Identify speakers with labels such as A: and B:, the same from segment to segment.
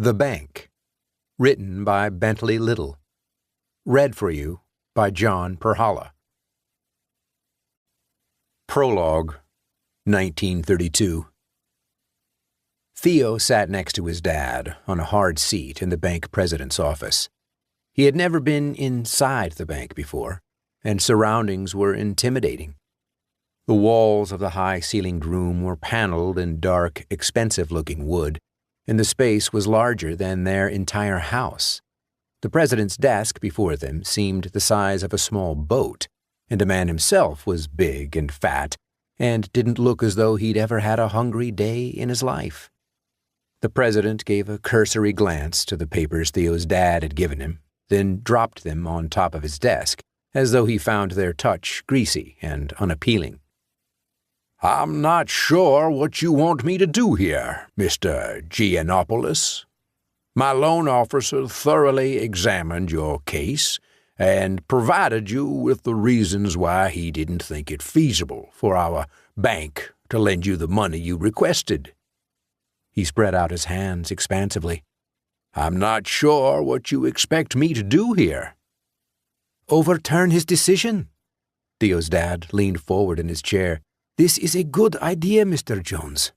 A: The Bank, written by Bentley Little. Read for you by John Perhala. Prologue, 1932. Theo sat next to his dad on a hard seat in the bank president's office. He had never been inside the bank before, and surroundings were intimidating. The walls of the high-ceilinged room were paneled in dark, expensive-looking wood, and the space was larger than their entire house. The president's desk before them seemed the size of a small boat, and the man himself was big and fat and didn't look as though he'd ever had a hungry day in his life. The president gave a cursory glance to the papers Theo's dad had given him, then dropped them on top of his desk, as though he found their touch greasy and unappealing.
B: "I'm not sure what you want me to do here, Mr. Giannopoulos. My loan officer thoroughly examined your case and provided you with the reasons why he didn't think it feasible for our bank to lend you the money you requested."
A: He spread out his hands expansively.
B: "I'm not sure what you expect me to do here."
A: "Overturn his decision." Theo's dad leaned forward in his chair. "This is a good idea, Mr. Jones."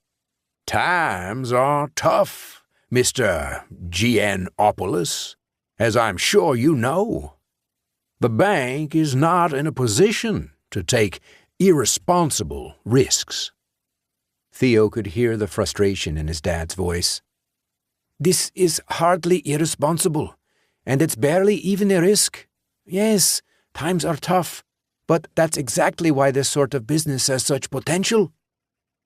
B: "Times are tough, Mr. Giannopoulos, as I'm sure you know. The bank is not in a position to take irresponsible risks."
A: Theo could hear the frustration in his dad's voice. "This is hardly irresponsible, and it's barely even a risk. Yes, times are tough, but that's exactly why this sort of business has such potential.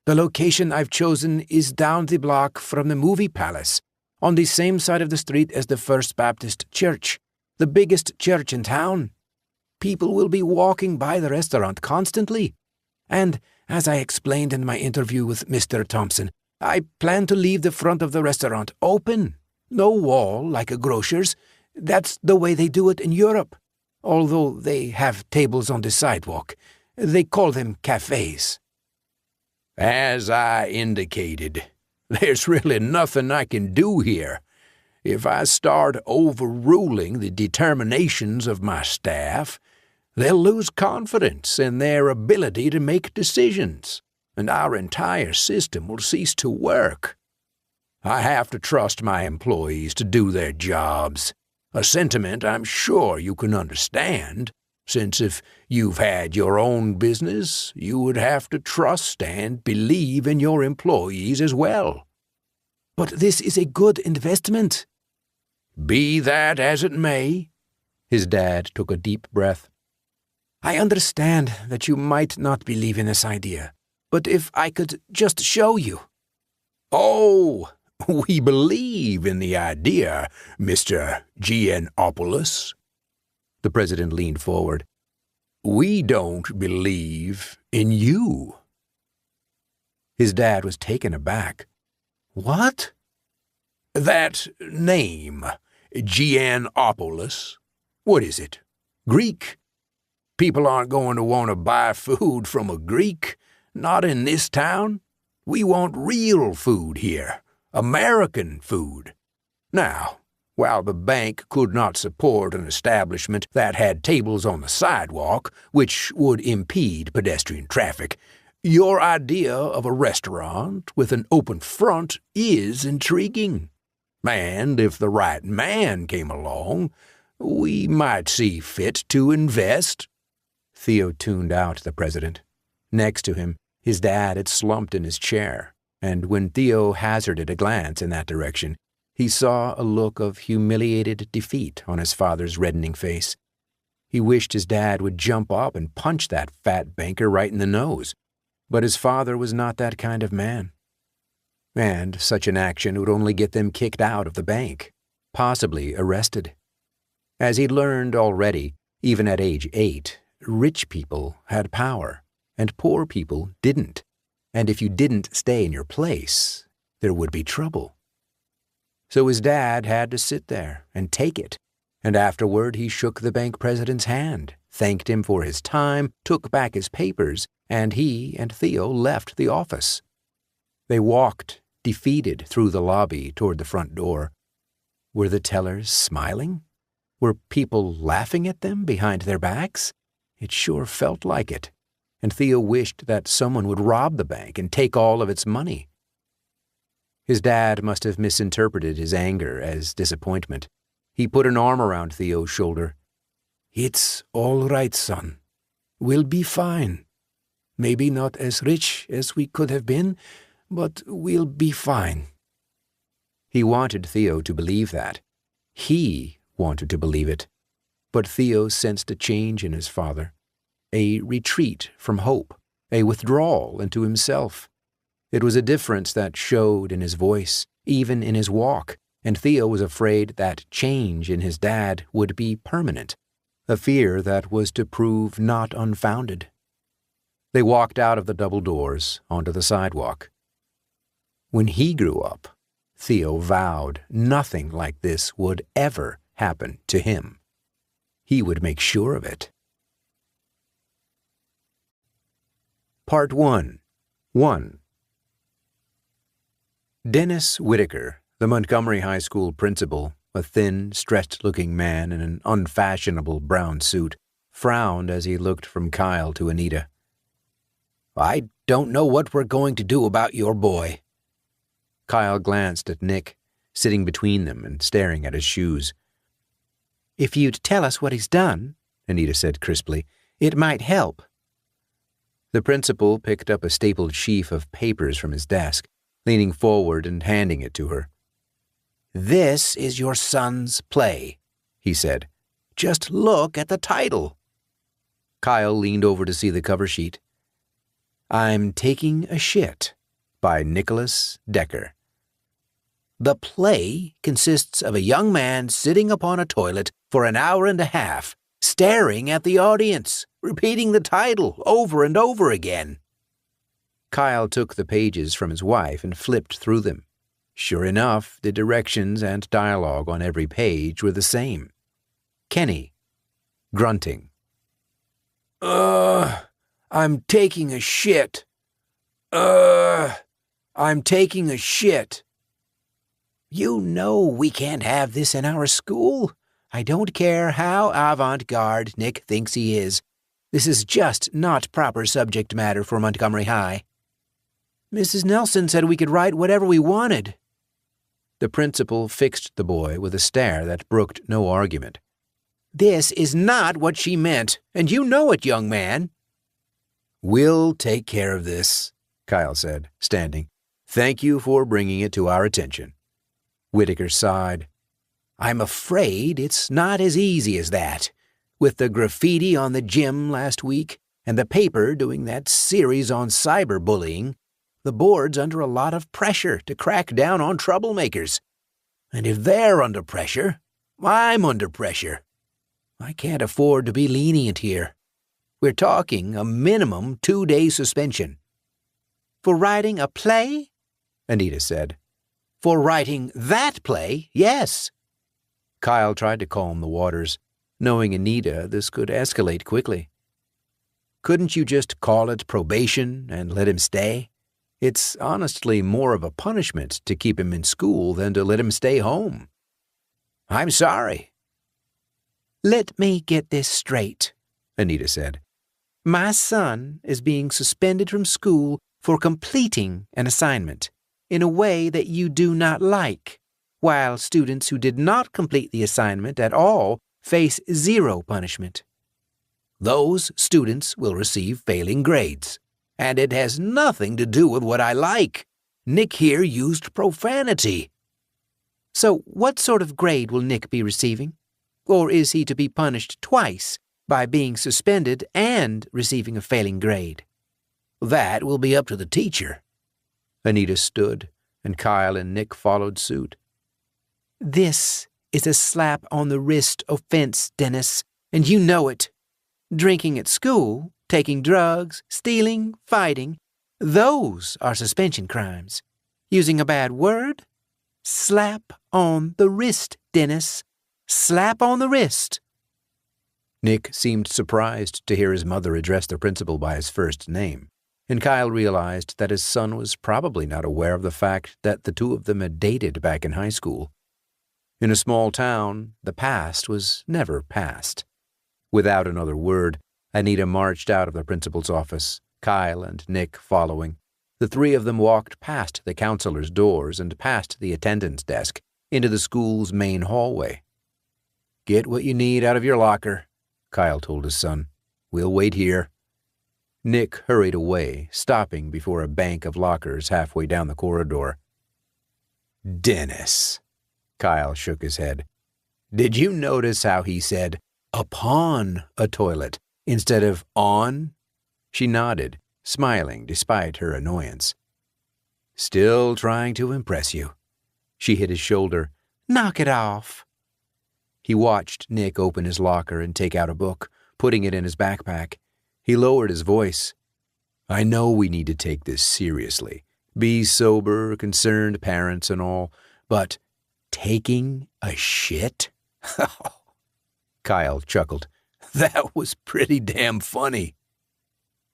A: The location I've chosen is down the block from the movie palace, on the same side of the street as the First Baptist Church, the biggest church in town. People will be walking by the restaurant constantly. And, as I explained in my interview with Mr. Thompson, I plan to leave the front of the restaurant open. No wall like a grocer's. That's the way they do it in Europe. Although they have tables on the sidewalk. They call them cafes."
B: "As I indicated, there's really nothing I can do here. If I start overruling the determinations of my staff, they'll lose confidence in their ability to make decisions, and our entire system will cease to work. I have to trust my employees to do their jobs, a sentiment I'm sure you can understand, since if you've had your own business, you would have to trust and believe in your employees as well."
A: "But this is a good investment."
B: "Be that as it may."
A: His dad took a deep breath. "I understand that you might not believe in this idea, but if I could just show you."
B: "Oh, we believe in the idea, Mr. Giannopoulos." The president leaned forward. "We don't believe in you."
A: His dad was taken aback. "What?"
B: "That name, Giannopoulos, what is it? Greek? People aren't going to want to buy food from a Greek, not in this town. We want real food here, American food. Now, while the bank could not support an establishment that had tables on the sidewalk, which would impede pedestrian traffic, your idea of a restaurant with an open front is intriguing. And if the right man came along, we might see fit to invest."
A: Theo tuned out the president. Next to him, his dad had slumped in his chair, and when Theo hazarded a glance in that direction, he saw a look of humiliated defeat on his father's reddening face. He wished his dad would jump up and punch that fat banker right in the nose, but his father was not that kind of man. And such an action would only get them kicked out of the bank, possibly arrested. As he'd learned already, even at age 8, rich people had power, and poor people didn't. And if you didn't stay in your place, there would be trouble. So his dad had to sit there and take it, and afterward he shook the bank president's hand, thanked him for his time, took back his papers, and he and Theo left the office. They walked, defeated, through the lobby toward the front door, Were the tellers smiling? Were people laughing at them behind their backs? It sure felt like it, and Theo wished that someone would rob the bank and take all of its money. His dad must have misinterpreted his anger as disappointment. He put an arm around Theo's shoulder. "It's all right, son. We'll be fine. Maybe not as rich as we could have been, but we'll be fine." He wanted Theo to believe that. He wanted to believe it. But Theo sensed a change in his father, a retreat from hope, a withdrawal into himself. It was a difference that showed in his voice, even in his walk, and Theo was afraid that change in his dad would be permanent, a fear that was to prove not unfounded. They walked out of the double doors onto the sidewalk. When he grew up, Theo vowed nothing like this would ever happen to him. He would make sure of it. Part 1. Dennis Whitaker, the Montgomery High School principal, a thin, stressed-looking man in an unfashionable brown suit, frowned as he looked from Kyle to Anita. "I don't know what we're going to do about your boy." Kyle glanced at Nick, sitting between them and staring at his shoes. "If you'd tell us what he's done," Anita said crisply, "it might help." The principal picked up a stapled sheaf of papers from his desk, leaning forward and handing it to her. "This is your son's play," he said. "Just look at the title." Kyle leaned over to see the cover sheet. "I'm Taking a Shit," by Nicholas Decker. "The play consists of a young man sitting upon a toilet for an hour and a half, staring at the audience, repeating the title over and over again." Kyle took the pages from his wife and flipped through them. Sure enough, the directions and dialogue on every page were the same. Kenny, grunting. I'm taking a shit. I'm taking a shit." "You know we can't have this in our school. I don't care how avant-garde Nick thinks he is. This is just not proper subject matter for Montgomery High." "Mrs. Nelson said we could write whatever we wanted." The principal fixed the boy with a stare that brooked no argument. "This is not what she meant, and you know it, young man." "We'll take care of this," Kyle said, standing. "Thank you for bringing it to our attention." Whitaker sighed. "I'm afraid it's not as easy as that. With the graffiti on the gym last week and the paper doing that series on cyberbullying, the board's under a lot of pressure to crack down on troublemakers. And if they're under pressure, I'm under pressure. I can't afford to be lenient here. We're talking a minimum 2-day suspension." "For writing a play?" Anita said. "For writing that play, yes." Kyle tried to calm the waters. Knowing Anita, this could escalate quickly. "Couldn't you just call it probation and let him stay? It's honestly more of a punishment to keep him in school than to let him stay home." "I'm sorry." "Let me get this straight," Anita said. "My son is being suspended from school for completing an assignment in a way that you do not like, while students who did not complete the assignment at all face 0 punishment. Those students will receive failing grades, and it has nothing to do with what I like. Nick here used profanity." "So what sort of grade will Nick be receiving? Or is he to be punished twice, by being suspended and receiving a failing grade?" "That will be up to the teacher." Anita stood, and Kyle and Nick followed suit. "This is a slap on the wrist offense, Dennis, and you know it. Drinking at school, taking drugs, stealing, fighting, those are suspension crimes. Using a bad word? Slap on the wrist, Dennis. Slap on the wrist." Nick seemed surprised to hear his mother address the principal by his first name, and Kyle realized that his son was probably not aware of the fact that the two of them had dated back in high school. In a small town, the past was never past. Without another word, Anita marched out of the principal's office, Kyle and Nick following. The three of them walked past the counselor's doors and past the attendance desk into the school's main hallway. "Get what you need out of your locker," Kyle told his son. "We'll wait here." Nick hurried away, stopping before a bank of lockers halfway down the corridor.
B: "Dennis,"
A: Kyle shook his head.
B: "Did you notice how he said upon a toilet instead of on?"
A: She nodded, smiling despite her annoyance.
B: "Still trying to impress you."
A: She hit his shoulder.
B: "Knock it off."
A: He watched Nick open his locker and take out a book, putting it in his backpack. He lowered his voice. "I know we need to take this seriously. Be sober, concerned parents and all, but taking a shit?"
B: Kyle chuckled. "That was pretty damn funny."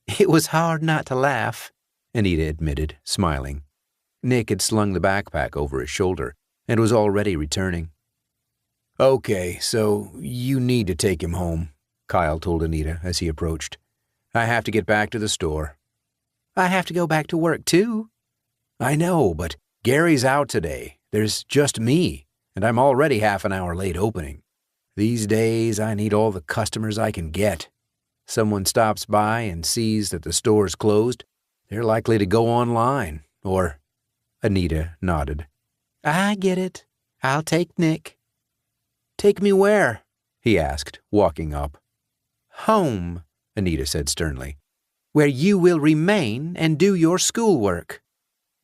A: "It was hard not to laugh," Anita admitted, smiling. Nick had slung the backpack over his shoulder and was already returning.
B: "Okay, so you need to take him home," Kyle told Anita as he approached.
A: "I have to get back to the store."
B: "I have to go back to work, too."
A: "I know, but Gary's out today. There's just me, and I'm already half an hour late opening. These days, I need all the customers I can get. Someone stops by and sees that the store's closed, they're likely to go online, or—" Anita nodded.
B: "I get it. I'll take Nick."
A: "Take me where?" he asked, walking up.
B: "Home,"
A: Anita said sternly.
B: "Where you will remain and do your schoolwork."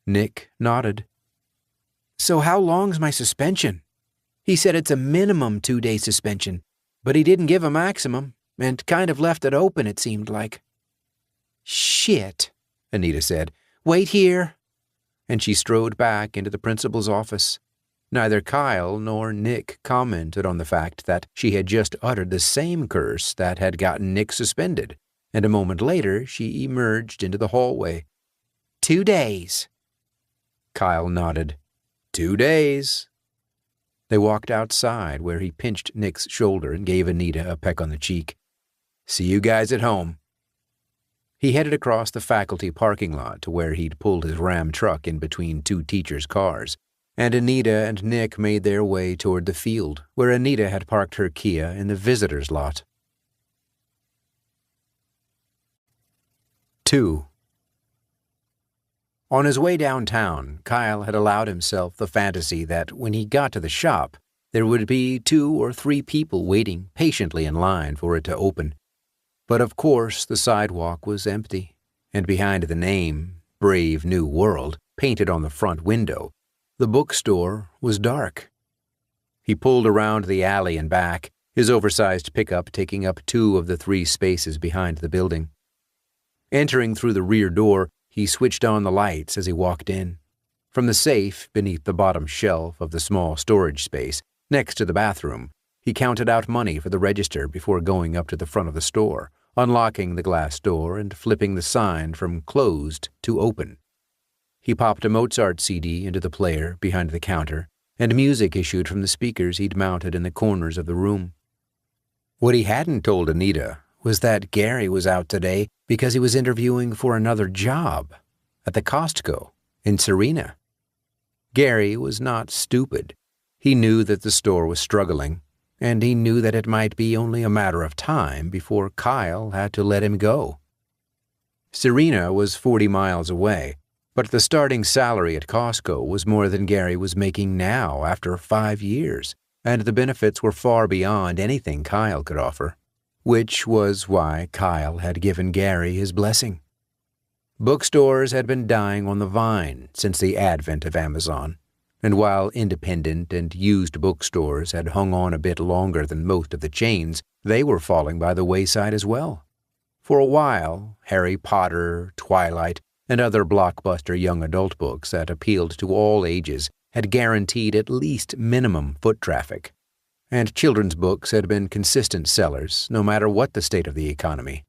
A: Nick nodded.
B: "So how long's my suspension?" "He said it's a minimum 2-day suspension, but he didn't give a maximum, and kind of left it open, it seemed like." "Shit," Anita said. "Wait here."
A: And she strode back into the principal's office. Neither Kyle nor Nick commented on the fact that she had just uttered the same curse that had gotten Nick suspended, and a moment later she emerged into the hallway.
B: 2 days.
A: Kyle nodded. 2 days. They walked outside, where he pinched Nick's shoulder and gave Anita a peck on the cheek. "See you guys at home." He headed across the faculty parking lot to where he'd pulled his Ram truck in between two teachers' cars, and Anita and Nick made their way toward the field, where Anita had parked her Kia in the visitor's lot. 2. On his way downtown, Kyle had allowed himself the fantasy that when he got to the shop, there would be 2 or 3 people waiting patiently in line for it to open. But of course the sidewalk was empty, and behind the name, Brave New World, painted on the front window, the bookstore was dark. He pulled around the alley and back, his oversized pickup taking up 2 of the 3 spaces behind the building. Entering through the rear door, he switched on the lights as he walked in. From the safe beneath the bottom shelf of the small storage space, next to the bathroom, he counted out money for the register before going up to the front of the store, unlocking the glass door and flipping the sign from closed to open. He popped a Mozart CD into the player behind the counter, and music issued from the speakers he'd mounted in the corners of the room. What he hadn't told Anita was that Gary was out today because he was interviewing for another job at the Costco in Serena. Gary was not stupid. He knew that the store was struggling, and he knew that it might be only a matter of time before Kyle had to let him go. Serena was 40 miles away, but the starting salary at Costco was more than Gary was making now after 5 years, and the benefits were far beyond anything Kyle could offer, which was why Kyle had given Gary his blessing. Bookstores had been dying on the vine since the advent of Amazon, and while independent and used bookstores had hung on a bit longer than most of the chains, they were falling by the wayside as well. For a while, Harry Potter, Twilight, and other blockbuster young adult books that appealed to all ages had guaranteed at least minimum foot traffic, and children's books had been consistent sellers no matter what the state of the economy.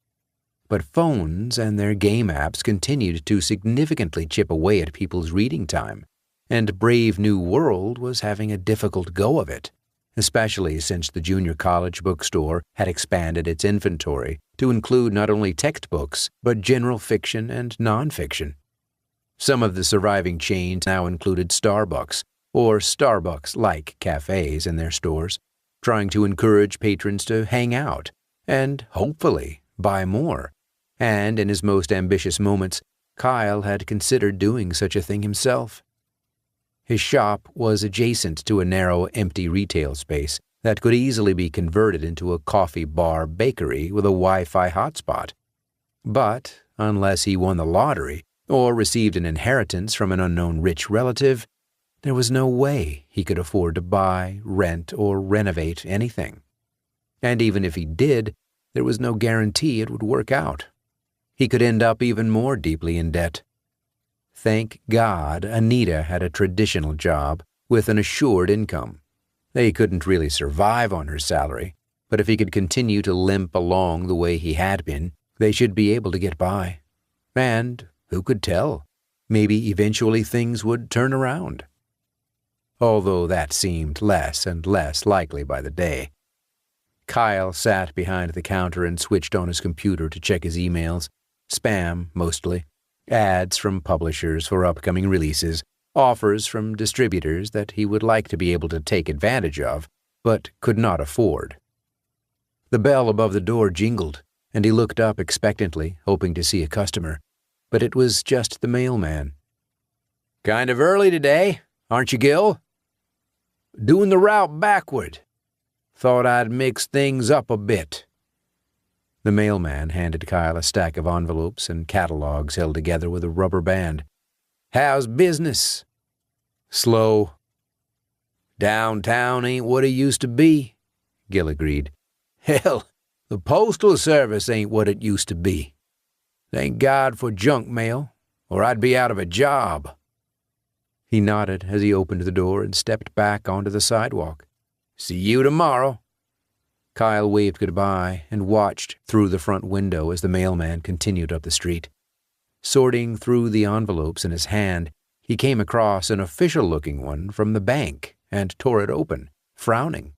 A: But phones and their game apps continued to significantly chip away at people's reading time, and Brave New World was having a difficult go of it, especially since the junior college bookstore had expanded its inventory to include not only textbooks, but general fiction and nonfiction. Some of the surviving chains now included Starbucks, or Starbucks-like cafes in their stores, trying to encourage patrons to hang out and, hopefully, buy more. And in his most ambitious moments, Kyle had considered doing such a thing himself. His shop was adjacent to a narrow, empty retail space that could easily be converted into a coffee bar bakery with a Wi-Fi hotspot. But, unless he won the lottery or received an inheritance from an unknown rich relative, there was no way he could afford to buy, rent, or renovate anything. And even if he did, there was no guarantee it would work out. He could end up even more deeply in debt. Thank God Anita had a traditional job with an assured income. They couldn't really survive on her salary, but if he could continue to limp along the way he had been, they should be able to get by. And who could tell? Maybe eventually things would turn around. Although that seemed less and less likely by the day. Kyle sat behind the counter and switched on his computer to check his emails. Spam, mostly. Ads from publishers for upcoming releases. Offers from distributors that he would like to be able to take advantage of, but could not afford. The bell above the door jingled, and he looked up expectantly, hoping to see a customer. But it was just the mailman. "Kind of early today, aren't you, Gil?" "Doing the route backward. Thought I'd mix things up a bit." The mailman handed Kyle a stack of envelopes and catalogs held together with a rubber band. "How's business?" "Slow." "Downtown ain't what it used to be," Gil agreed. "Hell, the postal service ain't what it used to be. Thank God for junk mail, or I'd be out of a job." He nodded as he opened the door and stepped back onto the sidewalk. "See you tomorrow." Kyle waved goodbye and watched through the front window as the mailman continued up the street. Sorting through the envelopes in his hand, he came across an official-looking one from the bank and tore it open, frowning.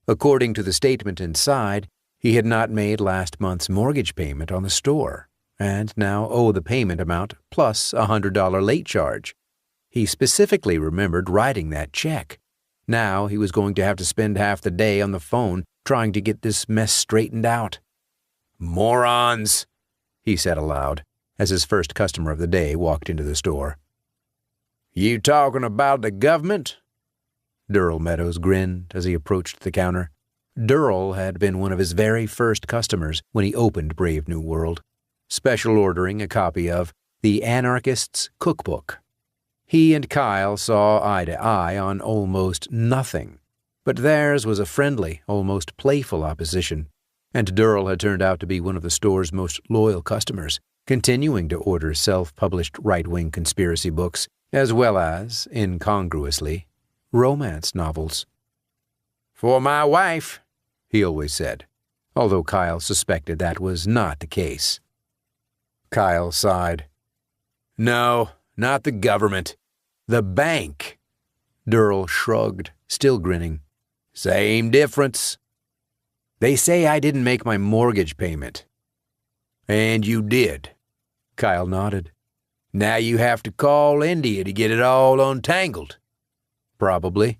A: According to the statement inside, he had not made last month's mortgage payment on the store, and now owed the payment amount plus a $100 late charge. He specifically remembered writing that check. Now he was going to have to spend half the day on the phone trying to get this mess straightened out. "Morons," he said aloud, as his first customer of the day walked into the store. "You talking about the government?" Durrell Meadows grinned as he approached the counter. Durrell had been one of his very first customers when he opened Brave New World, special ordering a copy of The Anarchist's Cookbook. He and Kyle saw eye to eye on almost nothing, but theirs was a friendly, almost playful opposition, and Durrell had turned out to be one of the store's most loyal customers, continuing to order self-published right-wing conspiracy books, as well as, incongruously, romance novels. "For my wife," he always said, although Kyle suspected that was not the case. Kyle sighed. "No, not the government. The bank." Durrell shrugged, still grinning. "Same difference." "They say I didn't make my mortgage payment." "And you did." Kyle nodded. "Now you have to call India to get it all untangled." "Probably."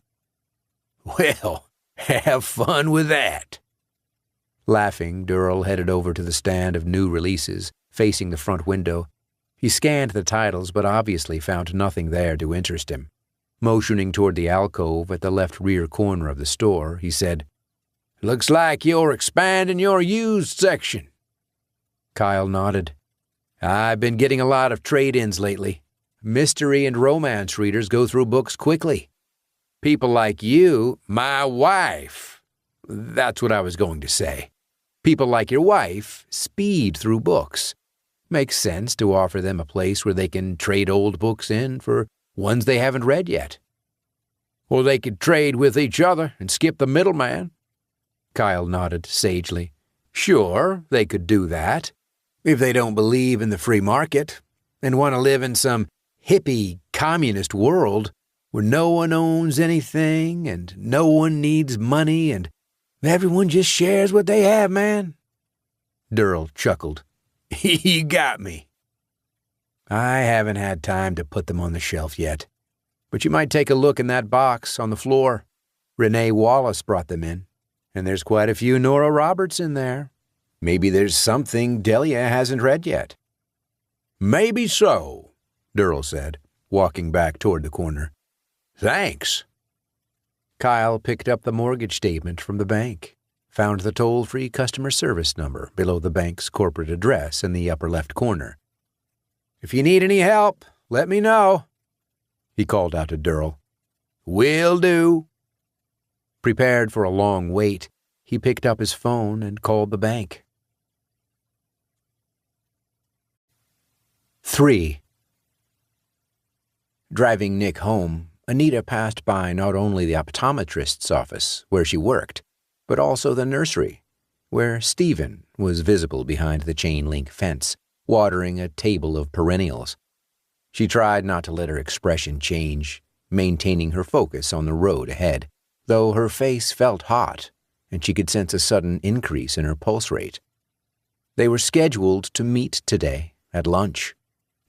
A: "Well, have fun with that." Laughing, Durrell headed over to the stand of new releases, facing the front window. He scanned the titles, but obviously found nothing there to interest him. Motioning toward the alcove at the left rear corner of the store, he said, "Looks like you're expanding your used section." Kyle nodded. "I've been getting a lot of trade-ins lately. Mystery and romance readers go through books quickly. People like you, my wife. That's what I was going to say. People like your wife speed through books. Makes sense to offer them a place where they can trade old books in for ones they haven't read yet. Or they could trade with each other and skip the middleman." Kyle nodded sagely. "Sure, they could do that, if they don't believe in the free market and want to live in some hippie communist world where no one owns anything and no one needs money and everyone just shares what they have, man. Durrell chuckled. You got me. I haven't had time to put them on the shelf yet, but you might take a look in that box on the floor. Renee Wallace brought them in, and there's quite a few Nora Roberts in there. Maybe there's something Delia hasn't read yet.
B: Maybe so,
A: Durrell said, walking back toward the corner.
B: Thanks.
A: Kyle picked up the mortgage statement from the bank, found the toll-free customer service number below the bank's corporate address in the upper left corner. If you need any help, let me know, he called out to Durrell.
B: Will do.
A: Prepared for a long wait, he picked up his phone and called the bank. 3. Driving Nick home, Anita passed by not only the optometrist's office, where she worked, but also the nursery, where Stephen was visible behind the chain-link fence, watering a table of perennials. She tried not to let her expression change, maintaining her focus on the road ahead, though her face felt hot, and she could sense a sudden increase in her pulse rate. They were scheduled to meet today at lunch,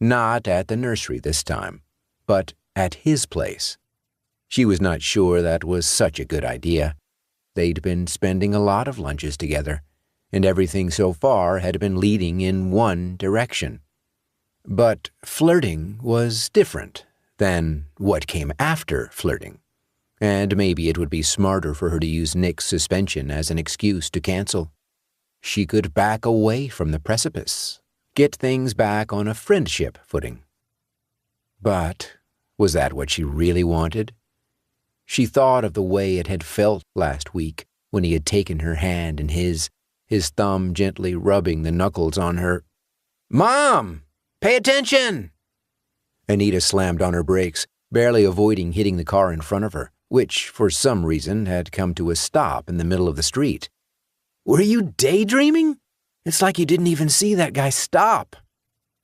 A: not at the nursery this time, but at his place. She was not sure that was such a good idea. They'd been spending a lot of lunches together, and everything so far had been leading in one direction. But flirting was different than what came after flirting, and maybe it would be smarter for her to use Nick's suspension as an excuse to cancel. She could back away from the precipice, get things back on a friendship footing. But was that what she really wanted? She thought of the way it had felt last week when he had taken her hand in his thumb gently rubbing the knuckles on her. "Mom! Pay attention!" Anita slammed on her brakes, barely avoiding hitting the car in front of her, which, for some reason, had come to a stop in the middle of the street. "Were you daydreaming? It's like you didn't even see that guy stop."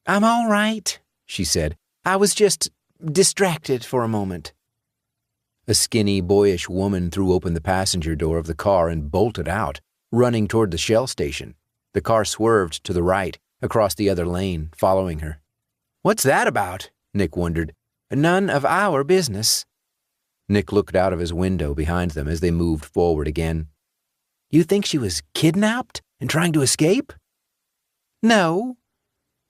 A: "I'm all right," she said. "I was just distracted for a moment." A skinny, boyish woman threw open the passenger door of the car and bolted out, running toward the Shell station. The car swerved to the right, across the other lane, following her. "What's that about?" Nick wondered. "None of our business." Nick looked out of his window behind them as they moved forward again. "You think she was kidnapped and trying to escape?" "No.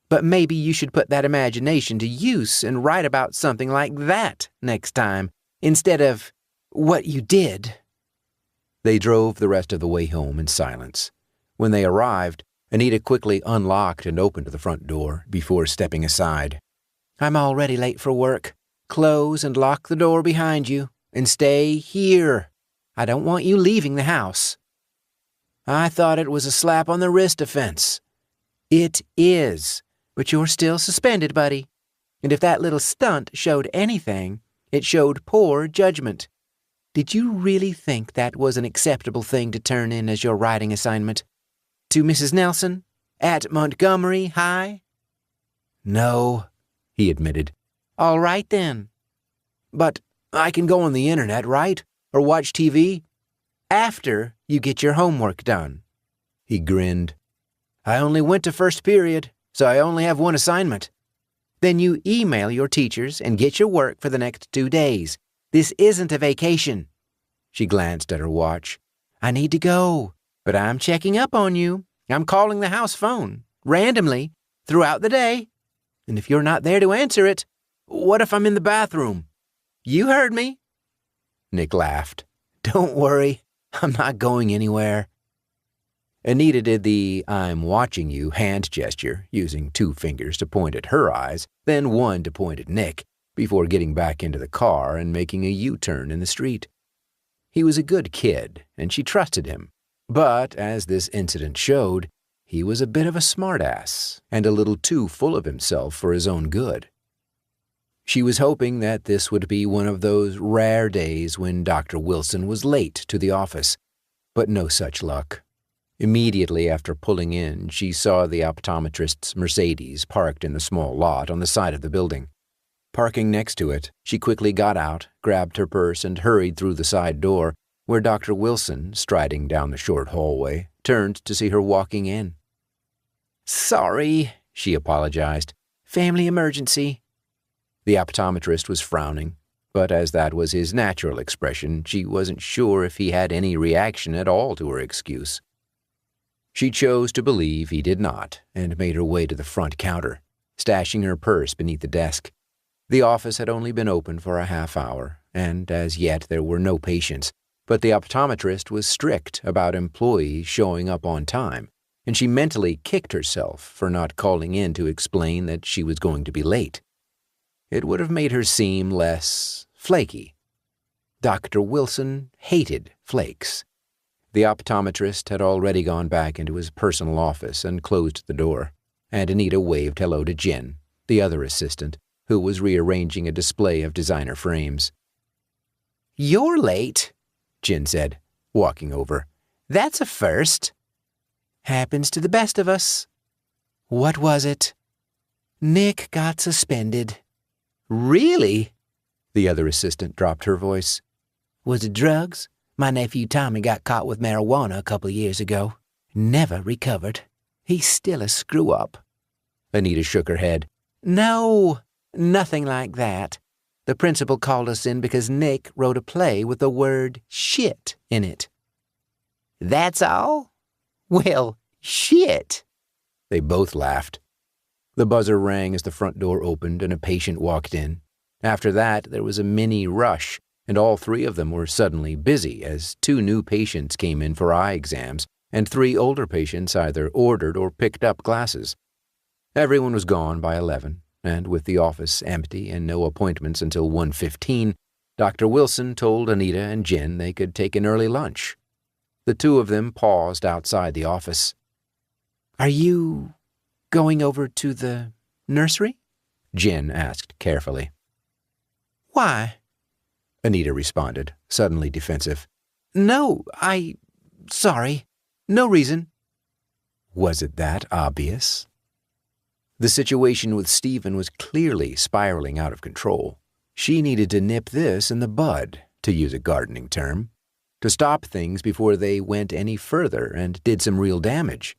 A: But maybe you should put that imagination to use and write about something like that next time, instead of what you did." They drove the rest of the way home in silence. When they arrived, Anita quickly unlocked and opened the front door before stepping aside. "I'm already late for work. Close and lock the door behind you, and stay here. I don't want you leaving the house." "I thought it was a slap on the wrist offense." "It is, but you're still suspended, buddy. And if that little stunt showed anything, it showed poor judgment. Did you really think that was an acceptable thing to turn in as your writing assignment? To Mrs. Nelson? At Montgomery High?" "No," he admitted. "All right, then." "But I can go on the internet, right? Or watch TV?" "After you get your homework done." He grinned. "I only went to first period, so I only have one assignment." "Then you email your teachers and get your work for the next 2 days. This isn't a vacation." She glanced at her watch. "I need to go, but I'm checking up on you. I'm calling the house phone, randomly, throughout the day. And if you're not there to answer it, what if I'm in the bathroom?" "You heard me." Nick laughed. "Don't worry, I'm not going anywhere." Anita did the "I'm watching you" hand gesture, using 2 fingers to point at her eyes, then 1 to point at Nick, before getting back into the car and making a U-turn in the street. He was a good kid, and she trusted him. But, as this incident showed, he was a bit of a smartass, and a little too full of himself for his own good. She was hoping that this would be one of those rare days when Dr. Wilson was late to the office, but no such luck. Immediately after pulling in, she saw the optometrist's Mercedes parked in the small lot on the side of the building. Parking next to it, she quickly got out, grabbed her purse, and hurried through the side door, where Dr. Wilson, striding down the short hallway, turned to see her walking in. "Sorry," she apologized. "Family emergency." The optometrist was frowning, but as that was his natural expression, she wasn't sure if he had any reaction at all to her excuse. She chose to believe he did not, and made her way to the front counter, stashing her purse beneath the desk. The office had only been open for a half hour, and as yet there were no patients, but the optometrist was strict about employees showing up on time, and she mentally kicked herself for not calling in to explain that she was going to be late. It would have made her seem less flaky. Dr. Wilson hated flakes. The optometrist had already gone back into his personal office and closed the door, and Anita waved hello to Jen, the other assistant, who was rearranging a display of designer frames. "You're late," Jen said, walking over. "That's a first." "Happens to the best of us." "What was it?" "Nick got suspended." "Really?" The other assistant dropped her voice. "Was it drugs? My nephew Tommy got caught with marijuana a couple of years ago. Never recovered. He's still a screw-up." Anita shook her head. "No, nothing like that. The principal called us in because Nick wrote a play with the word shit in it." "That's all? Well, shit." They both laughed. The buzzer rang as the front door opened and a patient walked in. After that, there was a mini rush, and all three of them were suddenly busy as 2 new patients came in for eye exams, and 3 older patients either ordered or picked up glasses. Everyone was gone by 11, and with the office empty and no appointments until 1:15, Dr. Wilson told Anita and Jen they could take an early lunch. The 2 of them paused outside the office. "Are you going over to the nursery?" Jen asked carefully. "Why?" Anita responded, suddenly defensive. "No, sorry. No reason." Was it that obvious? The situation with Stephen was clearly spiraling out of control. She needed to nip this in the bud, to use a gardening term, to stop things before they went any further and did some real damage.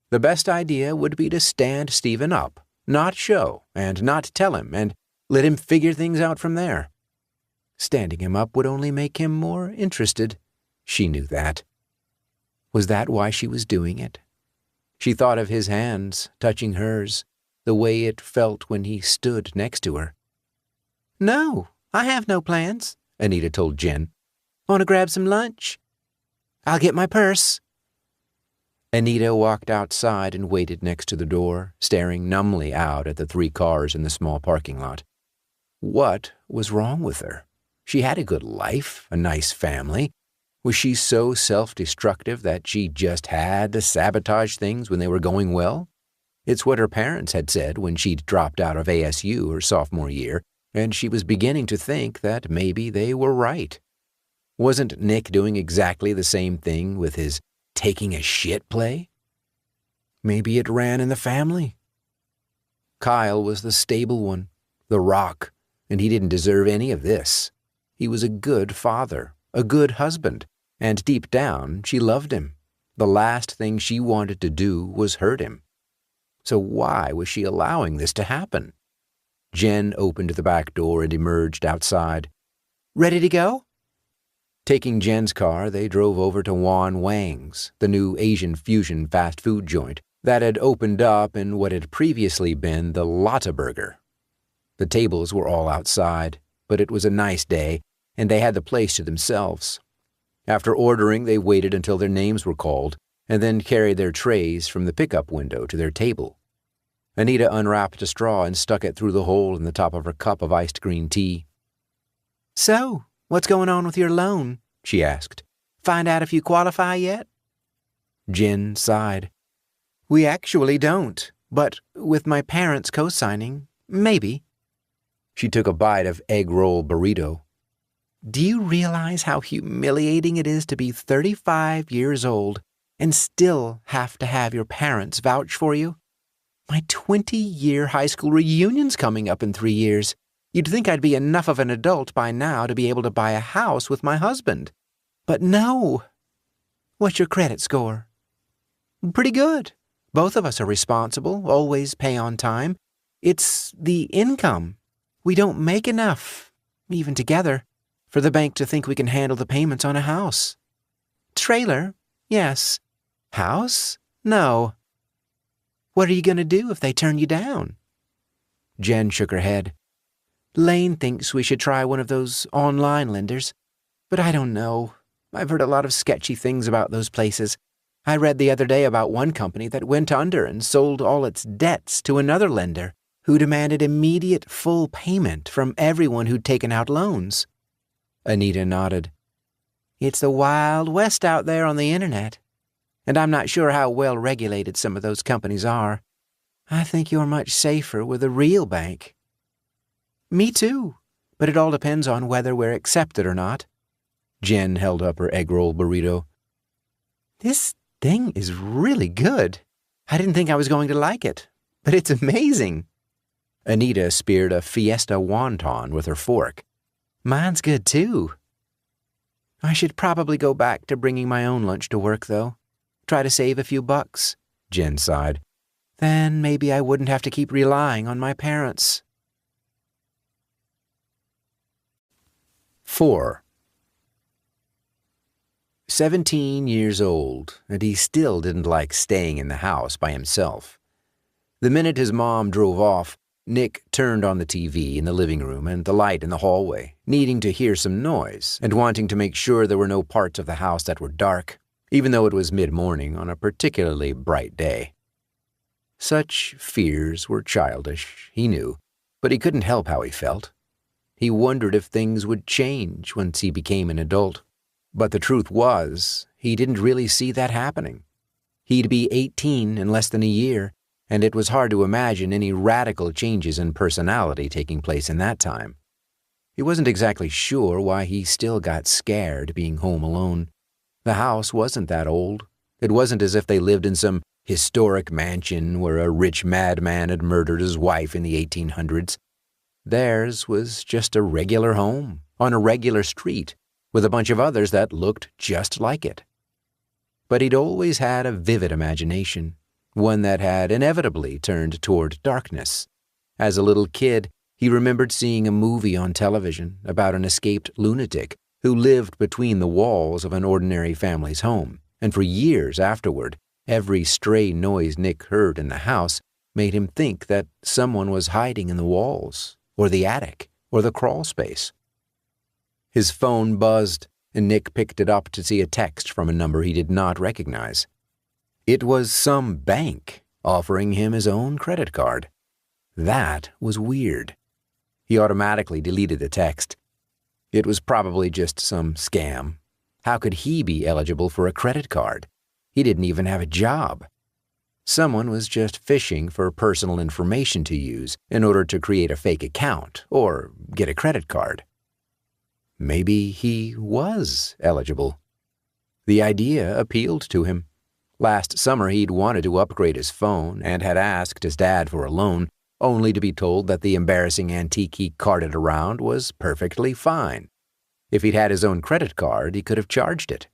A: The best idea would be to stand Stephen up, not show, and not tell him, and let him figure things out from there. Standing him up would only make him more interested. She knew that. Was that why she was doing it? She thought of his hands touching hers, the way it felt when he stood next to her. "No, I have no plans," Anita told Jen. "Want to grab some lunch?" "I'll get my purse." Anita walked outside and waited next to the door, staring numbly out at the 3 cars in the small parking lot. What was wrong with her? She had a good life, a nice family. Was she so self-destructive that she just had to sabotage things when they were going well? It's what her parents had said when she'd dropped out of ASU her sophomore year, and she was beginning to think that maybe they were right. Wasn't Nick doing exactly the same thing with his taking a shit play? Maybe it ran in the family. Kyle was the stable one, the rock, and he didn't deserve any of this. He was a good father, a good husband, and deep down she loved him. The last thing she wanted to do was hurt him. So why was she allowing this to happen? Jen opened the back door and emerged outside. "Ready to go?" Taking Jen's car, they drove over to Wan Wang's, the new Asian fusion fast food joint that had opened up in what had previously been the Lotta Burger. The tables were all outside, but it was a nice day, and they had the place to themselves. After ordering, they waited until their names were called, and then carried their trays from the pickup window to their table. Anita unwrapped a straw and stuck it through the hole in the top of her cup of iced green tea. "So, what's going on with your loan?" she asked. "Find out if you qualify yet?" Jen sighed. "We actually don't, but with my parents co-signing, maybe." She took a bite of egg roll burrito. "Do you realize how humiliating it is to be 35 years old and still have to have your parents vouch for you? My 20-year high school reunion's coming up in 3 years. You'd think I'd be enough of an adult by now to be able to buy a house with my husband. But no. What's your credit score? Pretty good. Both of us are responsible, always pay on time. It's the income. We don't make enough, even together, for the bank to think we can handle the payments on a house. Trailer, yes. House, no. What are you going to do if they turn you down? Jen shook her head. Lane thinks we should try one of those online lenders, but I don't know. I've heard a lot of sketchy things about those places. I read the other day about one company that went under and sold all its debts to another lender who demanded immediate full payment from everyone who'd taken out loans. Anita nodded. It's the Wild West out there on the internet, and I'm not sure how well regulated some of those companies are. I think you're much safer with a real bank. Me too, but it all depends on whether we're accepted or not. Jen held up her egg roll burrito. This thing is really good. I didn't think I was going to like it, but it's amazing. Anita speared a Fiesta wonton with her fork. Mine's good too. I should probably go back to bringing my own lunch to work, though. Try to save a few bucks, Jen sighed. Then maybe I wouldn't have to keep relying on my parents.
B: 4. 17 years old, and he still didn't like staying in the house by himself. The minute his mom drove off, Nick turned on the TV in the living room and the light in the hallway, needing to hear some noise and wanting to make sure there were no parts of the house that were dark, even though it was mid-morning on a particularly bright day. Such fears were childish, he knew, but he couldn't help how he felt. He wondered if things would change once he became an adult. But the truth was, he didn't really see that happening. He'd be 18 in less than a year, and it was hard to imagine any radical changes in personality taking place in that time. He wasn't exactly sure why he still got scared being home alone. The house wasn't that old. It wasn't as if they lived in some historic mansion where a rich madman had murdered his wife in the 1800s. Theirs was just a regular home on a regular street with a bunch of others that looked just like it. But he'd always had a vivid imagination, one that had inevitably turned toward darkness. As a little kid, he remembered seeing a movie on television about an escaped lunatic who lived between the walls of an ordinary family's home, and for years afterward, every stray noise Nick heard in the house made him think that someone was hiding in the walls, or the attic, or the crawl space. His phone buzzed, and Nick picked it up to see a text from a number he did not recognize. It was some bank offering him his own credit card. That was weird. He automatically deleted the text. It was probably just some scam. How could he be eligible for a credit card? He didn't even have a job. Someone was just fishing for personal information to use in order to create a fake account or get a credit card. Maybe he was eligible. The idea appealed to him. Last summer, he'd wanted to upgrade his phone and had asked his dad for a loan, only to be told that the embarrassing antique he carted around was perfectly fine. If he'd had his own credit card, he could have charged it.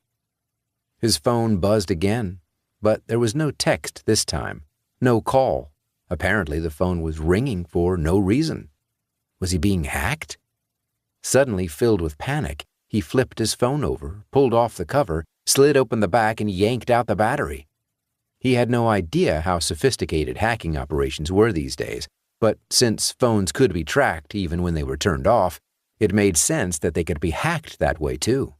B: His phone buzzed again, but there was no text this time, no call. Apparently, the phone was ringing for no reason. Was he being hacked? Suddenly filled with panic, he flipped his phone over, pulled off the cover, slid open the back, and yanked out the battery. He had no idea how sophisticated hacking operations were these days, but since phones could be tracked even when they were turned off, it made sense that they could be hacked that way too.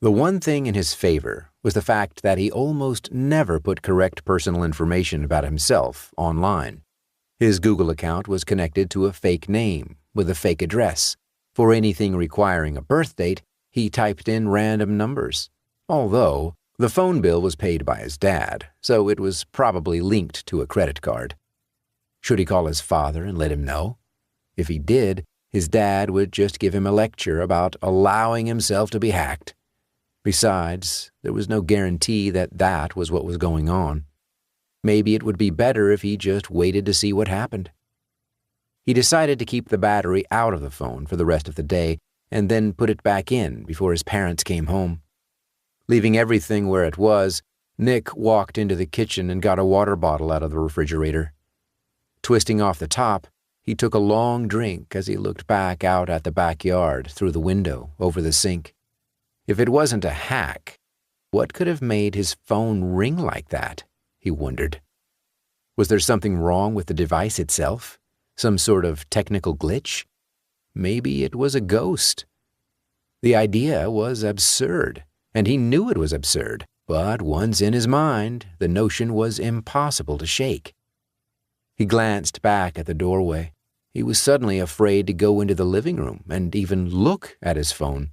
B: The one thing in his favor was the fact that he almost never put correct personal information about himself online. His Google account was connected to a fake name with a fake address. For anything requiring a birth date, he typed in random numbers. Although, the phone bill was paid by his dad, so it was probably linked to a credit card. Should he call his father and let him know? If he did, his dad would just give him a lecture about allowing himself to be hacked. Besides, there was no guarantee that that was what was going on.
A: Maybe it would be better if he just waited to see what happened. He decided to keep the battery out of the phone for the rest of the day and then put it back in before his parents came home. Leaving everything where it was, Nick walked into the kitchen and got a water bottle out of the refrigerator. Twisting off the top, he took a long drink as he looked back out at the backyard through the window over the sink. If it wasn't a hack, what could have made his phone ring like that, he wondered. Was there something wrong with the device itself? Some sort of technical glitch? Maybe it was a ghost. The idea was absurd, and he knew it was absurd, but once in his mind, the notion was impossible to shake. He glanced back at the doorway. He was suddenly afraid to go into the living room and even look at his phone,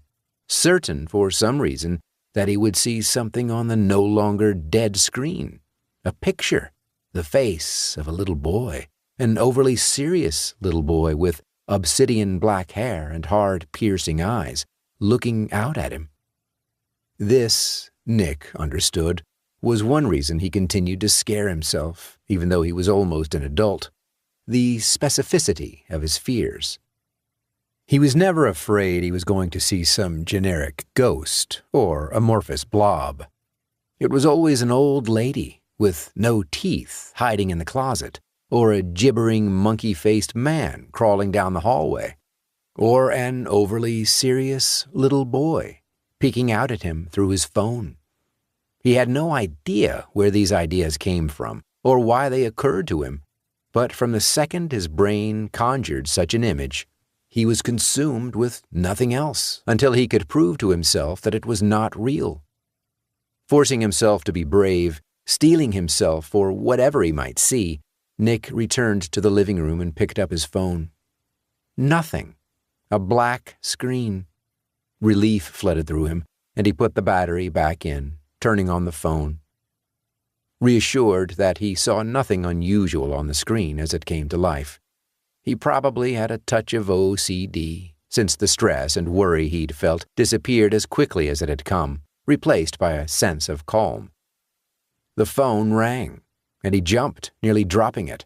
A: certain for some reason that he would see something on the no longer dead screen. A picture, the face of a little boy, an overly serious little boy with obsidian black hair and hard, piercing eyes, looking out at him. This, Nick understood, was one reason he continued to scare himself, even though he was almost an adult. The specificity of his fears. He was never afraid he was going to see some generic ghost or amorphous blob. It was always an old lady with no teeth hiding in the closet, or a gibbering monkey-faced man crawling down the hallway, or an overly serious little boy peeking out at him through his phone. He had no idea where these ideas came from or why they occurred to him, but from the second his brain conjured such an image, he was consumed with nothing else until he could prove to himself that it was not real. Forcing himself to be brave, steeling himself for whatever he might see, Nick returned to the living room and picked up his phone. Nothing. A black screen. Relief flooded through him, and he put the battery back in, turning on the phone. Reassured that he saw nothing unusual on the screen as it came to life. He probably had a touch of OCD, since the stress and worry he'd felt disappeared as quickly as it had come, replaced by a sense of calm. The phone rang, and he jumped, nearly dropping it.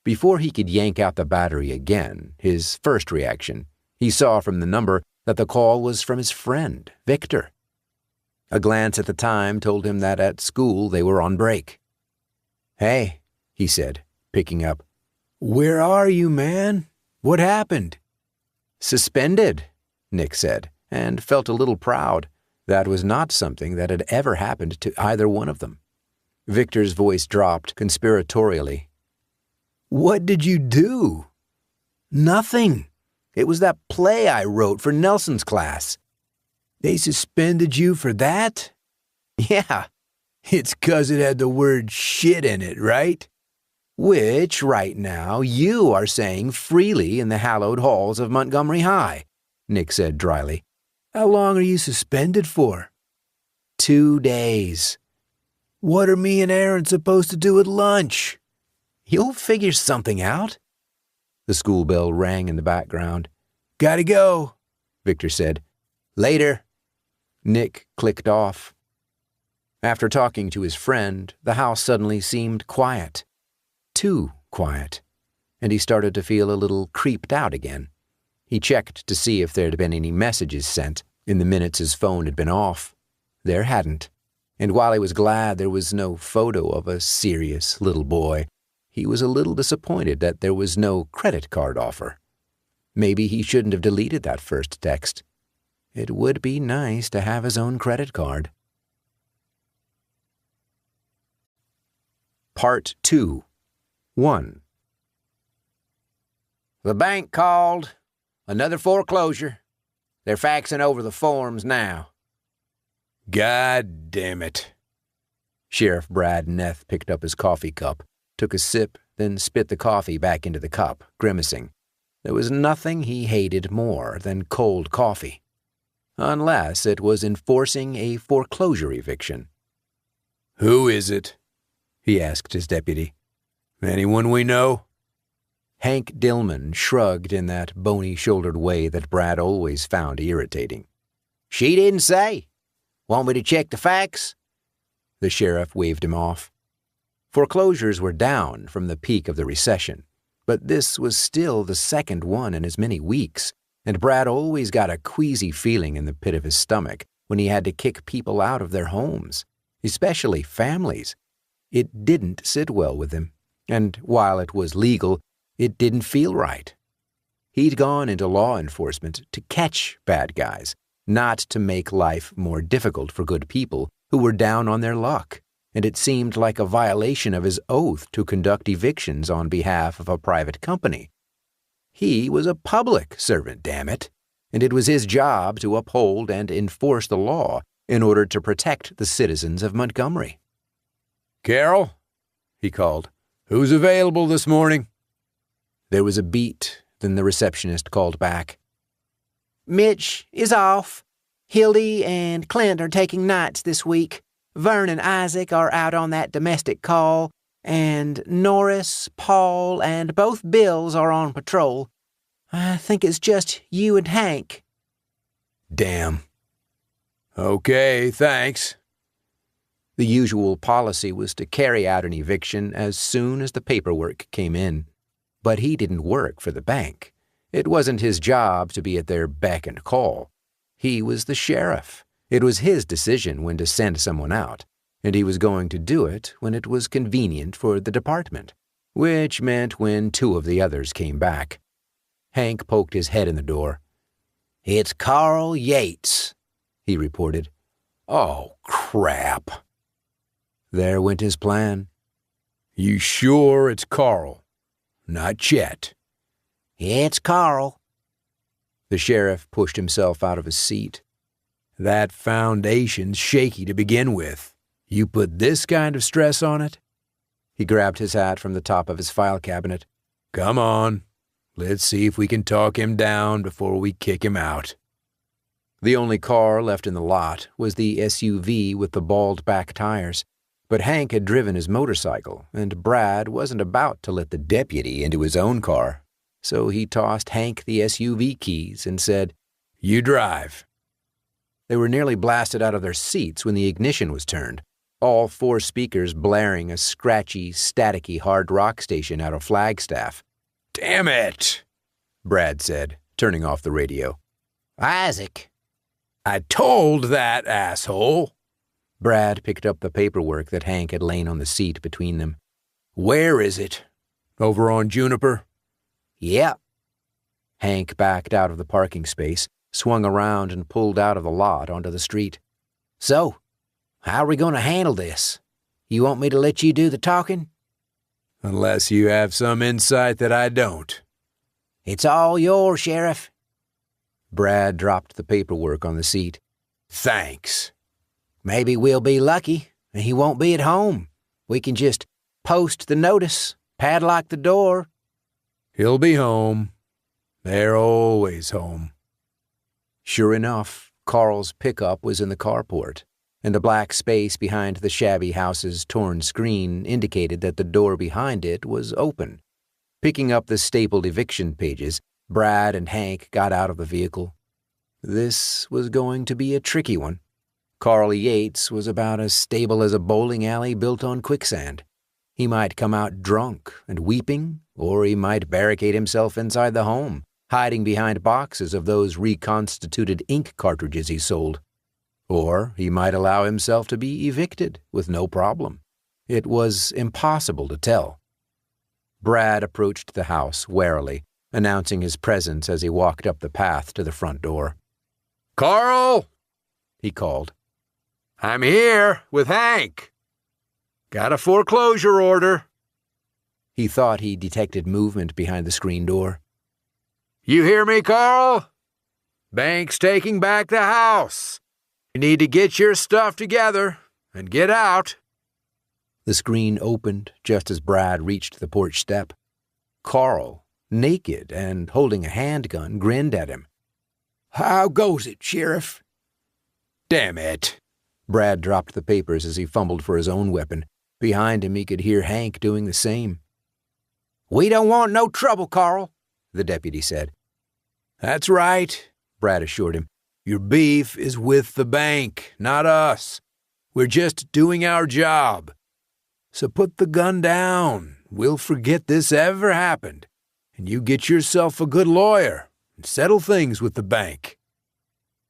A: Before he could yank out the battery again, his first reaction, he saw from the number that the call was from his friend, Victor. A glance at the time told him that at school they were on break. "Hey," he said, picking up. "Where are you, man? What happened?" "Suspended," Nick said, and felt a little proud. That was not something that had ever happened to either one of them. Victor's voice dropped conspiratorially. "What did you do?" "Nothing. It was that play I wrote for Nelson's class." "They suspended you for that?" "Yeah. It's 'cause it had the word shit in it, right? Which, right now, you are saying freely in the hallowed halls of Montgomery High," Nick said dryly. "How long are you suspended for?" 2 days. "What are me and Aaron supposed to do at lunch?" "You'll figure something out." The school bell rang in the background. "Gotta go," Victor said. "Later." Nick clicked off. After talking to his friend, the house suddenly seemed quiet. Too quiet. And he started to feel a little creeped out again. He checked to see if there had been any messages sent in the minutes his phone had been off. There hadn't. And while he was glad there was no photo of a serious little boy, he was a little disappointed that there was no credit card offer. Maybe he shouldn't have deleted that first text. It would be nice to have his own credit card. Part 2. 1. "The bank called. Another foreclosure. They're faxing over the forms now." "God damn it." Sheriff Brad Neth picked up his coffee cup, took a sip, then spit the coffee back into the cup, grimacing. There was nothing he hated more than cold coffee. Unless it was enforcing a foreclosure eviction.
B: "Who is it?"
A: he asked his deputy.
B: "Anyone we know?"
A: Hank Dillman shrugged in that bony-shouldered way that Brad always found irritating. "She didn't say. Want me to check the fax?" The sheriff waved him off. Foreclosures were down from the peak of the recession, but this was still the second one in as many weeks, and Brad always got a queasy feeling in the pit of his stomach when he had to kick people out of their homes, especially families. It didn't sit well with him, and while it was legal, it didn't feel right. He'd gone into law enforcement to catch bad guys, not to make life more difficult for good people who were down on their luck, and it seemed like a violation of his oath to conduct evictions on behalf of a private company. He was a public servant, damn it, and it was his job to uphold and enforce the law in order to protect the citizens of Montgomery.
B: "Carol," he called, "who's available this morning?"
A: There was a beat, then the receptionist called back.
C: "Mitch is off. Hildy and Clint are taking nights this week. Vern and Isaac are out on that domestic call, and Norris, Paul, and both Bills are on patrol. I think it's just you and Hank."
B: "Damn. Okay, thanks."
A: The usual policy was to carry out an eviction as soon as the paperwork came in. But he didn't work for the bank. It wasn't his job to be at their beck and call. He was the sheriff. It was his decision when to send someone out, and he was going to do it when it was convenient for the department, which meant when two of the others came back. Hank poked his head in the door.
C: "It's Carl Yates," he reported.
B: "Oh, crap."
A: There went his plan.
B: "You sure it's Carl? Not Chet?"
C: "It's Carl."
A: The sheriff pushed himself out of his seat.
B: "That foundation's shaky to begin with. You put this kind of stress on it?"
A: He grabbed his hat from the top of his file cabinet.
B: "Come on. Let's see if we can talk him down before we kick him out."
A: The only car left in the lot was the SUV with the bald-back tires, but Hank had driven his motorcycle, and Brad wasn't about to let the deputy into his own car, so he tossed Hank the SUV keys and said,
B: "You drive."
A: They were nearly blasted out of their seats when the ignition was turned, all four speakers blaring a scratchy, staticky hard rock station out of Flagstaff.
B: "Damn it,"
A: Brad said, turning off the radio.
C: "Isaac."
B: "I told that asshole."
A: Brad picked up the paperwork that Hank had lain on the seat between them.
B: "Where is it? Over on Juniper?"
C: "Yep."
A: Hank backed out of the parking space, swung around, and pulled out of the lot onto the street.
C: "So, how are we going to handle this? You want me to let you do the talking?"
B: "Unless you have some insight that I don't."
C: "It's all yours, Sheriff."
A: Brad dropped the paperwork on the seat.
B: "Thanks."
C: "Maybe we'll be lucky, and he won't be at home. We can just post the notice, padlock the door."
B: "He'll be home. They're always home."
A: Sure enough, Carl's pickup was in the carport, and the black space behind the shabby house's torn screen indicated that the door behind it was open. Picking up the stapled eviction pages, Brad and Hank got out of the vehicle. This was going to be a tricky one. Carl Yates was about as stable as a bowling alley built on quicksand. He might come out drunk and weeping, or he might barricade himself inside the home, hiding behind boxes of those reconstituted ink cartridges he sold. Or he might allow himself to be evicted with no problem. It was impossible to tell. Brad approached the house warily, announcing his presence as he walked up the path to the front door.
B: "Carl," he called. "I'm here with Hank. Got a foreclosure order."
A: He thought he detected movement behind the screen door.
B: "You hear me, Carl? Bank's taking back the house. You need to get your stuff together and get out."
A: The screen opened just as Brad reached the porch step. Carl, naked and holding a handgun, grinned at him.
B: "How goes it, Sheriff?" "Damn it."
A: Brad dropped the papers as he fumbled for his own weapon. Behind him, he could hear Hank doing the same.
C: "We don't want no trouble, Carl,"
A: the deputy said.
B: "That's right," Brad assured him. "Your beef is with the bank, not us. We're just doing our job." So put the gun down. We'll forget this ever happened. And you get yourself a good lawyer and settle things with the bank."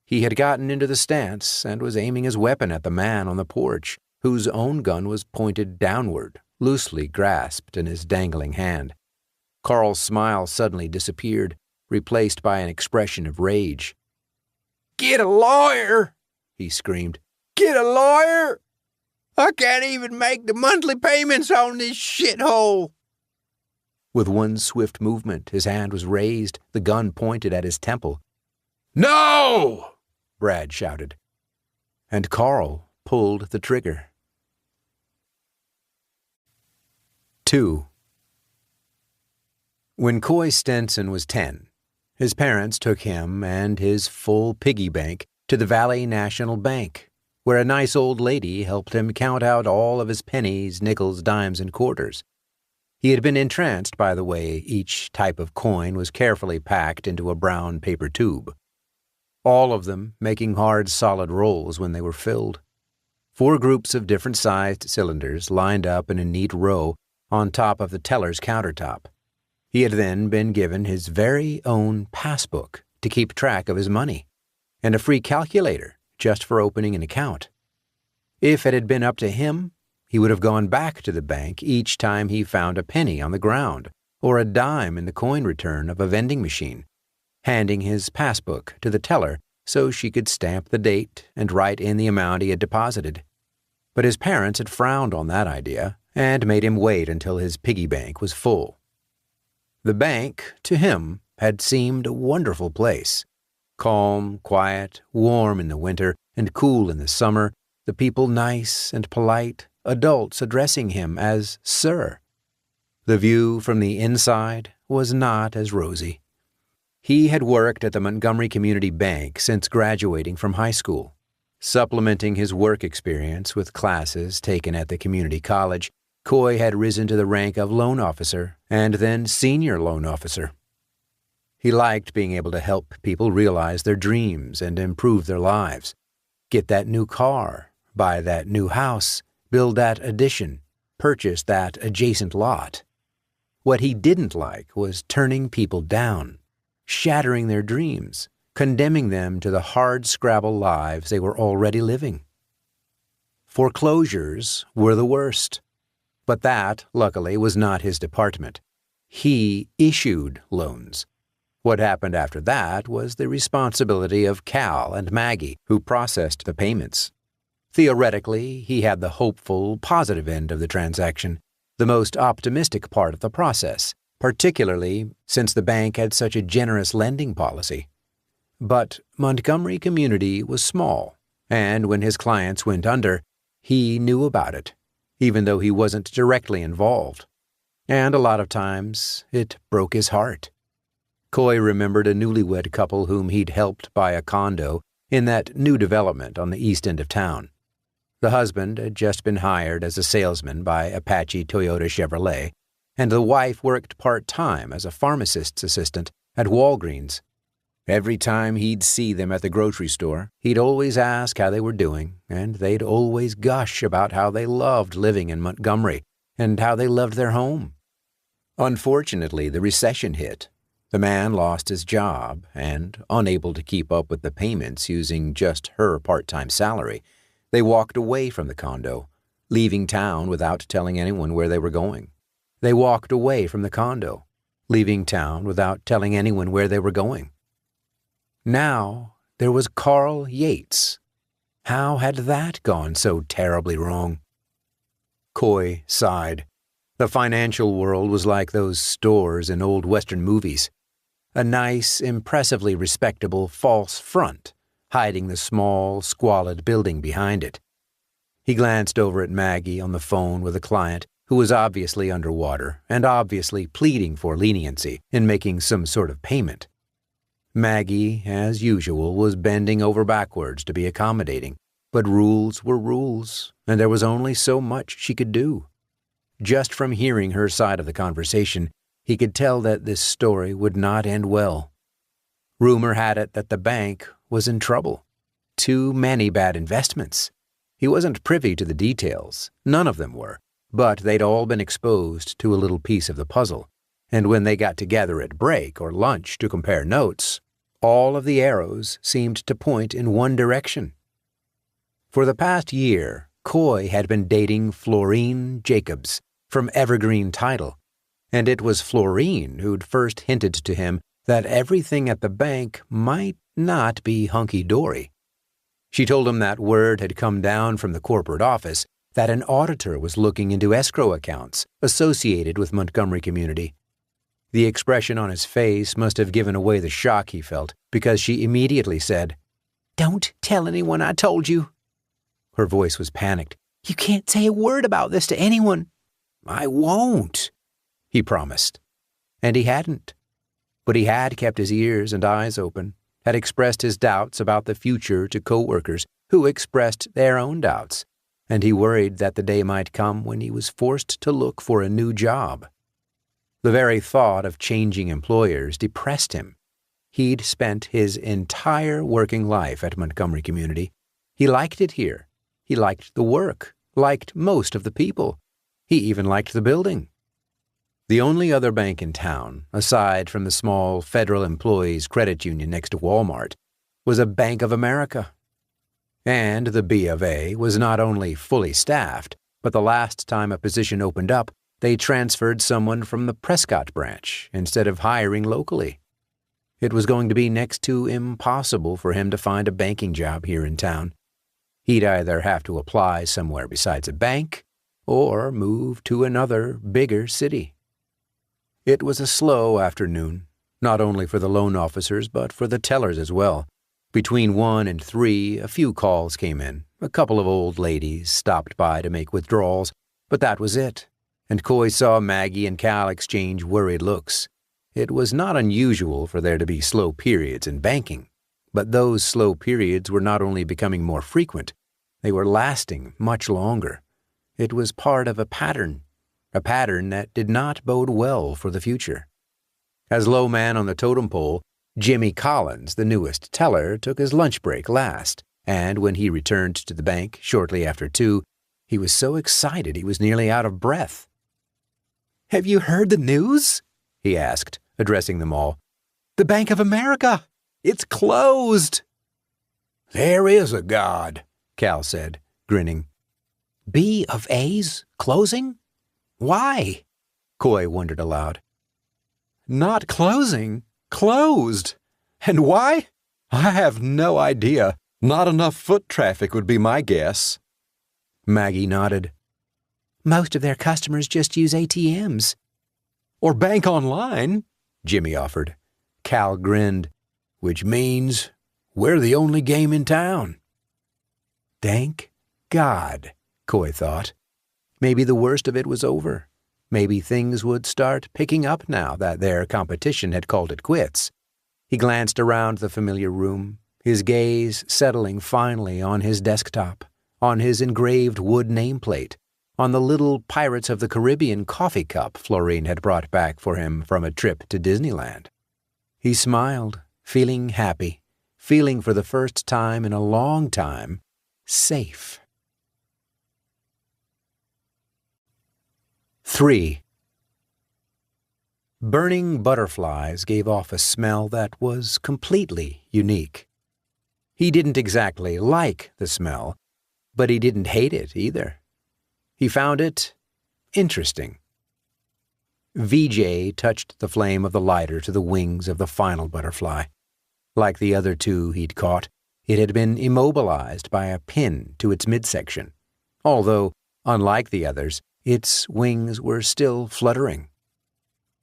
A: He had gotten into the stance and was aiming his weapon at the man on the porch, whose own gun was pointed downward, loosely grasped in his dangling hand. Carl's smile suddenly disappeared, replaced by an expression of rage.
B: "Get a lawyer!" he screamed. "Get a lawyer! I can't even make the monthly payments on this shithole!"
A: With one swift movement, his hand was raised, the gun pointed at his temple.
B: "No!"
A: Brad shouted. And Carl pulled the trigger. 2. When Coy Stenson was 10, his parents took him and his full piggy bank to the Valley National Bank, where a nice old lady helped him count out all of his pennies, nickels, dimes, and quarters. He had been entranced by the way each type of coin was carefully packed into a brown paper tube, all of them making hard, solid rolls when they were filled. 4 groups of different-sized cylinders lined up in a neat row on top of the teller's countertop. He had then been given his very own passbook to keep track of his money, and a free calculator just for opening an account. If it had been up to him, he would have gone back to the bank each time he found a penny on the ground or a dime in the coin return of a vending machine, handing his passbook to the teller so she could stamp the date and write in the amount he had deposited. But his parents had frowned on that idea and made him wait until his piggy bank was full. The bank, to him, had seemed a wonderful place. Calm, quiet, warm in the winter, and cool in the summer, the people nice and polite, adults addressing him as Sir. The view from the inside was not as rosy. He had worked at the Montgomery Community Bank since graduating from high school. Supplementing his work experience with classes taken at the community college, Coy had risen to the rank of loan officer and then senior loan officer. He liked being able to help people realize their dreams and improve their lives. Get that new car, buy that new house, build that addition, purchase that adjacent lot. What he didn't like was turning people down, shattering their dreams, condemning them to the hard-scrabble lives they were already living. Foreclosures were the worst. But that, luckily, was not his department. He issued loans. What happened after that was the responsibility of Cal and Maggie, who processed the payments. Theoretically, he had the hopeful, positive end of the transaction, the most optimistic part of the process, particularly since the bank had such a generous lending policy. But Montgomery Community was small, and when his clients went under, he knew about it, even though he wasn't directly involved. And a lot of times, it broke his heart. Coy remembered a newlywed couple whom he'd helped buy a condo in that new development on the east end of town. The husband had just been hired as a salesman by Apache Toyota Chevrolet, and the wife worked part-time as a pharmacist's assistant at Walgreens. Every time he'd see them at the grocery store, he'd always ask how they were doing, and they'd always gush about how they loved living in Montgomery and how they loved their home. Unfortunately, the recession hit. The man lost his job, and, unable to keep up with the payments using just her part-time salary, they walked away from the condo, leaving town without telling anyone where they were going. They walked away from the condo, leaving town without telling anyone where they were going. Now there was Carl Yates. How had that gone so terribly wrong? Coy sighed. The financial world was like those stores in old Western movies. A nice, impressively respectable false front, hiding the small, squalid building behind it. He glanced over at Maggie on the phone with a client who was obviously underwater and obviously pleading for leniency in making some sort of payment. Maggie, as usual, was bending over backwards to be accommodating, but rules were rules, and there was only so much she could do. Just from hearing her side of the conversation, he could tell that this story would not end well. Rumor had it that the bank was in trouble. Too many bad investments. He wasn't privy to the details. None of them were. But they'd all been exposed to a little piece of the puzzle, and when they got together at break or lunch to compare notes, all of the arrows seemed to point in one direction. For the past year, Coy had been dating Florine Jacobs from Evergreen Title, and it was Florine who'd first hinted to him that everything at the bank might not be hunky-dory. She told him that word had come down from the corporate office that an auditor was looking into escrow accounts associated with Montgomery Community. The expression on his face must have given away the shock he felt, because she immediately said,
C: "Don't tell anyone I told you."
A: Her voice was panicked.
C: "You can't say a word about this to anyone."
A: "I won't," he promised. And he hadn't. But he had kept his ears and eyes open, had expressed his doubts about the future to co-workers who expressed their own doubts, and he worried that the day might come when he was forced to look for a new job. The very thought of changing employers depressed him. He'd spent his entire working life at Montgomery Community. He liked it here. He liked the work, liked most of the people. He even liked the building. The only other bank in town, aside from the small Federal Employees Credit Union next to Walmart, was a Bank of America. And the B of A was not only fully staffed, but the last time a position opened up, they transferred someone from the Prescott branch instead of hiring locally. It was going to be next to impossible for him to find a banking job here in town. He'd either have to apply somewhere besides a bank or move to another, bigger city. It was a slow afternoon, not only for the loan officers but for the tellers as well. Between 1 and 3, a few calls came in. A couple of old ladies stopped by to make withdrawals, but that was it. And Coy saw Maggie and Cal exchange worried looks. It was not unusual for there to be slow periods in banking, but those slow periods were not only becoming more frequent, they were lasting much longer. It was part of a pattern that did not bode well for the future. As low man on the totem pole, Jimmy Collins, the newest teller, took his lunch break last, and when he returned to the bank shortly after 2, he was so excited he was nearly out of breath.
C: "Have you heard the news?" he asked, addressing them all. "The Bank of America! It's closed!"
B: "There is a God,"
A: Cal said, grinning.
C: B of A's closing? Why?
A: Coy wondered aloud.
C: Not closing, closed. And why? I have no idea. Not enough foot traffic would be my guess.
A: Maggie nodded.
C: Most of their customers just use ATMs.
A: Or bank online, Jimmy offered. Cal grinned.
B: Which means we're the only game in town.
A: Thank God, Coy thought. Maybe the worst of it was over. Maybe things would start picking up now that their competition had called it quits. He glanced around the familiar room, his gaze settling finally on his desktop, on his engraved wood nameplate, on the little Pirates of the Caribbean coffee cup Florine had brought back for him from a trip to Disneyland. He smiled, feeling happy, feeling for the first time in a long time, safe. 3. Burning butterflies gave off a smell that was completely unique. He didn't exactly like the smell, but he didn't hate it either. He found it interesting. VJ touched the flame of the lighter to the wings of the final butterfly. Like the other two he'd caught, it had been immobilized by a pin to its midsection, although, unlike the others, its wings were still fluttering.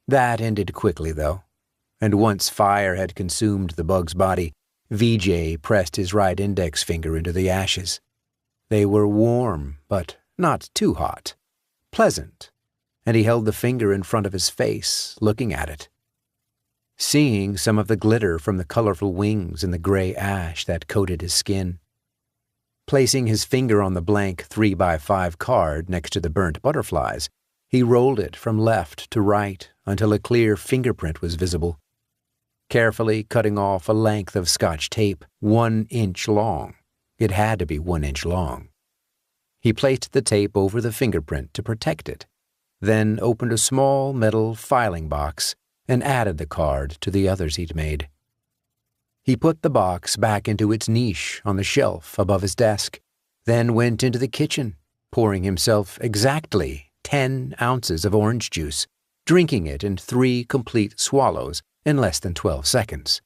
A: That ended quickly, though, and once fire had consumed the bug's body, VJ pressed his right index finger into the ashes. They were warm, but not too hot. Pleasant, and he held the finger in front of his face, looking at it. Seeing some of the glitter from the colorful wings in the gray ash that coated his skin. Placing his finger on the blank 3x5 card next to the burnt butterflies, he rolled it from left to right until a clear fingerprint was visible. Carefully cutting off a length of Scotch tape 1 inch long. It had to be 1 inch long. He placed the tape over the fingerprint to protect it, then opened a small metal filing box and added the card to the others he'd made. He put the box back into its niche on the shelf above his desk, then went into the kitchen, pouring himself exactly 10 ounces of orange juice, drinking it in 3 complete swallows in less than 12 seconds.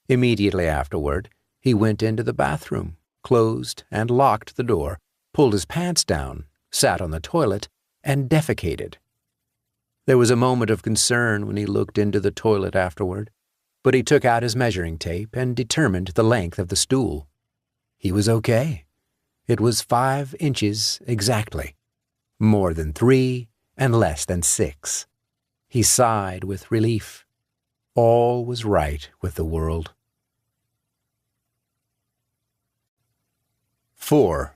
A: Immediately afterward, he went into the bathroom, closed and locked the door, pulled his pants down, sat on the toilet, and defecated. There was a moment of concern when he looked into the toilet afterward, but he took out his measuring tape and determined the length of the stool. He was okay. It was 5 inches exactly, more than 3 and less than 6. He sighed with relief. All was right with the world. 4.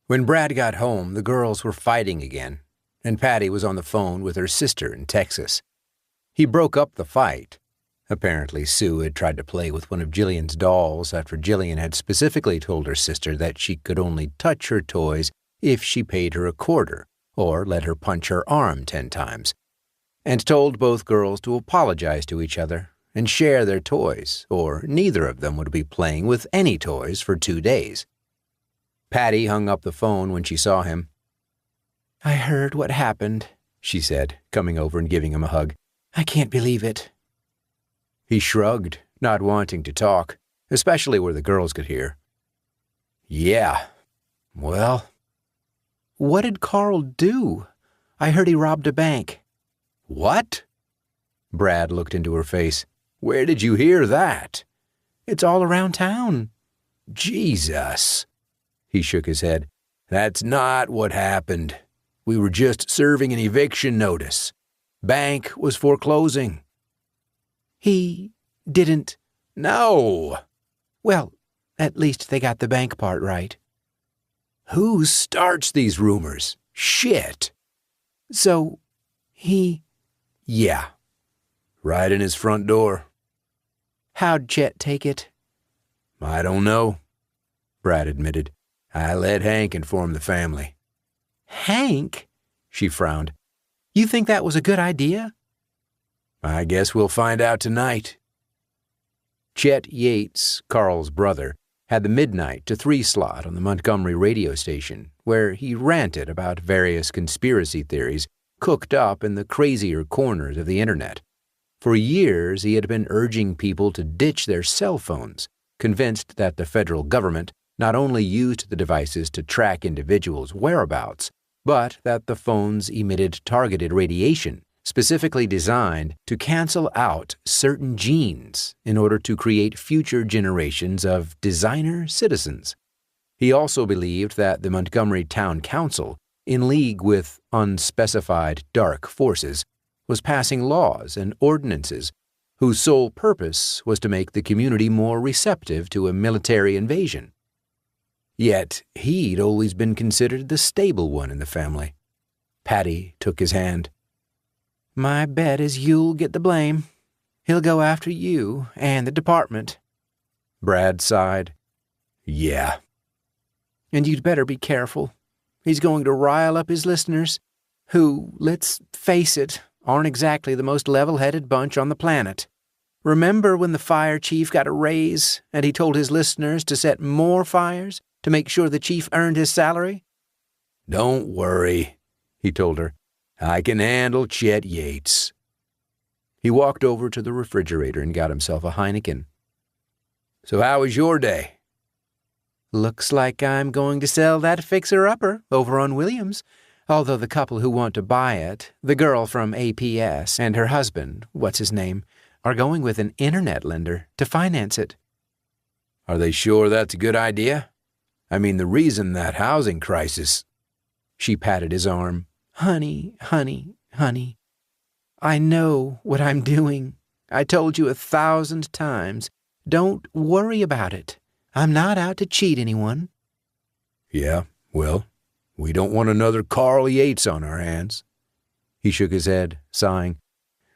A: When Brad got home, the girls were fighting again, and Patty was on the phone with her sister in Texas. He broke up the fight. Apparently, Sue had tried to play with one of Jillian's dolls after Jillian had specifically told her sister that she could only touch her toys if she paid her a quarter or let her punch her arm 10 times, and told both girls to apologize to each other and share their toys, or neither of them would be playing with any toys for 2 days. Patty hung up the phone when she saw him.
C: "I heard what happened," she said, coming over and giving him a hug. "I can't believe it."
A: He shrugged, not wanting to talk, especially where the girls could hear. "Yeah, well..."
C: "What did Carl do? I heard he robbed a bank."
A: "What?" Brad looked into her face. "Where did you hear that?"
C: "It's all around town."
A: "Jesus." He shook his head. "That's not what happened. We were just serving an eviction notice. Bank was foreclosing."
C: "He didn't..."
A: "No."
C: "Well, at least they got the bank part right."
A: "Who starts these rumors? Shit."
C: "So, he..."
A: "Yeah. Right in his front door."
C: "How'd Chet take it?"
A: "I don't know," Brad admitted. "I let Hank inform the family."
C: "Hank?" She frowned. "You think that was a good idea?"
A: "I guess we'll find out tonight." Chet Yates, Carl's brother, had the midnight to 3 slot on the Montgomery radio station, where he ranted about various conspiracy theories cooked up in the crazier corners of the internet. For years, he had been urging people to ditch their cell phones, convinced that the federal government not only used the devices to track individuals' whereabouts, but that the phones emitted targeted radiation specifically designed to cancel out certain genes in order to create future generations of designer citizens. He also believed that the Montgomery Town Council, in league with unspecified dark forces, was passing laws and ordinances whose sole purpose was to make the community more receptive to a military invasion. Yet he'd always been considered the stable one in the family. Patty took his hand.
C: "My bet is you'll get the blame. He'll go after you and the department."
A: Brad sighed. "Yeah."
C: "And you'd better be careful. He's going to rile up his listeners, who, let's face it, aren't exactly the most level-headed bunch on the planet. Remember when the fire chief got a raise and he told his listeners to set more fires to make sure the chief earned his salary?"
A: "Don't worry," he told her. "I can handle Chet Yates." He walked over to the refrigerator and got himself a Heineken. "So how was your day?"
C: "Looks like I'm going to sell that fixer-upper over on Williams, although the couple who want to buy it, the girl from APS and her husband, what's his name, are going with an internet lender to finance it."
A: "Are they sure that's a good idea? I mean, the reason that housing crisis..." She patted his arm.
C: Honey, I know what I'm doing. I told you 1,000 times. Don't worry about it. I'm not out to cheat anyone."
A: "Yeah, well, we don't want another Carl Yates on our hands." He shook his head, sighing.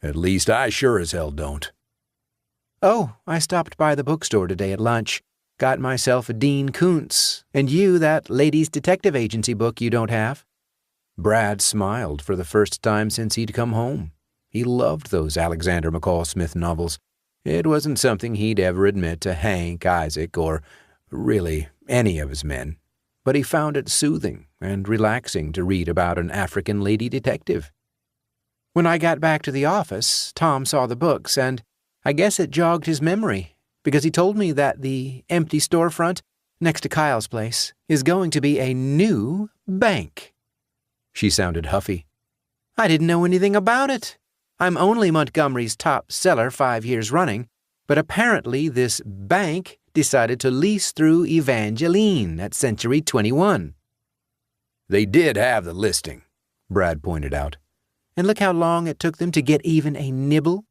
A: "At least I sure as hell don't."
C: "Oh, I stopped by the bookstore today at lunch.
A: Got myself a Dean Koontz, and you that ladies' detective agency book you don't have." Brad smiled for the first time since he'd come home. He loved those Alexander McCall Smith novels. It wasn't something he'd ever admit to Hank, Isaac, or really any of his men, but he found it soothing and relaxing to read about an African lady detective. When I got back to the office, Tom saw the books, and I guess it jogged his memory, because he told me that the empty storefront next to Kyle's place is going to be a new bank. She sounded huffy. "I didn't know anything about it. I'm only Montgomery's top seller 5 years running, but apparently this bank decided to lease through Evangeline at Century 21.
B: They did have the listing,
A: Brad pointed out. And look how long it took them to get even a nibble.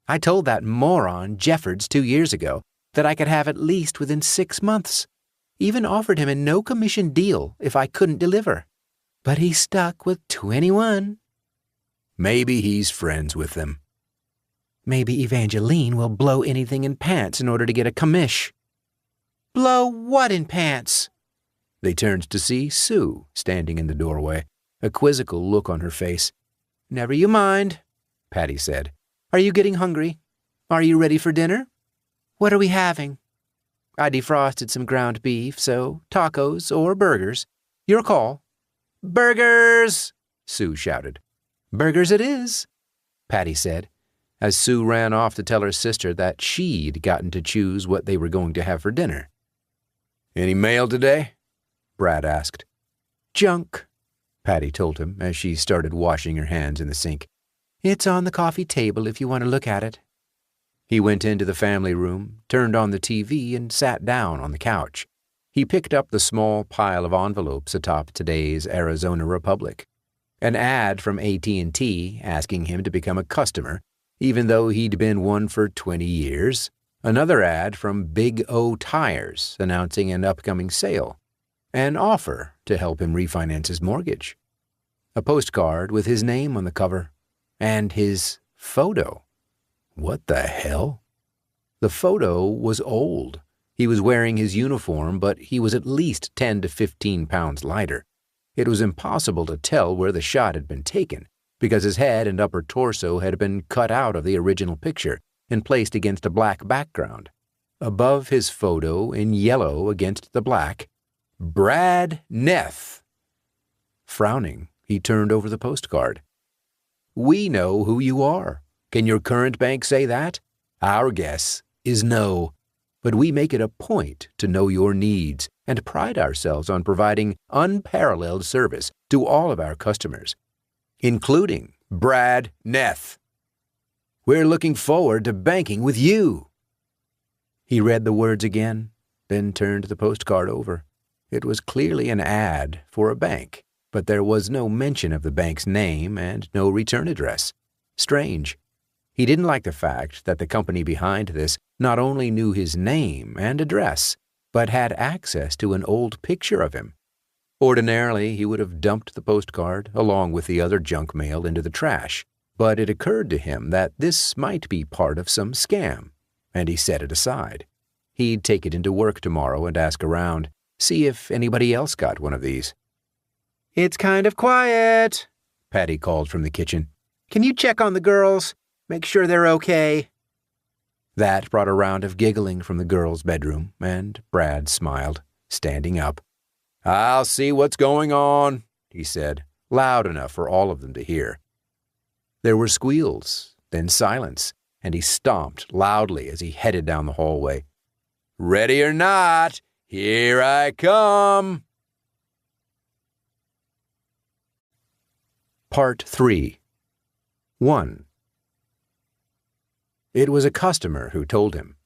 A: I told that moron Jeffords 2 years ago that I could have it leased within 6 months. Even offered him a no-commission deal if I couldn't deliver. But he stuck with 21.
B: Maybe he's friends with them.
A: Maybe Evangeline will blow anything in pants in order to get a commish. Blow what in pants?
B: They turned to see Sue standing in the doorway, a quizzical look on her face.
A: Never you mind, Patty said. Are you getting hungry? Are you ready for dinner? What are we having? I defrosted some ground beef, so tacos or burgers. Your call. Burgers! Sue shouted. Burgers it is, Patty said, as Sue ran off to tell her sister that she'd gotten to choose what they were going to have for dinner.
B: Any mail today?
A: Brad asked. Junk, Patty told him as she started washing her hands in the sink. It's on the coffee table if you want to look at it. He went into the family room, turned on the TV, and sat down on the couch. He picked up the small pile of envelopes atop today's Arizona Republic. An ad from AT&T asking him to become a customer, even though he'd been one for 20 years. Another ad from Big O Tires announcing an upcoming sale. An offer to help him refinance his mortgage. A postcard with his name on the cover. And his photo. What the hell? The photo was old. He was wearing his uniform, but he was at least 10 to 15 pounds lighter. It was impossible to tell where the shot had been taken, because his head and upper torso had been cut out of the original picture and placed against a black background. Above his photo, in yellow against the black, Brad Neth. Frowning, he turned over the postcard. We know who you are. Can your current bank say that? Our guess is no. But we make it a point to know your needs and pride ourselves on providing unparalleled service to all of our customers, including Brad Neth. We're looking forward to banking with you. He read the words again, then turned the postcard over. It was clearly an ad for a bank, but there was no mention of the bank's name and no return address. Strange. He didn't like the fact that the company behind this not only knew his name and address, but had access to an old picture of him. Ordinarily, he would have dumped the postcard along with the other junk mail into the trash, but it occurred to him that this might be part of some scam, and he set it aside. He'd take it into work tomorrow and ask around, see if anybody else got one of these. It's kind of quiet, Patty called from the kitchen. Can you check on the girls? Make sure they're okay. That brought a round of giggling from the girls' bedroom, and Brad smiled, standing up. I'll see what's going on, he said, loud enough for all of them to hear. There were squeals, then silence, and he stomped loudly as he headed down the hallway. Ready or not, here I come. Part 3. 1. It was a customer who told him.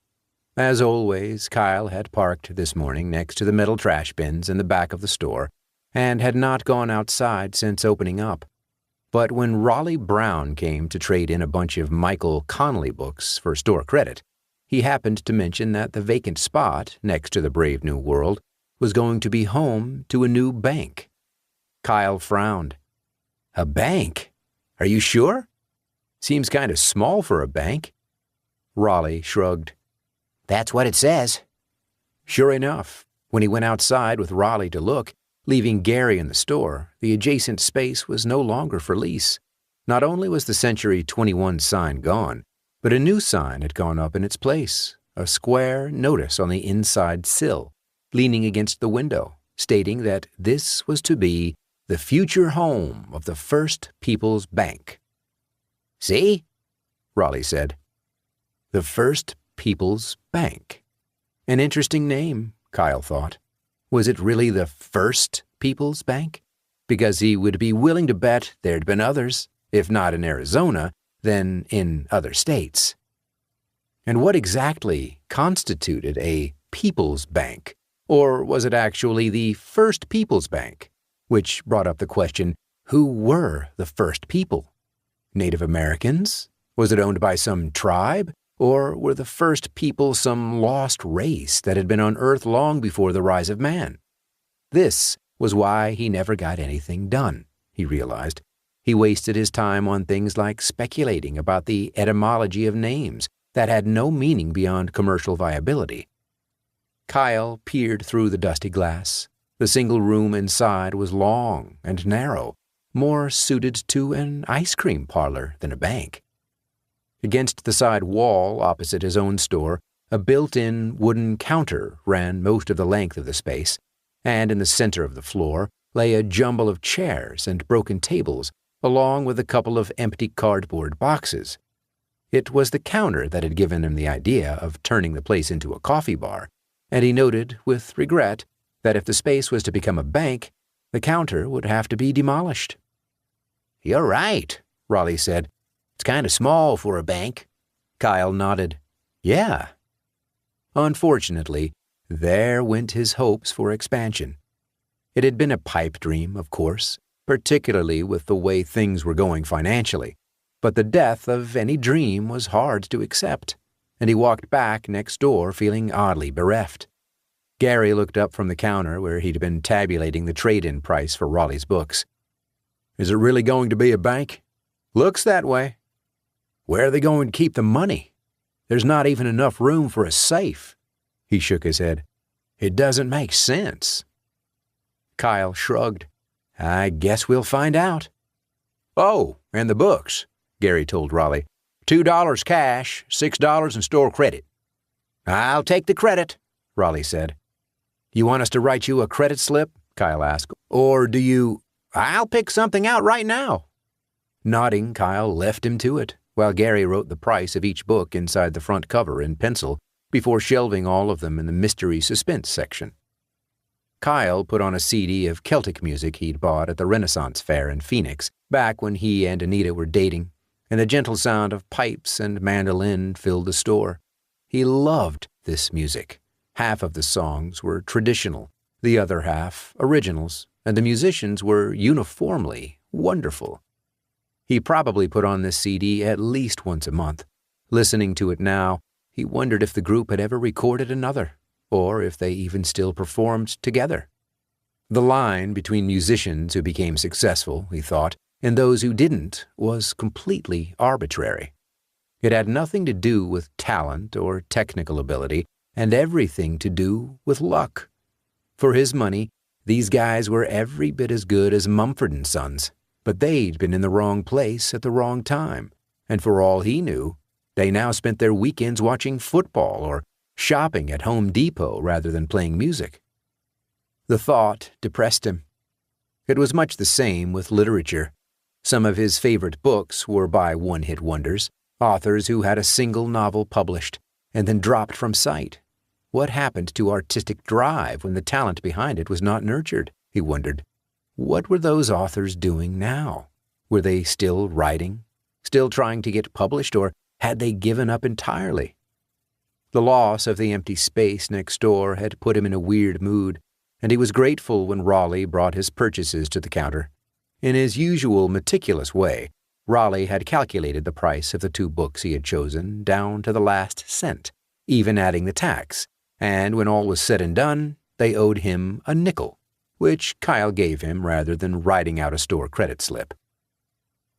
A: As always, Kyle had parked this morning next to the metal trash bins in the back of the store and had not gone outside since opening up. But when Raleigh Brown came to trade in a bunch of Michael Connolly books for store credit, he happened to mention that the vacant spot next to the Brave New World was going to be home to a new bank. Kyle frowned. A bank? Are you sure? Seems kind of small for a bank. Raleigh shrugged. That's what it says. Sure enough, when he went outside with Raleigh to look, leaving Gary in the store, the adjacent space was no longer for lease. Not only was the Century 21 sign gone, but a new sign had gone up in its place, a square notice on the inside sill, leaning against the window, stating that this was to be the future home of the First People's Bank.
B: See?
A: Raleigh said. The First People's Bank. An interesting name, Kyle thought. Was it really the First People's Bank? Because he would be willing to bet there'd been others, if not in Arizona, then in other states. And what exactly constituted a People's Bank? Or was it actually the First People's Bank? Which brought up the question, who were the first people? Native Americans? Was it owned by some tribe? Or were the first people some lost race that had been on Earth long before the rise of man? This was why he never got anything done, he realized. He wasted his time on things like speculating about the etymology of names that had no meaning beyond commercial viability. Kyle peered through the dusty glass. The single room inside was long and narrow, more suited to an ice cream parlor than a bank. Against the side wall opposite his own store, a built-in wooden counter ran most of the length of the space, and in the center of the floor lay a jumble of chairs and broken tables, along with a couple of empty cardboard boxes. It was the counter that had given him the idea of turning the place into a coffee bar, and he noted with regret that if the space was to become a bank, the counter would have to be demolished.
B: You're right, Raleigh said. It's kind of small for a bank.
A: Kyle nodded. Yeah. Unfortunately, there went his hopes for expansion. It had been a pipe dream, of course, particularly with the way things were going financially, but the death of any dream was hard to accept, and he walked back next door feeling oddly bereft. Gary looked up from the counter where he'd been tabulating the trade-in price for Raleigh's books. Is it really going to be a bank? Looks that way. Where are they going to keep the money? There's not even enough room for a safe. He shook his head. It doesn't make sense. Kyle shrugged. I guess we'll find out. Oh, and the books, Gary told Raleigh. $2 cash, $6 in store credit. I'll take the credit, Raleigh said. You want us to write you a credit slip? Kyle asked. Or do you... I'll pick something out right now. Nodding, Kyle left him to it, while Gary wrote the price of each book inside the front cover in pencil before shelving all of them in the mystery suspense section. Kyle put on a CD of Celtic music he'd bought at the Renaissance Fair in Phoenix back when he and Anita were dating, and the gentle sound of pipes and mandolin filled the store. He loved this music. Half of the songs were traditional, the other half originals, and the musicians were uniformly wonderful. He probably put on this CD at least once a month. Listening to it now, he wondered if the group had ever recorded another, or if they even still performed together. The line between musicians who became successful, he thought, and those who didn't was completely arbitrary. It had nothing to do with talent or technical ability, and everything to do with luck. For his money, these guys were every bit as good as Mumford & Sons, but they'd been in the wrong place at the wrong time, and for all he knew, they now spent their weekends watching football or shopping at Home Depot rather than playing music. The thought depressed him. It was much the same with literature. Some of his favorite books were by one-hit wonders, authors who had a single novel published and then dropped from sight. What happened to artistic drive when the talent behind it was not nurtured, he wondered. What were those authors doing now? Were they still writing, still trying to get published, or had they given up entirely? The loss of the empty space next door had put him in a weird mood, and he was grateful when Raleigh brought his purchases to the counter. In his usual meticulous way, Raleigh had calculated the price of the 2 books he had chosen down to the last cent, even adding the tax, and when all was said and done, they owed him a nickel, which Kyle gave him rather than writing out a store credit slip.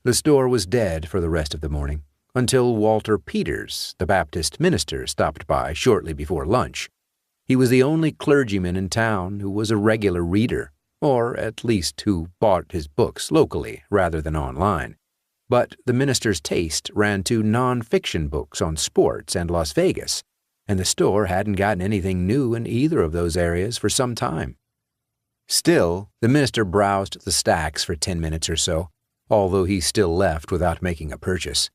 A: The store was dead for the rest of the morning, until Walter Peters, the Baptist minister, stopped by shortly before lunch. He was the only clergyman in town who was a regular reader, or at least who bought his books locally rather than online. But the minister's taste ran to non-fiction books on sports and Las Vegas, and the store hadn't gotten anything new in either of those areas for some time. Still, the minister browsed the stacks for 10 minutes or so, although he still left without making a purchase.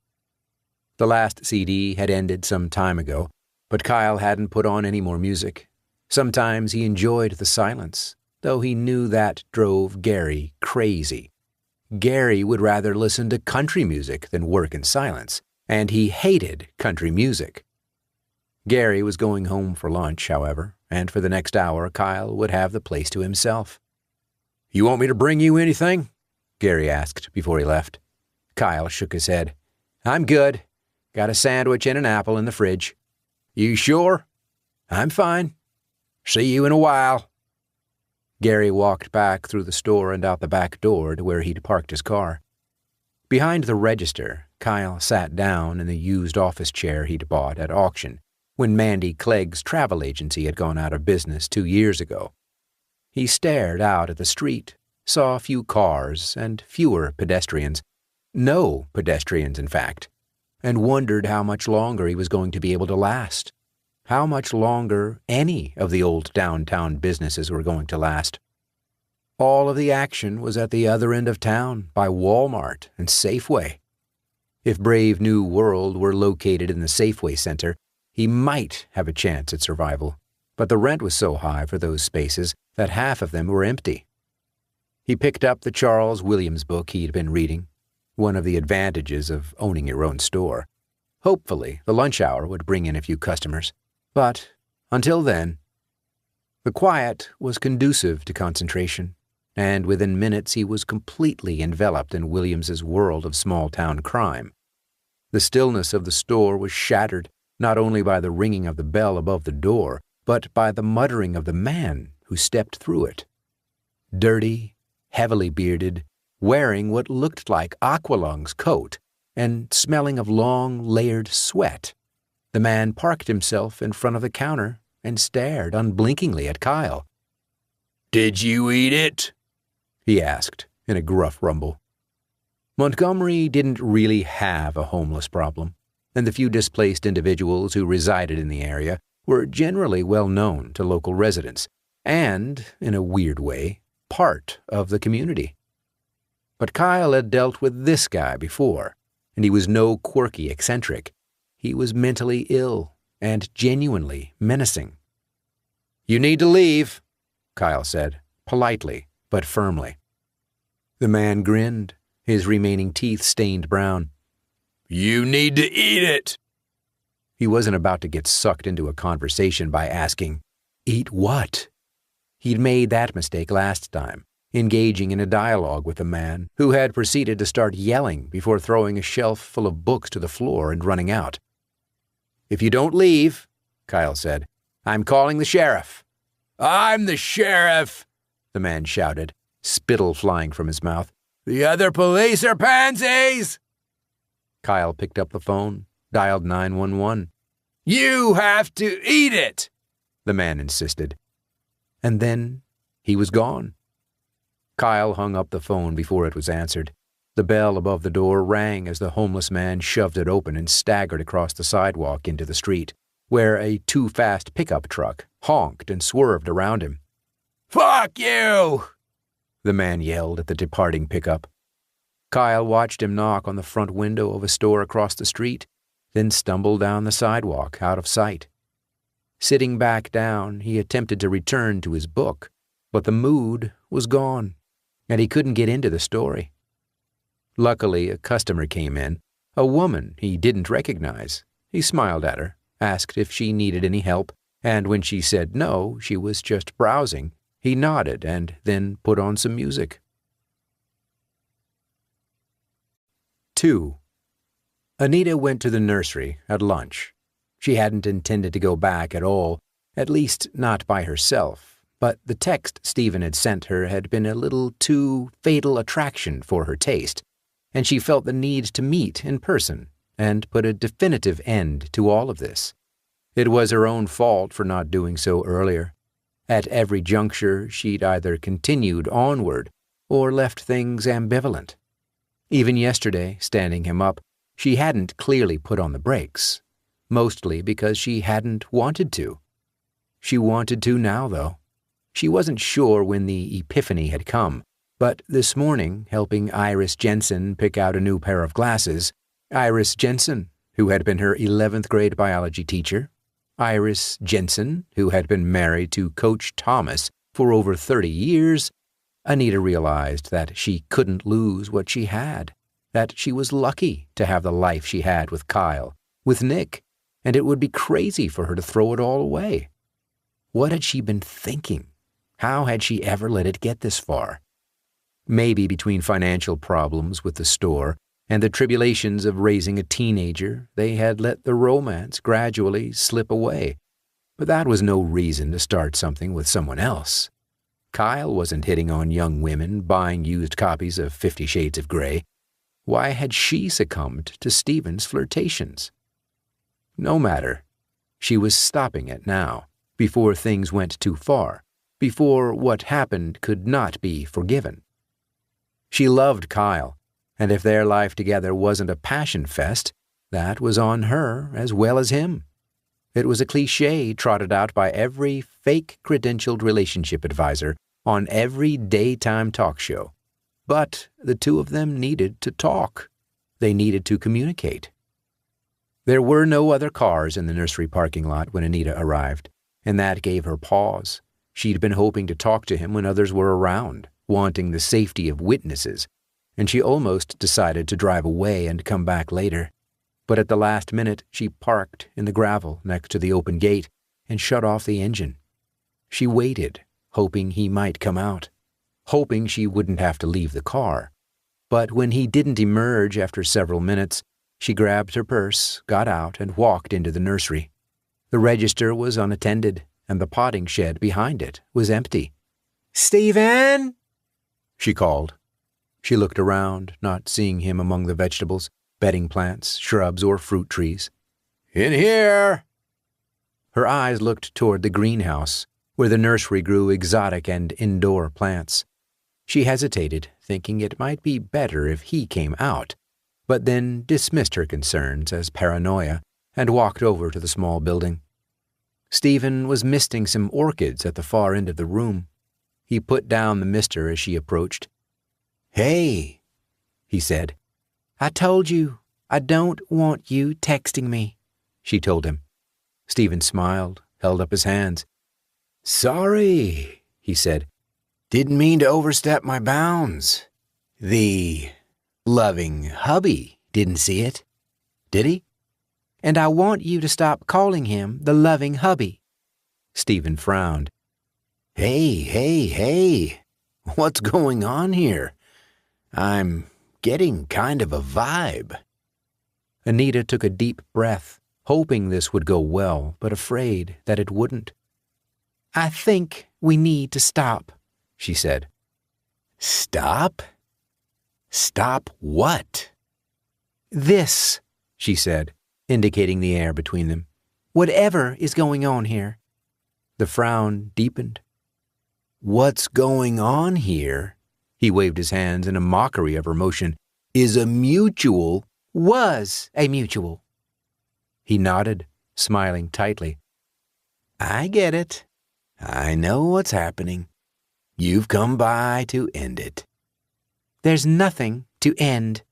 A: The last CD had ended some time ago, but Kyle hadn't put on any more music. Sometimes he enjoyed the silence, though he knew that drove Gary crazy. Gary would rather listen to country music than work in silence, and he hated country music. Gary was going home for lunch, however, and for the next hour Kyle would have the place to himself.
B: "You want me to bring you anything?"
A: Gary asked before he left. Kyle shook his head. "I'm good. Got a sandwich and an apple in the fridge."
B: "You sure?"
A: "I'm fine."
B: "See you in a while."
A: Gary walked back through the store and out the back door to where he'd parked his car. Behind the register, Kyle sat down in the used office chair he'd bought at auction when Mandy Clegg's travel agency had gone out of business 2 years ago. He stared out at the street, saw a few cars and fewer pedestrians, no pedestrians in fact, and wondered how much longer he was going to be able to last, how much longer any of the old downtown businesses were going to last. All of the action was at the other end of town by Walmart and Safeway. If Brave New World were located in the Safeway Center, he might have a chance at survival, but the rent was so high for those spaces that half of them were empty. He picked up the Charles Williams book he'd been reading, one of the advantages of owning your own store. Hopefully, the lunch hour would bring in a few customers, but until then, the quiet was conducive to concentration, and within minutes he was completely enveloped in Williams's world of small-town crime. The stillness of the store was shattered not only by the ringing of the bell above the door, but by the muttering of the man who stepped through it. Dirty, heavily bearded, wearing what looked like Aqualung's coat, and smelling of long, layered sweat, the man parked himself in front of the counter and stared unblinkingly at Kyle.
B: "Did you eat it?"
A: he asked in a gruff rumble. Montgomery didn't really have a homeless problem, and the few displaced individuals who resided in the area were generally well known to local residents, and, in a weird way, part of the community. But Kyle had dealt with this guy before, and he was no quirky eccentric. He was mentally ill and genuinely menacing. "You need to leave," Kyle said, politely but firmly. The man grinned, his remaining teeth stained brown.
B: "You need to eat it."
A: He wasn't about to get sucked into a conversation by asking, "Eat what?" He'd made that mistake last time, engaging in a dialogue with the man who had proceeded to start yelling before throwing a shelf full of books to the floor and running out. "If you don't leave," Kyle said, "I'm calling the sheriff."
B: "I'm the sheriff,"
A: the man shouted, spittle flying from his mouth.
B: "The other police are pansies."
A: Kyle picked up the phone, dialed 911.
B: "You have to eat it,"
A: the man insisted. And then he was gone. Kyle hung up the phone before it was answered. The bell above the door rang as the homeless man shoved it open and staggered across the sidewalk into the street, where a too-fast pickup truck honked and swerved around him.
B: "Fuck you!"
A: the man yelled at the departing pickup. Kyle watched him knock on the front window of a store across the street, then stumble down the sidewalk out of sight. Sitting back down, he attempted to return to his book, but the mood was gone, and he couldn't get into the story. Luckily, a customer came in, a woman he didn't recognize. He smiled at her, asked if she needed any help, and when she said no, she was just browsing, he nodded and then put on some music. 2. Anita went to the nursery at lunch. She hadn't intended to go back at all, at least not by herself, but the text Stephen had sent her had been a little too fatal attraction for her taste, and she felt the need to meet in person and put a definitive end to all of this. It was her own fault for not doing so earlier. At every juncture, she'd either continued onward or left things ambivalent. Even yesterday, standing him up, she hadn't clearly put on the brakes, mostly because she hadn't wanted to. She wanted to now, though. She wasn't sure when the epiphany had come, but this morning, helping Iris Jensen pick out a new pair of glasses, Iris Jensen, who had been her 11th grade biology teacher, Iris Jensen, who had been married to Coach Thomas for over 30 years, Anita realized that she couldn't lose what she had, that she was lucky to have the life she had with Kyle, with Nick, and it would be crazy for her to throw it all away. What had she been thinking? How had she ever let it get this far? Maybe between financial problems with the store and the tribulations of raising a teenager, they had let the romance gradually slip away. But that was no reason to start something with someone else. Kyle wasn't hitting on young women, buying used copies of 50 Shades of Grey. Why had she succumbed to Stephen's flirtations? No matter. She was stopping it now, before things went too far, before what happened could not be forgiven. She loved Kyle, and if their life together wasn't a passion fest, that was on her as well as him. It was a cliché trotted out by every fake-credentialed relationship advisor on every daytime talk show. But the two of them needed to talk. They needed to communicate. There were no other cars in the nursery parking lot when Anita arrived, and that gave her pause. She'd been hoping to talk to him when others were around, wanting the safety of witnesses, and she almost decided to drive away and come back later. But at the last minute, she parked in the gravel next to the open gate and shut off the engine. She waited, hoping he might come out, hoping she wouldn't have to leave the car. But when he didn't emerge after several minutes, she grabbed her purse, got out, and walked into the nursery. The register was unattended, and the potting shed behind it was empty.
C: "Stephen!"
A: she called. She looked around, not seeing him among the vegetables, bedding plants, shrubs, or fruit trees.
B: "In here!"
A: Her eyes looked toward the greenhouse, where the nursery grew exotic and indoor plants. She hesitated, thinking it might be better if he came out, but then dismissed her concerns as paranoia and walked over to the small building. Stephen was misting some orchids at the far end of the room. He put down the mister as she approached.
B: "Hey,"
A: he said.
C: "I told you, I don't want you texting me,"
A: she told him. Stephen smiled, held up his hands.
B: "Sorry," he said. "Didn't mean to overstep my bounds. The loving hubby didn't see it, did he?"
C: "And I want you to stop calling him the loving hubby."
A: Stephen frowned.
B: Hey, what's going on here? I'm getting kind of a vibe."
A: Anita took a deep breath, hoping this would go well, but afraid that it wouldn't.
C: "I think we need to stop," she said.
B: "Stop? Stop what?"
C: "This,"
A: she said, indicating the air between them.
C: "Whatever is going on here."
A: The frown deepened.
B: "What's going on here," he waved his hands in a mockery of her motion, "is a mutual—"
C: "Was a mutual."
A: He nodded, smiling tightly.
B: "I get it. I know what's happening. You've come by to end it."
C: "There's nothing to end."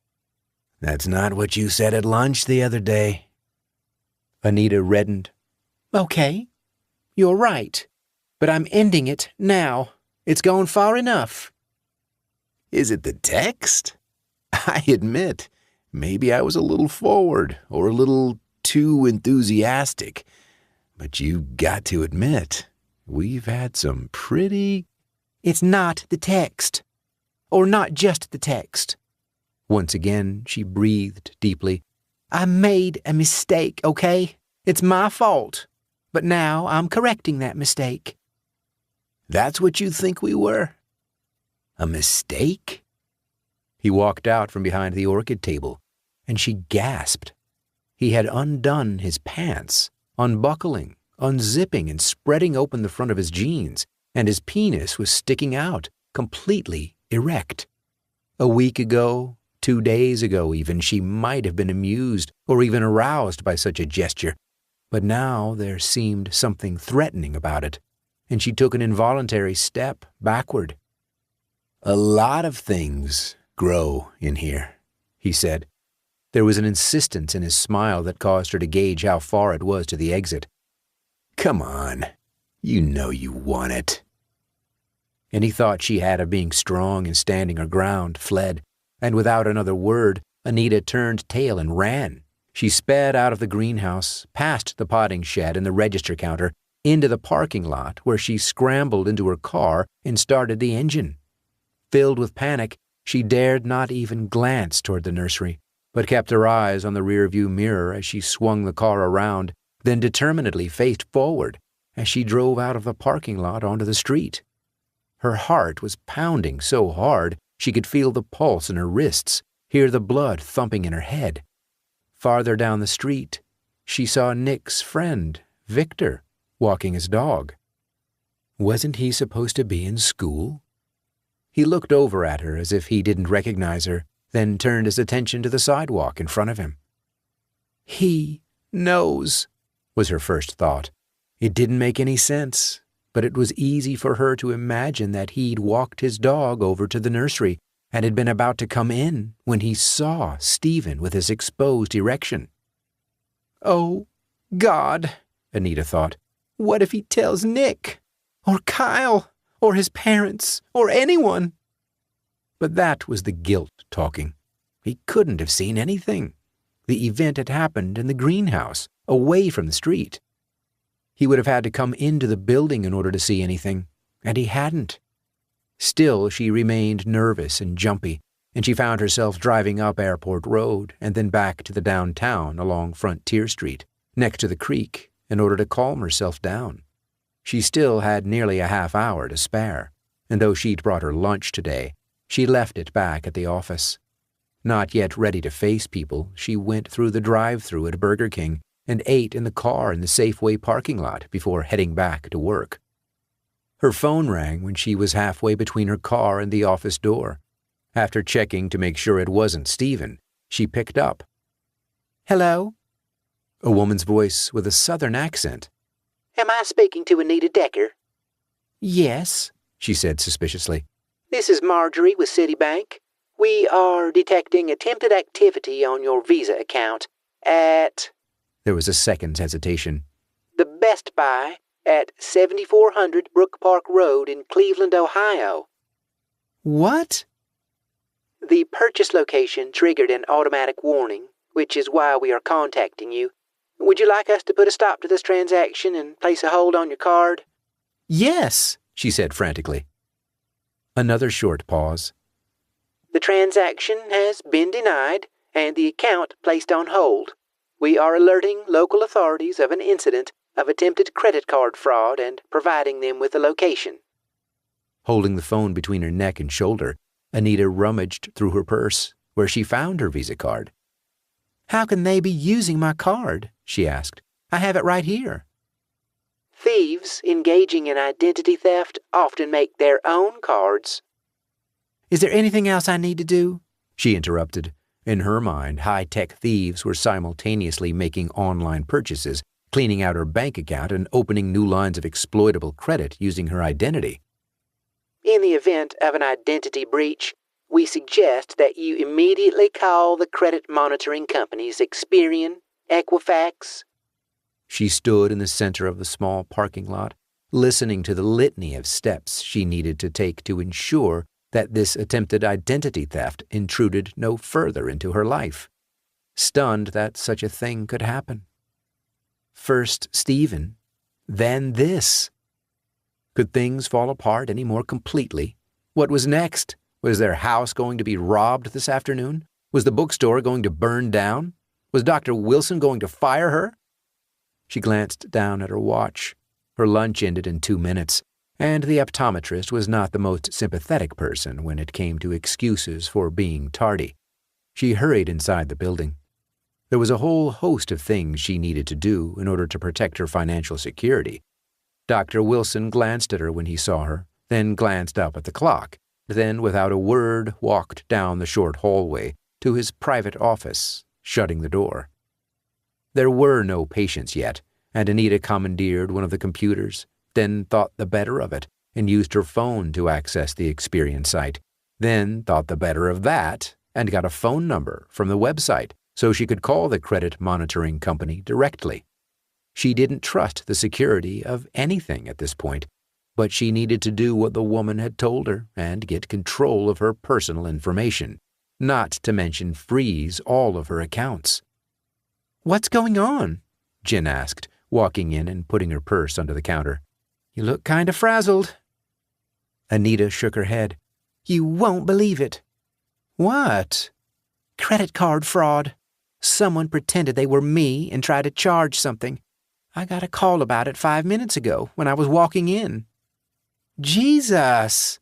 B: "That's not what you said at lunch the other day."
A: Anita reddened.
C: "Okay, you're right. But I'm ending it now. It's gone far enough."
B: "Is it the text? I admit, maybe I was a little forward or a little too enthusiastic. But you've got to admit, we've had some pretty—"
C: "It's not the text. Or not just the text."
A: Once again, she breathed deeply.
C: "I made a mistake, okay? It's my fault. But now I'm correcting that mistake."
B: "That's what you think we were? A mistake?"
A: He walked out from behind the orchid table, and she gasped. He had undone his pants, unbuckling, unzipping, and spreading open the front of his jeans, and his penis was sticking out, completely erect. A week ago, 2 days ago even, she might have been amused or even aroused by such a gesture, but now there seemed something threatening about it, and she took an involuntary step backward. "A lot of things grow in here," he said. There was an insistence in his smile that caused her to gauge how far it was to the exit. "Come on, you know you want it." Any thought she had of being strong and standing her ground fled, and without another word, Anita turned tail and ran. She sped out of the greenhouse, past the potting shed and the register counter, into the parking lot where she scrambled into her car and started the engine. Filled with panic, she dared not even glance toward the nursery, but kept her eyes on the rearview mirror as she swung the car around, then determinedly faced forward as she drove out of the parking lot onto the street. Her heart was pounding so hard she could feel the pulse in her wrists, hear the blood thumping in her head. Farther down the street, she saw Nick's friend, Victor, walking his dog. Wasn't he supposed to be in school? He looked over at her as if he didn't recognize her, then turned his attention to the sidewalk in front of him. He knows, was her first thought. It didn't make any sense, but it was easy for her to imagine that he'd walked his dog over to the nursery and had been about to come in when he saw Stephen with his exposed erection. "Oh, God," Anita thought. "What if he tells Nick? Or Kyle? Or his parents? Or anyone?" But that was the guilt talking. He couldn't have seen anything. The event had happened in the greenhouse, away from the street. He would have had to come into the building in order to see anything, and he hadn't. Still, she remained nervous and jumpy, and she found herself driving up Airport Road and then back to the downtown along Frontier Street, next to the creek, in order to calm herself down. She still had nearly a half hour to spare, and though she'd brought her lunch today, she left it back at the office. Not yet ready to face people, she went through the drive-thru at Burger King and ate in the car in the Safeway parking lot before heading back to work. Her phone rang when she was halfway between her car and the office door. After checking to make sure it wasn't Stephen, she picked up. "Hello?" A woman's voice with a southern accent.
C: Am I speaking to Anita Decker?
A: "Yes," she said suspiciously.
C: This is Marjorie with Citibank. We are detecting attempted activity on your Visa account at..."
A: There was a second's hesitation.
C: "The Best Buy at 7400 Brook Park Road in Cleveland, Ohio."
A: "What?"
C: "The purchase location triggered an automatic warning, which is why we are contacting you. Would you like us to put a stop to this transaction and place a hold on your card?"
A: "Yes," she said frantically. Another short pause.
C: "The transaction has been denied and the account placed on hold. We are alerting local authorities of an incident of attempted credit card fraud and providing them with a location."
A: Holding the phone between her neck and shoulder, Anita rummaged through her purse, where she found her Visa card. "How can they be using my card?" she asked. "I have it right here."
C: "Thieves engaging in identity theft often make their own cards."
A: "Is there anything else I need to do?" she interrupted. In her mind, high-tech thieves were simultaneously making online purchases, cleaning out her bank account, and opening new lines of exploitable credit using her identity.
C: "In the event of an identity breach, we suggest that you immediately call the credit monitoring companies Experian, Equifax."
A: She stood in the center of the small parking lot, listening to the litany of steps she needed to take to ensure that this attempted identity theft intruded no further into her life, stunned that such a thing could happen. First Stephen, then this. Could things fall apart any more completely? What was next? Was their house going to be robbed this afternoon? Was the bookstore going to burn down? Was Dr. Wilson going to fire her? She glanced down at her watch. Her lunch ended in 2 minutes, and the optometrist was not the most sympathetic person when it came to excuses for being tardy. She hurried inside the building. There was a whole host of things she needed to do in order to protect her financial security. Dr. Wilson glanced at her when he saw her, then glanced up at the clock, then without a word walked down the short hallway to his private office, shutting the door. There were no patients yet, and Anita commandeered one of the computers, then thought the better of it and used her phone to access the Experian site, then thought the better of that and got a phone number from the website so she could call the credit monitoring company directly. She didn't trust the security of anything at this point, but she needed to do what the woman had told her and get control of her personal information, not to mention freeze all of her accounts.
C: "What's going on?"
A: Jen asked, walking in and putting her purse under the counter.
C: "You look kind of frazzled."
A: Anita shook her head.
C: "You won't believe it."
A: "What?"
C: "Credit card fraud. Someone pretended they were me and tried to charge something. I got a call about it 5 minutes ago when I was walking in." "Jesus!"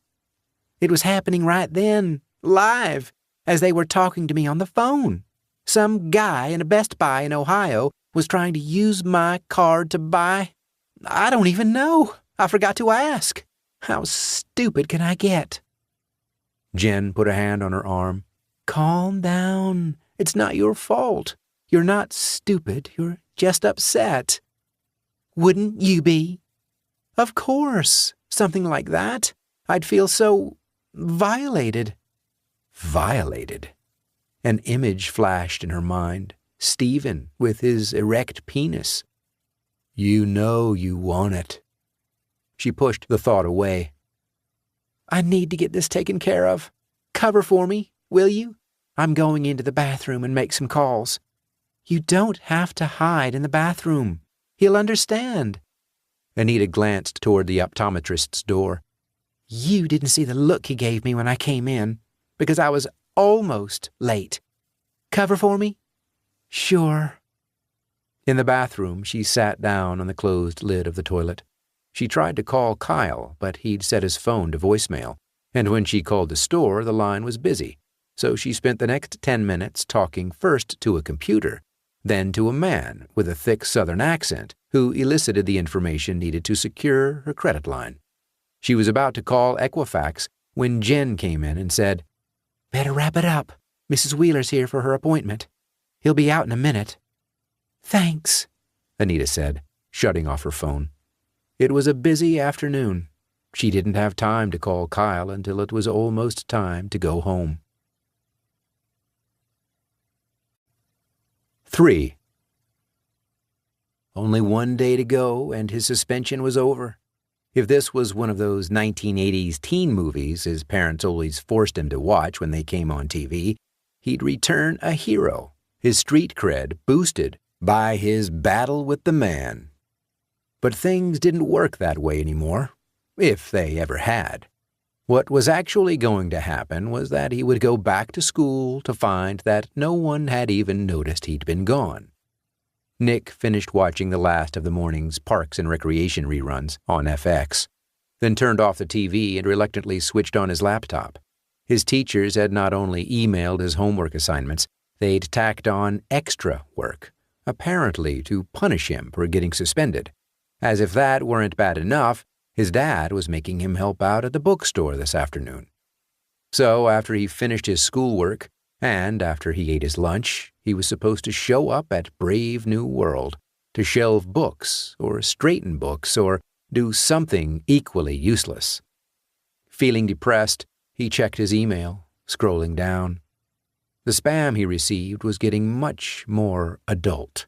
C: "It was happening right then, live, as they were talking to me on the phone. Some guy in a Best Buy in Ohio was trying to use my card to buy. I don't even know. I forgot to ask. How stupid can I get?"
A: Jen put a hand on her arm.
C: "Calm down. It's not your fault. You're not stupid. You're just upset." "Wouldn't you be?" "Of course. Something like that. I'd feel so violated."
A: Violated? An image flashed in her mind, Stephen with his erect penis. "You know you want it." She pushed the thought away.
C: "I need to get this taken care of. Cover for me, will you? I'm going into the bathroom and make some calls." "You don't have to hide in the bathroom. He'll understand."
A: Anita glanced toward the optometrist's door.
C: "You didn't see the look he gave me when I came in, because I was almost late. Cover for me?" "Sure."
A: In the bathroom, she sat down on the closed lid of the toilet. She tried to call Kyle, but he'd set his phone to voicemail, and when she called the store, the line was busy. So she spent the next 10 minutes talking first to a computer, then to a man with a thick Southern accent who elicited the information needed to secure her credit line. She was about to call Equifax when Jen came in and said,
C: "Better wrap it up. Mrs. Wheeler's here for her appointment. He'll be out in a minute." "Thanks,"
A: Anita said, shutting off her phone. It was a busy afternoon. She didn't have time to call Kyle until it was almost time to go home. 3. Only one day to go, and his suspension was over. If this was one of those 1980s teen movies his parents always forced him to watch when they came on TV, he'd return a hero, his street cred boosted by his battle with the man. But things didn't work that way anymore, if they ever had. What was actually going to happen was that he would go back to school to find that no one had even noticed he'd been gone. Nick finished watching the last of the morning's Parks and Recreation reruns on FX, then turned off the TV and reluctantly switched on his laptop. His teachers had not only emailed his homework assignments, they'd tacked on extra work, apparently to punish him for getting suspended. As if that weren't bad enough, his dad was making him help out at the bookstore this afternoon. So after he finished his schoolwork, and after he ate his lunch, he was supposed to show up at Brave New World to shelve books or straighten books or do something equally useless. Feeling depressed, he checked his email, scrolling down. The spam he received was getting much more adult.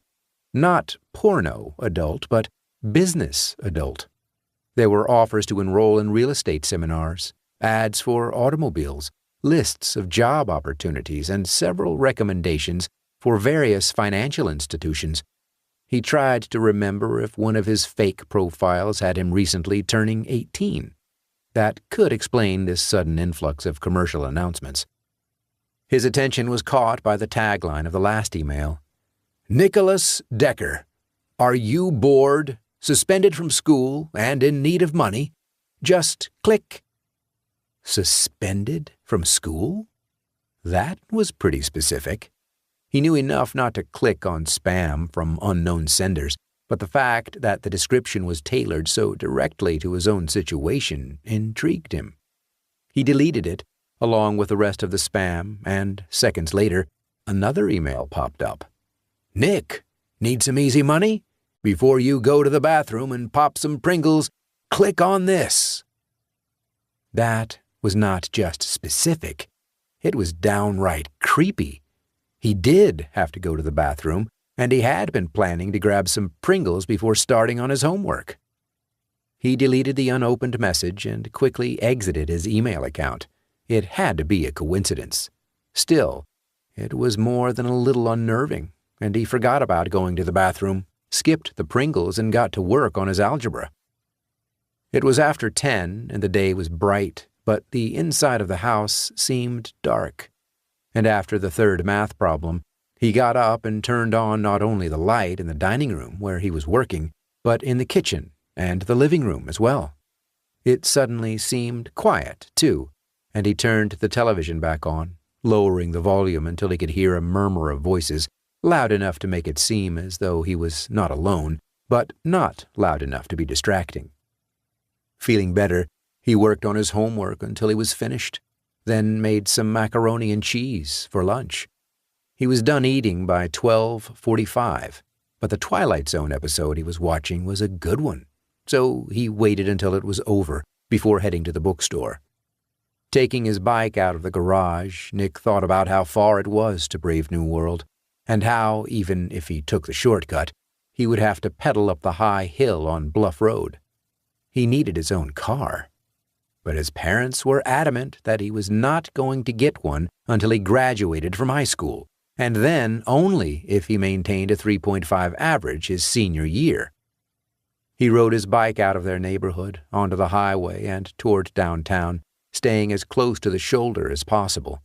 A: Not porno adult, but business adult. There were offers to enroll in real estate seminars, ads for automobiles, lists of job opportunities, and several recommendations for various financial institutions. He tried to remember if one of his fake profiles had him recently turning 18. That could explain this sudden influx of commercial announcements. His attention was caught by the tagline of the last email. "Nicholas Decker, are you bored, suspended from school, and in need of money? Just click." Suspended from school? That was pretty specific. He knew enough not to click on spam from unknown senders, but the fact that the description was tailored so directly to his own situation intrigued him. He deleted it, along with the rest of the spam, and seconds later, another email popped up. "Nick, need some easy money? Before you go to the bathroom and pop some Pringles, click on this." That was not just specific. It was downright creepy. He did have to go to the bathroom, and he had been planning to grab some Pringles before starting on his homework. He deleted the unopened message and quickly exited his email account. It had to be a coincidence. Still, it was more than a little unnerving, and he forgot about going to the bathroom, skipped the Pringles, and got to work on his algebra. It was after 10, and the day was bright, but the inside of the house seemed dark. And after the third math problem, he got up and turned on not only the light in the dining room where he was working, but in the kitchen and the living room as well. It suddenly seemed quiet, too, and he turned the television back on, lowering the volume until he could hear a murmur of voices, loud enough to make it seem as though he was not alone, but not loud enough to be distracting. Feeling better, he worked on his homework until he was finished, then made some macaroni and cheese for lunch. He was done eating by 12:45, but the Twilight Zone episode he was watching was a good one, so he waited until it was over before heading to the bookstore. Taking his bike out of the garage, Nick thought about how far it was to Brave New World, and how, even if he took the shortcut, he would have to pedal up the high hill on Bluff Road. He needed his own car, but his parents were adamant that he was not going to get one until he graduated from high school, and then only if he maintained a 3.5 average his senior year. He rode his bike out of their neighborhood, onto the highway, and toward downtown, staying as close to the shoulder as possible.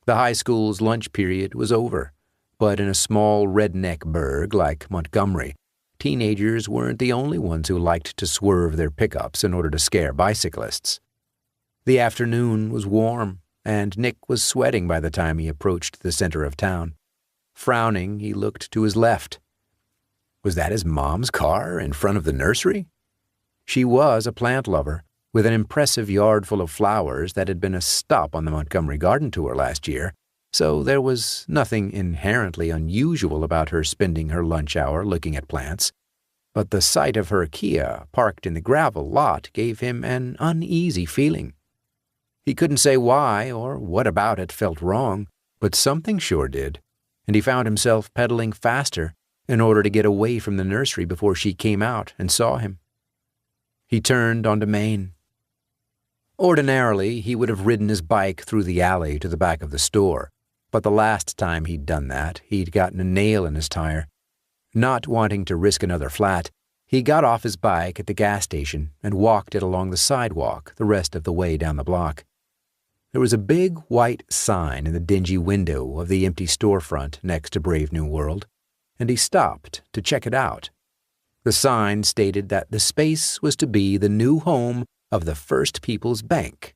A: The high school's lunch period was over, but in a small redneck burg like Montgomery, teenagers weren't the only ones who liked to swerve their pickups in order to scare bicyclists. The afternoon was warm, and Nick was sweating by the time he approached the center of town. Frowning, he looked to his left. Was that his mom's car in front of the nursery? She was a plant lover, with an impressive yard full of flowers that had been a stop on the Montgomery Garden Tour last year, so there was nothing inherently unusual about her spending her lunch hour looking at plants. But the sight of her Kia parked in the gravel lot gave him an uneasy feeling. He couldn't say why or what about it felt wrong, but something sure did, and he found himself pedaling faster in order to get away from the nursery before she came out and saw him. He turned onto Main. Ordinarily, he would have ridden his bike through the alley to the back of the store, but the last time he'd done that, he'd gotten a nail in his tire. Not wanting to risk another flat, he got off his bike at the gas station and walked it along the sidewalk the rest of the way down the block. There was a big white sign in the dingy window of the empty storefront next to Brave New World, and he stopped to check it out. The sign stated that the space was to be the new home of the First People's Bank.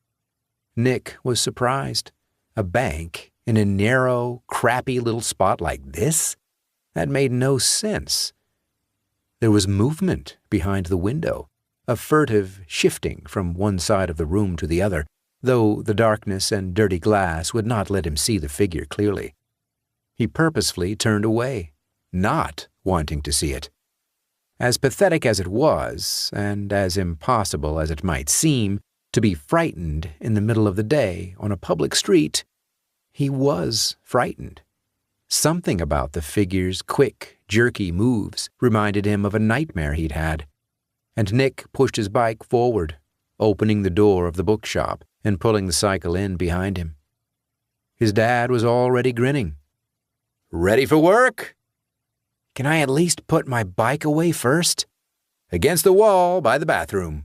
A: Nick was surprised. A bank in a narrow, crappy little spot like this? That made no sense. There was movement behind the window, a furtive shifting from one side of the room to the other, though the darkness and dirty glass would not let him see the figure clearly. He purposefully turned away, not wanting to see it. As pathetic as it was, and as impossible as it might seem, to be frightened in the middle of the day on a public street, he was frightened. Something about the figure's quick, jerky moves reminded him of a nightmare he'd had, and Nick pushed his bike forward, opening the door of the bookshop and pulling the cycle in behind him. His dad was already grinning. "Ready for work?" "Can I at least put my bike away first?" "Against the wall by the bathroom."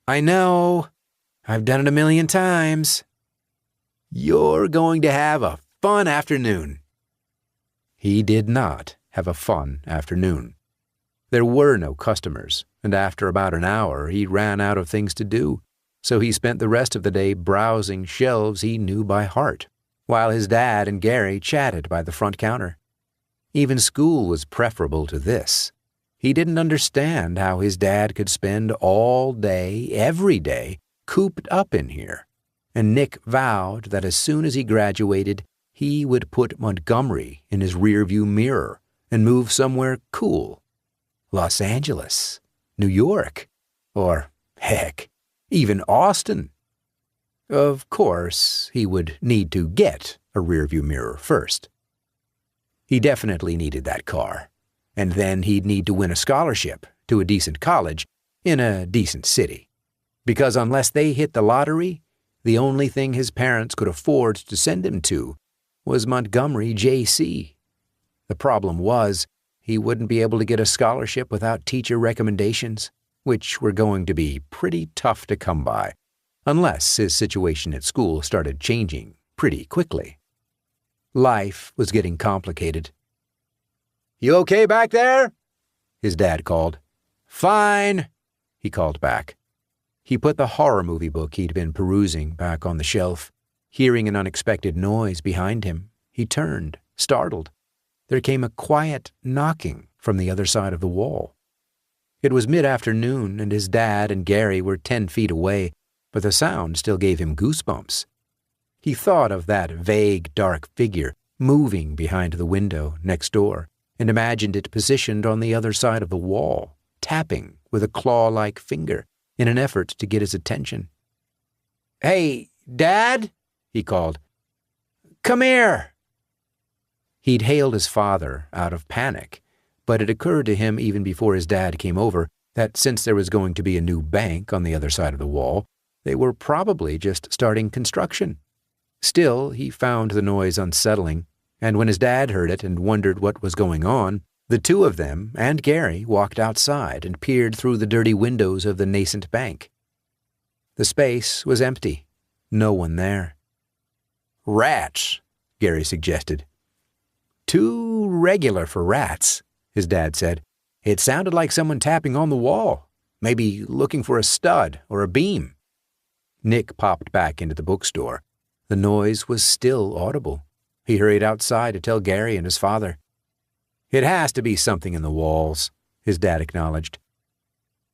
A: "I know. I've done it a million times." "You're going to have a fun afternoon." He did not have a fun afternoon. There were no customers, and after about an hour he ran out of things to do, so he spent the rest of the day browsing shelves he knew by heart. while his dad and Gary chatted by the front counter. Even school was preferable to this. He didn't understand how his dad could spend all day, every day, cooped up in here, and Nick vowed that as soon as he graduated, he would put Montgomery in his rearview mirror and move somewhere cool. Los Angeles, New York, or, heck, even Austin. Of course, he would need to get a rearview mirror first. He definitely needed that car, and then he'd need to win a scholarship to a decent college in a decent city. Because unless they hit the lottery, the only thing his parents could afford to send him to was Montgomery, J.C. The problem was, he wouldn't be able to get a scholarship without teacher recommendations, which were going to be pretty tough to come by, unless his situation at school started changing pretty quickly. Life was getting complicated. "You okay back there?" his dad called. "Fine," he called back. He put the horror movie book he'd been perusing back on the shelf. Hearing an unexpected noise behind him, he turned, startled. There came a quiet knocking from the other side of the wall. It was mid-afternoon, and his dad and Gary were 10 feet away, but the sound still gave him goosebumps. He thought of that vague, dark figure moving behind the window next door and imagined it positioned on the other side of the wall, tapping with a claw-like finger in an effort to get his attention. "Hey, Dad," he called. "Come here." He'd hailed his father out of panic, but it occurred to him even before his dad came over that since there was going to be a new bank on the other side of the wall, they were probably just starting construction. Still, he found the noise unsettling, and when his dad heard it and wondered what was going on, the two of them and Gary walked outside and peered through the dirty windows of the nascent bank. The space was empty. No one there. "Rats," Gary suggested. "Too regular for rats," his dad said. "It sounded like someone tapping on the wall, maybe looking for a stud or a beam." Nick popped back into the bookstore. The noise was still audible. He hurried outside to tell Gary and his father. "It has to be something in the walls," his dad acknowledged.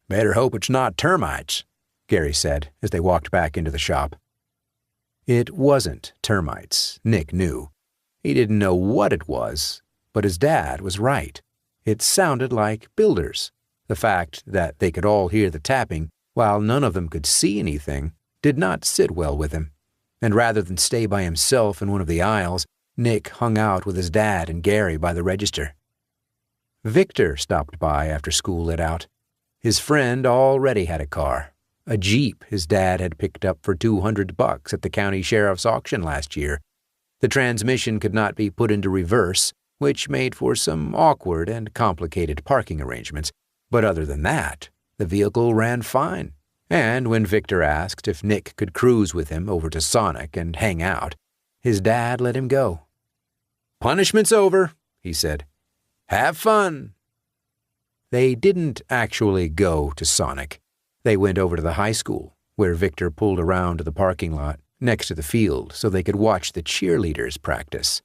A: "Better hope it's not termites," Gary said as they walked back into the shop. It wasn't termites, Nick knew. He didn't know what it was, but his dad was right. It sounded like builders. The fact that they could all hear the tapping, while none of them could see anything, did not sit well with him. And rather than stay by himself in one of the aisles, Nick hung out with his dad and Gary by the register. Victor stopped by after school let out. His friend already had a car, a Jeep his dad had picked up for $200 at the county sheriff's auction last year. The transmission could not be put into reverse, which made for some awkward and complicated parking arrangements, but other than that, the vehicle ran fine. And when Victor asked if Nick could cruise with him over to Sonic and hang out, his dad let him go. "Punishment's over," he said. "Have fun." They didn't actually go to Sonic. They went over to the high school, where Victor pulled around to the parking lot next to the field so they could watch the cheerleaders practice.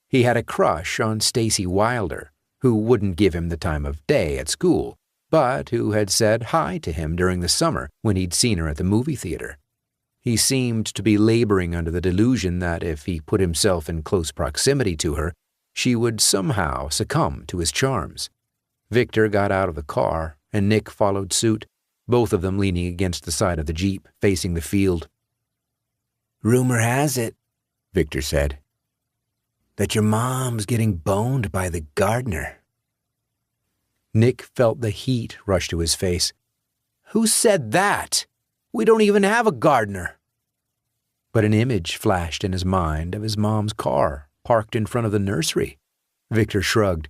A: He had a crush on Stacy Wilder, who wouldn't give him the time of day at school, but who had said hi to him during the summer when he'd seen her at the movie theater. He seemed to be laboring under the delusion that if he put himself in close proximity to her, she would somehow succumb to his charms. Victor got out of the car, and Nick followed suit, both of them leaning against the side of the Jeep, facing the field. "Rumor has it," Victor said, "that your mom's getting boned by the gardener." Nick felt the heat rush to his face. "Who said that? We don't even have a gardener." But an image flashed in his mind of his mom's car parked in front of the nursery. Victor shrugged.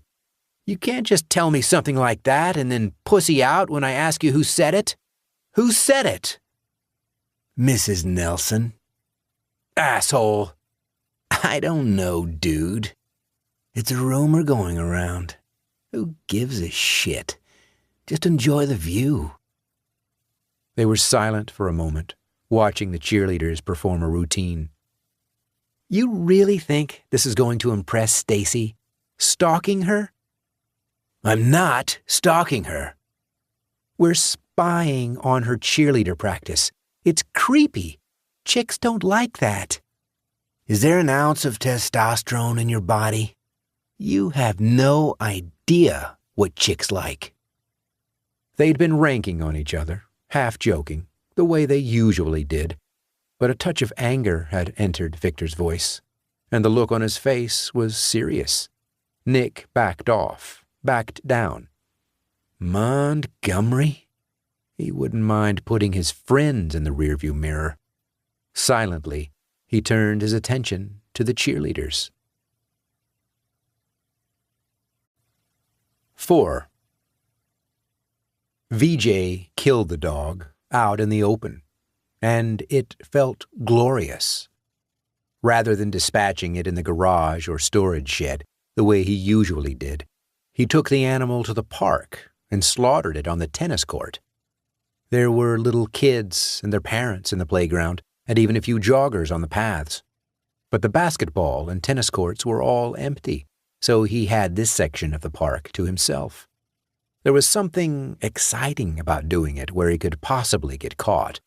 A: "You can't just tell me something like that and then pussy out when I ask you who said it. Who said it?" "Mrs. Nelson." "Asshole." "I don't know, dude. It's a rumor going around. Who gives a shit? Just enjoy the view." They were silent for a moment, watching the cheerleaders perform a routine. You really think this is going to impress Stacy? Stalking her?
B: I'm not stalking her.
A: We're spying on her cheerleader practice. It's creepy. Chicks don't like that.
B: Is there an ounce of testosterone in your body?
A: You have no idea what chicks like. They'd been ranking on each other, half joking, the way they usually did, but a touch of anger had entered Victor's voice, and the look on his face was serious. Nick backed down.
B: Montgomery?
A: He wouldn't mind putting his friends in the rearview mirror. Silently, he turned his attention to the cheerleaders. 4. VJ killed the dog out in the open, and it felt glorious. Rather than dispatching it in the garage or storage shed the way he usually did, he took the animal to the park and slaughtered it on the tennis court. There were little kids and their parents in the playground, and even a few joggers on the paths. But the basketball and tennis courts were all empty, so he had this section of the park to himself. There was something exciting about doing it where he could possibly get caught,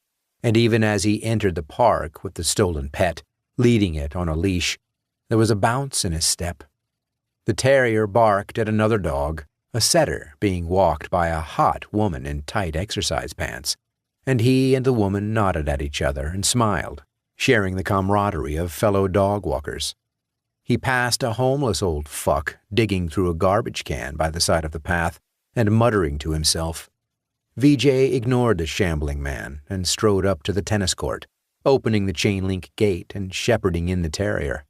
A: and even as he entered the park with the stolen pet, leading it on a leash, there was a bounce in his step. The terrier barked at another dog, a setter being walked by a hot woman in tight exercise pants, and he and the woman nodded at each other and smiled, sharing the camaraderie of fellow dog walkers. He passed a homeless old fuck digging through a garbage can by the side of the path and muttering to himself. VJ ignored the shambling man and strode up to the tennis court, opening the chain-link gate and shepherding in the terrier.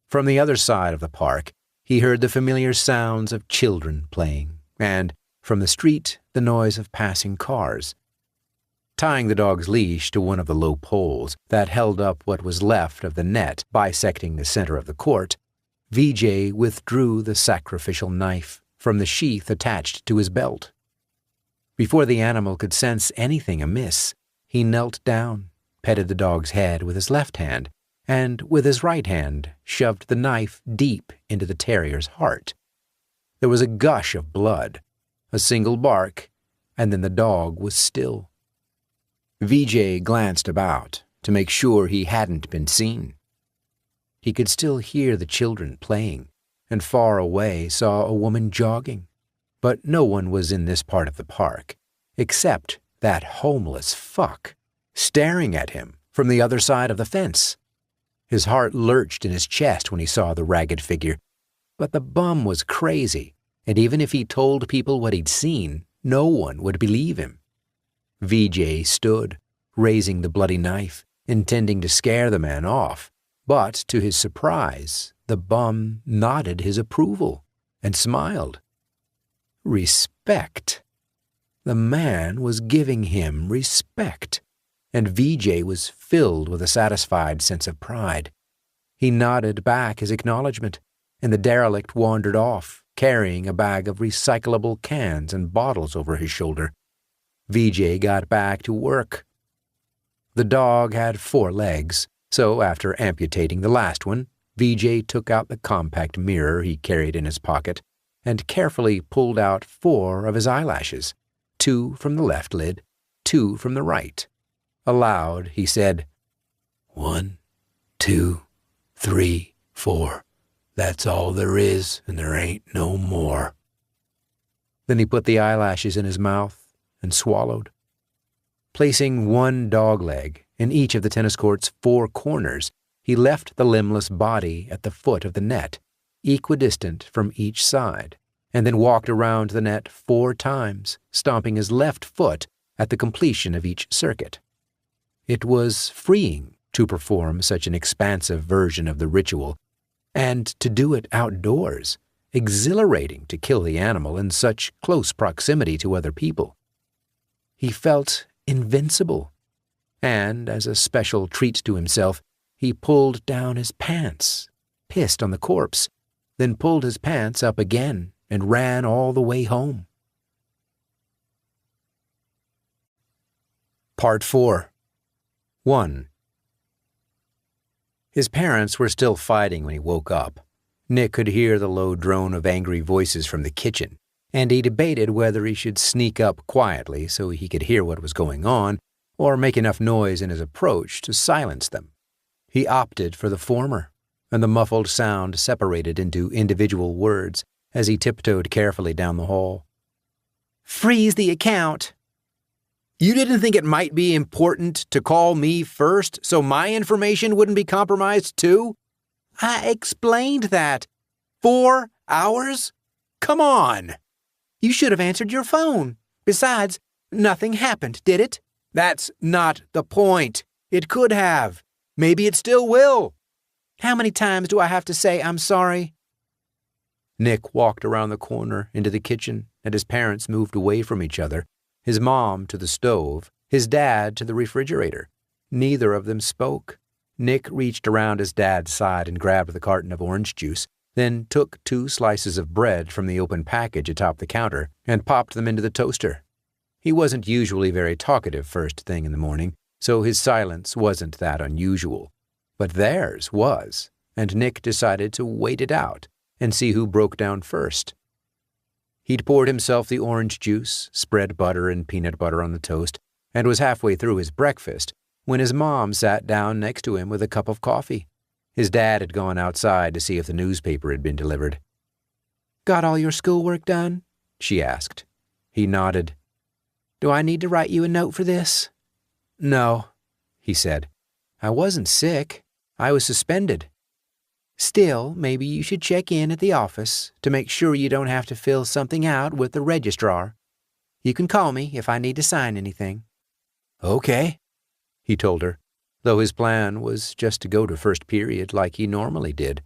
A: From the other side of the park, he heard the familiar sounds of children playing, and, from the street, the noise of passing cars. Tying the dog's leash to one of the low poles that held up what was left of the net bisecting the center of the court, VJ withdrew the sacrificial knife from the sheath attached to his belt. Before the animal could sense anything amiss, he knelt down, petted the dog's head with his left hand, and with his right hand shoved the knife deep into the terrier's heart. There was a gush of blood, a single bark, and then the dog was still. VJ glanced about to make sure he hadn't been seen. He could still hear the children playing, and far away saw a woman jogging, but no one was in this part of the park, except that homeless fuck, staring at him from the other side of the fence. His heart lurched in his chest when he saw the ragged figure, but the bum was crazy, and even if he told people what he'd seen, no one would believe him. VJ stood, raising the bloody knife, intending to scare the man off, but to his surprise, the bum nodded his approval and smiled. Respect. The man was giving him respect, and VJ was filled with a satisfied sense of pride. He nodded back his acknowledgement, and the derelict wandered off, carrying a bag of recyclable cans and bottles over his shoulder. VJ got back to work. The dog had 4 legs, so after amputating the last one, VJ took out the compact mirror he carried in his pocket and carefully pulled out 4 of his eyelashes, 2 from the left lid, 2 from the right. Aloud, he said, 1, 2, 3, 4. That's all there is, and there ain't no more. Then he put the eyelashes in his mouth and swallowed. Placing 1 dog leg in each of the tennis court's 4 corners, he left the limbless body at the foot of the net, equidistant from each side, and then walked around the net 4 times, stomping his left foot at the completion of each circuit. It was freeing to perform such an expansive version of the ritual, and to do it outdoors, exhilarating to kill the animal in such close proximity to other people. He felt invincible, and as a special treat to himself, he pulled down his pants, pissed on the corpse, then pulled his pants up again and ran all the way home. Part 4. 1. His parents were still fighting when he woke up. Nick could hear the low drone of angry voices from the kitchen, and he debated whether he should sneak up quietly so he could hear what was going on, or make enough noise in his approach to silence them. He opted for the former, and the muffled sound separated into individual words as he tiptoed carefully down the hall.
C: Freeze the account.
A: You didn't think it might be important to call me first so my information wouldn't be compromised too?
C: I explained that.
A: 4 hours? Come on!
C: You should have answered your phone. Besides, nothing happened, did it?
A: That's not the point. It could have. Maybe it still will.
C: How many times do I have to say I'm sorry?
A: Nick walked around the corner into the kitchen, and his parents moved away from each other, his mom to the stove, his dad to the refrigerator. Neither of them spoke. Nick reached around his dad's side and grabbed the carton of orange juice, then took 2 slices of bread from the open package atop the counter and popped them into the toaster. He wasn't usually very talkative first thing in the morning, so his silence wasn't that unusual. But theirs was, and Nick decided to wait it out and see who broke down first. He'd poured himself the orange juice, spread butter and peanut butter on the toast, and was halfway through his breakfast when his mom sat down next to him with a cup of coffee. His dad had gone outside to see if the newspaper had been delivered.
C: Got all your schoolwork done?
A: She asked. He nodded.
C: Do I need to write you a note for this?
A: No, he said. I wasn't sick. I was suspended.
C: Still, maybe you should check in at the office to make sure you don't have to fill something out with the registrar. You can call me if I need to sign anything.
A: Okay, he told her, though his plan was just to go to first period like he normally did.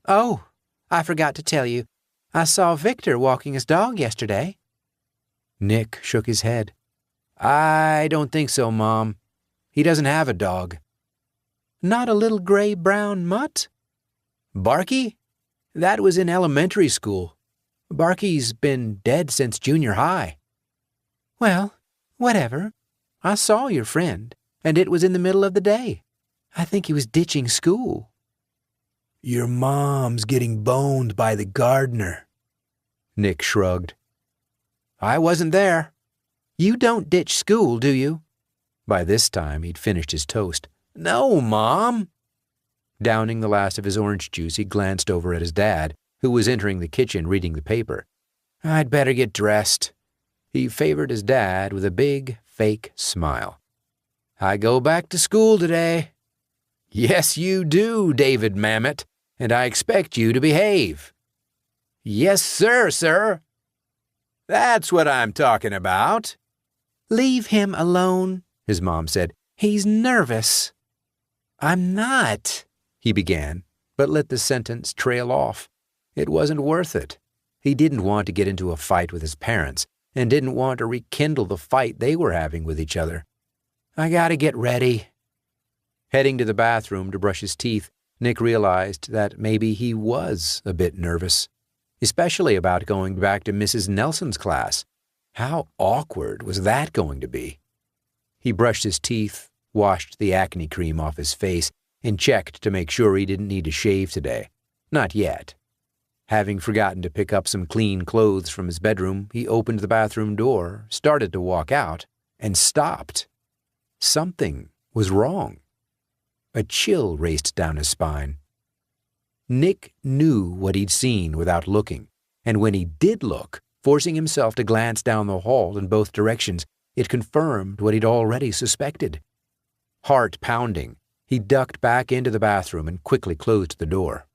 C: Oh, I forgot to tell you. I saw Victor walking his dog yesterday.
A: Nick shook his head. I don't think so, Mom. He doesn't have a dog.
C: Not a little gray-brown mutt?
A: Barky? That was in elementary school. Barky's been dead since junior high.
C: Well, whatever. I saw your friend, and it was in the middle of the day. I think he was ditching school.
A: Your mom's getting boned by the gardener. Nick shrugged. I wasn't there.
C: You don't ditch school, do you?
A: By this time, he'd finished his toast. No, Mom. Downing the last of his orange juice, he glanced over at his dad, who was entering the kitchen reading the paper. I'd better get dressed. He favored his dad with a big, fake smile. I go back to school today. Yes, you do, David Mamet, and I expect you to behave. Yes, sir. That's what I'm talking about.
C: Leave him alone, his mom said. He's nervous.
A: I'm not, he began, but let the sentence trail off. It wasn't worth it. He didn't want to get into a fight with his parents and didn't want to rekindle the fight they were having with each other. I gotta get ready. Heading to the bathroom to brush his teeth, Nick realized that maybe he was a bit nervous, especially about going back to Mrs. Nelson's class. How awkward was that going to be? He brushed his teeth, washed the acne cream off his face, and checked to make sure he didn't need to shave today. Not yet. Having forgotten to pick up some clean clothes from his bedroom, he opened the bathroom door, started to walk out, and stopped. Something was wrong. A chill raced down his spine. Nick knew what he'd seen without looking, and when he did look, forcing himself to glance down the hall in both directions, it confirmed what he'd already suspected. Heart pounding, he ducked back into the bathroom and quickly closed the door.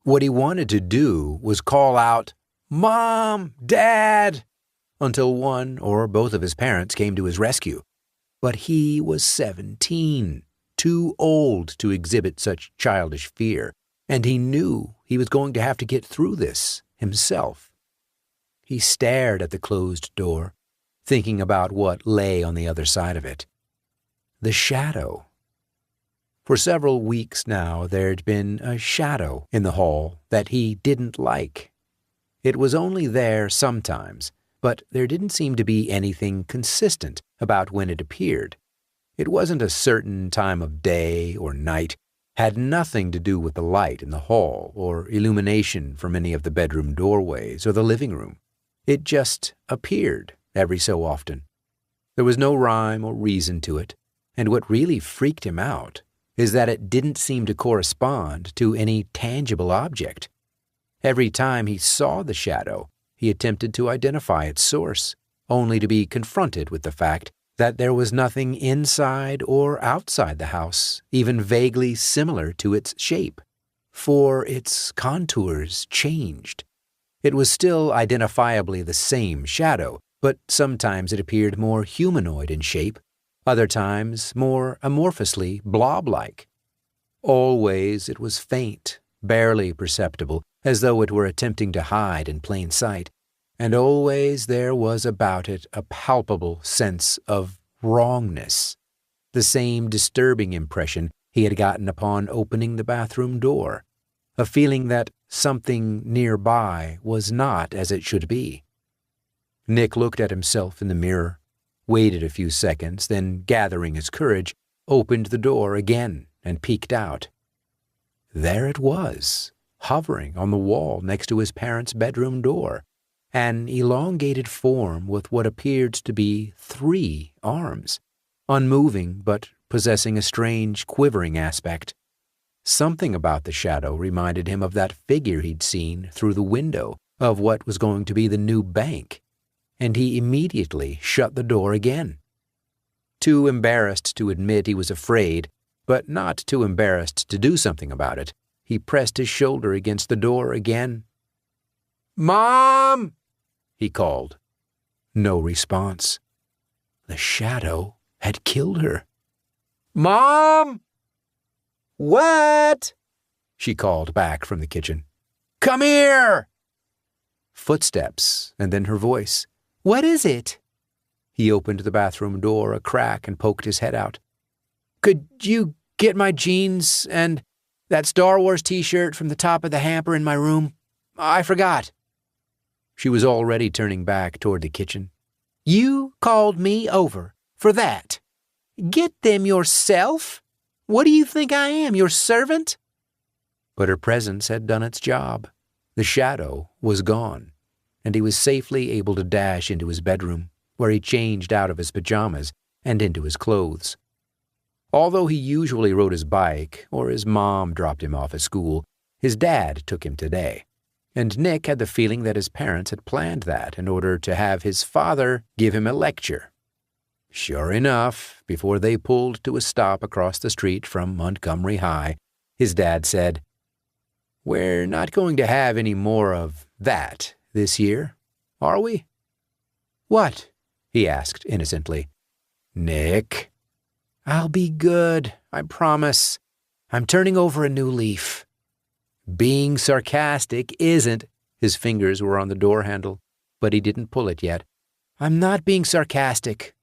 A: What he wanted to do was call out, "Mom! Dad!" until one or both of his parents came to his rescue. But he was 17, too old to exhibit such childish fear, and he knew he was going to have to get through this himself. He stared at the closed door, thinking about what lay on the other side of it. The shadow. For several weeks now, there'd been a shadow in the hall that he didn't like. It was only there sometimes, but there didn't seem to be anything consistent about when it appeared. It wasn't a certain time of day or night. had nothing to do with the light in the hall or illumination from any of the bedroom doorways or the living room. It just appeared every so often. There was no rhyme or reason to it, and what really freaked him out is that it didn't seem to correspond to any tangible object. Every time he saw the shadow, he attempted to identify its source, only to be confronted with the fact that there was nothing inside or outside the house, even vaguely similar to its shape, for its contours changed. It was still identifiably the same shadow, but sometimes it appeared more humanoid in shape, other times more amorphously blob-like. Always it was faint, barely perceptible, as though it were attempting to hide in plain sight, and always there was about it a palpable sense of wrongness, the same disturbing impression he had gotten upon opening the bathroom door, a feeling that something nearby was not as it should be. Nick looked at himself in the mirror, waited a few seconds, then, gathering his courage, opened the door again and peeked out. There it was, hovering on the wall next to his parents' bedroom door, an elongated form with what appeared to be 3 arms, unmoving but possessing a strange, quivering aspect. Something about the shadow reminded him of that figure he'd seen through the window of what was going to be the new bank, and he immediately shut the door again. Too embarrassed to admit he was afraid, but not too embarrassed to do something about it, he pressed his shoulder against the door again. "Mom!" he called. No response. The shadow had killed her. "Mom!" "What?" she called back from the kitchen. "Come here!" Footsteps, and then her voice. "What is it?" He opened the bathroom door a crack and poked his head out. "Could you get my jeans and that Star Wars t-shirt from the top of the hamper in my room? I forgot." She was already turning back toward the kitchen. "You called me over for that. Get them yourself? What do you think I am, your servant?" But her presence had done its job. The shadow was gone, and he was safely able to dash into his bedroom, where he changed out of his pajamas and into his clothes. Although he usually rode his bike, or his mom dropped him off at school, his dad took him today, and Nick had the feeling that his parents had planned that in order to have his father give him a lecture. Sure enough, before they pulled to a stop across the street from Montgomery High, his dad said, "We're not going to have any more of that this year, are we?" "What?" he asked innocently. "Nick." "I'll be good, I promise. I'm turning over a new leaf." Being sarcastic isn't. His fingers were on the door handle, but he didn't pull it yet. "I'm not being sarcastic.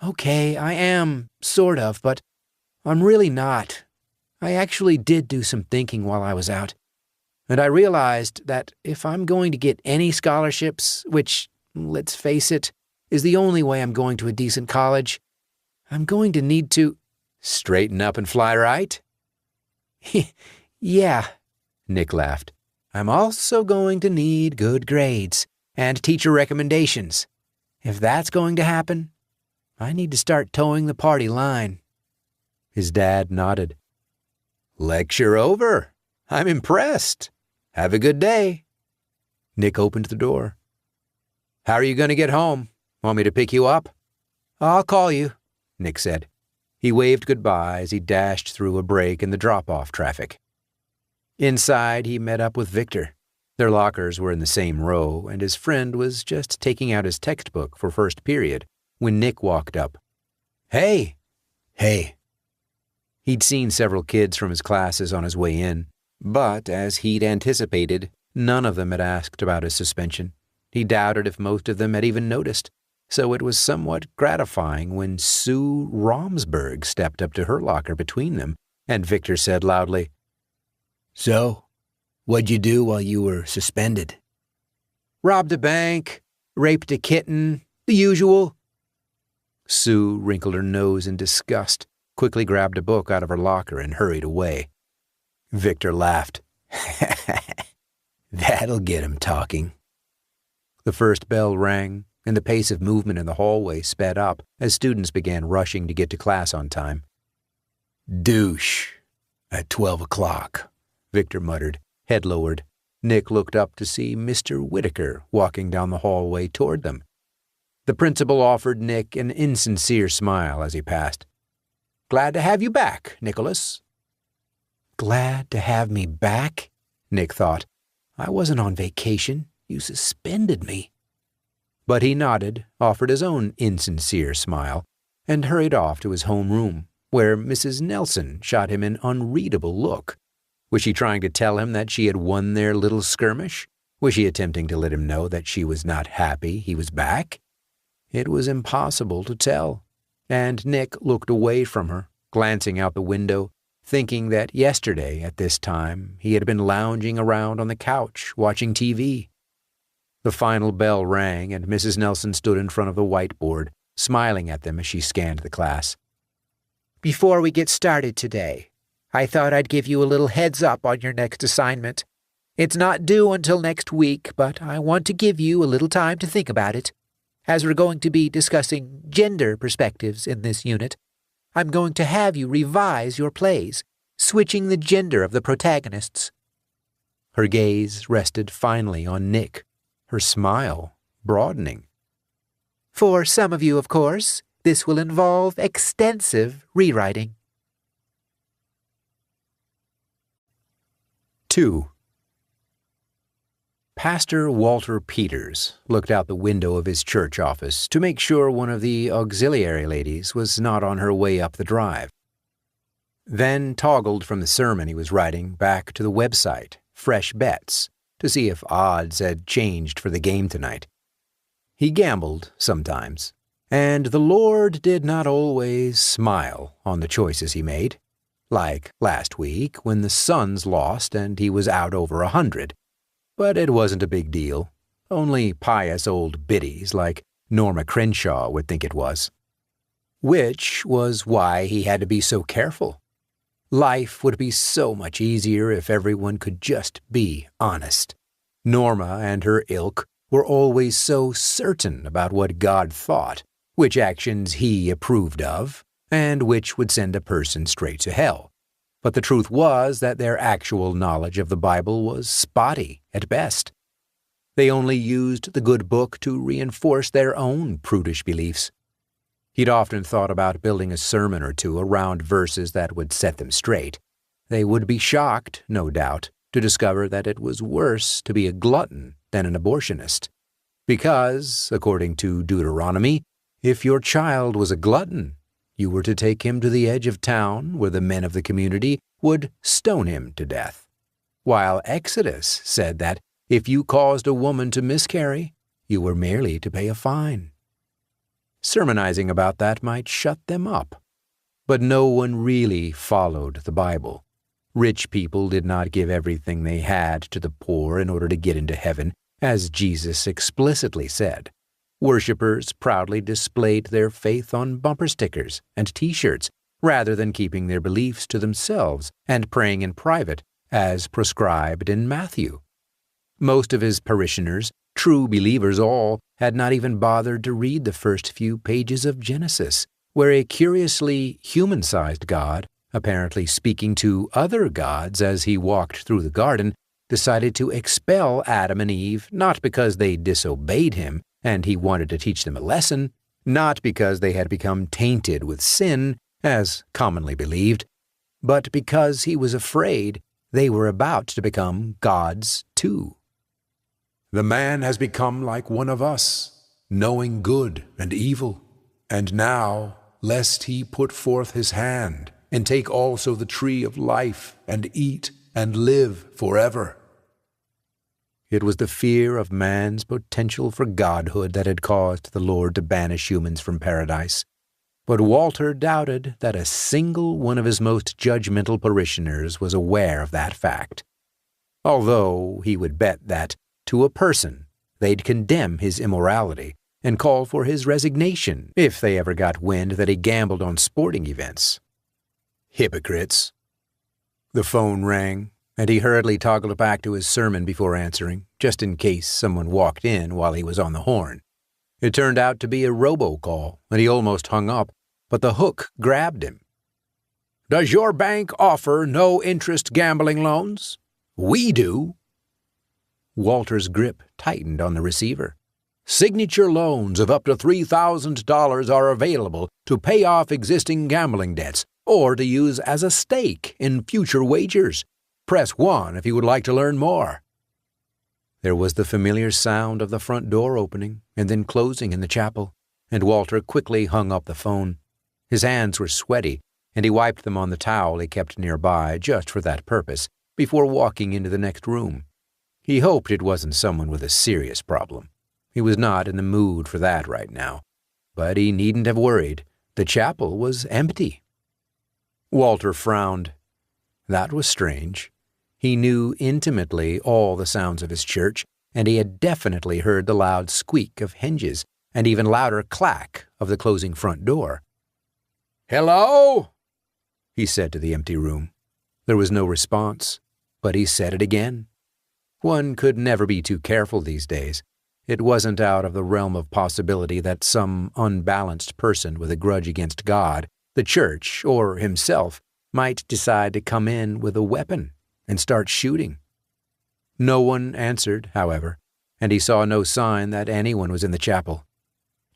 A: Okay, I am, sort of, but I'm really not. I actually did do some thinking while I was out, and I realized that if I'm going to get any scholarships, which, let's face it, is the only way I'm going to a decent college, I'm going to need to straighten up and fly right." "Yeah," Nick laughed. "I'm also going to need good grades and teacher recommendations. If that's going to happen, I need to start towing the party line." His dad nodded. "Lecture over. I'm impressed. Have a good day." Nick opened the door. "How are you going to get home? Want me to pick you up?" "I'll call you," Nick said. He waved goodbye as he dashed through a break in the drop-off traffic. Inside, he met up with Victor. Their lockers were in the same row, and his friend was just taking out his textbook for first period when Nick walked up. "Hey." "Hey." He'd seen several kids from his classes on his way in, but as he'd anticipated, none of them had asked about his suspension. He doubted if most of them had even noticed, so it was somewhat gratifying when Sue Romsberg stepped up to her locker between them, and Victor said loudly, "So, what'd you do while you were suspended?" "Robbed a bank, raped a kitten, the usual." Sue wrinkled her nose in disgust, quickly grabbed a book out of her locker and hurried away. Victor laughed. That'll get him talking. The first bell rang, and the pace of movement in the hallway sped up as students began rushing to get to class on time. Douche. At 12 o'clock, Victor muttered, head lowered. Nick looked up to see Mr. Whitaker walking down the hallway toward them. The principal offered Nick an insincere smile as he passed. Glad to have you back, Nicholas. Glad to have me back? Nick thought. I wasn't on vacation. You suspended me. But he nodded, offered his own insincere smile, and hurried off to his homeroom, where Mrs. Nelson shot him an unreadable look. Was she trying to tell him that she had won their little skirmish? Was she attempting to let him know that she was not happy he was back? It was impossible to tell, and Nick looked away from her, glancing out the window, thinking that yesterday at this time he had been lounging around on the couch watching TV. The final bell rang, and Mrs. Nelson stood in front of the whiteboard, smiling at them as she scanned the class. Before we get started today, I thought I'd give you a little heads up on your next assignment. It's not due until next week, but I want to give you a little time to think about it. As we're going to be discussing gender perspectives in this unit, I'm going to have you revise your plays, switching the gender of the protagonists. Her gaze rested finally on Nick, her smile broadening. For some of you, of course, this will involve extensive rewriting. 2. Pastor Walter Peters looked out the window of his church office to make sure one of the auxiliary ladies was not on her way up the drive. Then toggled from the sermon he was writing back to the website, Fresh Bets, to see if odds had changed for the game tonight. He gambled sometimes, and the Lord did not always smile on the choices he made, like last week when the Suns lost and he was out over 100. But it wasn't a big deal. Only pious old biddies like Norma Crenshaw would think it was. Which was why he had to be so careful. Life would be so much easier if everyone could just be honest. Norma and her ilk were always so certain about what God thought, which actions he approved of, and which would send a person straight to hell. But the truth was that their actual knowledge of the Bible was spotty at best. They only used the good book to reinforce their own prudish beliefs. He'd often thought about building a sermon or two around verses that would set them straight. They would be shocked, no doubt, to discover that it was worse to be a glutton than an abortionist. Because, according to Deuteronomy, if your child was a glutton, you were to take him to the edge of town where the men of the community would stone him to death, while Exodus said that if you caused a woman to miscarry, you were merely to pay a fine. Sermonizing about that might shut them up. But no one really followed the Bible. Rich people did not give everything they had to the poor in order to get into heaven, as Jesus explicitly said. Worshippers proudly displayed their faith on bumper stickers and T-shirts, rather than keeping their beliefs to themselves and praying in private, as prescribed in Matthew. Most of his parishioners, true believers all, had not even bothered to read the first few pages of Genesis, where a curiously human-sized God, apparently speaking to other gods as he walked through the garden, decided to expel Adam and Eve not because they disobeyed him and he wanted to teach them a lesson, not because they had become tainted with sin, as commonly believed, but because he was afraid they were about to become gods too.
B: The man has become like one of us, knowing good and evil. And now, lest he put forth his hand, and take also the tree of life, and eat, and live forever.
A: It was the fear of man's potential for godhood that had caused the Lord to banish humans from paradise. But Walter doubted that a single one of his most judgmental parishioners was aware of that fact. Although he would bet that, to a person, they'd condemn his immorality and call for his resignation if they ever got wind that he gambled on sporting events. Hypocrites. The phone rang, and he hurriedly toggled back to his sermon before answering, just in case someone walked in while he was on the horn. It turned out to be a robocall, and he almost hung up, but the hook grabbed him. "Does your bank offer no-interest gambling loans? We do." Walter's grip tightened on the receiver. "Signature loans of up to $3,000 are available to pay off existing gambling debts or to use as a stake in future wagers. Press 1 if you would like to learn more." There was the familiar sound of the front door opening and then closing in the chapel, and Walter quickly hung up the phone. His hands were sweaty, and he wiped them on the towel he kept nearby just for that purpose before walking into the next room. He hoped it wasn't someone with a serious problem. He was not in the mood for that right now, but he needn't have worried. The chapel was empty. Walter frowned. That was strange. He knew intimately all the sounds of his church, and he had definitely heard the loud squeak of hinges and even louder clack of the closing front door. "Hello?" he said to the empty room. There was no response, but he said it again. One could never be too careful these days. It wasn't out of the realm of possibility that some unbalanced person with a grudge against God, the church, or himself might decide to come in with a weapon and start shooting. No one answered, however, and he saw no sign that anyone was in the chapel.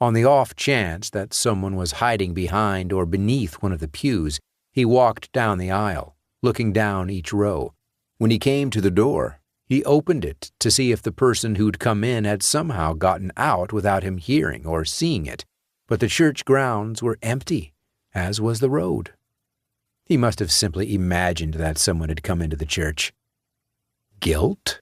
A: On the off chance that someone was hiding behind or beneath one of the pews, he walked down the aisle, looking down each row. When he came to the door, he opened it to see if the person who'd come in had somehow gotten out without him hearing or seeing it, but the church grounds were empty, as was the road. He must have simply imagined that someone had come into the church. Guilt?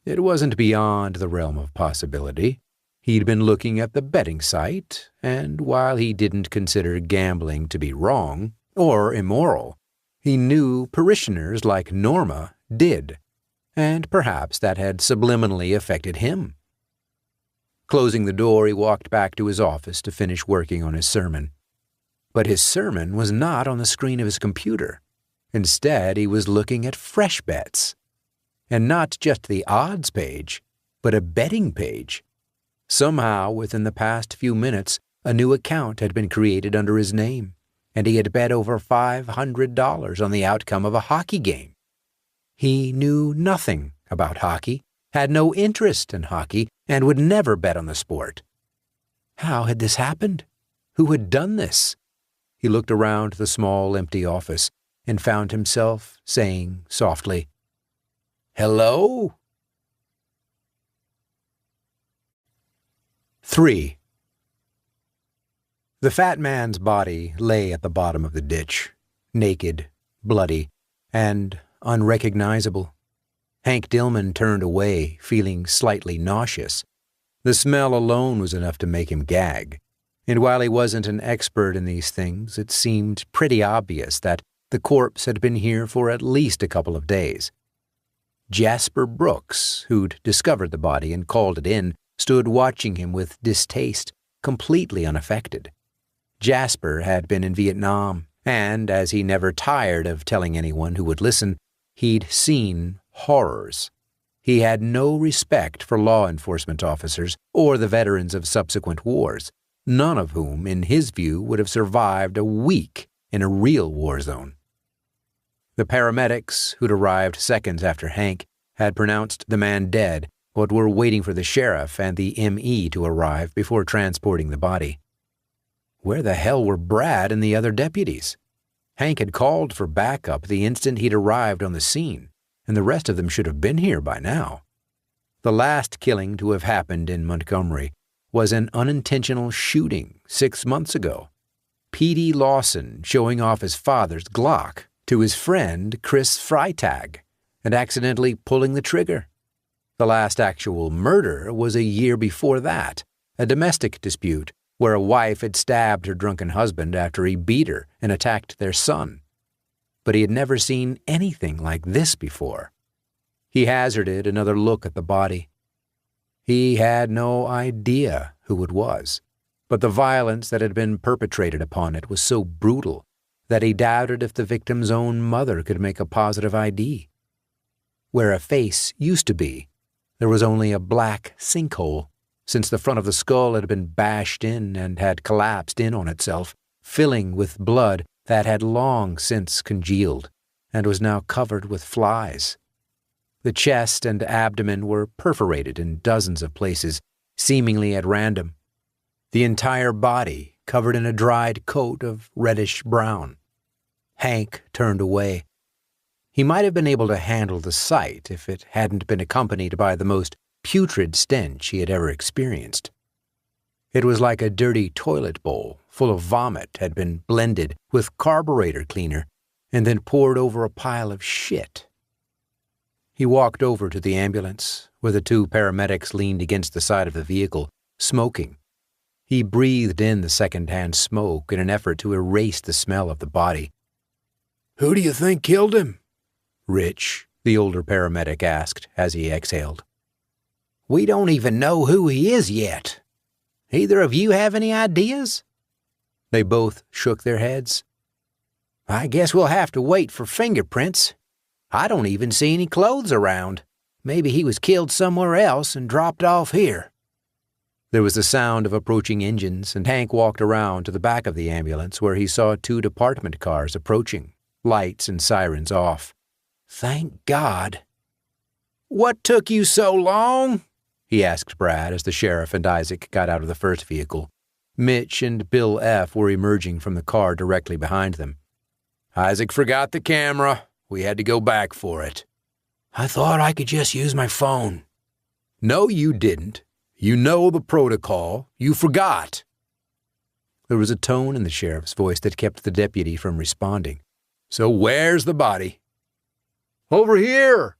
A: It wasn't beyond the realm of possibility. He'd been looking at the betting site, and while he didn't consider gambling to be wrong or immoral, he knew parishioners like Norma did, and perhaps that had subliminally affected him. Closing the door, he walked back to his office to finish working on his sermon. But his sermon was not on the screen of his computer. Instead, he was looking at fresh bets. And not just the odds page, but a betting page. Somehow, within the past few minutes, a new account had been created under his name, and he had bet over $500 on the outcome of a hockey game. He knew nothing about hockey, had no interest in hockey, and would never bet on the sport. How had this happened? Who had done this? He looked around the small, empty office and found himself saying softly, "Hello?" 3. The fat man's body lay at the bottom of the ditch, naked, bloody, and unrecognizable. Hank Dillman turned away, feeling slightly nauseous. The smell alone was enough to make him gag. And while he wasn't an expert in these things, it seemed pretty obvious that the corpse had been here for at least a couple of days. Jasper Brooks, who'd discovered the body and called it in, stood watching him with distaste, completely unaffected. Jasper had been in Vietnam, and as he never tired of telling anyone who would listen, he'd seen horrors. He had no respect for law enforcement officers or the veterans of subsequent wars, none of whom, in his view, would have survived a week in a real war zone. The paramedics, who'd arrived seconds after Hank, had pronounced the man dead, but were waiting for the sheriff and the M.E. to arrive before transporting the body. Where the hell were Brad and the other deputies? Hank had called for backup the instant he'd arrived on the scene, and the rest of them should have been here by now. The last killing to have happened in Montgomery was an unintentional shooting 6 months ago. P.D. Lawson showing off his father's Glock to his friend Chris Freitag and accidentally pulling the trigger. The last actual murder was a year before that, a domestic dispute where a wife had stabbed her drunken husband after he beat her and attacked their son. But he had never seen anything like this before. He hazarded another look at the body. He had no idea who it was, but the violence that had been perpetrated upon it was so brutal that he doubted if the victim's own mother could make a positive ID. Where a face used to be, there was only a black sinkhole, since the front of the skull had been bashed in and had collapsed in on itself, filling with blood that had long since congealed and was now covered with flies. The chest and abdomen were perforated in dozens of places, seemingly at random. The entire body covered in a dried coat of reddish brown. Hank turned away. He might have been able to handle the sight if it hadn't been accompanied by the most putrid stench he had ever experienced. It was like a dirty toilet bowl full of vomit had been blended with carburetor cleaner and then poured over a pile of shit. He walked over to the ambulance, where the two paramedics leaned against the side of the vehicle, smoking. He breathed in the second-hand smoke in an effort to erase the smell of the body.
B: "Who do you think killed him?"
A: "Rich," the older paramedic asked as he exhaled.
C: "We don't even know who he is yet. Either of you have any ideas?"
A: They both shook their heads.
C: "I guess we'll have to wait for fingerprints. I don't even see any clothes around. Maybe he was killed somewhere else and dropped off here."
A: There was the sound of approaching engines, and Hank walked around to the back of the ambulance where he saw two department cars approaching, lights and sirens off.
C: "Thank God."
B: "What took you so long?"
A: he asked Brad as the sheriff and Isaac got out of the first vehicle. Mitch and Bill F. were emerging from the car directly behind them.
B: "Isaac forgot the camera. We had to go back for it."
C: "I thought I could just use my phone."
B: "No, you didn't. You know the protocol. You forgot."
A: There was a tone in the sheriff's voice that kept the deputy from responding.
B: "So where's the body?"
A: "Over here,"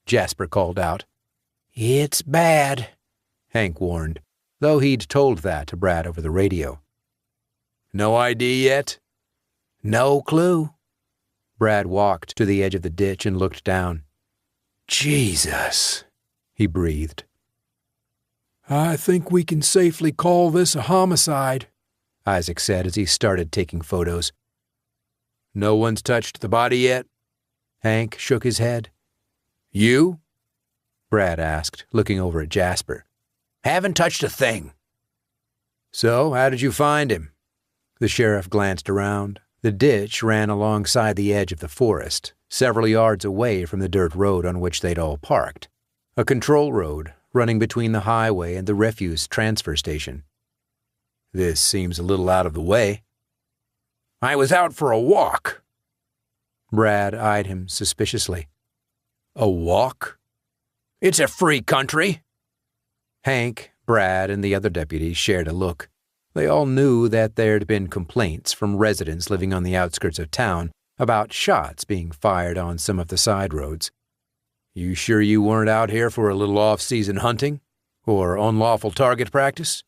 A: Jasper called out.
C: "It's bad,"
A: Hank warned, though he'd told that to Brad over the radio.
B: "No ID yet?"
C: "No clue."
A: Brad walked to the edge of the ditch and looked down.
B: "Jesus,"
A: he breathed.
B: "I think we can safely call this a homicide,"
A: Isaac said as he started taking photos.
B: "No one's touched the body yet?"
A: Hank shook his head.
B: "You?"
A: Brad asked, looking over at Jasper.
C: "Haven't touched a thing."
B: "So, how did you find him?"
A: The sheriff glanced around. The ditch ran alongside the edge of the forest, several yards away from the dirt road on which they'd all parked. A control road running between the highway and the refuse transfer station.
B: "This seems a little out of the way."
C: "I was out for a walk."
A: Brad eyed him suspiciously.
B: "A walk?"
C: "It's a free country."
A: Hank, Brad, and the other deputies shared a look. They all knew that there'd been complaints from residents living on the outskirts of town about shots being fired on some of the side roads.
B: "You sure you weren't out here for a little off-season hunting? Or unlawful target practice?"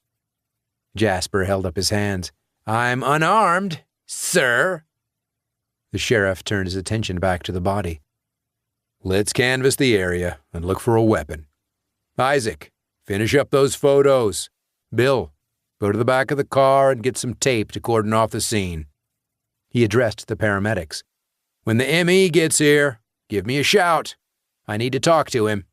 A: Jasper held up his hands.
C: "I'm unarmed, sir."
A: The sheriff turned his attention back to the body.
B: "Let's canvass the area and look for a weapon. Isaac, finish up those photos. Bill, go to the back of the car and get some tape to cordon off the scene."
A: He addressed the paramedics.
B: "When the ME gets here, give me a shout. I need to talk to him."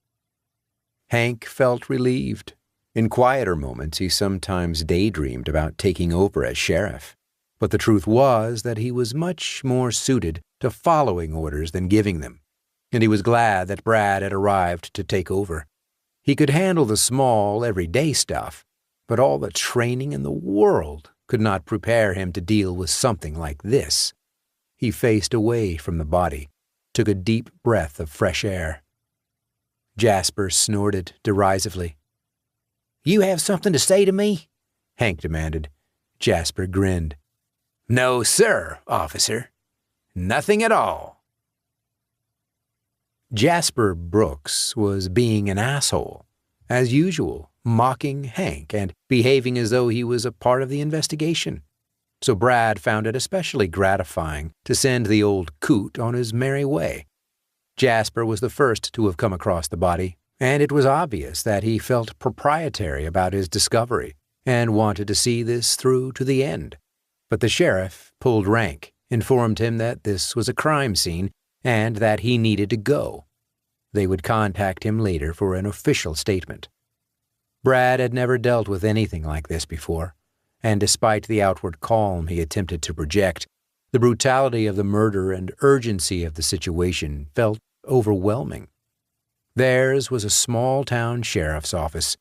A: Hank felt relieved. In quieter moments, he sometimes daydreamed about taking over as sheriff. But the truth was that he was much more suited to following orders than giving them, and he was glad that Brad had arrived to take over. He could handle the small, everyday stuff, but all the training in the world could not prepare him to deal with something like this. He faced away from the body, took a deep breath of fresh air. Jasper snorted derisively.
C: "You have something to say to me?"
A: Hank demanded. Jasper grinned.
C: "No, sir, officer. Nothing at all."
A: Jasper Brooks was being an asshole, as usual, mocking Hank and behaving as though he was a part of the investigation. So Brad found it especially gratifying to send the old coot on his merry way. Jasper was the first to have come across the body, and it was obvious that he felt proprietary about his discovery and wanted to see this through to the end. But the sheriff pulled rank. informed him that this was a crime scene and that he needed to go. They would contact him later for an official statement. Brad had never dealt with anything like this before, and despite the outward calm he attempted to project, the brutality of the murder and urgency of the situation felt overwhelming. Theirs was a small-town sheriff's office.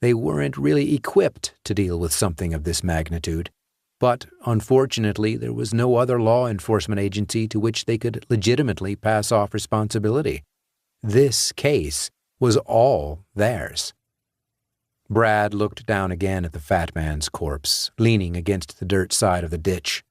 A: They weren't really equipped to deal with something of this magnitude, but unfortunately there was no other law enforcement agency to which they could legitimately pass off responsibility. This case was all theirs. Brad looked down again at the fat man's corpse, leaning against the dirt side of the ditch.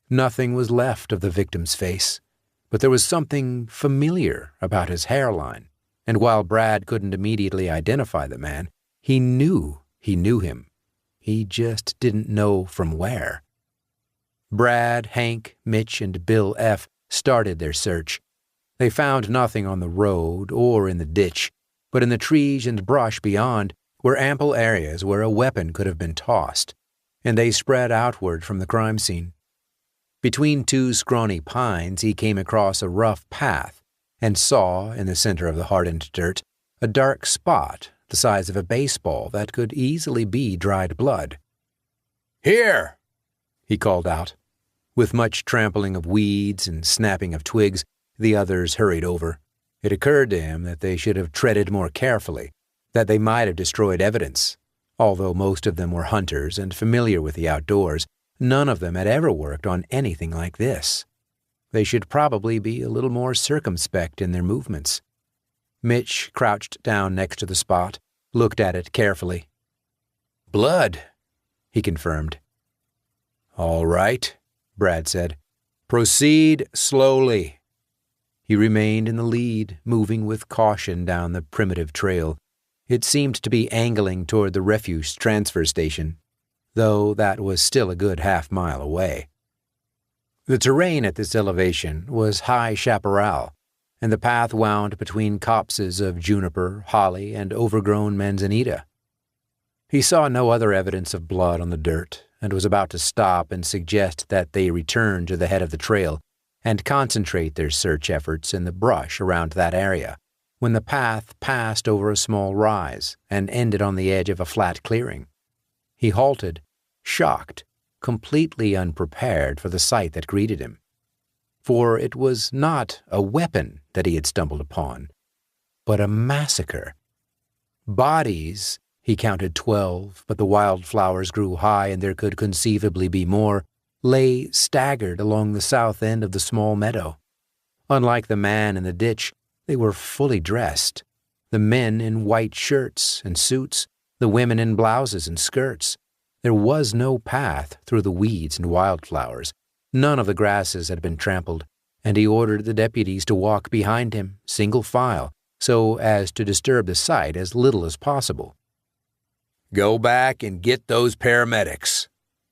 A: Nothing was left of the victim's face, but there was something familiar about his hairline, and while Brad couldn't immediately identify the man, he knew him. He just didn't know from where. Brad, Hank, Mitch, and Bill F. started their search. They found nothing on the road or in the ditch, but in the trees and brush beyond were ample areas where a weapon could have been tossed, and they spread outward from the crime scene. Between two scrawny pines, he came across a rough path and saw, in the center of the hardened dirt, a dark spot the size of a baseball that could easily be dried blood.
B: "Here!"
A: he called out. With much trampling of weeds and snapping of twigs, the others hurried over. It occurred to him that they should have treaded more carefully, that they might have destroyed evidence. Although most of them were hunters and familiar with the outdoors, none of them had ever worked on anything like this. They should probably be a little more circumspect in their movements. Mitch crouched down next to the spot, looked at it carefully.
B: "Blood,"
A: he confirmed.
B: "All right,"
A: Brad said.
B: "Proceed slowly."
A: He remained in the lead, moving with caution down the primitive trail. It seemed to be angling toward the refuse transfer station, though that was still a good half-mile away. The terrain at this elevation was high chaparral, and the path wound between copses of juniper, holly, and overgrown manzanita. He saw no other evidence of blood on the dirt, and was about to stop and suggest that they return to the head of the trail and concentrate their search efforts in the brush around that area, when the path passed over a small rise and ended on the edge of a flat clearing. He halted, shocked, completely unprepared for the sight that greeted him. For it was not a weapon that he had stumbled upon, but a massacre. Bodies, he counted 12, but the wildflowers grew high and there could conceivably be more, lay staggered along the south end of the small meadow. Unlike the man in the ditch, they were fully dressed, the men in white shirts and suits, the women in blouses and skirts. There was no path through the weeds and wildflowers. None of the grasses had been trampled, and he ordered the deputies to walk behind him, single file, so as to disturb the sight as little as possible.
B: "Go back and get those paramedics,"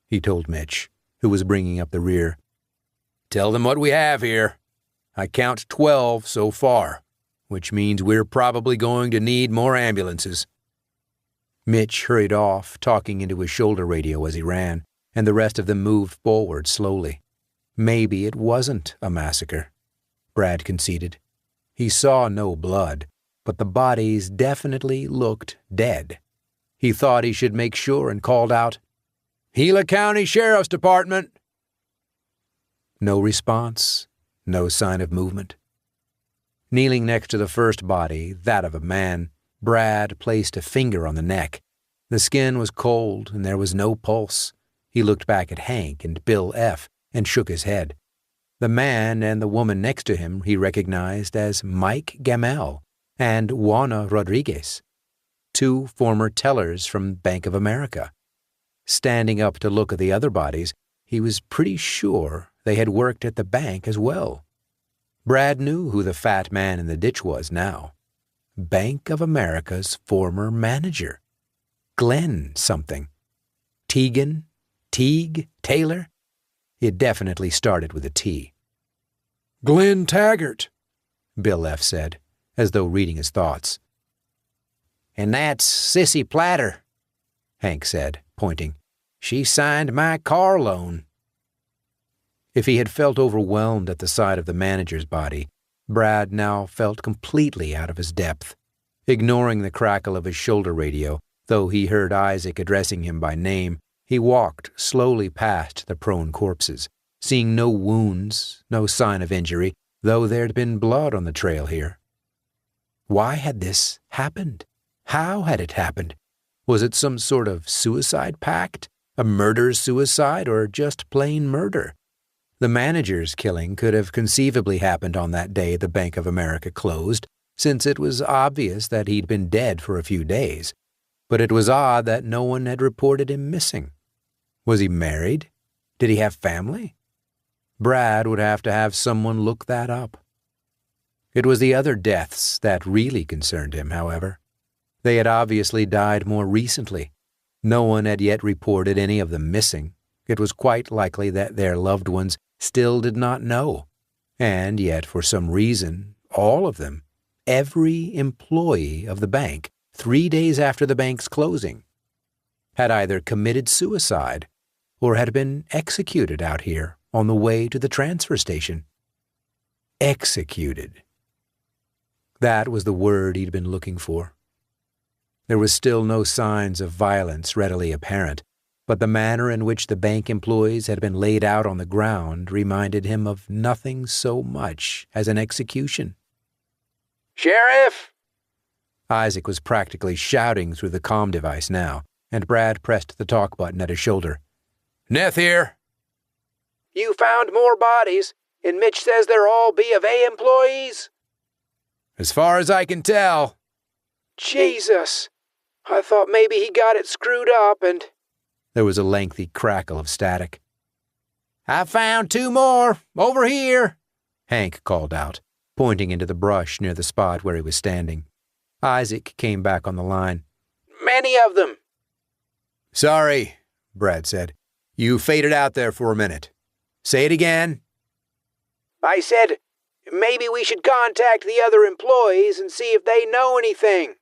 A: he told Mitch, who was bringing up the rear.
B: "Tell them what we have here. I count 12 so far, which means we're probably going to need more ambulances."
A: Mitch hurried off, talking into his shoulder radio as he ran, and the rest of them moved forward slowly. Maybe it wasn't a massacre, Brad conceded. He saw no blood, but the bodies definitely looked dead. He thought he should make sure and called out,
B: "Gila County Sheriff's Department."
A: No response, no sign of movement. Kneeling next to the first body, that of a man, Brad placed a finger on the neck. The skin was cold and there was no pulse. He looked back at Hank and Bill F. and shook his head. The man and the woman next to him he recognized as Mike Gamel and Juana Rodriguez, two former tellers from Bank of America. Standing up to look at the other bodies, he was pretty sure they had worked at the bank as well. Brad knew who the fat man in the ditch was now. Bank of America's former manager. Glenn something. Teague, Taylor? It definitely started with a T.
B: "Glenn Taggart,"
A: Bill F. said, as though reading his thoughts.
C: "And that's Sissy Platter," Hank said, pointing. "She signed my car loan."
A: If he had felt overwhelmed at the sight of the manager's body, Brad now felt completely out of his depth. Ignoring the crackle of his shoulder radio, though he heard Isaac addressing him by name, he walked slowly past the prone corpses, seeing no wounds, no sign of injury, though there'd been blood on the trail here. Why had this happened? How had it happened? Was it some sort of suicide pact? A murder-suicide, or just plain murder? The manager's killing could have conceivably happened on that day the Bank of America closed, since it was obvious that he'd been dead for a few days. But it was odd that no one had reported him missing. Was he married? Did he have family? Brad would have to have someone look that up. It was the other deaths that really concerned him, however. They had obviously died more recently. No one had yet reported any of them missing. It was quite likely that their loved ones still did not know. And yet, for some reason, all of them, every employee of the bank, 3 days after the bank's closing, had either committed suicide or had been executed out here on the way to the transfer station. Executed. That was the word he'd been looking for. There was still no signs of violence readily apparent, but the manner in which the bank employees had been laid out on the ground reminded him of nothing so much as an execution.
B: "Sheriff!"
A: Isaac was practically shouting through the comm device now, and Brad pressed the talk button at his shoulder.
B: "Neth here."
C: You found more bodies, and Mitch says they're all B of A employees?
B: "As far as I can tell."
C: Jesus! I thought maybe he got it screwed up and...
A: There was a lengthy crackle of static.
B: "I found 2 more, over here,"
A: Hank called out, pointing into the brush near the spot where he was standing. Isaac came back on the line.
C: Many of them.
B: "Sorry," Brad said. "You faded out there for a minute. Say it again."
C: I said, maybe we should contact the other employees and see if they know anything.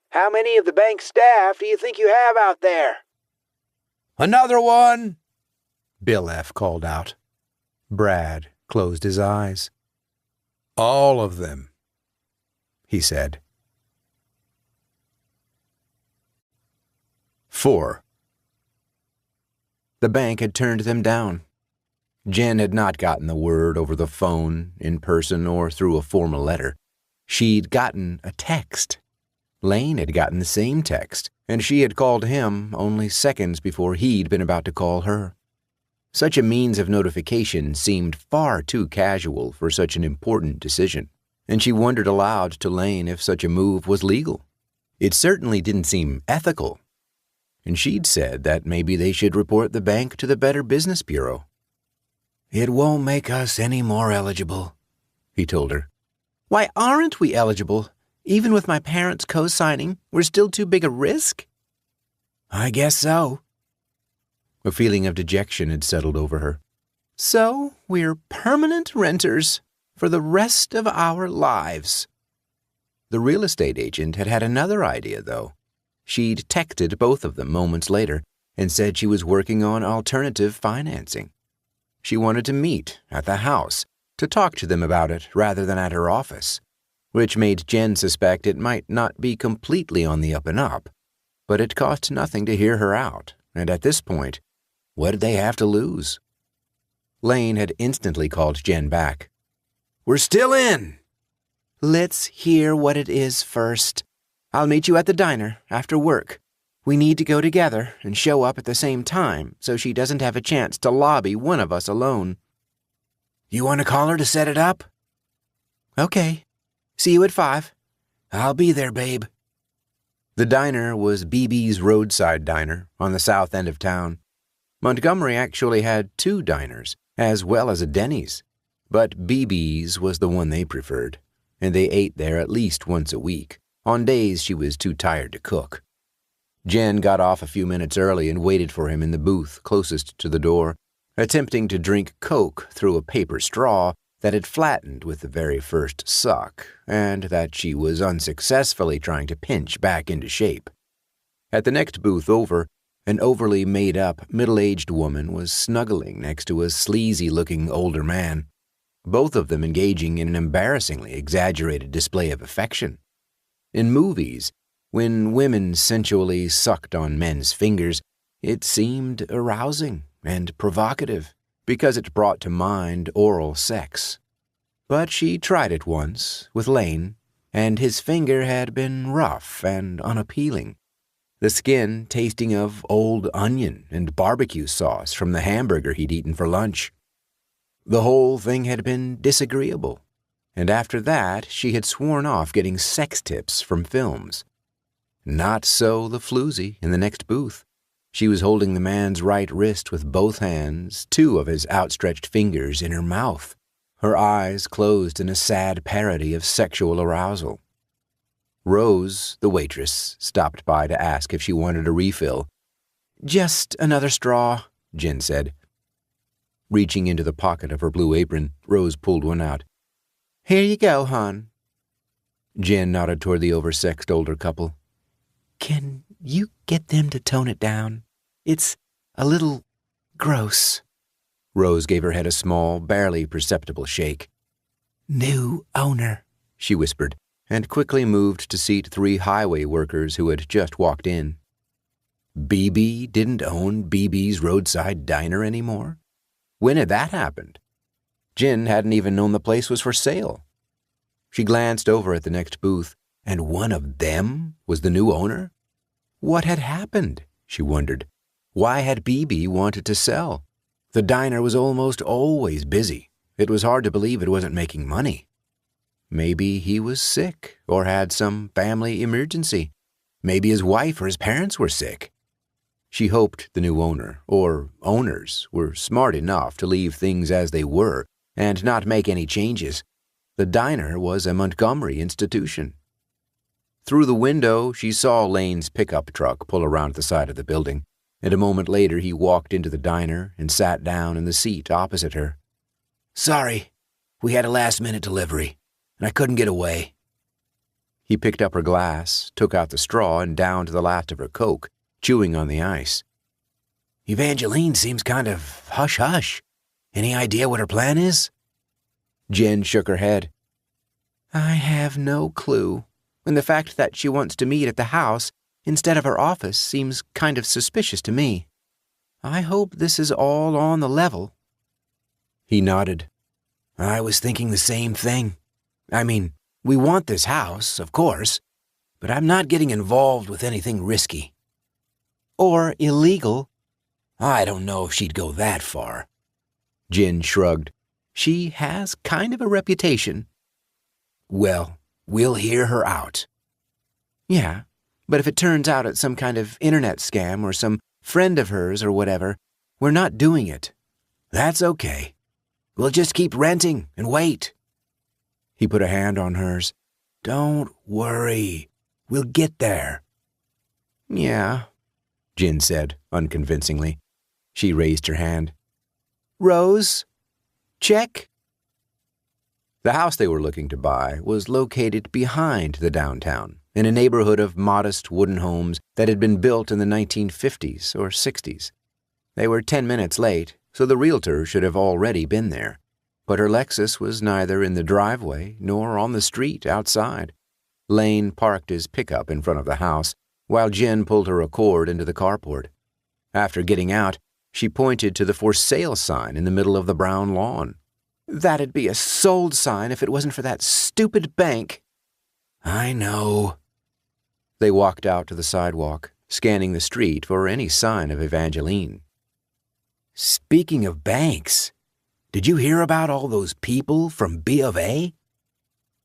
C: How many of the bank staff do you think you have out there?
B: "Another one,"
A: Bill F. called out. Brad closed his eyes. "All of them," he said. 4. The bank had turned them down. Jen had not gotten the word over the phone, in person, or through a formal letter. She'd gotten a text. Lane had gotten the same text, and she had called him only seconds before he'd been about to call her. Such a means of notification seemed far too casual for such an important decision, and she wondered aloud to Lane if such a move was legal. It certainly didn't seem ethical. And she'd said that maybe they should report the bank to the Better Business Bureau. "It won't make us any more eligible," he told her.
C: Why aren't we eligible? Even with my parents co-signing, we're still too big a risk?
A: "I guess so." A feeling of dejection had settled over her.
C: So we're permanent renters for the rest of our lives.
A: The real estate agent had had another idea, though. She'd texted both of them moments later and said she was working on alternative financing. She wanted to meet at the house to talk to them about it rather than at her office, which made Jen suspect it might not be completely on the up and up. But it cost nothing to hear her out, and at this point, what did they have to lose? Lane had instantly called Jen back.
B: "We're still in."
C: Let's hear what it is first. I'll meet you at the diner after work. We need to go together and show up at the same time so she doesn't have a chance to lobby one of us alone.
B: "You want to call her to set it up?"
C: Okay. See you at 5.
B: "I'll be there, babe."
A: The diner was BB's Roadside Diner on the south end of town. Montgomery actually had 2 diners, as well as a Denny's, but BB's was the one they preferred, and they ate there at least once a week, on days she was too tired to cook. Jen got off a few minutes early and waited for him in the booth closest to the door, attempting to drink Coke through a paper straw that had flattened with the very first suck, and that she was unsuccessfully trying to pinch back into shape. At the next booth over, An overly made-up, middle-aged woman was snuggling next to a sleazy-looking older man, both of them engaging in an embarrassingly exaggerated display of affection. In movies, when women sensually sucked on men's fingers, it seemed arousing and provocative because it brought to mind oral sex. But she tried it once with Lane, and his finger had been rough and unappealing, the skin tasting of old onion and barbecue sauce from the hamburger he'd eaten for lunch. The whole thing had been disagreeable, and after that she had sworn off getting sex tips from films. Not so the floozy in the next booth. She was holding the man's right wrist with both hands, two of his outstretched fingers in her mouth, her eyes closed in a sad parody of sexual arousal. Rose, the waitress, stopped by to ask if she wanted a refill.
C: "Just another straw,"
A: Jen said. Reaching into the pocket of her blue apron, Rose pulled one out.
C: "Here you go, hon."
A: Jen nodded toward the oversexed older couple.
C: "Can you get them to tone it down? It's a little gross."
A: Rose gave her head a small, barely perceptible shake.
C: "New owner,"
A: she whispered, and quickly moved to seat 3 highway workers who had just walked in. BB didn't own BB's roadside diner anymore? When had that happened? Jen hadn't even known the place was for sale. She glanced over at the next booth, and one of them was the new owner? What had happened, she wondered. Why had BB wanted to sell? The diner was almost always busy. It was hard to believe it wasn't making money. Maybe he was sick or had some family emergency. Maybe his wife or his parents were sick. She hoped the new owner, or owners, were smart enough to leave things as they were and not make any changes. The diner was a Montgomery institution. Through the window, she saw Lane's pickup truck pull around the side of the building, and a moment later he walked into the diner and sat down in the seat opposite her. "Sorry, we had a last-minute delivery, and I couldn't get away." He picked up her glass, took out the straw, and downed the last of her Coke, chewing on the ice. "Evangeline seems kind of hush-hush. Any idea what her plan is?" Jen shook her head.
C: "I have no clue, and the fact that she wants to meet at the house instead of her office seems kind of suspicious to me. I hope this is all on the level."
A: He nodded. "I was thinking the same thing. I mean, we want this house, of course, but I'm not getting involved with anything risky."
C: "Or illegal."
A: "I don't know if she'd go that far." Jen shrugged.
C: "She has kind of a reputation."
A: "Well, we'll hear her out."
C: "Yeah, but if it turns out it's some kind of internet scam or some friend of hers or whatever, we're not doing it."
A: "That's okay. We'll just keep renting and wait." He put a hand on hers. "Don't worry. We'll get there."
C: "Yeah,"
A: Jen said, unconvincingly. She raised her hand.
C: "Rose, check."
A: The house they were looking to buy was located behind the downtown, in a neighborhood of modest wooden homes that had been built in the 1950s or 60s. They were 10 minutes late, so the realtor should have already been there. But her Lexus was neither in the driveway nor on the street outside. Lane parked his pickup in front of the house, while Jen pulled her Accord into the carport. After getting out, she pointed to the for sale sign in the middle of the brown lawn.
C: "That'd be a sold sign if it wasn't for that stupid bank."
A: "I know." They walked out to the sidewalk, scanning the street for any sign of Evangeline. "Speaking of banks, did you hear about all those people from B of A?"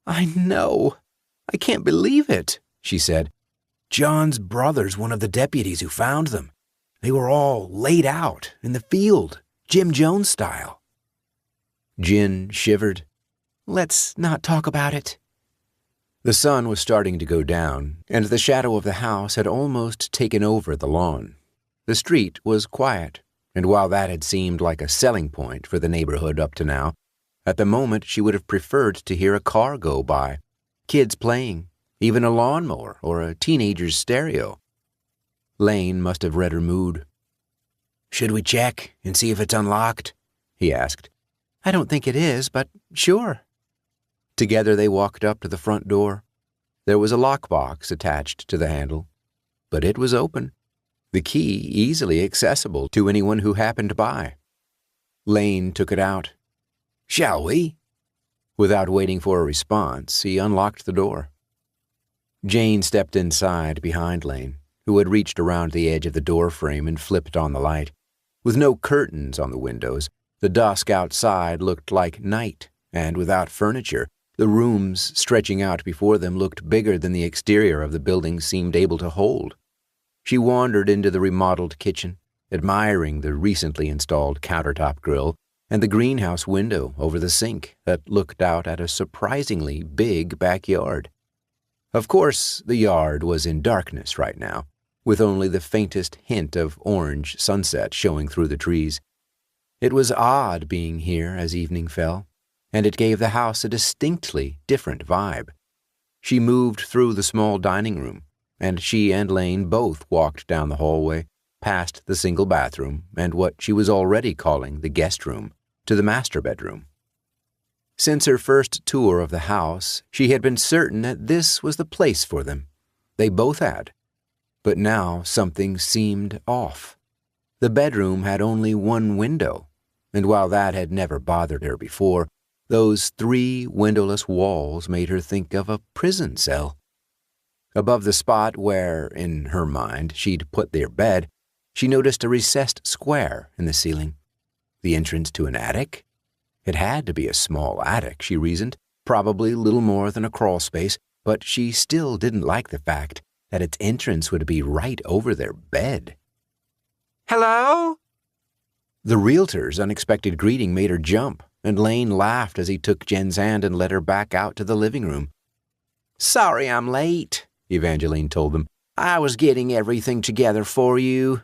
C: "I know. I can't believe it,"
A: she said. "John's brother's one of the deputies who found them. They were all laid out in the field, Jim Jones style." Jen shivered.
C: "Let's not talk about it."
A: The sun was starting to go down, and the shadow of the house had almost taken over the lawn. The street was quiet, and while that had seemed like a selling point for the neighborhood up to now, at the moment she would have preferred to hear a car go by, kids playing, even a lawnmower or a teenager's stereo. Lane must have read her mood.
B: "Should we check and see if it's unlocked?" he asked.
C: I don't think it is, but sure.
A: Together they walked up to the front door. There was a lockbox attached to the handle, but it was open, the key easily accessible to anyone who happened by. Lane took it out.
B: "Shall we?"
A: Without waiting for a response, he unlocked the door. Jane stepped inside behind Lane, who had reached around the edge of the door frame and flipped on the light. With no curtains on the windows, the dusk outside looked like night, and without furniture, the rooms stretching out before them looked bigger than the exterior of the building seemed able to hold. She wandered into the remodeled kitchen, admiring the recently installed countertop grill and the greenhouse window over the sink that looked out at a surprisingly big backyard. Of course, the yard was in darkness right now, with only the faintest hint of orange sunset showing through the trees. It was odd being here as evening fell, and it gave the house a distinctly different vibe. She moved through the small dining room, and she and Lane both walked down the hallway, past the single bathroom and what she was already calling the guest room, to the master bedroom. Since her first tour of the house, she had been certain that this was the place for them. They both had. But now something seemed off. The bedroom had only one window, and while that had never bothered her before, those 3 windowless walls made her think of a prison cell. Above the spot where, in her mind, she'd put their bed, she noticed a recessed square in the ceiling. The entrance to an attic? It had to be a small attic, she reasoned, probably little more than a crawl space, but she still didn't like the fact that its entrance would be right over their bed.
C: Hello?
A: The realtor's unexpected greeting made her jump, and Lane laughed as he took Jen's hand and led her back out to the living room.
C: Sorry I'm late,
A: Evangeline told them.
C: I was getting everything together for you.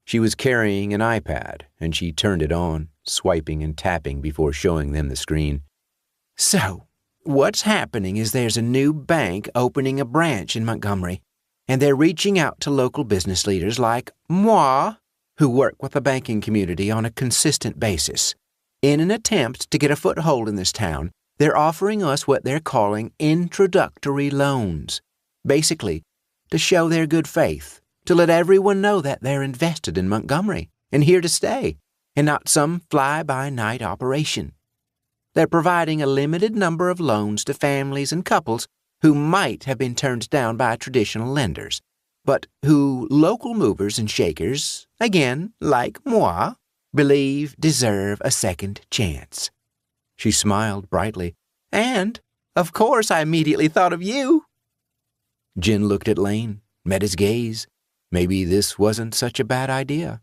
A: She was carrying an iPad, and she turned it on, swiping and tapping before showing them the screen.
C: So, what's happening is there's a new bank opening a branch in Montgomery, and they're reaching out to local business leaders like moi, who work with the banking community on a consistent basis. In an attempt to get a foothold in this town, they're offering us what they're calling introductory loans. Basically, to show their good faith, to let everyone know that they're invested in Montgomery and here to stay, and not some fly-by-night operation. They're providing a limited number of loans to families and couples who might have been turned down by traditional lenders, but who local movers and shakers, again, like moi, believe deserve a second chance.
A: She smiled brightly.
C: And, of course, I immediately thought of you.
A: Jen looked at Lane, met his gaze. Maybe this wasn't such a bad idea.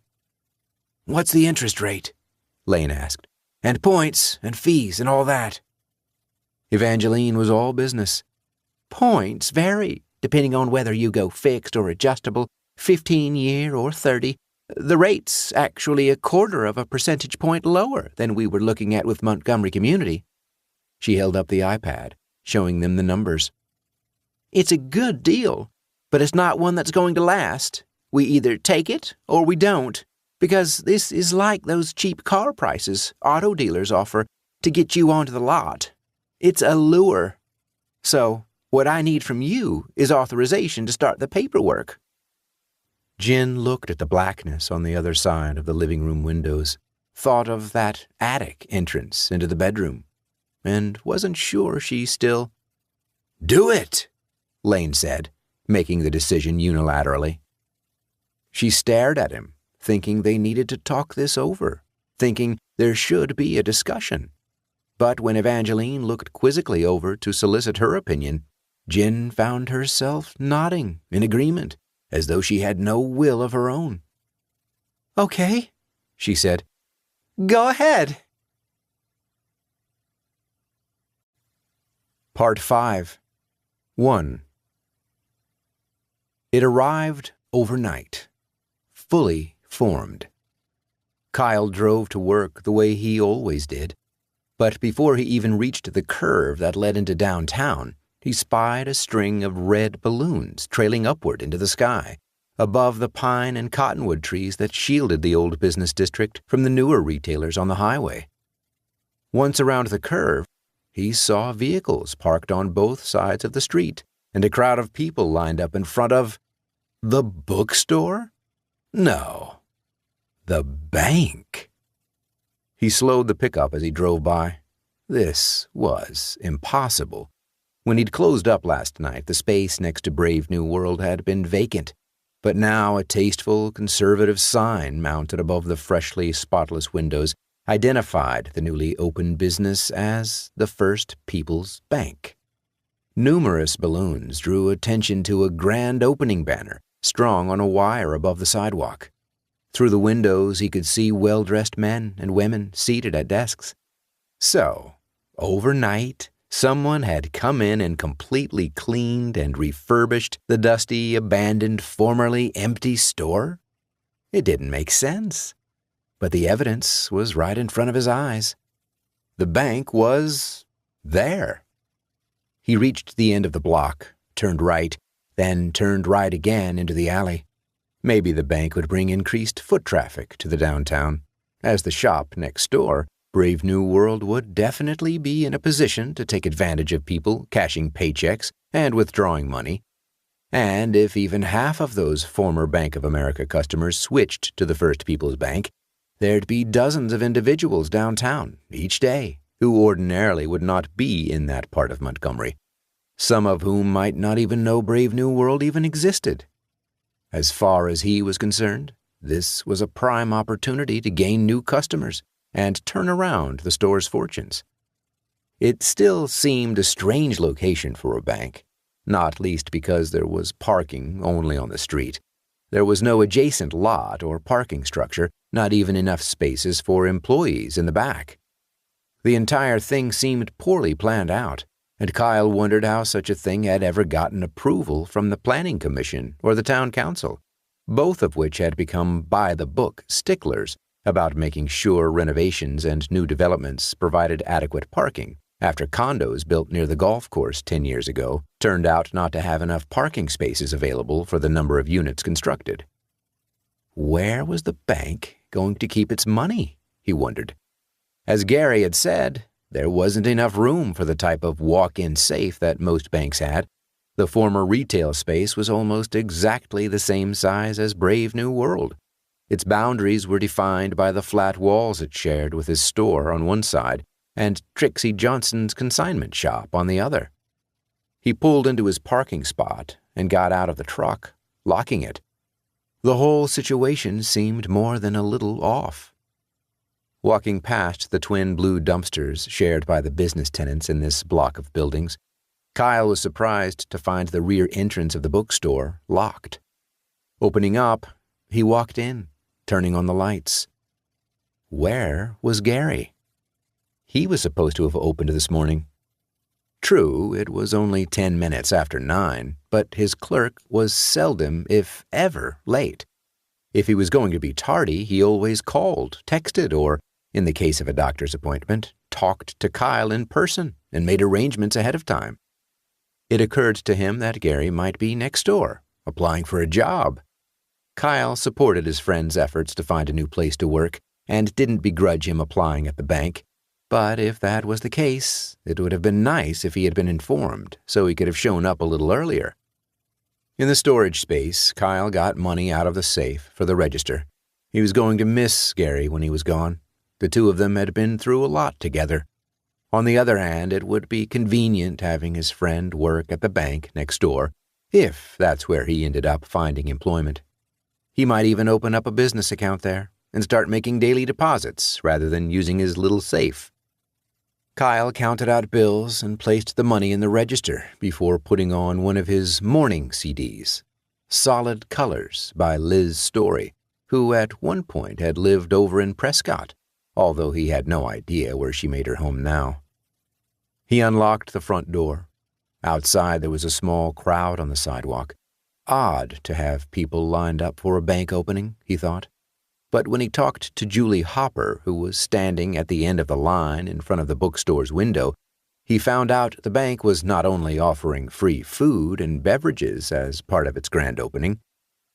B: "What's the interest rate?" Lane asked. "And points and fees and all that?"
A: Evangeline was all business.
C: Points vary, depending on whether you go fixed or adjustable, 15-year or 30. The rate's actually 1/4 of a percentage point lower than we were looking at with Montgomery Community.
A: She held up the iPad, showing them the numbers.
C: It's a good deal, but it's not one that's going to last. We either take it or we don't, because this is like those cheap car prices auto dealers offer to get you onto the lot. It's a lure. So, what I need from you is authorization to start the paperwork.
A: Jen looked at the blackness on the other side of the living room windows, thought of that attic entrance into the bedroom, and wasn't sure she still...
B: "Do it," Lane said, making the decision unilaterally.
A: She stared at him, thinking they needed to talk this over, thinking there should be a discussion. But when Evangeline looked quizzically over to solicit her opinion, Jen found herself nodding in agreement, as though she had no will of her own.
C: "Okay,"
A: she said.
C: "Go ahead."
A: Part 5. 1. It arrived overnight, fully formed. Kyle drove to work the way he always did, but before he even reached the curve that led into downtown, he spied a string of red balloons trailing upward into the sky, above the pine and cottonwood trees that shielded the old business district from the newer retailers on the highway. Once around the curve, he saw vehicles parked on both sides of the street and a crowd of people lined up in front of the bookstore? No, the bank. He slowed the pickup as he drove by. This was impossible. When he'd closed up last night, the space next to Brave New World had been vacant, but now a tasteful, conservative sign mounted above the freshly spotless windows identified the newly opened business as the First People's Bank. Numerous balloons drew attention to a grand opening banner strung on a wire above the sidewalk. Through the windows, he could see well-dressed men and women seated at desks. So, overnight, someone had come in and completely cleaned and refurbished the dusty, abandoned, formerly empty store? It didn't make sense. But the evidence was right in front of his eyes. The bank was there. He reached the end of the block, turned right, then turned right again into the alley. Maybe the bank would bring increased foot traffic to the downtown. As the shop next door, Brave New World would definitely be in a position to take advantage of people cashing paychecks and withdrawing money. And if even half of those former Bank of America customers switched to the First People's Bank, there'd be dozens of individuals downtown each day who ordinarily would not be in that part of Montgomery, some of whom might not even know Brave New World even existed. As far as he was concerned, this was a prime opportunity to gain new customers and turn around the store's fortunes. It still seemed a strange location for a bank, not least because there was parking only on the street. There was no adjacent lot or parking structure, not even enough spaces for employees in the back. The entire thing seemed poorly planned out, and Kyle wondered how such a thing had ever gotten approval from the Planning Commission or the Town Council, both of which had become by-the-book sticklers about making sure renovations and new developments provided adequate parking after condos built near the golf course 10 years ago turned out not to have enough parking spaces available for the number of units constructed. Where was the bank going to keep its money, he wondered. As Gary had said, there wasn't enough room for the type of walk-in safe that most banks had. The former retail space was almost exactly the same size as Brave New World. Its boundaries were defined by the flat walls it shared with his store on one side and Trixie Johnson's consignment shop on the other. He pulled into his parking spot and got out of the truck, locking it. The whole situation seemed more than a little off. Walking past the twin blue dumpsters shared by the business tenants in this block of buildings, Kyle was surprised to find the rear entrance of the bookstore locked. Opening up, he walked in, turning on the lights. Where was Gary? He was supposed to have opened this morning. True, it was only 10 minutes after 9, but his clerk was seldom, if ever, late. If he was going to be tardy, he always called, texted, or, in the case of a doctor's appointment, talked to Kyle in person and made arrangements ahead of time. It occurred to him that Gary might be next door, applying for a job. Kyle supported his friend's efforts to find a new place to work and didn't begrudge him applying at the bank. But if that was the case, it would have been nice if he had been informed, so he could have shown up a little earlier. In the storage space, Kyle got money out of the safe for the register. He was going to miss Gary when he was gone. The two of them had been through a lot together. On the other hand, it would be convenient having his friend work at the bank next door, if that's where he ended up finding employment. He might even open up a business account there and start making daily deposits rather than using his little safe. Kyle counted out bills and placed the money in the register before putting on one of his morning CDs, Solid Colors by Liz Story, who at one point had lived over in Prescott, although he had no idea where she made her home now. He unlocked the front door. Outside there was a small crowd on the sidewalk. Odd to have people lined up for a bank opening, he thought. But when he talked to Julie Hopper, who was standing at the end of the line in front of the bookstore's window, he found out the bank was not only offering free food and beverages as part of its grand opening,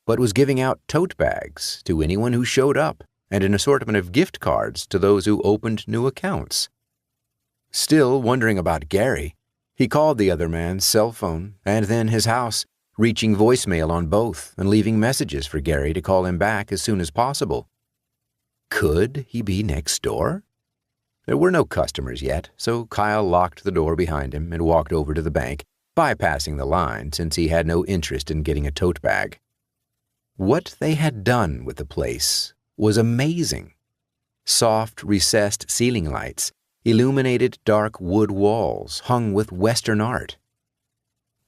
A: but was giving out tote bags to anyone who showed up and an assortment of gift cards to those who opened new accounts. Still wondering about Gary, he called the other man's cell phone and then his house, reaching voicemail on both and leaving messages for Gary to call him back as soon as possible. Could he be next door? There were no customers yet, so Kyle locked the door behind him and walked over to the bank, bypassing the line since he had no interest in getting a tote bag. What they had done with the place was amazing. Soft, recessed ceiling lights illuminated dark wood walls hung with Western art.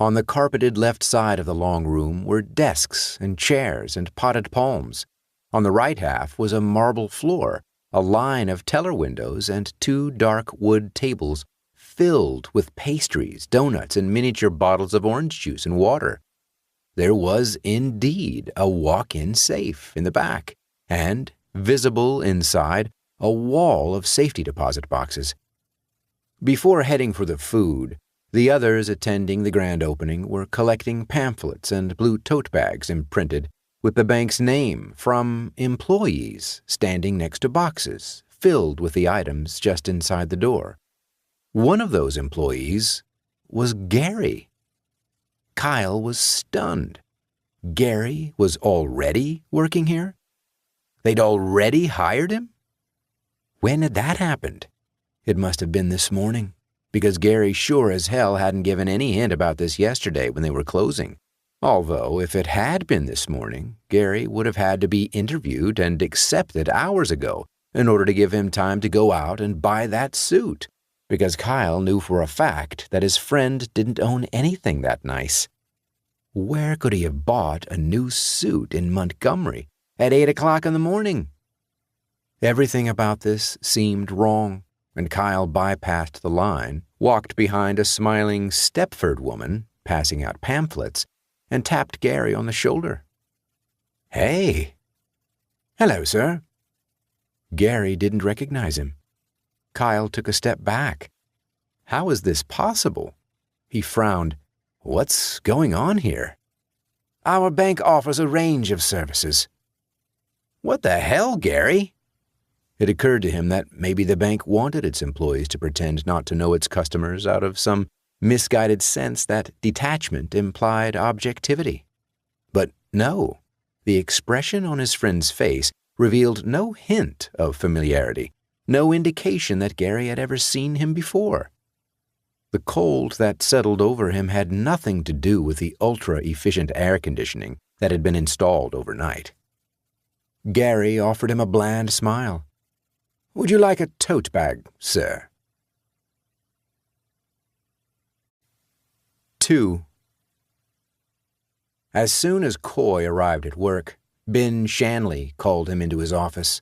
A: On the carpeted left side of the long room were desks and chairs and potted palms. On the right half was a marble floor, a line of teller windows, and 2 dark wood tables filled with pastries, donuts, and miniature bottles of orange juice and water. There was indeed a walk-in safe in the back, and, visible inside, a wall of safety deposit boxes. Before heading for the food, the others attending the grand opening were collecting pamphlets and blue tote bags imprinted with the bank's name from employees standing next to boxes filled with the items just inside the door. One of those employees was Gary. Kyle was stunned. Gary was already working here? They'd already hired him? When had that happened? It must have been this morning, because Gary sure as hell hadn't given any hint about this yesterday when they were closing. Although, if it had been this morning, Gary would have had to be interviewed and accepted hours ago in order to give him time to go out and buy that suit, because Kyle knew for a fact that his friend didn't own anything that nice. Where could he have bought a new suit in Montgomery at 8 o'clock in the morning? Everything about this seemed wrong, and Kyle bypassed the line, walked behind a smiling Stepford woman passing out pamphlets, and tapped Gary on the shoulder. "Hey." "Hello, sir." Gary didn't recognize him. Kyle took a step back. How is this possible? He frowned. What's going on here? "Our bank offers a range of services." "What the hell, Gary?" It occurred to him that maybe the bank wanted its employees to pretend not to know its customers out of some misguided sense that detachment implied objectivity. But no, the expression on his friend's face revealed no hint of familiarity, no indication that Gary had ever seen him before. The cold that settled over him had nothing to do with the ultra-efficient air conditioning that had been installed overnight. Gary offered him a bland smile. "Would you like a tote bag, sir?" 2. As soon as Coy arrived at work, Ben Shanley called him into his office.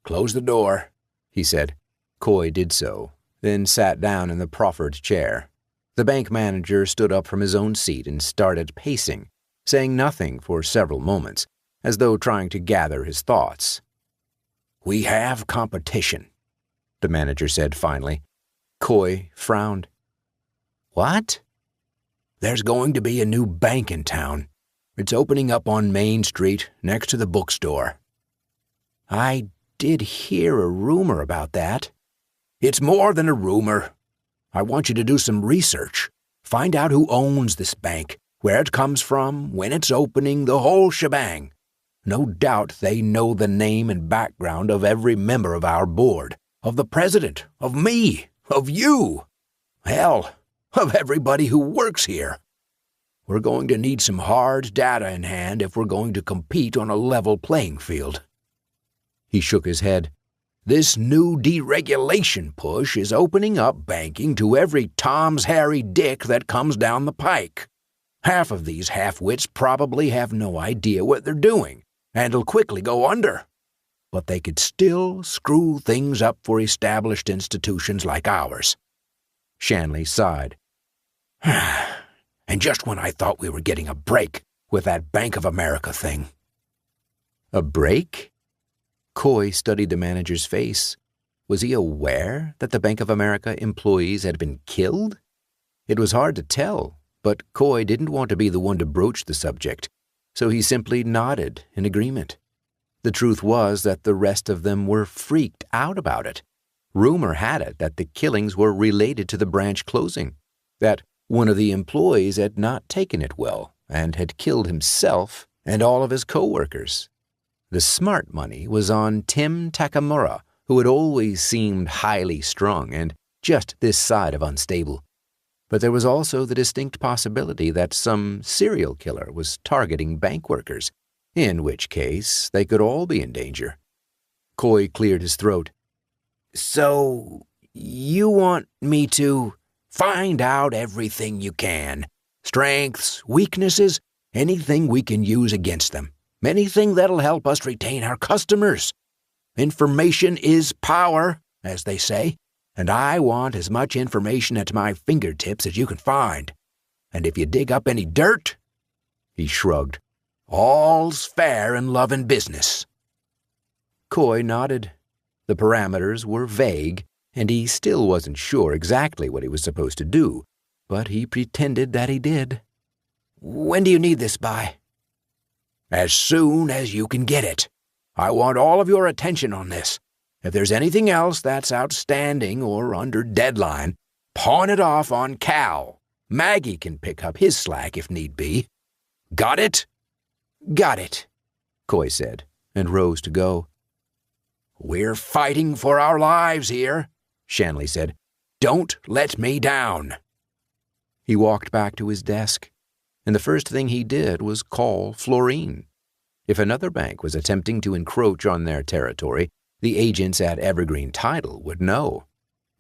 A: "Close the door," he said. Coy did so, then sat down in the proffered chair. The bank manager stood up from his own seat and started pacing, saying nothing for several moments, as though trying to gather his thoughts. "We have competition," the manager said finally. Coy frowned. "What?" "There's going to be a new bank in town. It's opening up on Main Street next to the bookstore." "I did hear a rumor about that." "It's more than a rumor. I want you to do some research. Find out who owns this bank, where it comes from, when it's opening, the whole shebang. No doubt they know the name and background of every member of our board, of the president, of me, of you. Hell, of everybody who works here. We're going to need some hard data in hand if we're going to compete on a level playing field." He shook his head. "This new deregulation push is opening up banking to every Tom's Harry Dick that comes down the pike. Half of these half-wits probably have no idea what they're doing, and'll quickly go under. But they could still screw things up for established institutions like ours." Shanley sighed. "And just when I thought we were getting a break with that Bank of America thing." A break? Coy studied the manager's face. Was he aware that the Bank of America employees had been killed? It was hard to tell, but Coy didn't want to be the one to broach the subject, so he simply nodded in agreement. The truth was that the rest of them were freaked out about it. Rumor had it that the killings were related to the branch closing, that one of the employees had not taken it well and had killed himself and all of his co-workers. The smart money was on Tim Takamura, who had always seemed highly strung and just this side of unstable. But there was also the distinct possibility that some serial killer was targeting bank workers, in which case they could all be in danger. Coy cleared his throat.
B: So, you want me to find out everything you can. Strengths, weaknesses, anything we can use against them. Anything that'll help us retain our customers. Information is power, as they say, and I want as much information at my fingertips as you can find. And if you dig up any dirt, he shrugged, all's fair in love and business.
A: Coy nodded. The parameters were vague, and he still wasn't sure exactly what he was supposed to do, but he pretended that he did.
B: When do you need this by? As soon as you can get it. I want all of your attention on this. If there's anything else that's outstanding or under deadline, pawn it off on Cal. Maggie can pick up his slack if need be. Got it?
C: Got it,
A: Coy said, and rose to go.
B: We're fighting for our lives here, Shanley said. Don't let me down.
A: He walked back to his desk, and the first thing he did was call Florine. If another bank was attempting to encroach on their territory, the agents at Evergreen Title would know.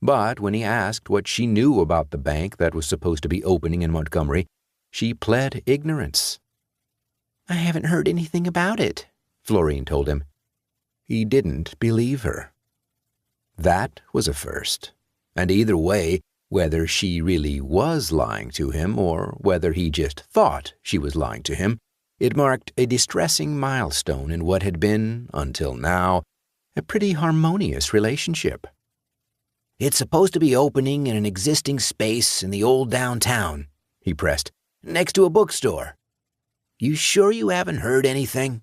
A: But when he asked what she knew about the bank that was supposed to be opening in Montgomery, she pled ignorance.
C: I haven't heard anything about it,
A: Florine told him. He didn't believe her. That was a first, and either way, whether she really was lying to him or whether he just thought she was lying to him, it marked a distressing milestone in what had been, until now, a pretty harmonious relationship.
B: It's supposed to be opening in an existing space in the old downtown, he pressed, next to a bookstore. You sure you haven't heard anything?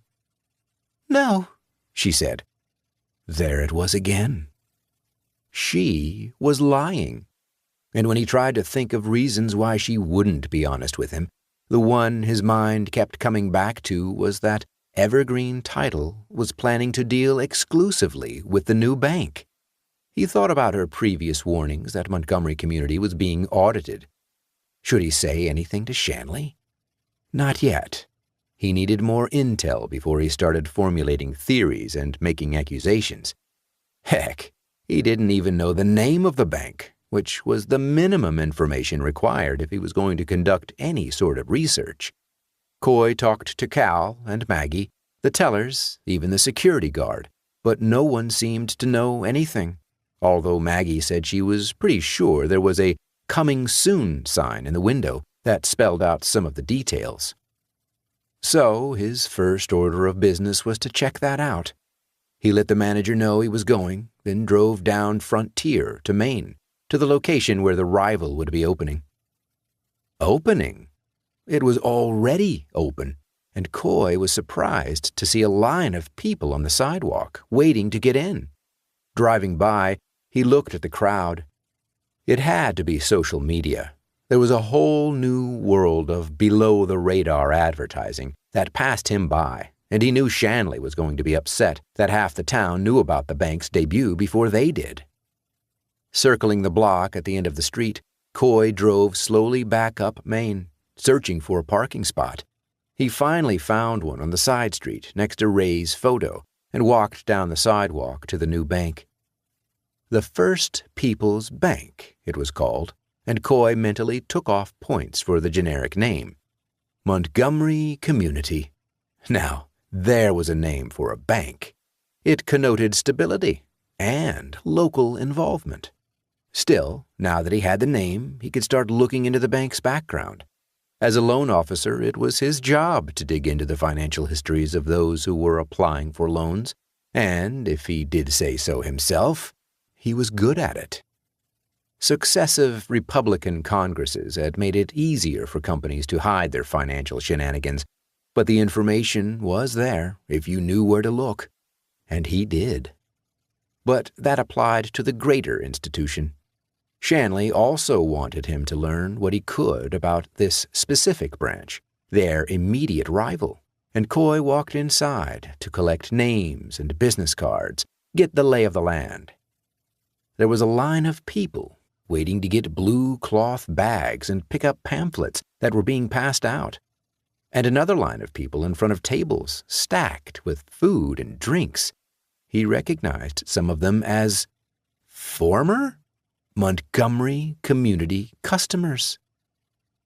C: No,
A: she said. There it was again. She was lying. And when he tried to think of reasons why she wouldn't be honest with him, the one his mind kept coming back to was that Evergreen Title was planning to deal exclusively with the new bank. He thought about her previous warnings that Montgomery Community was being audited. Should he say anything to Shanley? Not yet. He needed more intel before he started formulating theories and making accusations. Heck, he didn't even know the name of the bank, which was the minimum information required if he was going to conduct any sort of research. Coy talked to Cal and Maggie, the tellers, even the security guard, but no one seemed to know anything, although Maggie said she was pretty sure there was a "coming soon" sign in the window that spelled out some of the details. So his first order of business was to check that out. He let the manager know he was going, then drove down Frontier to Maine, to the location where the rival would be opening. Opening? It was already open, and Coy was surprised to see a line of people on the sidewalk waiting to get in. Driving by, he looked at the crowd. It had to be social media. There was a whole new world of below-the-radar advertising that passed him by, and he knew Shanley was going to be upset that half the town knew about the bank's debut before they did. Circling the block at the end of the street, Coy drove slowly back up Main, searching for a parking spot. He finally found one on the side street next to Ray's photo and walked down the sidewalk to the new bank. The First People's Bank, it was called, and Coy mentally took off points for the generic name. Montgomery Community. Now, there was a name for a bank. It connoted stability and local involvement. Still, now that he had the name, he could start looking into the bank's background. As a loan officer, it was his job to dig into the financial histories of those who were applying for loans, and, if he did say so himself, he was good at it. Successive Republican Congresses had made it easier for companies to hide their financial shenanigans, But the information was there if you knew where to look, and he did. But that applied to the greater institution. Shanley also wanted him to learn what he could about this specific branch, their immediate rival, and Coy walked inside to collect names and business cards, get the lay of the land. There was a line of people waiting to get blue cloth bags and pick up pamphlets that were being passed out, and another line of people in front of tables stacked with food and drinks. He recognized some of them as former Montgomery Community customers.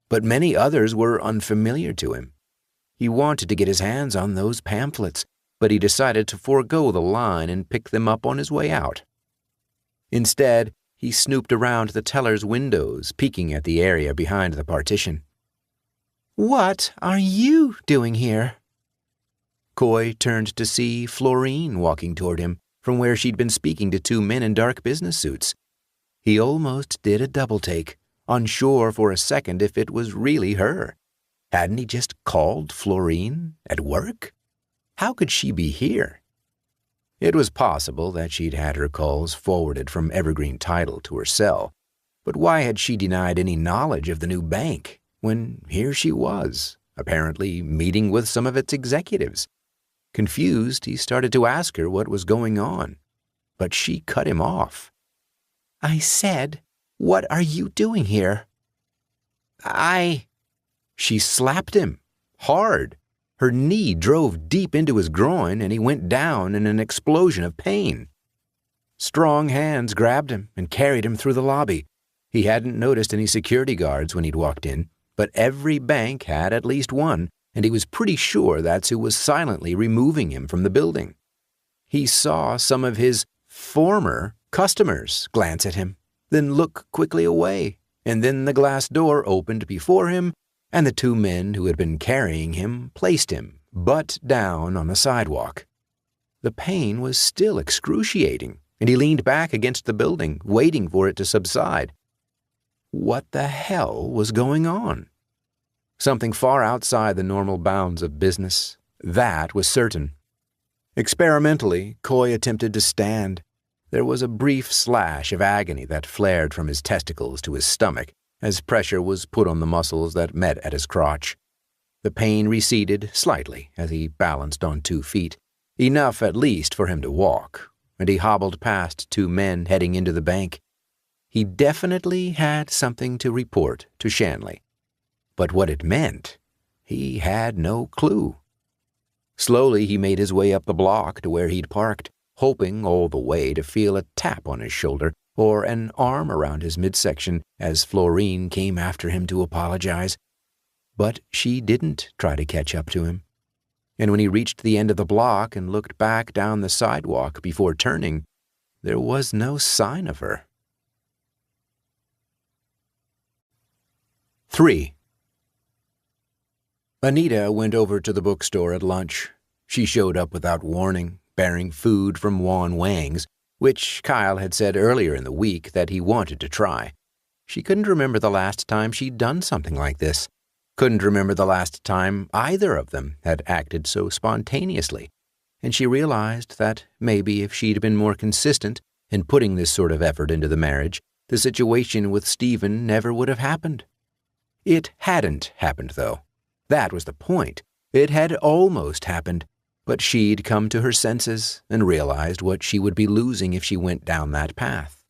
A: But many others were unfamiliar to him. He wanted to get his hands on those pamphlets, but he decided to forego the line and pick them up on his way out. Instead, he snooped around the teller's windows, peeking at the area behind the partition.
C: "What are you doing here?"
A: Coy turned to see Florine walking toward him from where she'd been speaking to two men in dark business suits. He almost did a double-take, unsure for a second if it was really her. Hadn't he just called Florine at work? How could she be here? It was possible that she'd had her calls forwarded from Evergreen Title to her cell, but why had she denied any knowledge of the new bank when here she was, apparently meeting with some of its executives? Confused, he started to ask her what was going on, but she cut him off.
C: "I said, what are you doing here?"
A: She slapped him, hard. Her knee drove deep into his groin, and he went down in an explosion of pain. Strong hands grabbed him and carried him through the lobby. He hadn't noticed any security guards when he'd walked in, but every bank had at least one, and he was pretty sure that's who was silently removing him from the building. He saw some of his former customers glance at him, then look quickly away, and then the glass door opened before him, and the two men who had been carrying him placed him butt down on the sidewalk. The pain was still excruciating, and he leaned back against the building, waiting for it to subside. What the hell was going on? Something far outside the normal bounds of business, that was certain. Experimentally, Coy attempted to stand. There was a brief slash of agony that flared from his testicles to his stomach as pressure was put on the muscles that met at his crotch. The pain receded slightly as he balanced on 2 feet, enough at least for him to walk, and he hobbled past 2 men heading into the bank. He definitely had something to report to Shanley, but what it meant, he had no clue. Slowly he made his way up the block to where he'd parked, hoping all the way to feel a tap on his shoulder or an arm around his midsection as Florine came after him to apologize. But she didn't try to catch up to him. And when he reached the end of the block and looked back down the sidewalk before turning, there was no sign of her. 3. Anita went over to the bookstore at lunch. She showed up without warning, bearing food from Juan Wang's, which Kyle had said earlier in the week that he wanted to try. She couldn't remember the last time she'd done something like this. Couldn't remember the last time either of them had acted so spontaneously, and she realized that maybe if she'd been more consistent in putting this sort of effort into the marriage, the situation with Stephen never would have happened. It hadn't happened, though. That was the point. It had almost happened, but she'd come to her senses and realized what she would be losing if she went down that path.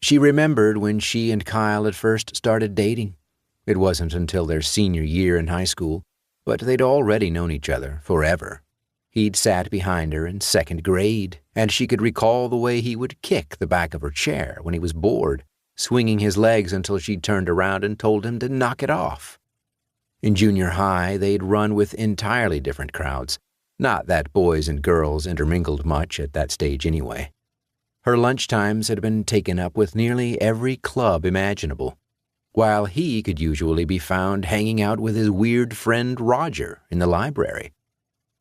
A: She remembered when she and Kyle had first started dating. It wasn't until their senior year in high school, but they'd already known each other forever. He'd sat behind her in 2nd grade, and she could recall the way he would kick the back of her chair when he was bored, swinging his legs until she turned around and told him to knock it off. In junior high, they'd run with entirely different crowds. Not that boys and girls intermingled much at that stage anyway. Her lunchtimes had been taken up with nearly every club imaginable, while he could usually be found hanging out with his weird friend Roger in the library.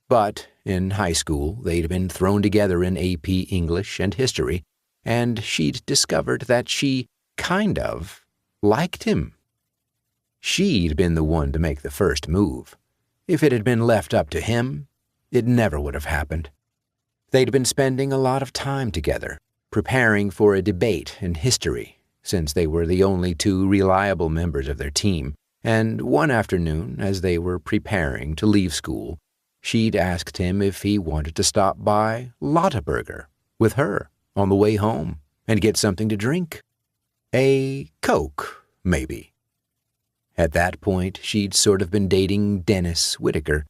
A: But in high school, they'd been thrown together in AP English and history, and she'd discovered that she kind of liked him. She'd been the one to make the first move. If it had been left up to him, it never would have happened. They'd been spending a lot of time together, preparing for a debate in history, since they were the only two reliable members of their team, and one afternoon, as they were preparing to leave school, she'd asked him if he wanted to stop by Lottaburger with her on the way home and get something to drink. A Coke, maybe. At that point, she'd sort of been dating Dennis Whitaker,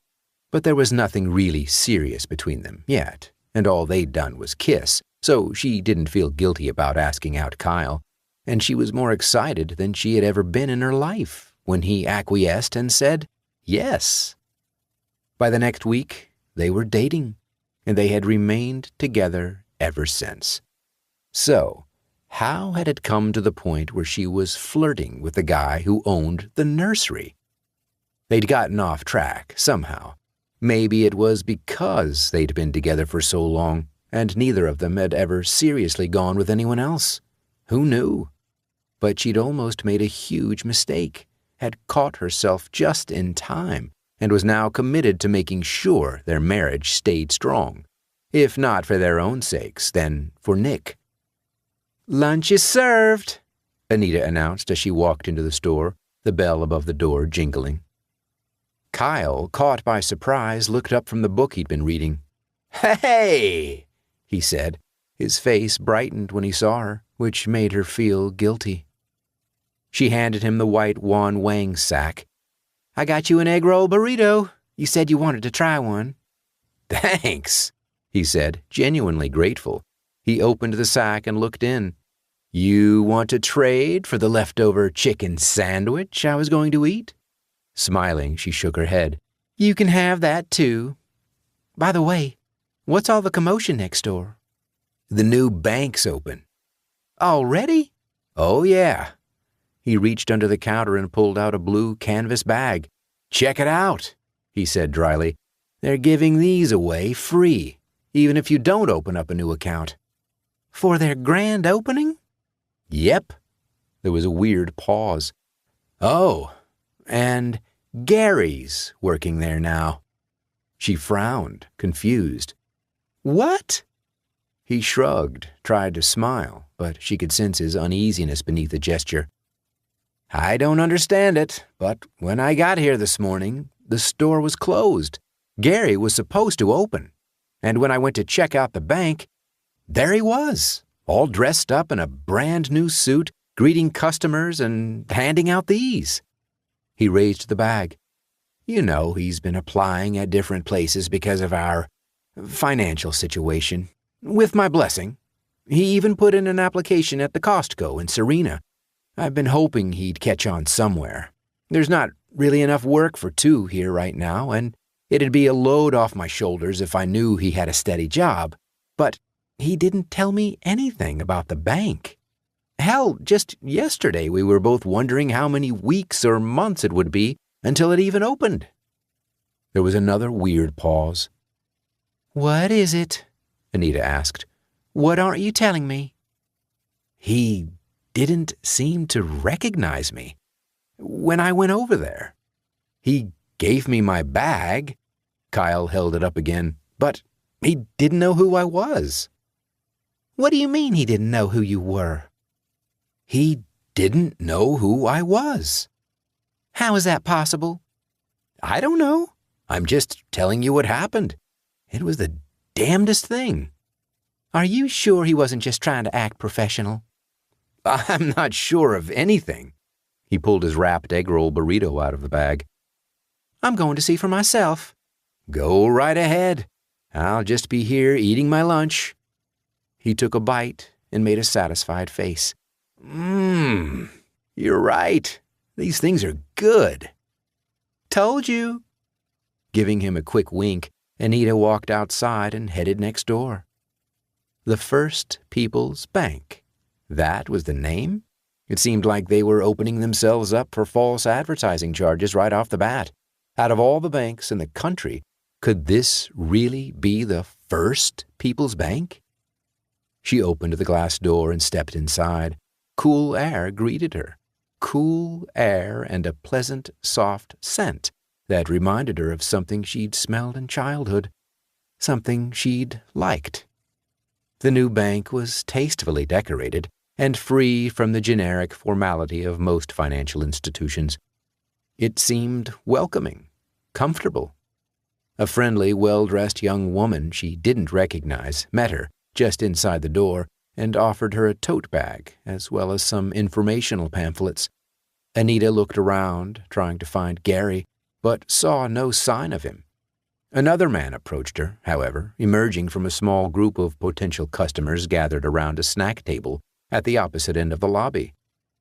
A: but there was nothing really serious between them yet, and all they'd done was kiss, so she didn't feel guilty about asking out Kyle, and she was more excited than she had ever been in her life when he acquiesced and said yes. By the next week, they were dating, and they had remained together ever since. So, how had it come to the point where she was flirting with the guy who owned the nursery? They'd gotten off track somehow. Maybe it was because they'd been together for so long, and neither of them had ever seriously gone with anyone else. Who knew? But she'd almost made a huge mistake, had caught herself just in time, and was now committed to making sure their marriage stayed strong. If not for their own sakes, then for Nick. "Lunch is served," Anita announced as she walked into the store, the bell above the door jingling. Kyle, caught by surprise, looked up from the book he'd been reading. "Hey!" he said. His face brightened when he saw her, which made her feel guilty. She handed him the white Wan Wang sack. "I got you an egg roll burrito. You said you wanted to try one." "Thanks," he said, genuinely grateful. He opened the sack and looked in. "You want to trade for the leftover chicken sandwich I was going to eat?" Smiling, she shook her head. "You can have that, too. By the way, what's all the commotion next door?" "The new bank's open." "Already?" "Oh, yeah." He reached under the counter and pulled out a blue canvas bag. "Check it out," he said dryly. "They're giving these away free, even if you don't open up a new account." "For their grand opening?" "Yep." There was a weird pause. "Oh, and Gary's working there now." She frowned, confused. "What?" He shrugged, tried to smile, but she could sense his uneasiness beneath the gesture. "I don't understand it, but when I got here this morning, the store was closed. Gary was supposed to open, and when I went to check out the bank, there he was, all dressed up in a brand new suit, greeting customers and handing out these." He raised the bag. "You know, he's been applying at different places because of our financial situation. With my blessing. He even put in an application at the Costco in Serena. I've been hoping he'd catch on somewhere. There's not really enough work for two here right now, and it'd be a load off my shoulders if I knew he had a steady job. But he didn't tell me anything about the bank. Hell, just yesterday we were both wondering how many weeks or months it would be until it even opened." There was another weird pause. "What is it?" Anita asked. "What aren't you telling me?" "He didn't seem to recognize me when I went over there. He gave me my bag." Kyle held it up again. "But he didn't know who I was." "What do you mean he didn't know who you were?" "He didn't know who I was." "How is that possible?" "I don't know. I'm just telling you what happened. It was the damnedest thing." "Are you sure he wasn't just trying to act professional?" "I'm not sure of anything." He pulled his wrapped egg roll burrito out of the bag. "I'm going to see for myself." "Go right ahead. I'll just be here eating my lunch." He took a bite and made a satisfied face. You're right. These things are good." "Told you." Giving him a quick wink, Anita walked outside and headed next door. The First People's Bank. That was the name? It seemed like they were opening themselves up for false advertising charges right off the bat. Out of all the banks in the country, could this really be the First People's Bank? She opened the glass door and stepped inside. Cool air greeted her. Cool air and a pleasant, soft scent that reminded her of something she'd smelled in childhood, something she'd liked. The new bank was tastefully decorated and free from the generic formality of most financial institutions. It seemed welcoming, comfortable. A friendly, well-dressed young woman she didn't recognize met her just inside the door and offered her a tote bag as well as some informational pamphlets. Anita looked around, trying to find Gary, but saw no sign of him. Another man approached her, however, emerging from a small group of potential customers gathered around a snack table at the opposite end of the lobby.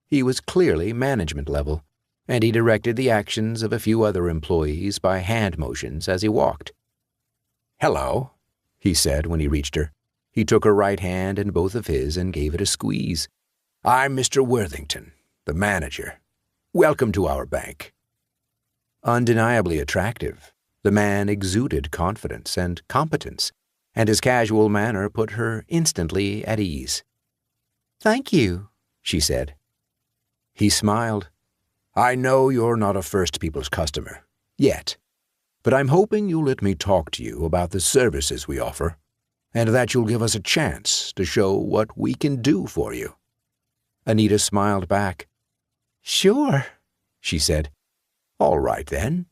A: He was clearly management level, and he directed the actions of a few other employees by hand motions as he walked. "Hello," he said when he reached her. He took her right hand in both of his and gave it a squeeze. "I'm Mr. Worthington, the manager. Welcome to our bank." Undeniably attractive, the man exuded confidence and competence, and his casual manner put her instantly at ease.
C: "Thank you," she said.
A: He smiled. "I know you're not a First People's customer, yet, but I'm hoping you'll let me talk to you about the services we offer, and that you'll give us a chance to show what we can do for you." Anita smiled back.
C: "Sure,"
A: she said. "All right, then."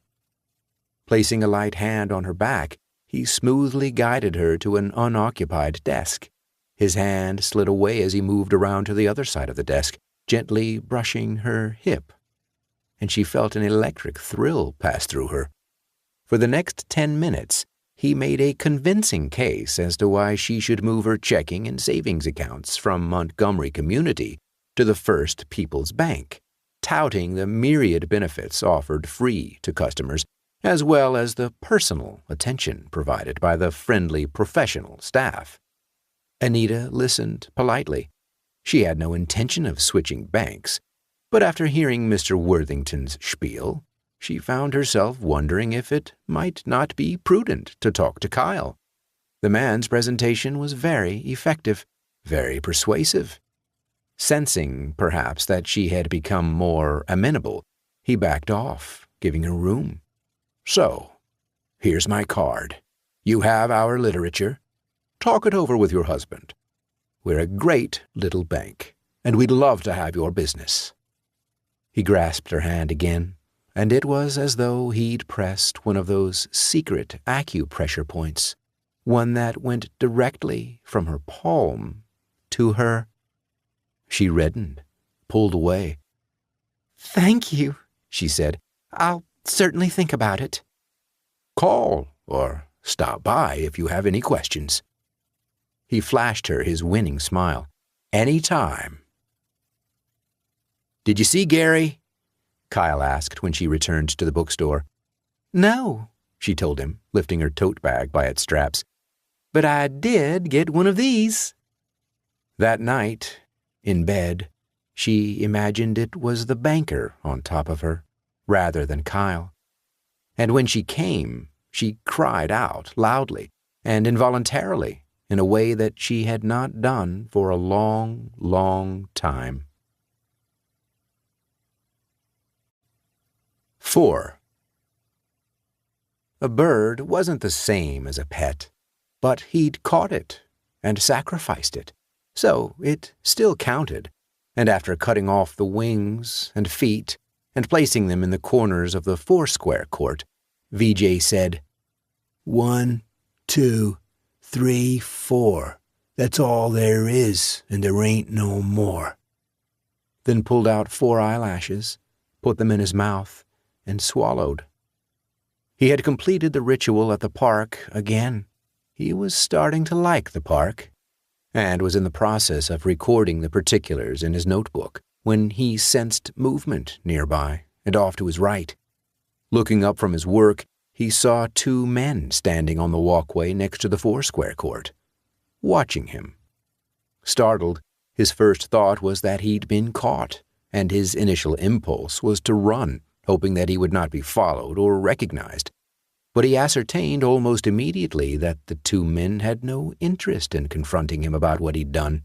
A: Placing a light hand on her back, he smoothly guided her to an unoccupied desk. His hand slid away as he moved around to the other side of the desk, gently brushing her hip, and she felt an electric thrill pass through her. For the next 10 minutes, he made a convincing case as to why she should move her checking and savings accounts from Montgomery Community to the First People's Bank, touting the myriad benefits offered free to customers, as well as the personal attention provided by the friendly professional staff. Anita listened politely. She had no intention of switching banks, but after hearing Mr. Worthington's spiel, she found herself wondering if it might not be prudent to talk to Kyle. The man's presentation was very effective, very persuasive. Sensing, perhaps, that she had become more amenable, he backed off, giving her room. "So, here's my card. You have our literature. Talk it over with your husband. We're a great little bank, and we'd love to have your business." He grasped her hand again, and it was as though he'd pressed one of those secret acupressure points, one that went directly from her palm to her. She reddened, pulled away.
C: "Thank you," she said. "I'll certainly think about it."
A: "Call or stop by if you have any questions." He flashed her his winning smile. "Any time." "Did you see Gary?" Kyle asked when she returned to the bookstore.
C: "No,"
A: she told him, lifting her tote bag by its straps.
C: "but I did get one of these."
A: That night, in bed, she imagined it was the banker on top of her, rather than Kyle. And when she came, she cried out loudly and involuntarily in a way that she had not done for a long, long time. 4. A bird wasn't the same as a pet, but he'd caught it and sacrificed it, so it still counted, and after cutting off the wings and feet and placing them in the corners of the foursquare court, VJ said, 1, 2, 3, 4. That's all there is, and there ain't no more. Then pulled out 4 eyelashes, put them in his mouth, and swallowed. He had completed the ritual at the park again. He was starting to like the park, and was in the process of recording the particulars in his notebook when he sensed movement nearby and off to his right. Looking up from his work, he saw 2 men standing on the walkway next to the foursquare court, watching him. Startled, his first thought was that he'd been caught, and his initial impulse was to run, hoping that he would not be followed or recognized. But he ascertained almost immediately that the 2 men had no interest in confronting him about what he'd done.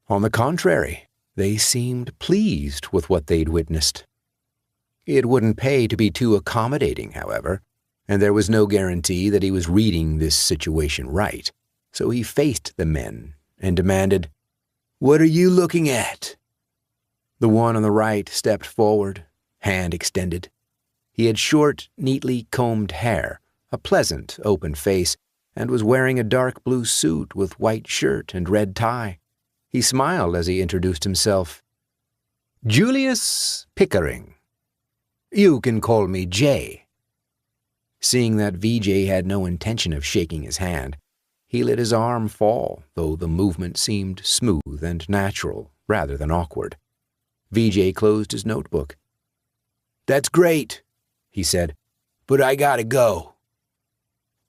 A: On the contrary, they seemed pleased with what they'd witnessed. It wouldn't pay to be too accommodating, however, and there was no guarantee that he was reading this situation right. So he faced the men and demanded, "What are you looking at?" The one on the right stepped forward, hand extended. He had short, neatly combed hair, a pleasant, open face, and was wearing a dark blue suit with white shirt and red tie. He smiled as he introduced himself. "Julius Pickering. You can call me Jay." Seeing that VJ had no intention of shaking his hand, he let his arm fall, though the movement seemed smooth and natural rather than awkward. VJ closed his notebook. "That's great," he said, "but I gotta go.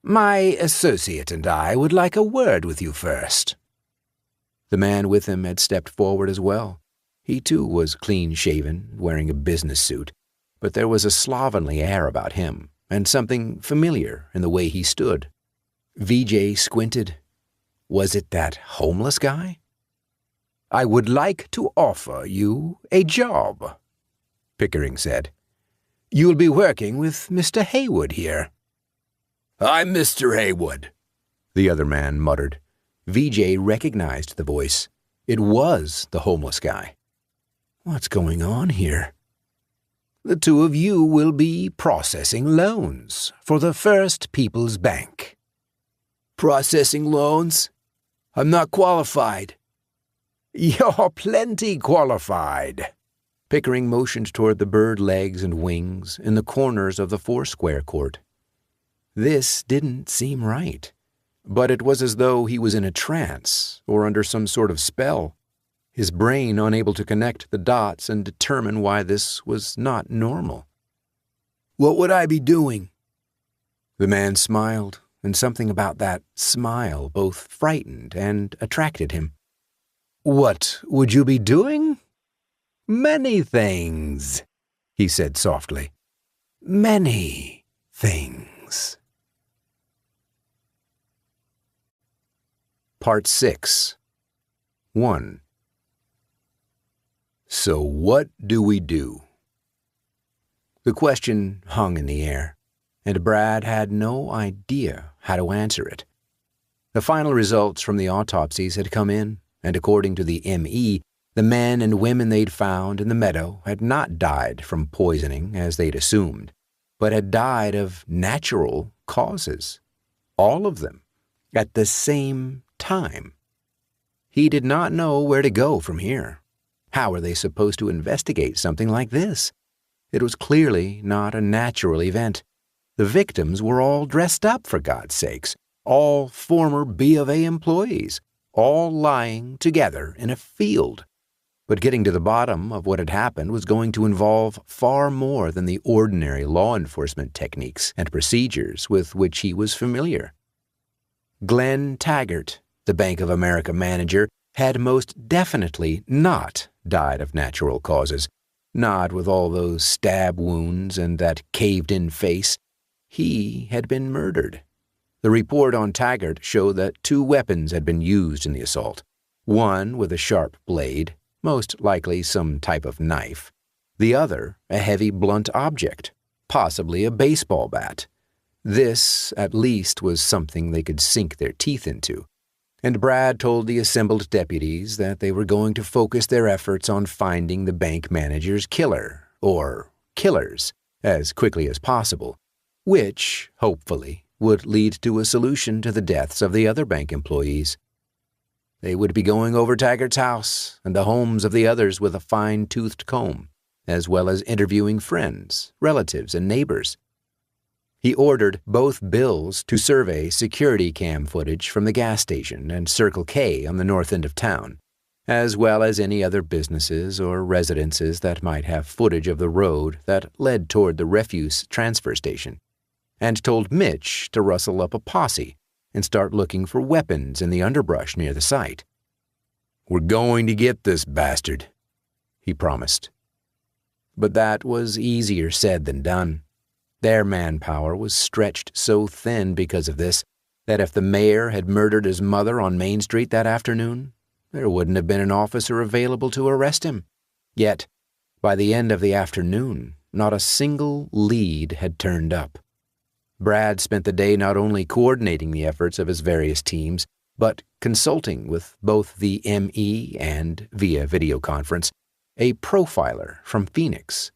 A: My associate and I would like a word with you first." The man with him had stepped forward as well. He too was clean-shaven, wearing a business suit, but there was a slovenly air about him, and something familiar in the way he stood. VJ squinted. Was it that homeless guy? "I would like to offer you a job," Pickering said. "You'll be working with Mr. Haywood here." "I'm Mr. Haywood," the other man muttered. VJ recognized the voice. It was the homeless guy. What's going on here? "The two of you will be processing loans for the First People's Bank." "Processing loans? I'm not qualified." "You're plenty qualified." Pickering motioned toward the bird legs and wings in the corners of the four-square court. This didn't seem right, but it was as though he was in a trance or under some sort of spell, his brain unable to connect the dots and determine why this was not normal. "What would I be doing?" The man smiled, and something about that smile both frightened and attracted him. "What would you be doing?" "Many things," he said softly. "Many things." Part 6. 1. So what do we do? The question hung in the air, and Brad had no idea how to answer it. The final results from the autopsies had come in, and according to the ME, the men and women they'd found in the meadow had not died from poisoning as they'd assumed, but had died of natural causes. All of them, at the same time. He did not know where to go from here. How were they supposed to investigate something like this? It was clearly not a natural event. The victims were all dressed up, for God's sakes, all former B of A employees, all lying together in a field. But getting to the bottom of what had happened was going to involve far more than the ordinary law enforcement techniques and procedures with which he was familiar. Glenn Taggart, the Bank of America manager, had most definitely not died of natural causes, not with all those stab wounds and that caved-in face. He had been murdered. The report on Taggart showed that 2 weapons had been used in the assault, one with a sharp blade, most likely some type of knife, the other a heavy blunt object, possibly a baseball bat. This, at least, was something they could sink their teeth into, and Brad told the assembled deputies that they were going to focus their efforts on finding the bank manager's killer, or killers, as quickly as possible, which, hopefully, would lead to a solution to the deaths of the other bank employees. They would be going over Taggart's house and the homes of the others with a fine-toothed comb, as well as interviewing friends, relatives, and neighbors. He ordered both Bills to survey security cam footage from the gas station and Circle K on the north end of town, as well as any other businesses or residences that might have footage of the road that led toward the refuse transfer station, and told Mitch to rustle up a posse and start looking for weapons in the underbrush near the site. "We're going to get this bastard," he promised. But that was easier said than done. Their manpower was stretched so thin because of this that if the mayor had murdered his mother on Main Street that afternoon, there wouldn't have been an officer available to arrest him. Yet, by the end of the afternoon, not a single lead had turned up. Brad spent the day not only coordinating the efforts of his various teams, but consulting with both the ME and, via video conference, a profiler from Phoenix.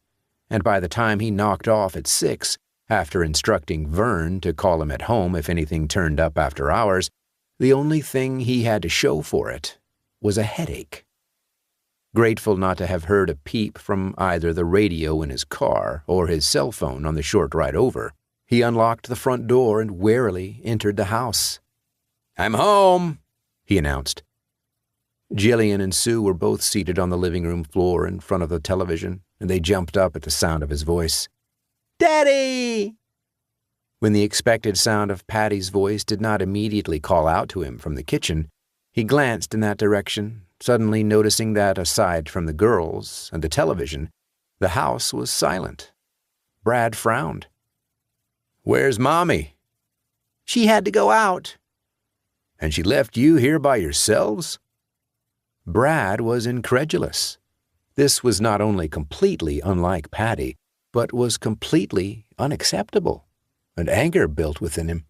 A: And by the time he knocked off at 6, after instructing Vern to call him at home if anything turned up after hours, the only thing he had to show for it was a headache. Grateful not to have heard a peep from either the radio in his car or his cell phone on the short ride over, he unlocked the front door and warily entered the house.
B: "I'm home,"
A: he announced. Jillian and Sue were both seated on the living room floor in front of the television, and they jumped up at the sound of his voice.
C: "Daddy!"
A: When the expected sound of Patty's voice did not immediately call out to him from the kitchen, he glanced in that direction, suddenly noticing that, aside from the girls and the television, the house was silent. Brad frowned.
B: "Where's Mommy?"
C: "She had to go out."
B: "And she left you here by yourselves?"
A: Brad was incredulous. This was not only completely unlike Patty, but was completely unacceptable, and anger built within him.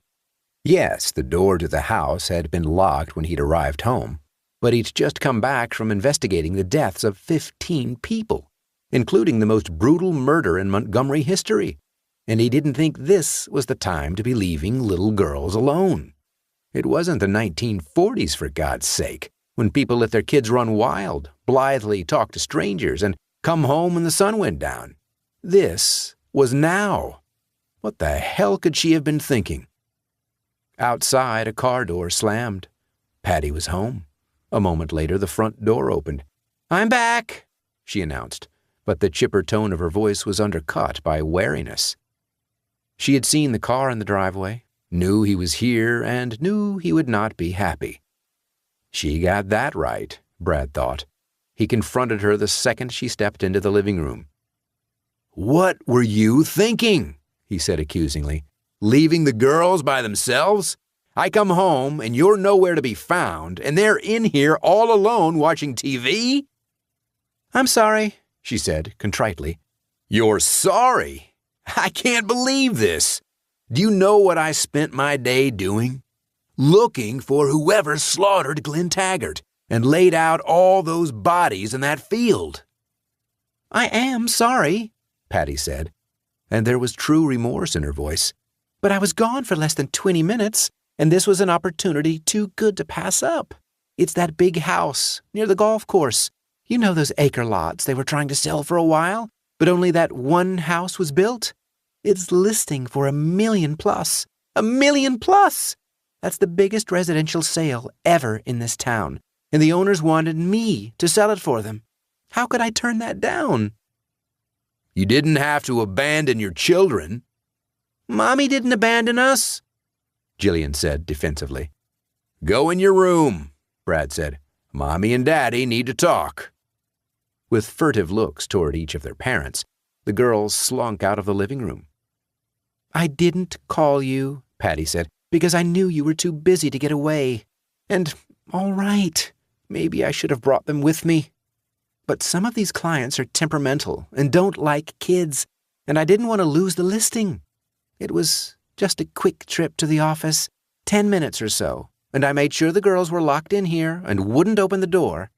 A: Yes, the door to the house had been locked when he'd arrived home, but he'd just come back from investigating the deaths of 15 people, including the most brutal murder in Montgomery history, and he didn't think this was the time to be leaving little girls alone. It wasn't the 1940s, for God's sake, when people let their kids run wild, blithely talk to strangers, and come home when the sun went down. This was now. What the hell could she have been thinking? Outside, a car door slammed. Patty was home. A moment later, the front door opened.
C: "I'm back,"
A: she announced, but the chipper tone of her voice was undercut by wariness. She had seen the car in the driveway, knew he was here, and knew he would not be happy. She got that right, Brad thought. He confronted her the second she stepped into the living room.
B: "What were you thinking?" he said accusingly. "Leaving the girls by themselves? I come home and you're nowhere to be found, and they're in here all alone watching TV?"
C: "I'm sorry,"
A: she said contritely.
B: "You're sorry? I can't believe this. Do you know what I spent my day doing? Looking for whoever slaughtered Glenn Taggart and laid out all those bodies in that field."
C: "I am sorry,"
A: Patty said, and there was true remorse in her voice.
C: "But I was gone for less than 20 minutes, and this was an opportunity too good to pass up. It's that big house near the golf course. You know those acre lots they were trying to sell for a while, but only that one house was built? It's listing for $1 million plus. $1 million plus! That's the biggest residential sale ever in this town, and the owners wanted me to sell it for them. How could I turn that down?"
B: "You didn't have to abandon your children."
C: "Mommy didn't abandon us,"
A: Jillian said defensively.
B: "Go in your room," Brad said. "Mommy and Daddy need to talk."
A: With furtive looks toward each of their parents, the girls slunk out of the living room.
C: "I didn't call you," Patty said, "because I knew you were too busy to get away. And, all right, maybe I should have brought them with me. But some of these clients are temperamental and don't like kids, and I didn't want to lose the listing. It was just a quick trip to the office, 10 minutes or so, and I made sure the girls were locked in here and wouldn't open the door."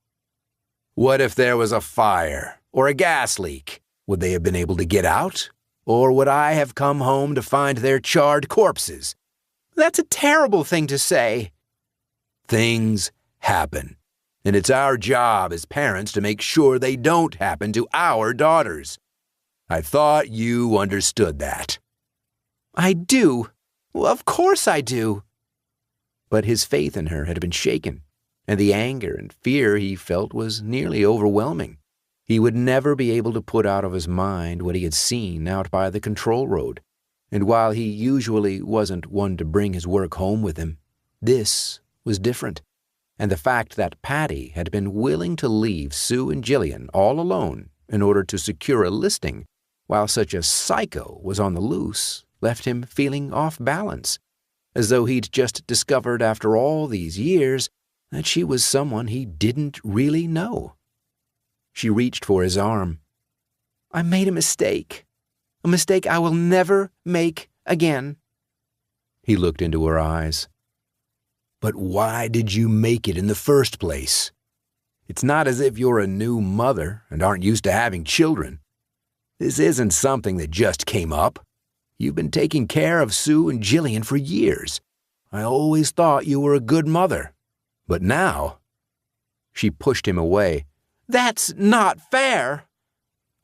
B: "What if there was a fire or a gas leak? Would they have been able to get out? Or would I have come home to find their charred corpses?"
C: "That's a terrible thing to say."
B: "Things happen, and it's our job as parents to make sure they don't happen to our daughters. I thought you understood that."
C: "I do. Well, of course I do."
A: But his faith in her had been shaken, and the anger and fear he felt was nearly overwhelming. He would never be able to put out of his mind what he had seen out by the control road, and while he usually wasn't one to bring his work home with him, this was different, and the fact that Patty had been willing to leave Sue and Jillian all alone in order to secure a listing while such a psycho was on the loose left him feeling off balance, as though he'd just discovered after all these years that she was someone he didn't really know. She reached for his arm.
C: "I made a mistake," a mistake I will never make again."
A: He looked into her eyes.
B: "But why did you make it in the first place? It's not as if you're a new mother and aren't used to having children. This isn't something that just came up. You've been taking care of Sue and Jillian for years. I always thought you were a good mother. But now—"
A: She pushed him away.
C: "That's not fair."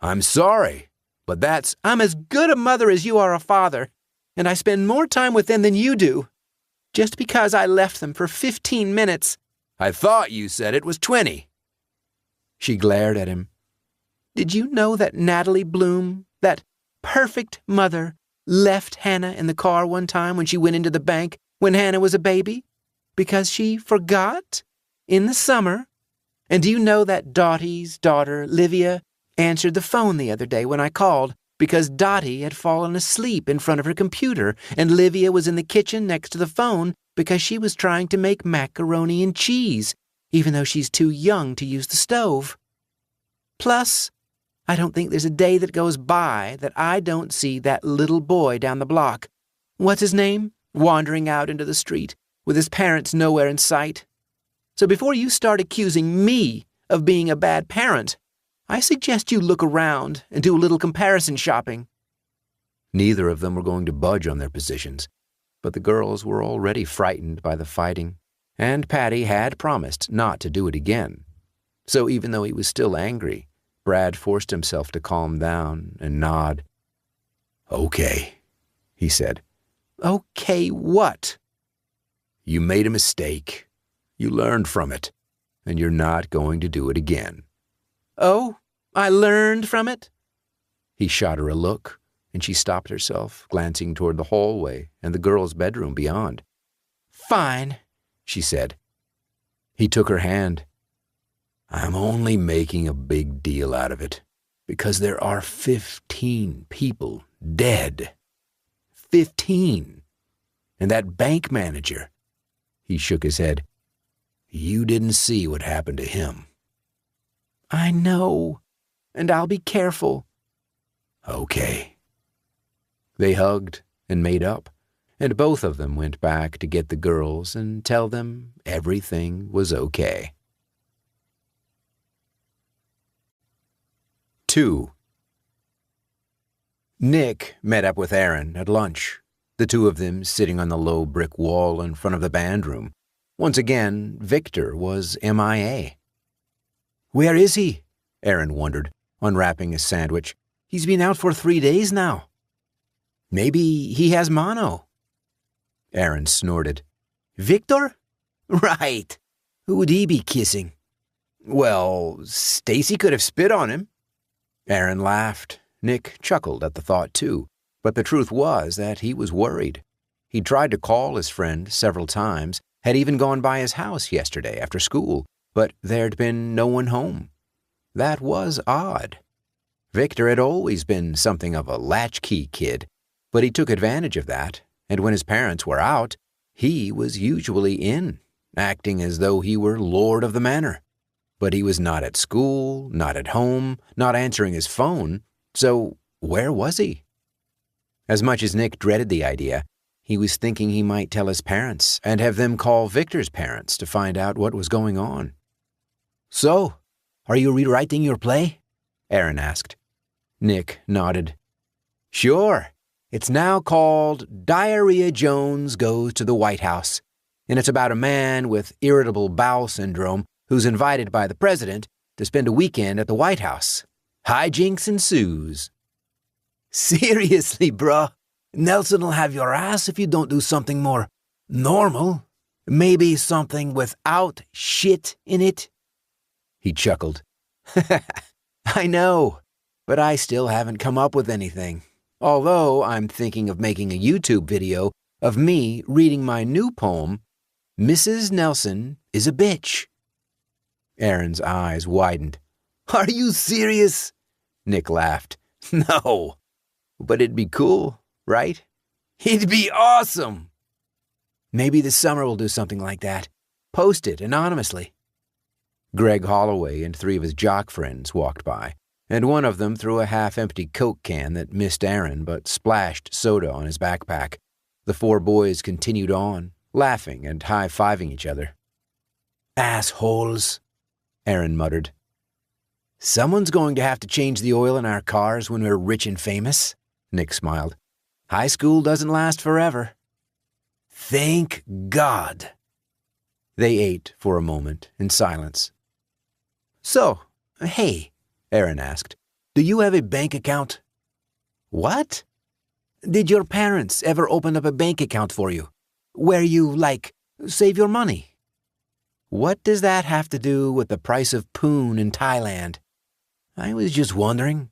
B: "I'm sorry, but that's—"
C: "I'm as good a mother as you are a father, and I spend more time with them than you do. Just because I left them for 15 minutes.
B: "I thought you said it was 20.
A: She glared at him.
C: "Did you know that Natalie Bloom, that perfect mother, left Hannah in the car one time when she went into the bank when Hannah was a baby? Because she forgot? In the summer. And do you know that Dottie's daughter, Livia, answered the phone the other day when I called because Dottie had fallen asleep in front of her computer and Livia was in the kitchen next to the phone because she was trying to make macaroni and cheese, even though she's too young to use the stove. Plus, I don't think there's a day that goes by that I don't see that little boy down the block. What's his name? Wandering out into the street with his parents nowhere in sight. So before you start accusing me of being a bad parent, I suggest you look around and do a little comparison shopping."
A: Neither of them were going to budge on their positions, but the girls were already frightened by the fighting, and Patty had promised not to do it again. So even though he was still angry, Brad forced himself to calm down and nod.
B: "Okay," he said.
C: "Okay, what?"
B: "You made a mistake. You learned from it, and you're not going to do it again."
C: "Oh, I learned from it?"
A: He shot her a look, and she stopped herself, glancing toward the hallway and the girls' bedroom beyond.
C: "Fine," she said.
A: He took her hand.
B: "I'm only making a big deal out of it, because there are 15 people dead. 15. And that bank manager," he shook his head, "you didn't see what happened to him."
C: "I know, and I'll be careful."
B: "Okay."
A: They hugged and made up, and both of them went back to get the girls and tell them everything was okay. 2. Nick met up with Aaron at lunch, the two of them sitting on the low brick wall in front of the band room. Once again, Victor was MIA.
C: "Where is he?"
A: Aaron wondered, unwrapping his sandwich.
C: "He's been out for 3 days now. Maybe he has mono."
A: Aaron snorted.
C: "Victor? Right. Who would he be kissing?"
A: "Well, Stacy could have spit on him." Aaron laughed. Nick chuckled at the thought, too, but the truth was that he was worried. He'd tried to call his friend several times, had even gone by his house yesterday after school, but there'd been no one home. That was odd. Victor had always been something of a latchkey kid, but he took advantage of that, and when his parents were out, he was usually in, acting as though he were lord of the manor. But he was not at school, not at home, not answering his phone, so where was he? As much as Nick dreaded the idea, he was thinking he might tell his parents and have them call Victor's parents to find out what was going on.
C: "So, are you rewriting your play?"
A: Aaron asked. Nick nodded. "Sure. It's now called Diarrhea Jones Goes to the White House, and it's about a man with irritable bowel syndrome who's invited by the president to spend a weekend at the White House. Hijinks ensues."
C: "Seriously, bruh? Nelson'll have your ass if you don't do something more normal. Maybe something without shit in it."
A: He chuckled. "I know, but I still haven't come up with anything. Although I'm thinking of making a YouTube video of me reading my new poem, Mrs. Nelson is a Bitch." Aaron's eyes widened.
C: "Are you serious?"
A: Nick laughed. "No, but it'd be cool, right?"
C: "It'd be awesome."
A: "Maybe this summer we'll do something like that. Post it anonymously." Greg Holloway and 3 of his jock friends walked by. and one of them threw a half-empty Coke can that missed Aaron but splashed soda on his backpack. The four boys continued on, laughing and high-fiving each other.
B: "Assholes,"
A: Aaron muttered.
B: "Someone's going to have to change the oil in our cars when we're rich and famous,"
A: Nick smiled. "High school doesn't last forever."
B: "Thank God."
A: They ate for a moment in silence.
B: "So, hey," Aaron asked, "do you have a bank account?"
A: "What?"
B: "Did your parents ever open up a bank account for you, where you, save your money?"
A: "What does that have to do with the price of poon in Thailand?"
B: "I was just wondering.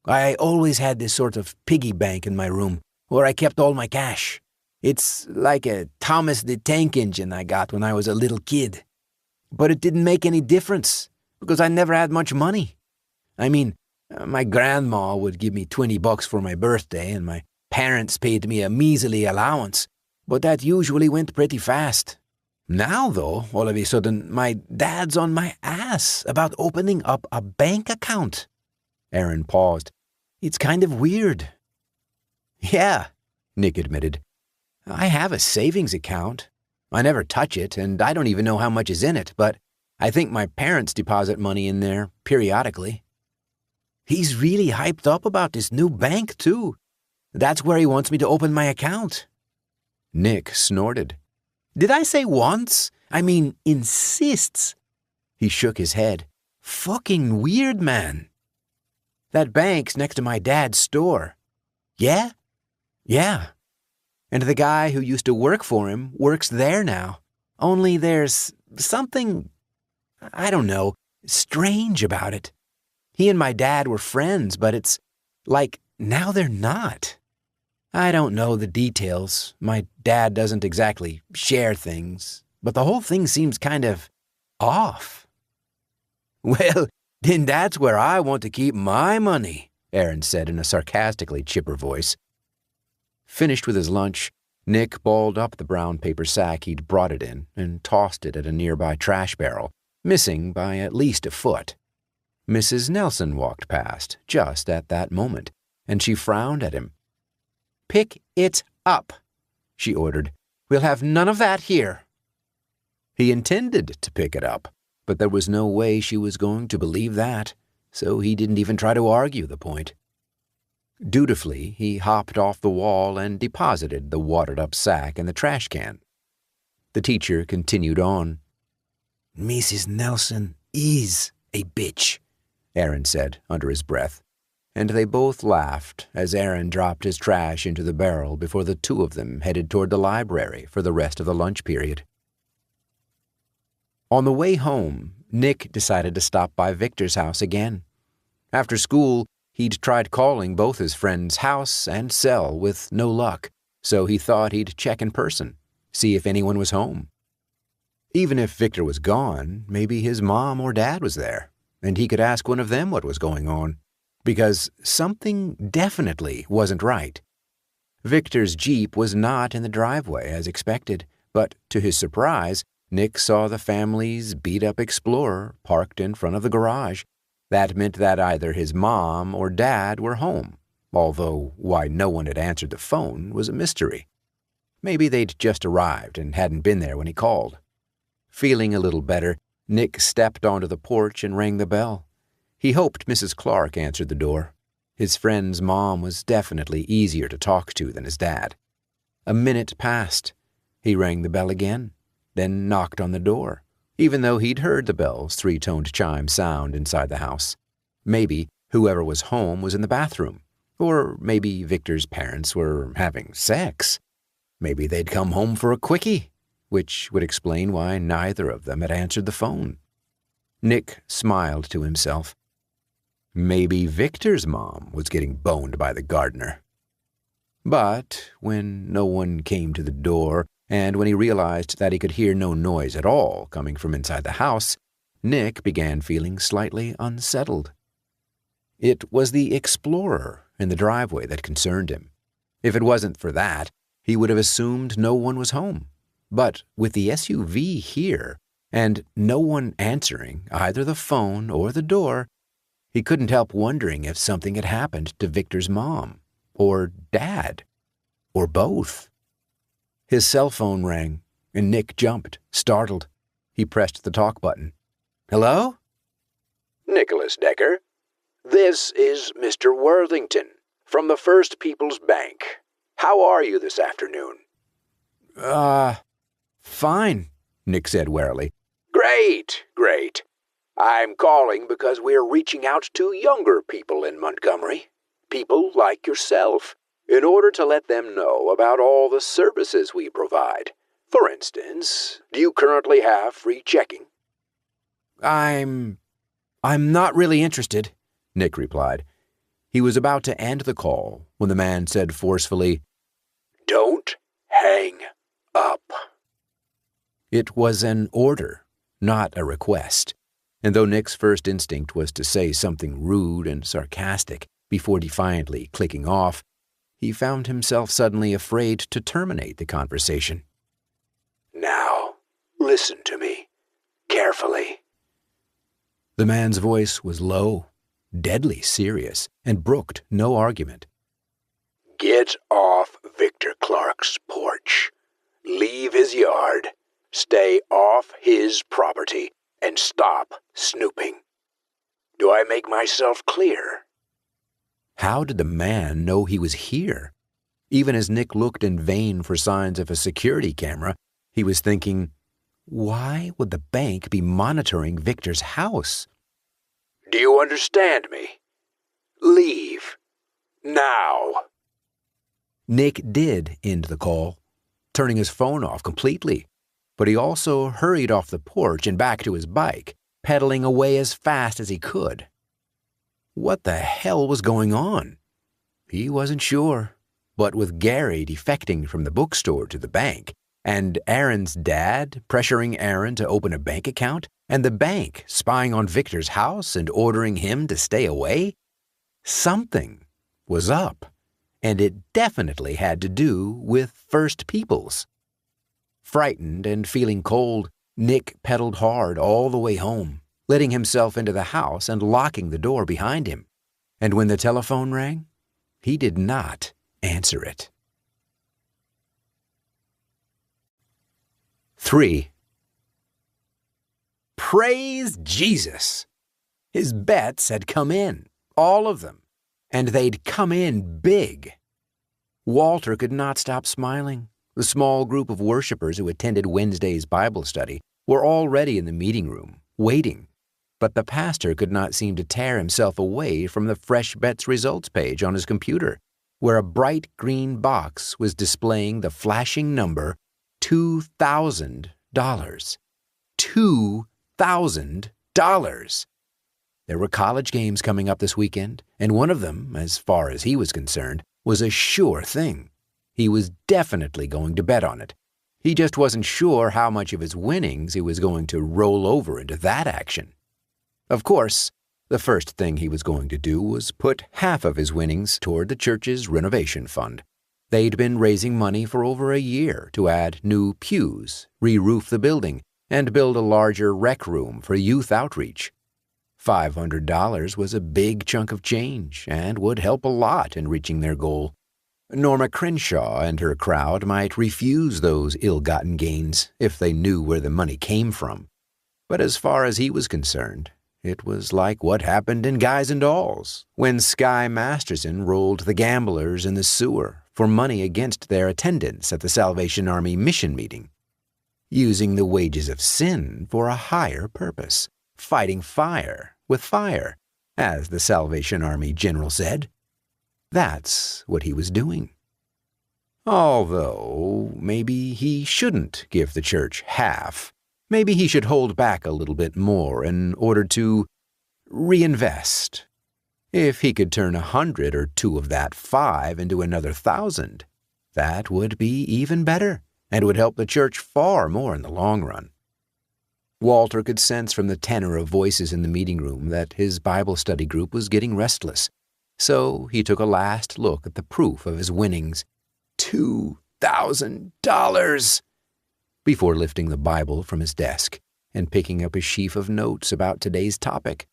B: I always had this sort of piggy bank in my room, where I kept all my cash. It's like a Thomas the Tank Engine I got when I was a little kid. But it didn't make any difference, because I never had much money. I mean, my grandma would give me $20 for my birthday, and my parents paid me a measly allowance, but that usually went pretty fast. Now, though, all of a sudden, my dad's on my ass about opening up a bank account."
A: Aaron paused.
B: "It's kind of weird."
A: "Yeah," Nick admitted. "I have a savings account. I never touch it, and I don't even know how much is in it, but I think my parents deposit money in there periodically."
B: "He's really hyped up about this new bank, too. That's where he wants me to open my account."
A: Nick snorted.
B: "Did I say wants? I mean insists."
A: He shook his head.
B: "Fucking weird, man."
A: "That bank's next to my dad's store."
B: "Yeah?"
A: "Yeah. And the guy who used to work for him works there now. Only there's something, I don't know, strange about it. He and my dad were friends, but it's like now they're not. I don't know the details. My dad doesn't exactly share things, but the whole thing seems kind of off."
B: "Well, then that's where I want to keep my money,"
A: Aaron said in a sarcastically chipper voice. Finished with his lunch, Nick balled up the brown paper sack he'd brought it in and tossed it at a nearby trash barrel, missing by at least a foot. Mrs. Nelson walked past just at that moment, and she frowned at him.
C: "Pick it up," she ordered. "We'll have none of that here."
A: He intended to pick it up, but there was no way she was going to believe that, so he didn't even try to argue the point. Dutifully, he hopped off the wall and deposited the watered-up sack in the trash can. The teacher continued on.
B: "Mrs. Nelson is a bitch," Aaron said under his breath, and they both laughed as Aaron dropped his trash into the barrel before the two of them headed toward the library for the rest of the lunch period. On the way home, Nick decided to stop by Victor's house again. After school, he'd tried calling both his friend's house and cell with no luck, so he thought he'd check in person, see if anyone was home. Even if Victor was gone, maybe his mom or dad was there, and he could ask one of them what was going on, because something definitely wasn't right. Victor's Jeep was not in the driveway as expected, but to his surprise, Nick saw the family's beat-up Explorer parked in front of the garage. That meant that either his mom or dad were home, although why no one had answered the phone was a mystery. Maybe they'd just arrived and hadn't been there when he called. Feeling a little better, Nick stepped onto the porch and rang the bell. He hoped Mrs. Clark answered the door. His friend's mom was definitely easier to talk to than his dad. A minute passed. He rang the bell again, then knocked on the door, even though he'd heard the bell's three-toned chime sound inside the house. Maybe whoever was home was in the bathroom, or maybe Victor's parents were having sex. Maybe they'd come home for a quickie, which would explain why neither of them had answered the phone. Nick smiled to himself. Maybe Victor's mom was getting boned by the gardener. But when no one came to the door, and when he realized that he could hear no noise at all coming from inside the house, Nick began feeling slightly unsettled. It was the Explorer in the driveway that concerned him. If it wasn't for that, he would have assumed no one was home. But with the SUV here, and no one answering either the phone or the door,
A: He couldn't help wondering if something had happened to Victor's mom, or dad, or both. His cell phone rang, and Nick jumped, startled. He pressed the talk button. "Hello?"
B: "Nicholas Decker, this is Mr. Worthington from the First People's Bank. How are you this afternoon?"
A: Fine," Nick said warily.
B: Great. I'm calling because we're reaching out to younger people in Montgomery, people like yourself, in order to let them know about all the services we provide. For instance, do you currently have free checking?
A: I'm not really interested," Nick replied. He was about to end the call when the man said forcefully,
B: "Don't hang up."
A: It was an order, not a request, and though Nick's first instinct was to say something rude and sarcastic before defiantly clicking off, he found himself suddenly afraid to terminate the conversation.
B: "Now, listen to me carefully."
A: The man's voice was low, deadly serious, and brooked no argument.
B: "Get off Victor Clark's porch. Leave his yard. Stay off his property and stop snooping. Do I make myself clear?"
A: How did the man know he was here? Even as Nick looked in vain for signs of a security camera, he was thinking, why would the bank be monitoring Victor's house?
B: "Do you understand me? Leave. Now."
A: Nick did end the call, turning his phone off completely, but he also hurried off the porch and back to his bike, pedaling away as fast as he could. What the hell was going on? He wasn't sure, but with Gary defecting from the bookstore to the bank, and Aaron's dad pressuring Aaron to open a bank account, and the bank spying on Victor's house and ordering him to stay away, something was up, and it definitely had to do with First Peoples. Frightened and feeling cold, Nick pedaled hard all the way home, letting himself into the house and locking the door behind him. And when the telephone rang, he did not answer it. 3. Praise Jesus! His bets had come in, all of them, and they'd come in big. Walter could not stop smiling. The small group of worshipers who attended Wednesday's Bible study were already in the meeting room, waiting, but the pastor could not seem to tear himself away from the Fresh Bets results page on his computer, where a bright green box was displaying the flashing number $2,000. $2,000! There were college games coming up this weekend, and one of them, as far as he was concerned, was a sure thing. He was definitely going to bet on it. He just wasn't sure how much of his winnings he was going to roll over into that action. Of course, the first thing he was going to do was put half of his winnings toward the church's renovation fund. They'd been raising money for over a year to add new pews, re-roof the building, and build a larger rec room for youth outreach. $500 was a big chunk of change and would help a lot in reaching their goal. Norma Crenshaw and her crowd might refuse those ill-gotten gains if they knew where the money came from. But as far as he was concerned, it was like what happened in Guys and Dolls, when Sky Masterson rolled the gamblers in the sewer for money against their attendance at the Salvation Army mission meeting. Using the wages of sin for a higher purpose, fighting fire with fire, as the Salvation Army general said. That's what he was doing. Although, maybe he shouldn't give the church half. Maybe he should hold back a little bit more in order to reinvest. If he could turn 100 or 2 of that 5 into another 1,000, that would be even better and would help the church far more in the long run. Walter could sense from the tenor of voices in the meeting room that his Bible study group was getting restless. So he took a last look at the proof of his winnings, $2,000, before lifting the Bible from his desk and picking up a sheaf of notes about today's topic.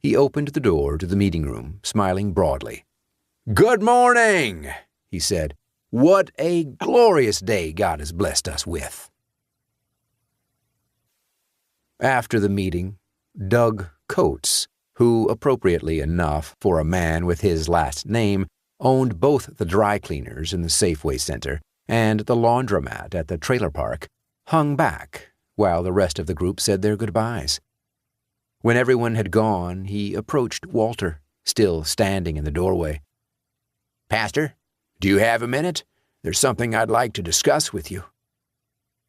A: He opened the door to the meeting room, smiling broadly.
B: "Good morning," he said. "What a glorious day God has blessed us with."
A: After the meeting, Doug Coates, who, appropriately enough for a man with his last name, owned both the dry cleaners in the Safeway Center and the laundromat at the trailer park, hung back while the rest of the group said their goodbyes. When everyone had gone, he approached Walter, still standing in the doorway.
B: "Pastor, do you have a minute? There's something I'd like to discuss with you."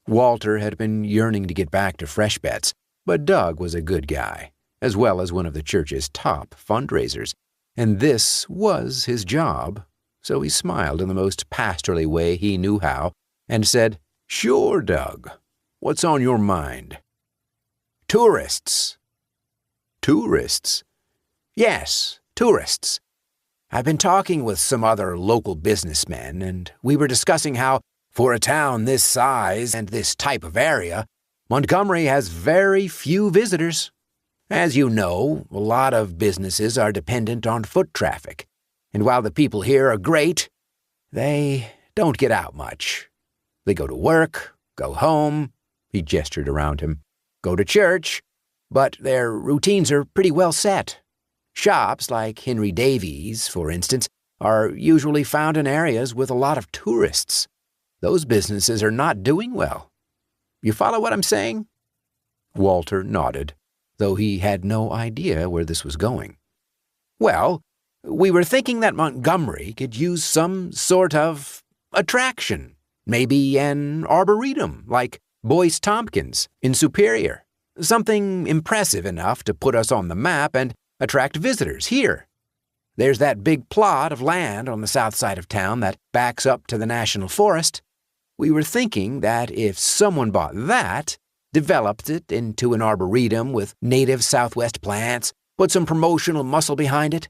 A: Walter had been yearning to get back to Fresh Bets, but Doug was a good guy, as well as one of the church's top fundraisers, and this was his job, so he smiled in the most pastorally way he knew how and said,
B: "Sure, Doug. What's on your mind?"
A: "Tourists."
B: "Tourists?"
A: "Yes, tourists. I've been talking with some other local businessmen, and we were discussing how, for a town this size and this type of area, Montgomery has very few visitors. As you know, a lot of businesses are dependent on foot traffic, and while the people here are great, they don't get out much. They go to work, go home," he gestured around him, "go to church, but their routines are pretty well set. Shops like Henry Davies, for instance, are usually found in areas with a lot of tourists. Those businesses are not doing well. You follow what I'm saying?" Walter nodded, though he had no idea where this was going. "Well, we were thinking that Montgomery could use some sort of attraction, maybe an arboretum like Boyce Tompkins in Superior, something impressive enough to put us on the map and attract visitors here. There's that big plot of land on the south side of town that backs up to the National Forest. We were thinking that if someone bought that, developed it into an arboretum with native Southwest plants, put some promotional muscle behind it,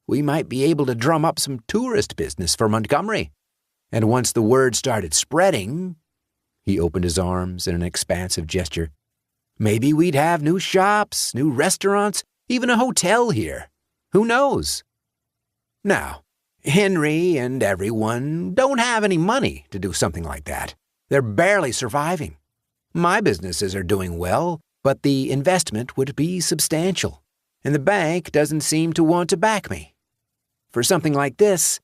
A: we might be able to drum up some tourist business for Montgomery. And once the word started spreading," he opened his arms in an expansive gesture, "maybe we'd have new shops, new restaurants, even a hotel here. Who knows? Now, Henry and everyone don't have any money to do something like that. They're barely surviving. My businesses are doing well, but the investment would be substantial, and the bank doesn't seem to want to back me. For something like this,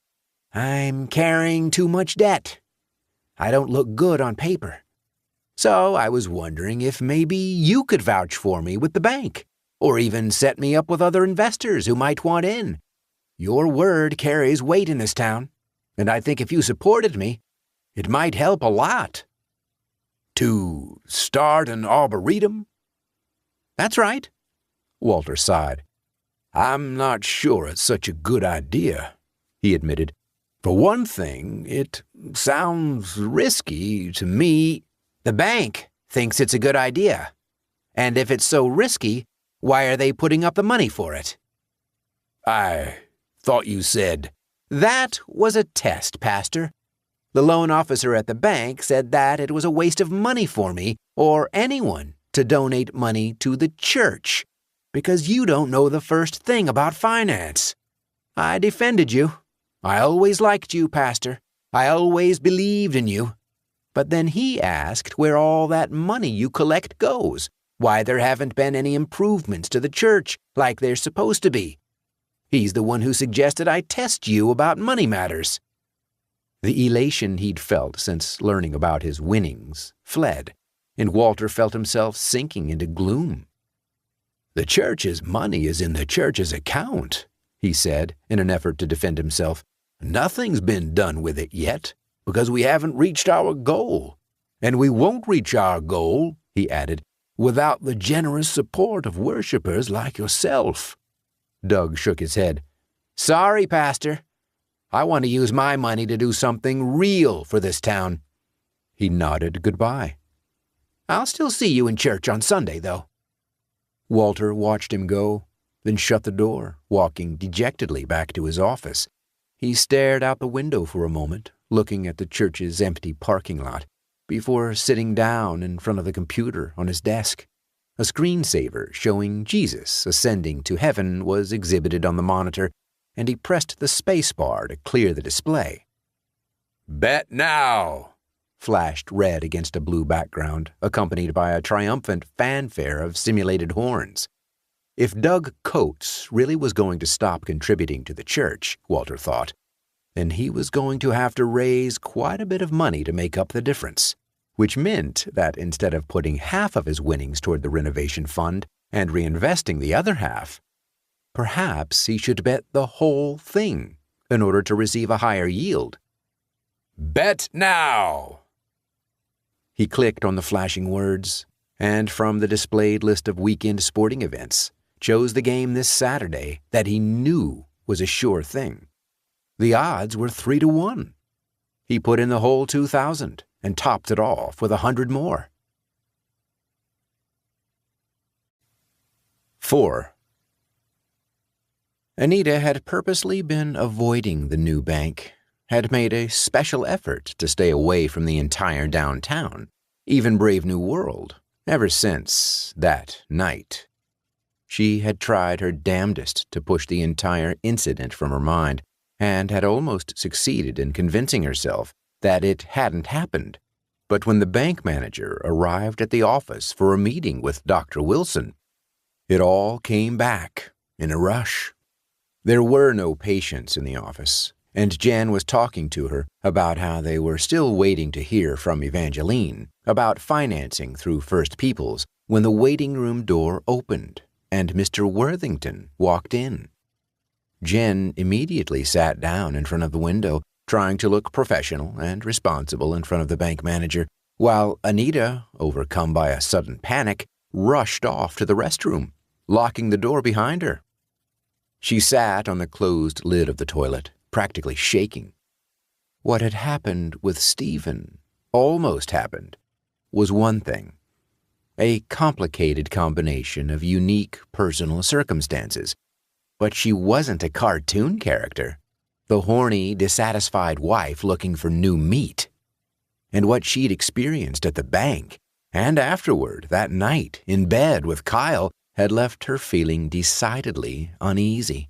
A: I'm carrying too much debt. I don't look good on paper. So I was wondering if maybe you could vouch for me with the bank, or even set me up with other investors who might want in. Your word carries weight in this town, and I think if you supported me, it might help a lot."
B: "To start an arboretum?"
A: "That's right," Walter sighed.
B: "I'm not sure it's such a good idea," he admitted. "For one thing, it sounds risky to me."
A: "The bank thinks it's a good idea. And if it's so risky, why are they putting up the money for it?"
B: "I thought you said—"
A: "That was a test, Pastor. The loan officer at the bank said that it was a waste of money for me or anyone to donate money to the church, because you don't know the first thing about finance. I defended you. I always liked you, Pastor. I always believed in you. But then he asked where all that money you collect goes, why there haven't been any improvements to the church like there's supposed to be. He's the one who suggested I test you about money matters." The elation he'd felt since learning about his winnings fled, and Walter felt himself sinking into gloom.
B: "The church's money is in the church's account," he said in an effort to defend himself. "Nothing's been done with it yet, because we haven't reached our goal. And we won't reach our goal," he added, "without the generous support of worshipers like yourself."
A: Doug shook his head. "Sorry, Pastor. I want to use my money to do something real for this town." He nodded goodbye. "I'll still see you in church on Sunday, though." Walter watched him go, then shut the door, walking dejectedly back to his office. He stared out the window for a moment, looking at the church's empty parking lot, before sitting down in front of the computer on his desk. A screensaver showing Jesus ascending to heaven was exhibited on the monitor, and he pressed the spacebar to clear the display.
B: "Bet now!"
A: flashed red against a blue background, accompanied by a triumphant fanfare of simulated horns. If Doug Coates really was going to stop contributing to the church, Walter thought, then he was going to have to raise quite a bit of money to make up the difference, which meant that instead of putting half of his winnings toward the renovation fund and reinvesting the other half, perhaps he should bet the whole thing in order to receive a higher yield.
B: "Bet now!"
A: He clicked on the flashing words, and from the displayed list of weekend sporting events, chose the game this Saturday that he knew was a sure thing. The odds were 3-1. He put in the whole 2,000 and topped it off with 100 more. 4. Anita had purposely been avoiding the new bank, had made a special effort to stay away from the entire downtown, even Brave New World, ever since that night. She had tried her damnedest to push the entire incident from her mind, and had almost succeeded in convincing herself that it hadn't happened. But when the bank manager arrived at the office for a meeting with Dr. Wilson, it all came back in a rush. There were no patients in the office, and Jen was talking to her about how they were still waiting to hear from Evangeline about financing through First Peoples when the waiting room door opened and Mr. Worthington walked in. Jen immediately sat down in front of the window, trying to look professional and responsible in front of the bank manager, while Anita, overcome by a sudden panic, rushed off to the restroom, locking the door behind her. She sat on the closed lid of the toilet, practically shaking. What had happened with Stephen, almost happened, was one thing. A complicated combination of unique personal circumstances. But she wasn't a cartoon character, the horny, dissatisfied wife looking for new meat. And what she'd experienced at the bank, and afterward that night in bed with Kyle, had left her feeling decidedly uneasy.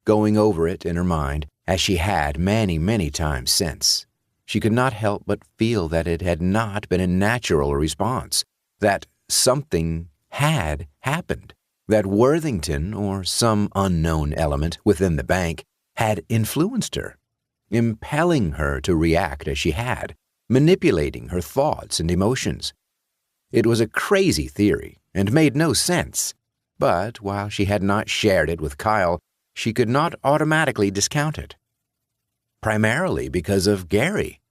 A: Going over it in her mind, as she had many, many times since, she could not help but feel that it had not been a natural response, that something had happened, that Worthington or some unknown element within the bank had influenced her, impelling her to react as she had, manipulating her thoughts and emotions. It was a crazy theory and made no sense, but while she had not shared it with Kyle, she could not automatically discount it. Primarily because of Gary.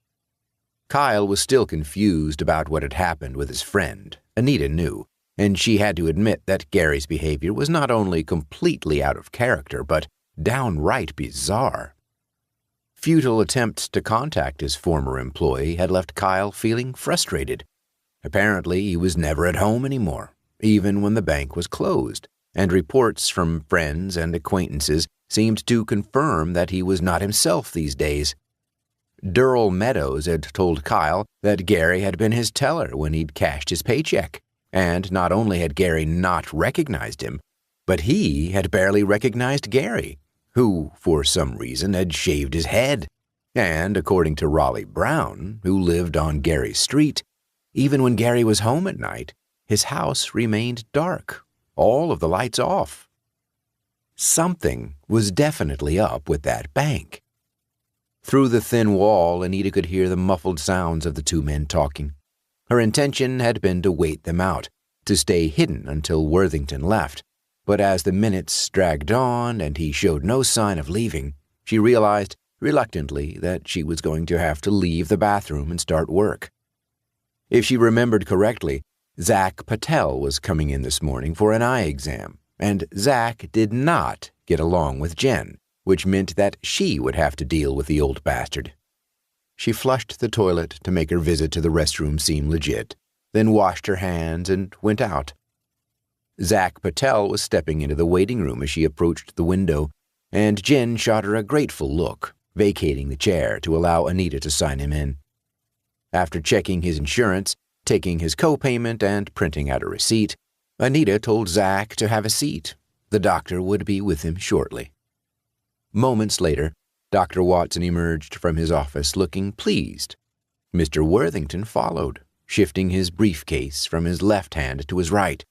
A: Kyle was still confused about what had happened with his friend, Anita knew, and she had to admit that Gary's behavior was not only completely out of character, but downright bizarre. Futile attempts to contact his former employee had left Kyle feeling frustrated. Apparently, he was never at home anymore, even when the bank was closed, and reports from friends and acquaintances seemed to confirm that he was not himself these days. Durrell Meadows had told Kyle that Gary had been his teller when he'd cashed his paycheck, and not only had Gary not recognized him, but he had barely recognized Gary, who, for some reason, had shaved his head. And, according to Raleigh Brown, who lived on Gary's street, even when Gary was home at night, his house remained dark, all of the lights off. Something was definitely up with that bank. Through the thin wall, Anita could hear the muffled sounds of the two men talking. Her intention had been to wait them out, to stay hidden until Worthington left. But as the minutes dragged on and he showed no sign of leaving, she realized reluctantly that she was going to have to leave the bathroom and start work. If she remembered correctly, Zach Patel was coming in this morning for an eye exam, and Zach did not get along with Jen, which meant that she would have to deal with the old bastard. She flushed the toilet to make her visit to the restroom seem legit, then washed her hands and went out. Zach Patel was stepping into the waiting room as she approached the window, and Jen shot her a grateful look, vacating the chair to allow Anita to sign him in. After checking his insurance, taking his co-payment, and printing out a receipt, Anita told Zach to have a seat. The doctor would be with him shortly. Moments later, Dr. Watson emerged from his office looking pleased. Mr. Worthington followed, shifting his briefcase from his left hand to his right.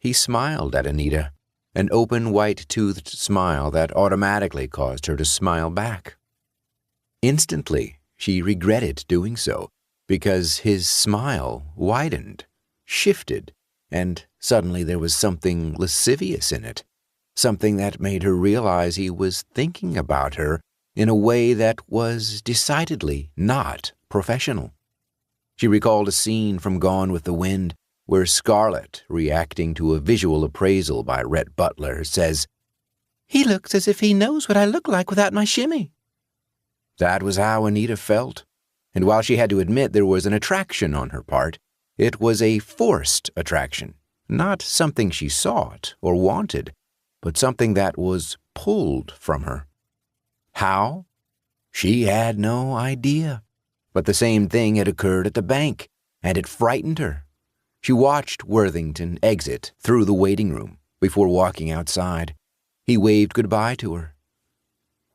A: He smiled at Anita, an open white-toothed smile that automatically caused her to smile back. Instantly, she regretted doing so, because his smile widened, shifted, and suddenly there was something lascivious in it, something that made her realize he was thinking about her in a way that was decidedly not professional. She recalled a scene from Gone with the Wind where Scarlett, reacting to a visual appraisal by Rhett Butler, says,
C: "He looks as if he knows what I look like without my shimmy."
A: That was how Anita felt, and while she had to admit there was an attraction on her part, it was a forced attraction, not something she sought or wanted, but something that was pulled from her. How? She had no idea. But the same thing had occurred at the bank, and it frightened her. She watched Worthington exit through the waiting room before walking outside. He waved goodbye to her.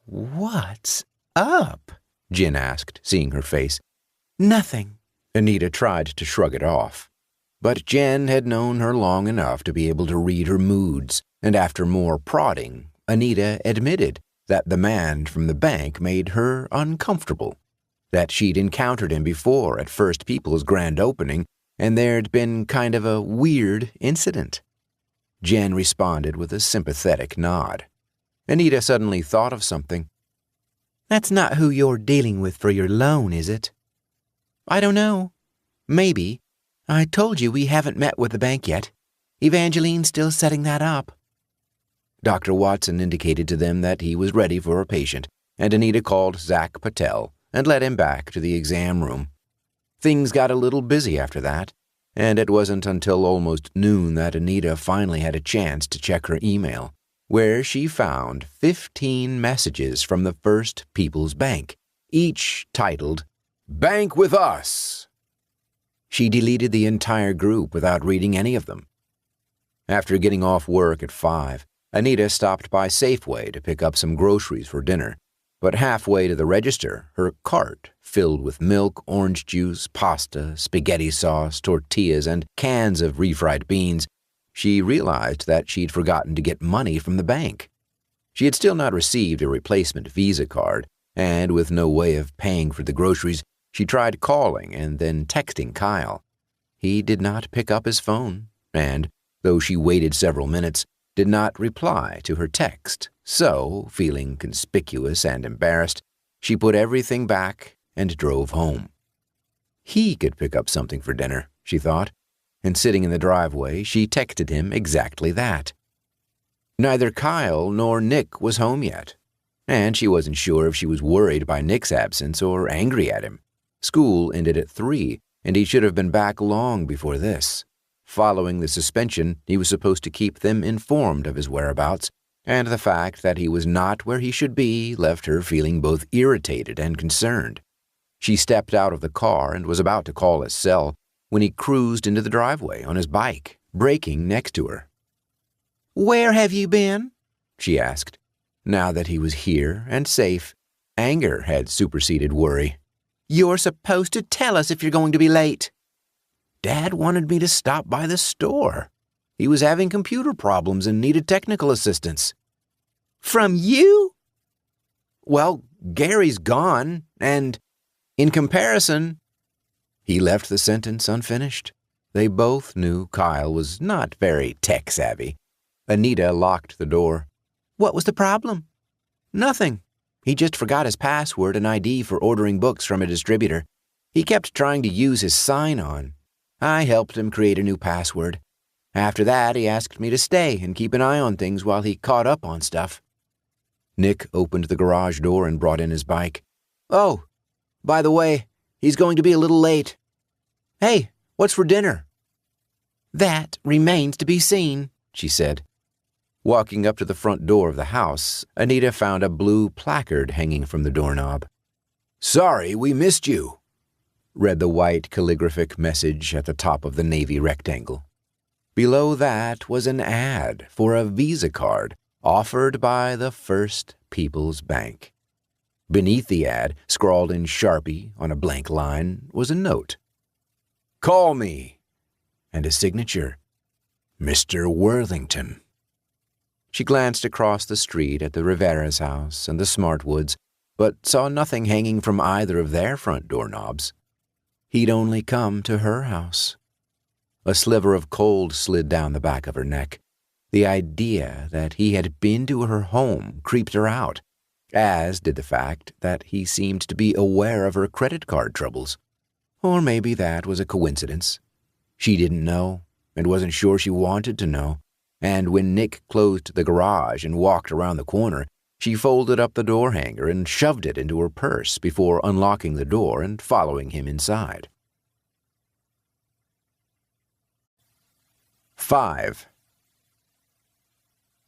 C: "What's up?"
A: Jen asked, seeing her face.
C: "Nothing."
A: Anita tried to shrug it off. But Jen had known her long enough to be able to read her moods, and after more prodding, Anita admitted that the man from the bank made her uncomfortable, that she'd encountered him before at First People's grand opening, and there'd been kind of a weird incident. Jen responded with a sympathetic nod. Anita suddenly thought of something.
C: "That's not who you're dealing with for your loan, is it?" "I don't know. Maybe. I told you we haven't met with the bank yet. Evangeline's still setting that up."
A: Dr. Watson indicated to them that he was ready for a patient, and Anita called Zach Patel and led him back to the exam room. Things got a little busy after that, and it wasn't until almost noon that Anita finally had a chance to check her email, where she found 15 messages from the First People's Bank, each titled, "Bank with Us." She deleted the entire group without reading any of them. After getting off work at 5, Anita stopped by Safeway to pick up some groceries for dinner, but halfway to the register, her cart, filled with milk, orange juice, pasta, spaghetti sauce, tortillas, and cans of refried beans, she realized that she'd forgotten to get money from the bank. She had still not received a replacement Visa card, and with no way of paying for the groceries, she tried calling and then texting Kyle. He did not pick up his phone, and, though she waited several minutes, did not reply to her text. So, feeling conspicuous and embarrassed, she put everything back and drove home. He could pick up something for dinner, she thought, and sitting in the driveway, she texted him exactly that. Neither Kyle nor Nick was home yet, and she wasn't sure if she was worried by Nick's absence or angry at him. School ended at 3, and he should have been back long before this. Following the suspension, he was supposed to keep them informed of his whereabouts, and the fact that he was not where he should be left her feeling both irritated and concerned. She stepped out of the car and was about to call his cell when he cruised into the driveway on his bike, braking next to her.
C: "Where have you been?"
A: she asked. Now that he was here and safe, anger had superseded worry.
C: "You're supposed to tell us if you're going to be late."
A: Dad wanted me to stop by the store. He was having computer problems and needed technical assistance.
C: "From you?"
A: "Well, Gary's gone, and in comparison—" He left the sentence unfinished. They both knew Kyle was not very tech-savvy. Anita locked the door.
C: "What was the problem?"
A: "Nothing. He just forgot his password and ID for ordering books from a distributor. He kept trying to use his sign-on. I helped him create a new password. After that, he asked me to stay and keep an eye on things while he caught up on stuff." Nick opened the garage door and brought in his bike. "Oh, by the way, he's going to be a little late. Hey, what's for dinner?"
C: "That remains to be seen,"
A: she said. Walking up to the front door of the house, Anita found a blue placard hanging from the doorknob. "Sorry, we missed you," read the white calligraphic message at the top of the navy rectangle. Below that was an ad for a Visa card offered by the First People's Bank. Beneath the ad, scrawled in Sharpie on a blank line, was a note. "Call me," and a signature, "Mr. Worthington." She glanced across the street at the Rivera's house and the Smartwoods, but saw nothing hanging from either of their front doorknobs. He'd only come to her house. A sliver of cold slid down the back of her neck. The idea that he had been to her home creeped her out, as did the fact that he seemed to be aware of her credit card troubles. Or maybe that was a coincidence. She didn't know, and wasn't sure she wanted to know, and when Nick closed the garage and walked around the corner, she folded up the door hanger and shoved it into her purse before unlocking the door and following him inside. 5.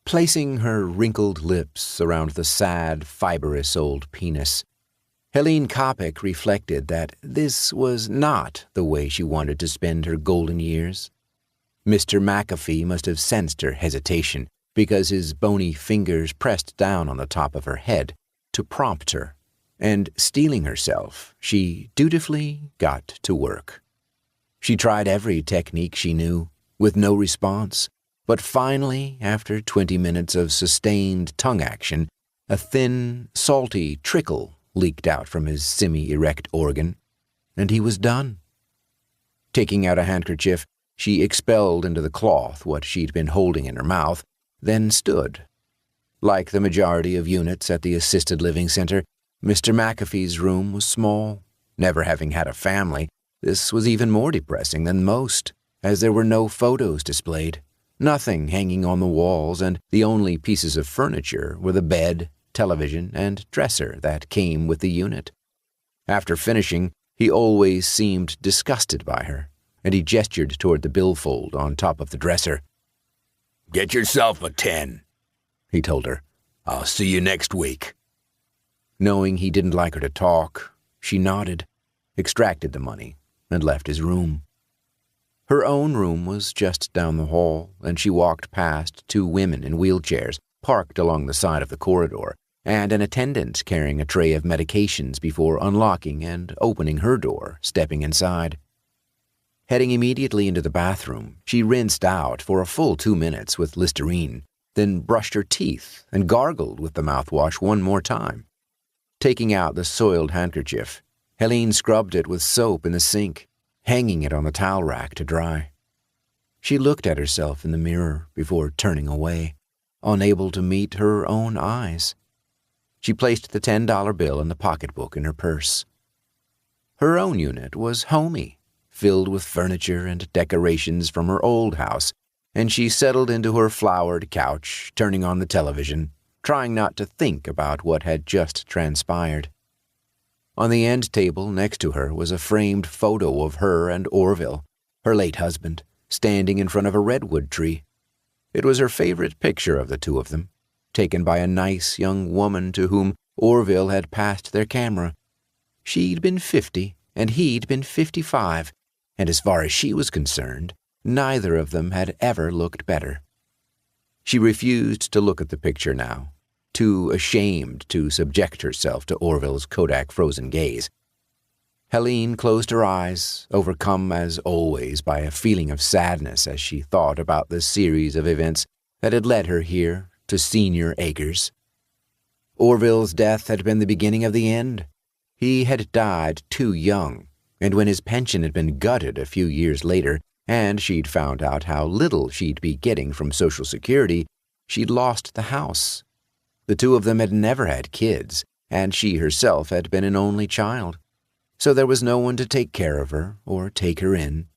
A: Placing her wrinkled lips around the sad, fibrous old penis, Helene Kopic reflected that this was not the way she wanted to spend her golden years. Mr. McAfee must have sensed her hesitation, because his bony fingers pressed down on the top of her head to prompt her, and steeling herself, she dutifully got to work. She tried every technique she knew, with no response, but finally, after 20 minutes of sustained tongue action, a thin, salty trickle leaked out from his semi-erect organ, and he was done. Taking out a handkerchief, she expelled into the cloth what she'd been holding in her mouth, then stood. Like the majority of units at the assisted living center, Mr. McAfee's room was small. Never having had a family, this was even more depressing than most, as there were no photos displayed, nothing hanging on the walls, and the only pieces of furniture were the bed, television, and dresser that came with the unit. After finishing, he always seemed disgusted by her, and he gestured toward the billfold on top of the dresser.
B: "Get yourself a 10, he told her. "I'll see you next week."
A: Knowing he didn't like her to talk, she nodded, extracted the money, and left his room. Her own room was just down the hall, and she walked past 2 women in wheelchairs parked along the side of the corridor, and an attendant carrying a tray of medications before unlocking and opening her door, stepping inside. Heading immediately into the bathroom, she rinsed out for a full 2 minutes with Listerine, then brushed her teeth and gargled with the mouthwash one more time. Taking out the soiled handkerchief, Helene scrubbed it with soap in the sink, hanging it on the towel rack to dry. She looked at herself in the mirror before turning away, unable to meet her own eyes. She placed the $10 bill in the pocketbook in her purse. Her own unit was homey, filled with furniture and decorations from her old house, and she settled into her flowered couch, turning on the television, trying not to think about what had just transpired. On the end table next to her was a framed photo of her and Orville, her late husband, standing in front of a redwood tree. It was her favorite picture of the two of them, taken by a nice young woman to whom Orville had passed their camera. She'd been 50, and he'd been 55, and as far as she was concerned, neither of them had ever looked better. She refused to look at the picture now, too ashamed to subject herself to Orville's Kodak frozen gaze. Helene closed her eyes, overcome as always by a feeling of sadness as she thought about the series of events that had led her here to Senior Acres. Orville's death had been the beginning of the end. He had died too young, and when his pension had been gutted a few years later, and she'd found out how little she'd be getting from Social Security, she'd lost the house. The two of them had never had kids, and she herself had been an only child. So there was no one to take care of her or take her in,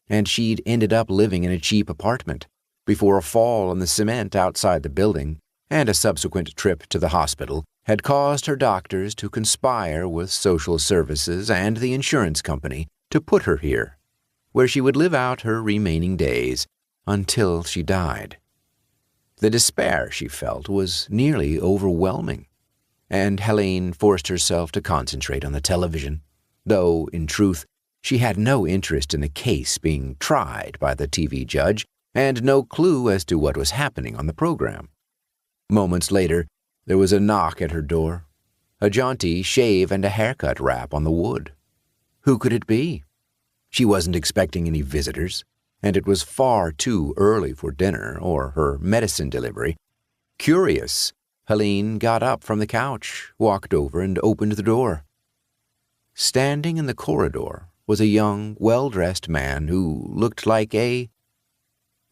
A: and she'd ended up living in a cheap apartment before a fall in the cement outside the building and a subsequent trip to the hospital had caused her doctors to conspire with social services and the insurance company to put her here, where she would live out her remaining days until she died. The despair she felt was nearly overwhelming, and Helene forced herself to concentrate on the television, though, in truth, she had no interest in the case being tried by the TV judge and no clue as to what was happening on the program. Moments later, there was a knock at her door, a jaunty shave and a haircut rap on the wood. Who could it be? She wasn't expecting any visitors, and it was far too early for dinner or her medicine delivery. Curious, Helene got up from the couch, walked over, and opened the door. Standing in the corridor was a young, well-dressed man who looked like a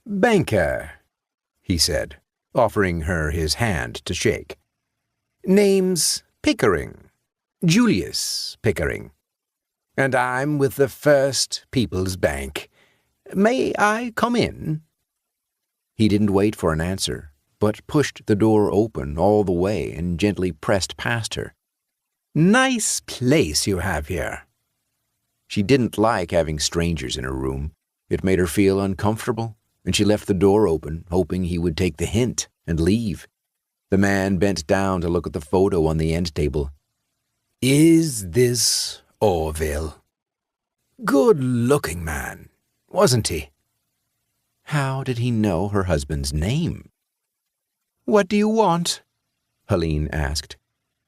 A: banker, he said, offering her his hand to shake. Name's Pickering, Julius Pickering, and I'm with the First People's Bank. May I come in? He didn't wait for an answer, but pushed the door open all the way and gently pressed past her. Nice place you have here. She didn't like having strangers in her room. It made her feel uncomfortable, and she left the door open, hoping he would take the hint and leave. The man bent down to look at the photo on the end table. Is this Orville? Good-looking man, wasn't he? How did he know her husband's name? What do you want? Helene asked.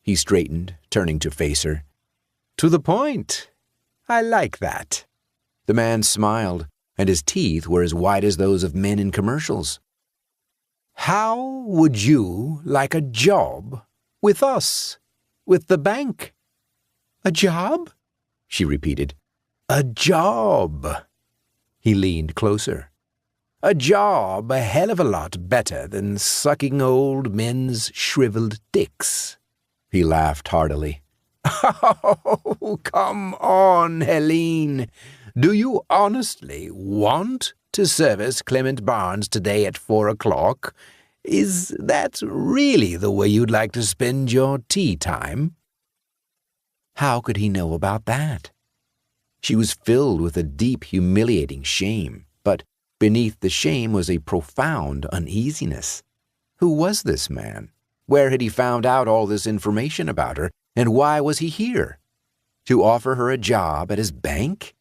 A: He straightened, turning to face her. To the point. I like that. The man smiled, and his teeth were as white as those of men in commercials. How would you like a job with us, with the bank? A job? She repeated. A job. He leaned closer. A job a hell of a lot better than sucking old men's shriveled dicks. He laughed heartily. Oh, come on, Helene. Do you honestly want to service Clement Barnes today at 4 o'clock? Is that really the way you'd like to spend your tea time? How could he know about that? She was filled with a deep, humiliating shame, but beneath the shame was a profound uneasiness. Who was this man? Where had he found out all this information about her, and why was he here? To offer her a job at his bank?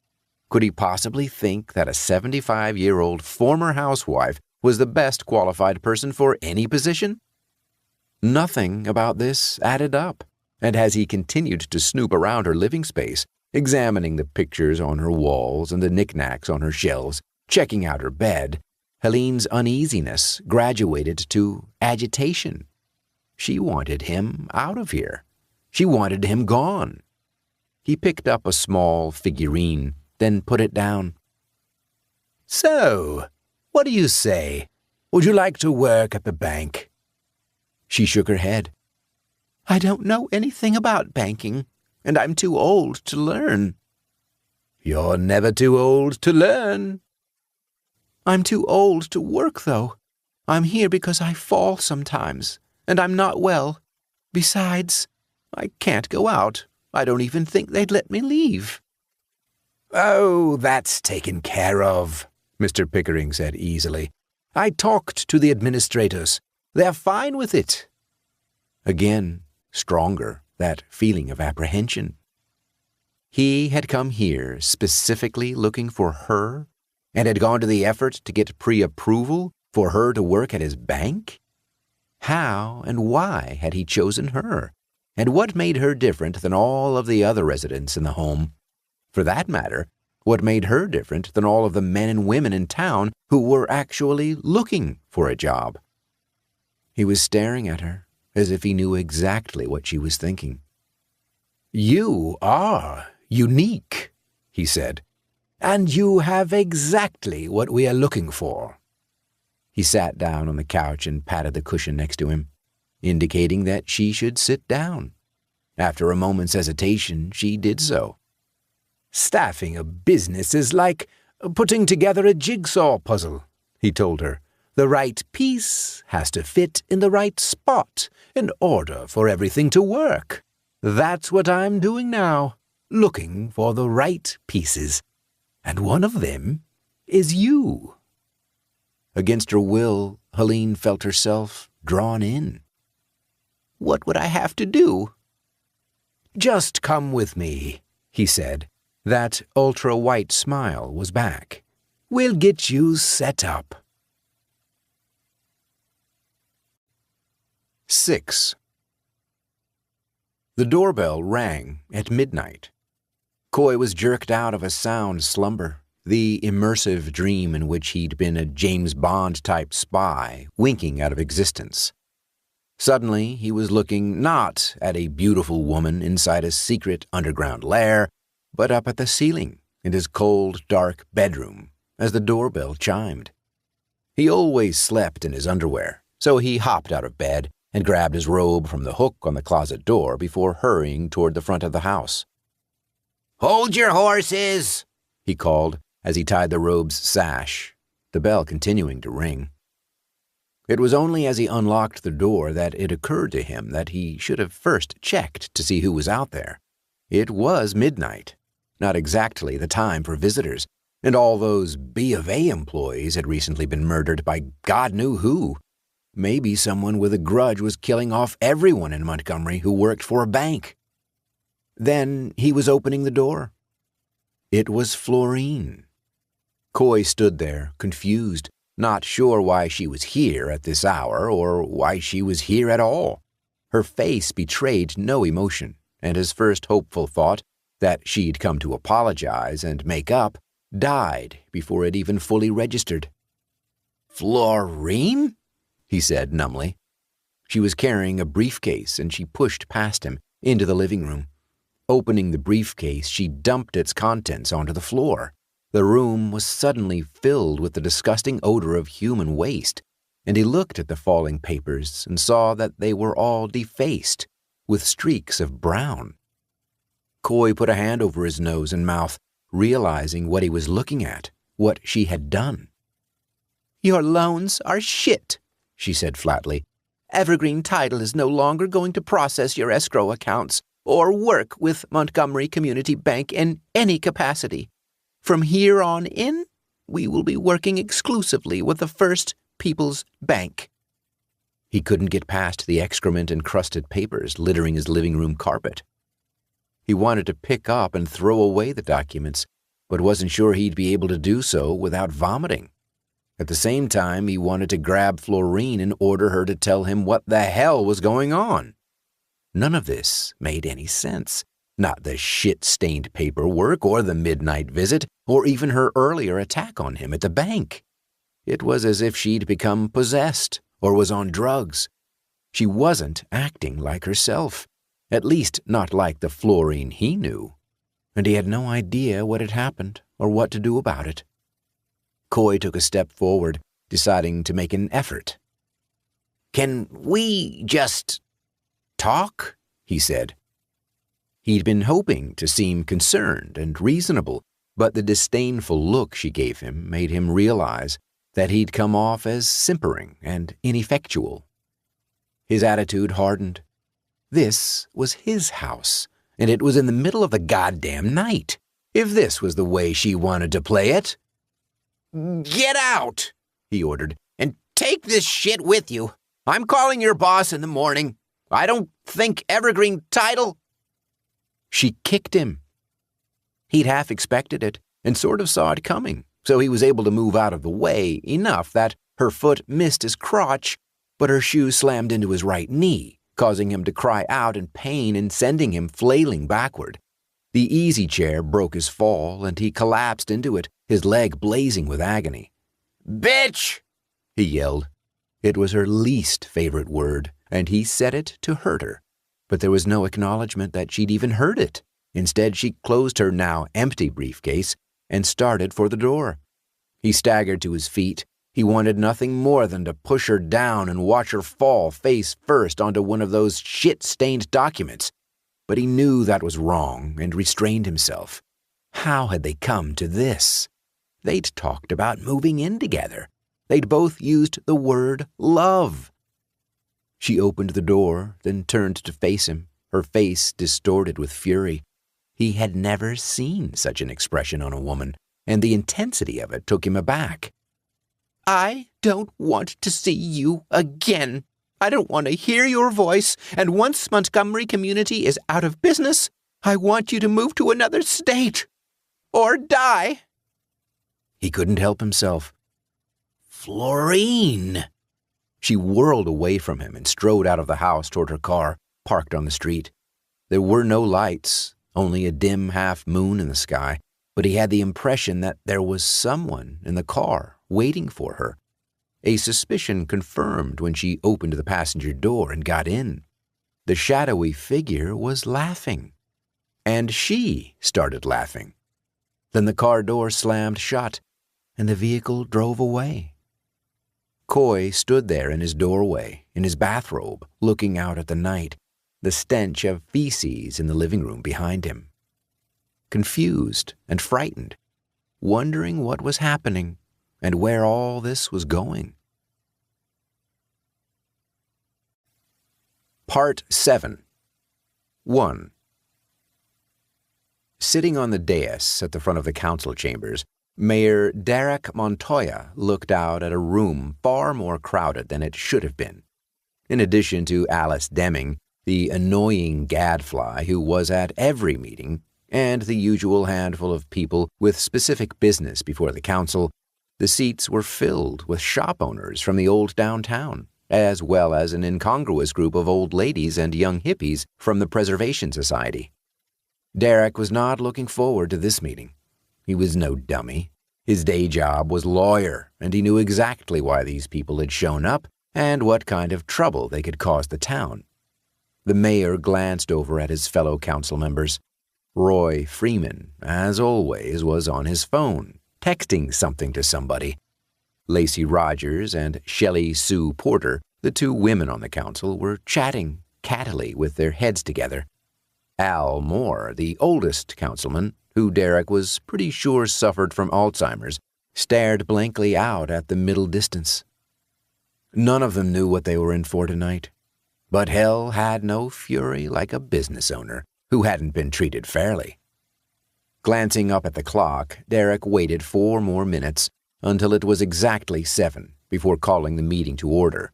A: Could he possibly think that a 75-year-old former housewife was the best qualified person for any position? Nothing about this added up, and as he continued to snoop around her living space, examining the pictures on her walls and the knickknacks on her shelves, checking out her bed, Helene's uneasiness graduated to agitation. She wanted him out of here. She wanted him gone. He picked up a small figurine, then put it down. So, what do you say? Would you like to work at the bank? She shook her head. I don't know anything about banking, and I'm too old to learn. You're never too old to learn. I'm too old to work, though. I'm here because I fall sometimes, and I'm not well. Besides, I can't go out. I don't even think they'd let me leave. Oh, that's taken care of, Mr. Pickering said easily. I talked to the administrators. They're fine with it. Again, stronger, that feeling of apprehension. He had come here specifically looking for her, and had gone to the effort to get pre-approval for her to work at his bank? How and why had he chosen her? And what made her different than all of the other residents in the home? For that matter, what made her different than all of the men and women in town who were actually looking for a job? He was staring at her as if he knew exactly what she was thinking. You are unique, he said, and you have exactly what we are looking for. He sat down on the couch and patted the cushion next to him, indicating that she should sit down. After a moment's hesitation, she did so. Staffing a business is like putting together a jigsaw puzzle, he told her. The right piece has to fit in the right spot in order for everything to work. That's what I'm doing now, looking for the right pieces. And one of them is you. Against her will, Helene felt herself drawn in. What would I have to do? Just come with me, he said. That ultra-white smile was back. We'll get you set up. 6. The doorbell rang at midnight. Coy was jerked out of a sound slumber, the immersive dream in which he'd been a James Bond-type spy winking out of existence. Suddenly, he was looking not at a beautiful woman inside a secret underground lair, but up at the ceiling in his cold, dark bedroom as the doorbell chimed. He always slept in his underwear, so he hopped out of bed and grabbed his robe from the hook on the closet door before hurrying toward the front of the house.
B: "Hold your horses,"
A: he called as he tied the robe's sash, the bell continuing to ring. It was only as he unlocked the door that it occurred to him that he should have first checked to see who was out there. It was midnight, not exactly the time for visitors, and all those B of A employees had recently been murdered by God knew who. Maybe someone with a grudge was killing off everyone in Montgomery who worked for a bank. Then he was opening the door. It was Florine. Coy stood there, confused, not sure why she was here at this hour or why she was here at all. Her face betrayed no emotion, and his first hopeful thought, that she'd come to apologize and make up, died before it even fully registered.
B: "Florine?"
A: he said numbly. She was carrying a briefcase, and she pushed past him into the living room. Opening the briefcase, she dumped its contents onto the floor. The room was suddenly filled with the disgusting odor of human waste, and he looked at the falling papers and saw that they were all defaced, with streaks of brown. Coy put a hand over his nose and mouth, realizing what he was looking at, what she had done.
C: "Your loans are shit," she said flatly. "Evergreen Title is no longer going to process your escrow accounts or work with Montgomery Community Bank in any capacity. From here on in, we will be working exclusively with the First People's Bank."
A: He couldn't get past the excrement-encrusted papers littering his living room carpet. He wanted to pick up and throw away the documents, but wasn't sure he'd be able to do so without vomiting. At the same time, he wanted to grab Florine and order her to tell him what the hell was going on. None of this made any sense. Not the shit-stained paperwork or the midnight visit or even her earlier attack on him at the bank. It was as if she'd become possessed or was on drugs. She wasn't acting like herself, at least not like the Florine he knew, and he had no idea what had happened or what to do about it. Coy took a step forward, deciding to make an effort.
B: "Can we just talk?"
A: he said. He'd been hoping to seem concerned and reasonable, but the disdainful look she gave him made him realize that he'd come off as simpering and ineffectual. His attitude hardened. This was his house, and it was in the middle of the goddamn night. If this was the way she wanted to play it...
B: "Get out," he ordered, "and take this shit with you. I'm calling your boss in the morning. I don't think Evergreen Title—"
A: She kicked him. He'd half expected it and sort of saw it coming, so he was able to move out of the way enough that her foot missed his crotch, but her shoe slammed into his right knee, causing him to cry out in pain and sending him flailing backward. The easy chair broke his fall, and he collapsed into it, his leg blazing with agony.
B: "Bitch!"
A: he yelled. It was her least favorite word, and he said it to hurt her. But there was no acknowledgement that she'd even heard it. Instead, she closed her now empty briefcase and started for the door. He staggered to his feet. He wanted nothing more than to push her down and watch her fall face first onto one of those shit-stained documents. But he knew that was wrong and restrained himself. How had they come to this? They'd talked about moving in together. They'd both used the word love. She opened the door, then turned to face him, her face distorted with fury. He had never seen such an expression on a woman, and the intensity of it took him aback.
C: "I don't want to see you again. I don't want to hear your voice, and once Montgomery Community is out of business, I want you to move to another state. Or die."
A: He couldn't help himself.
B: "Florine,"
A: She whirled away from him and strode out of the house toward her car, parked on the street. There were no lights, only a dim half-moon in the sky, but he had the impression that there was someone in the car waiting for her. A suspicion confirmed when she opened the passenger door and got in. The shadowy figure was laughing, and she started laughing. Then the car door slammed shut, and the vehicle drove away. Coy stood there in his doorway, in his bathrobe, looking out at the night, the stench of feces in the living room behind him. Confused and frightened, wondering what was happening and where all this was going. Part 7. 1. Sitting on the dais at the front of the council chambers, Mayor Derek Montoya looked out at a room far more crowded than it should have been. In addition to Alice Deming, the annoying gadfly who was at every meeting, and the usual handful of people with specific business before the council, the seats were filled with shop owners from the old downtown, as well as an incongruous group of old ladies and young hippies from the Preservation Society. Derek was not looking forward to this meeting. He was no dummy. His day job was lawyer, and he knew exactly why these people had shown up and what kind of trouble they could cause the town. The mayor glanced over at his fellow council members. Roy Freeman, as always, was on his phone, texting something to somebody. Lacey Rogers and Shelley Sue Porter, the two women on the council, were chatting cattily with their heads together. Al Moore, the oldest councilman, who Derek was pretty sure suffered from Alzheimer's, stared blankly out at the middle distance. None of them knew what they were in for tonight, but hell had no fury like a business owner who hadn't been treated fairly. Glancing up at the clock, Derek waited 4 more minutes until it was exactly 7 before calling the meeting to order.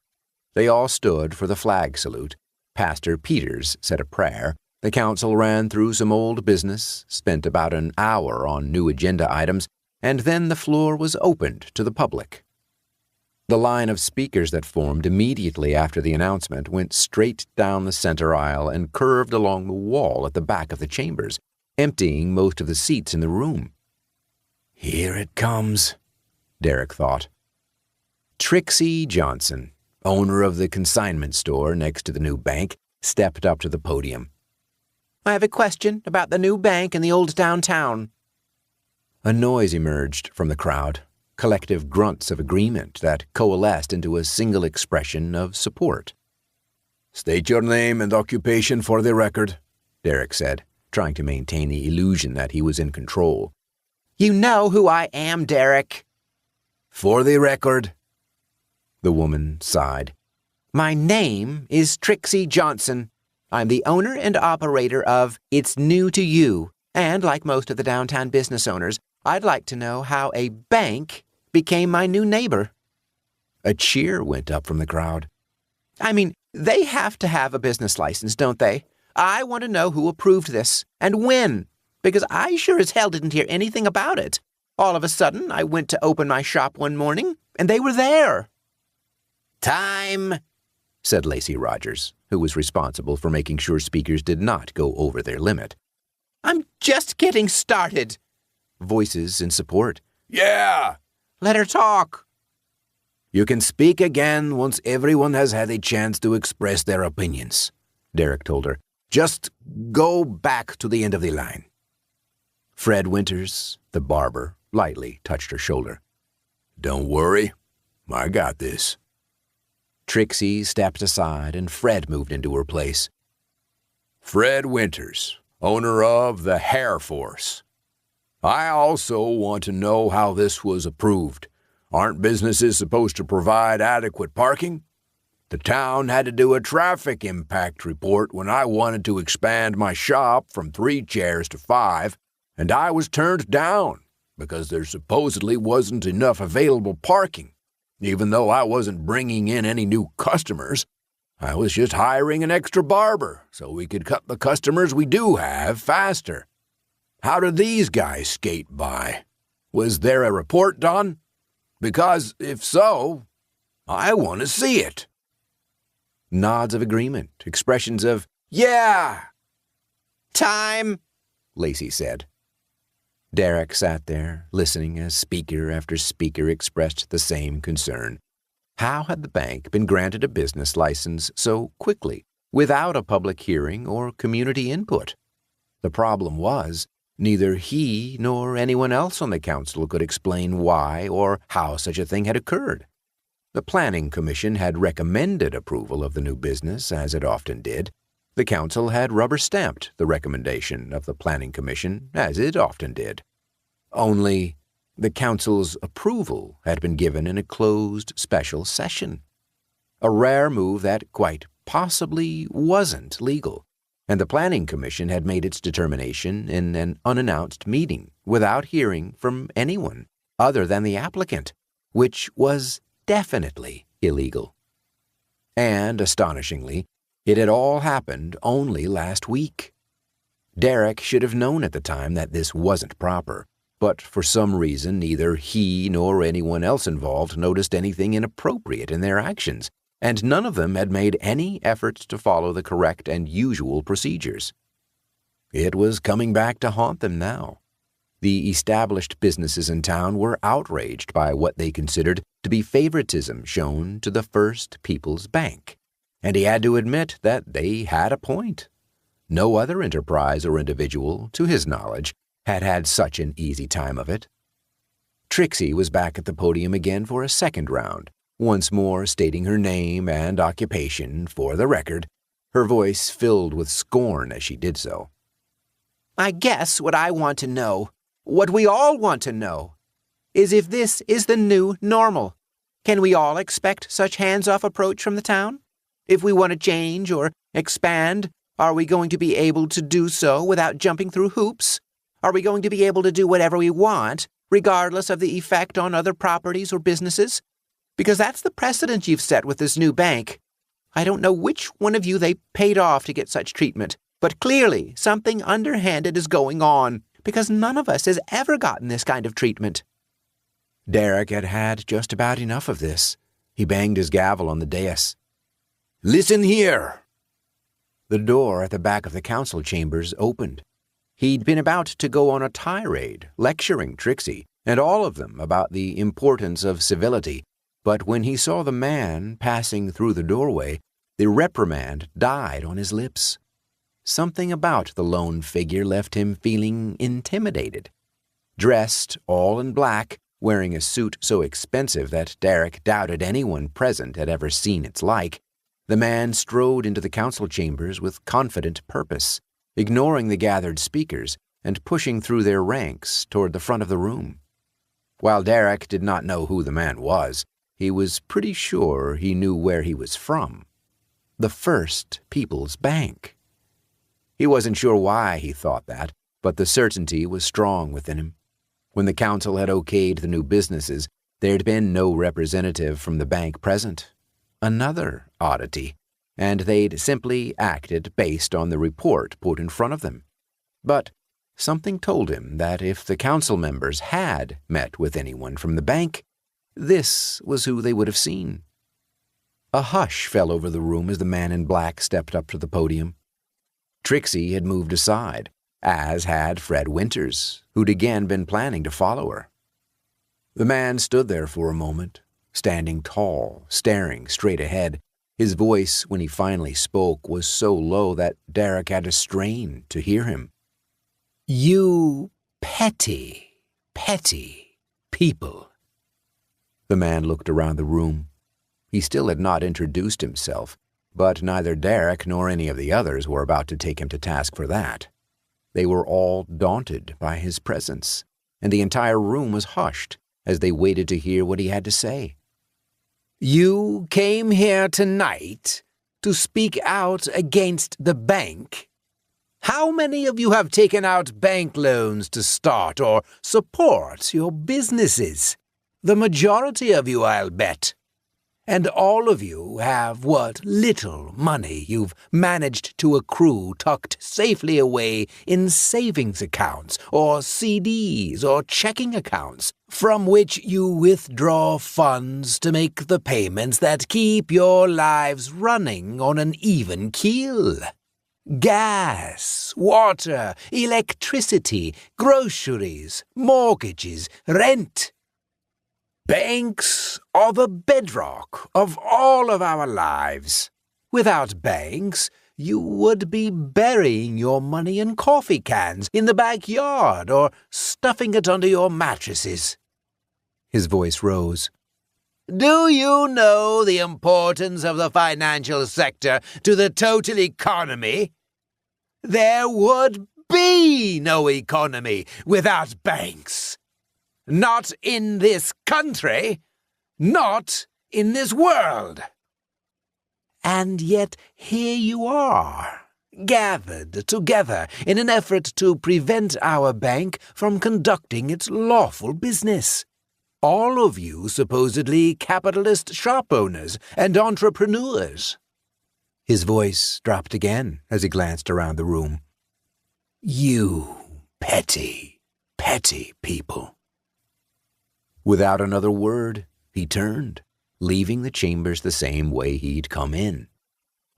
A: They all stood for the flag salute. Pastor Peters said a prayer. The council ran through some old business, spent about an hour on new agenda items, and then the floor was opened to the public. The line of speakers that formed immediately after the announcement went straight down the center aisle and curved along the wall at the back of the chambers, emptying most of the seats in the room. Here it comes, Derek thought. Trixie Johnson, owner of the consignment store next to the new bank, stepped up to the podium.
C: I have a question about the new bank in the old downtown.
A: A noise emerged from the crowd, collective grunts of agreement that coalesced into a single expression of support.
B: State your name and occupation for the record,
A: Derek said, trying to maintain the illusion that he was in control.
C: You know who I am, Derek.
B: For the record.
A: The woman sighed.
C: My name is Trixie Johnson. I'm the owner and operator of It's New to You, and like most of the downtown business owners, I'd like to know how a bank became my new neighbor.
A: A cheer went up from the crowd.
C: I mean, they have to have a business license, don't they? I want to know who approved this, and when, because I sure as hell didn't hear anything about it. All of a sudden, I went to open my shop one morning, and they were there.
B: Time,
A: said Lacey Rogers, who was responsible for making sure speakers did not go over their limit.
C: I'm just getting started.
A: Voices in support.
B: Yeah.
C: Let her talk.
B: You can speak again once everyone has had a chance to express their opinions, Derek told her. Just go back to the end of the line.
A: Fred Winters, the barber, lightly touched her shoulder.
B: Don't worry. I got this.
A: Trixie stepped aside and Fred moved into her place.
B: Fred Winters, owner of the Hair Force. I also want to know how this was approved. Aren't businesses supposed to provide adequate parking? The town had to do a traffic impact report when I wanted to expand my shop from 3 chairs to 5, and I was turned down because there supposedly wasn't enough available parking. Even though I wasn't bringing in any new customers, I was just hiring an extra barber so we could cut the customers we do have faster. How did these guys skate by? Was there a report done? Because if so, I want to see it."
A: Nods of agreement, expressions of, "Yeah!"
C: "Time,"
A: Lacey said. Derek sat there, listening as speaker after speaker expressed the same concern. How had the bank been granted a business license so quickly, without a public hearing or community input? The problem was, neither he nor anyone else on the council could explain why or how such a thing had occurred. The Planning Commission had recommended approval of the new business, as it often did. The council had rubber-stamped the recommendation of the Planning Commission, as it often did. Only the council's approval had been given in a closed special session. A rare move that quite possibly wasn't legal, and the Planning Commission had made its determination in an unannounced meeting without hearing from anyone other than the applicant, which was definitely illegal. And, astonishingly, it had all happened only last week. Derek should have known at the time that this wasn't proper, but for some reason neither he nor anyone else involved noticed anything inappropriate in their actions, and none of them had made any efforts to follow the correct and usual procedures. It was coming back to haunt them now. The established businesses in town were outraged by what they considered to be favoritism shown to the First People's Bank, and he had to admit that they had a point. No other enterprise or individual, to his knowledge, had had such an easy time of it. Trixie was back at the podium again for a second round, once more stating her name and occupation for the record, her voice filled with scorn as she did so.
C: "I guess what I want to know, what we all want to know, is if this is the new normal. Can we all expect such hands-off approach from the town? If we want to change or expand, are we going to be able to do so without jumping through hoops? Are we going to be able to do whatever we want, regardless of the effect on other properties or businesses? Because that's the precedent you've set with this new bank. I don't know which one of you they paid off to get such treatment, but clearly something underhanded is going on, because none of us has ever gotten this kind of treatment."
A: Derek had had just about enough of this. He banged his gavel on the dais.
B: "Listen here."
A: The door at the back of the council chambers opened. He'd been about to go on a tirade, lecturing Trixie and all of them about the importance of civility, but when he saw the man passing through the doorway, the reprimand died on his lips. Something about the lone figure left him feeling intimidated. Dressed all in black, wearing a suit so expensive that Derek doubted anyone present had ever seen its like, the man strode into the council chambers with confident purpose, ignoring the gathered speakers and pushing through their ranks toward the front of the room. While Derek did not know who the man was, he was pretty sure he knew where he was from. The First People's Bank. He wasn't sure why he thought that, but the certainty was strong within him. When the council had okayed the new businesses, there had been no representative from the bank present. Another oddity, and they'd simply acted based on the report put in front of them. But something told him that if the council members had met with anyone from the bank, this was who they would have seen. A hush fell over the room as the man in black stepped up to the podium. Trixie had moved aside, as had Fred Winters, who'd again been planning to follow her. The man stood there for a moment, standing tall, staring straight ahead. His voice, when he finally spoke, was so low that Derek had to strain to hear him.
B: "You petty people."
A: The man looked around the room. He still had not introduced himself, but neither Derek nor any of the others were about to take him to task for that. They were all daunted by his presence, and the entire room was hushed as they waited to hear what he had to say.
B: "You came here tonight to speak out against the bank. How many of you have taken out bank loans to start or support your businesses? The majority of you, I'll bet. And all of you have what little money you've managed to accrue tucked safely away in savings accounts or CDs or checking accounts, from which you withdraw funds to make the payments that keep your lives running on an even keel. Gas, water, electricity, groceries, mortgages, rent. Banks are the bedrock of all of our lives. Without banks, you would be burying your money in coffee cans in the backyard or stuffing it under your mattresses. His voice rose. Do you know the importance of the financial sector to the total economy? There would be no economy without banks. Not in this country, not in this world. And yet here you are, gathered together in an effort to prevent our bank from conducting its lawful business. All of you supposedly capitalist shop owners and entrepreneurs. His voice dropped again as he glanced around the room. You petty, petty people. Without another word, he turned, leaving the chambers the same way he'd come in.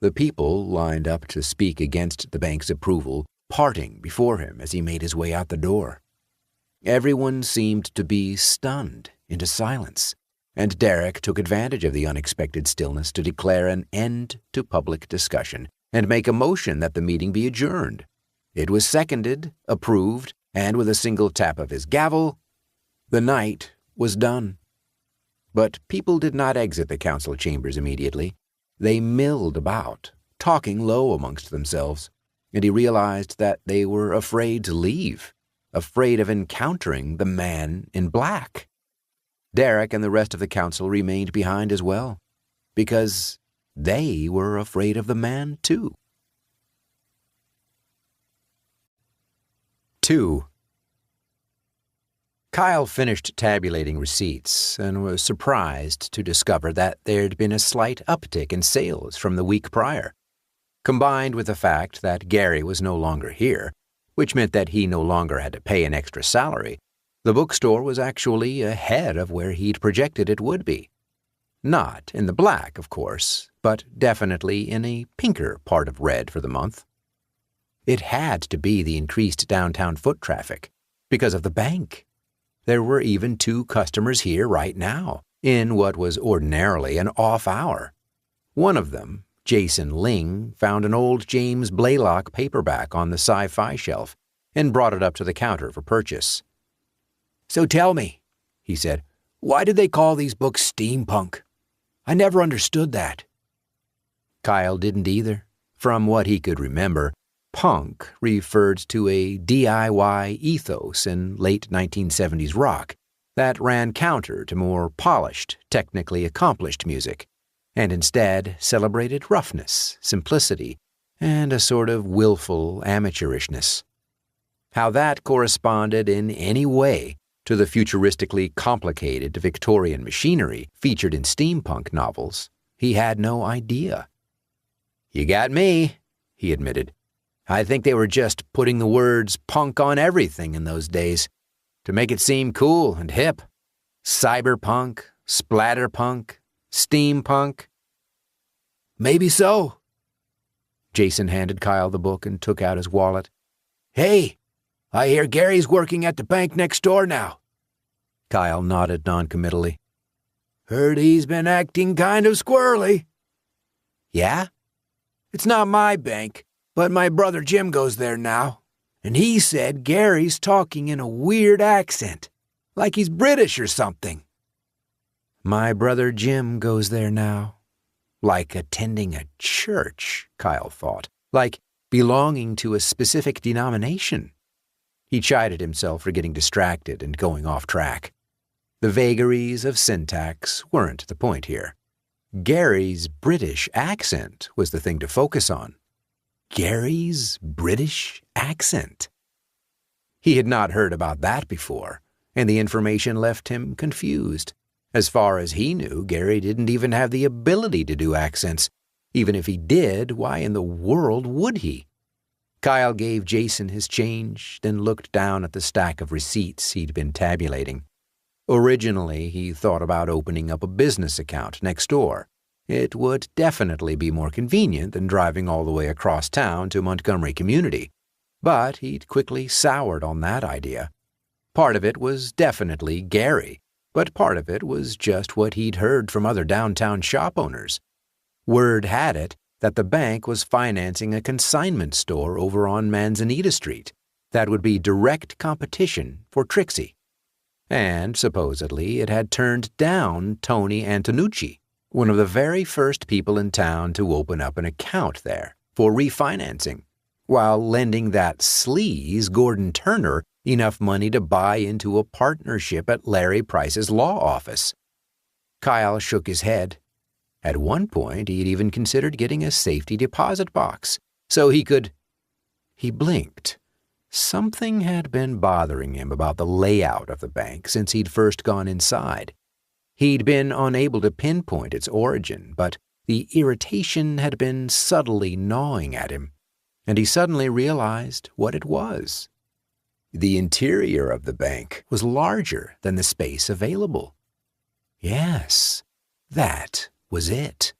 B: The people lined up to speak against the bank's approval, parting before him as he made his way out the door. Everyone seemed to be stunned into silence, and Derek took advantage of the unexpected stillness to declare an end to public discussion and make a motion that the meeting be adjourned. It was seconded, approved, and with a single tap of his gavel, the night was done. But people did not exit the council chambers immediately. They milled about, talking low amongst themselves, and he realized that they were afraid to leave, afraid of encountering the man in black. Derek and the rest of the council remained behind as well, because they were afraid of the man too. 2. Kyle finished tabulating receipts and was surprised to discover that there'd been a slight uptick in sales from the week prior. Combined with the fact that Gary was no longer here, which meant that he no longer had to pay an extra salary, the bookstore was actually ahead of where he'd projected it would be. Not in the black, of course, but definitely in a pinker part of red for the month. It had to be the increased downtown foot traffic, because of the bank. There were even 2 customers here right now, in what was ordinarily an off hour. One of them, Jason Ling, found an old James Blaylock paperback on the sci-fi shelf and brought it up to the counter for purchase. So tell me, he said, why did they call these books steampunk? I never understood that. Kyle didn't either. From what he could remember, punk referred to a DIY ethos in late 1970s rock that ran counter to more polished, technically accomplished music, and instead celebrated roughness, simplicity, and a sort of willful amateurishness. How that corresponded in any way to the futuristically complicated Victorian machinery featured in steampunk novels, he had no idea. You got me, he admitted. I think they were just putting the words punk on everything in those days to make it seem cool and hip. Cyberpunk, splatterpunk, steampunk. Maybe so. Jason handed Kyle the book and took out his wallet. Hey, I hear Gary's working at the bank next door now. Kyle nodded noncommittally. Heard he's been acting kind of squirrely. Yeah? It's not my bank, but my brother Jim goes there now, and he said Gary's talking in a weird accent, like he's British or something. My brother Jim goes there now. Like attending a church, Kyle thought, like belonging to a specific denomination. He chided himself for getting distracted and going off track. The vagaries of syntax weren't the point here. Gary's British accent was the thing to focus on. Gary's British accent. He had not heard about that before, and the information left him confused,
A: As far as he knew, Gary didn't even have the ability to do accents. Even if he did, why in the world would he? Kyle gave Jason his change, then looked down at the stack of receipts he'd been tabulating. Originally, he thought about opening up a business account next door. It would definitely be more convenient than driving all the way across town to Montgomery Community. But he'd quickly soured on that idea. Part of it was definitely Gary, but part of it was just what he'd heard from other downtown shop owners. Word had it that the bank was financing a consignment store over on Manzanita Street that would be direct competition for Trixie. And supposedly it had turned down Tony Antonucci, one of the very first people in town to open up an account there for refinancing, while lending that sleaze Gordon Turner enough money to buy into a partnership at Larry Price's law office. Kyle shook his head. At one point, he'd even considered getting a safety deposit box, so he could... He blinked. Something had been bothering him about the layout of the bank since he'd first gone inside. He'd been unable to pinpoint its origin, but the irritation had been subtly gnawing at him, and he suddenly realized what it was. The interior of the bank was larger than the space available. Yes, that was it.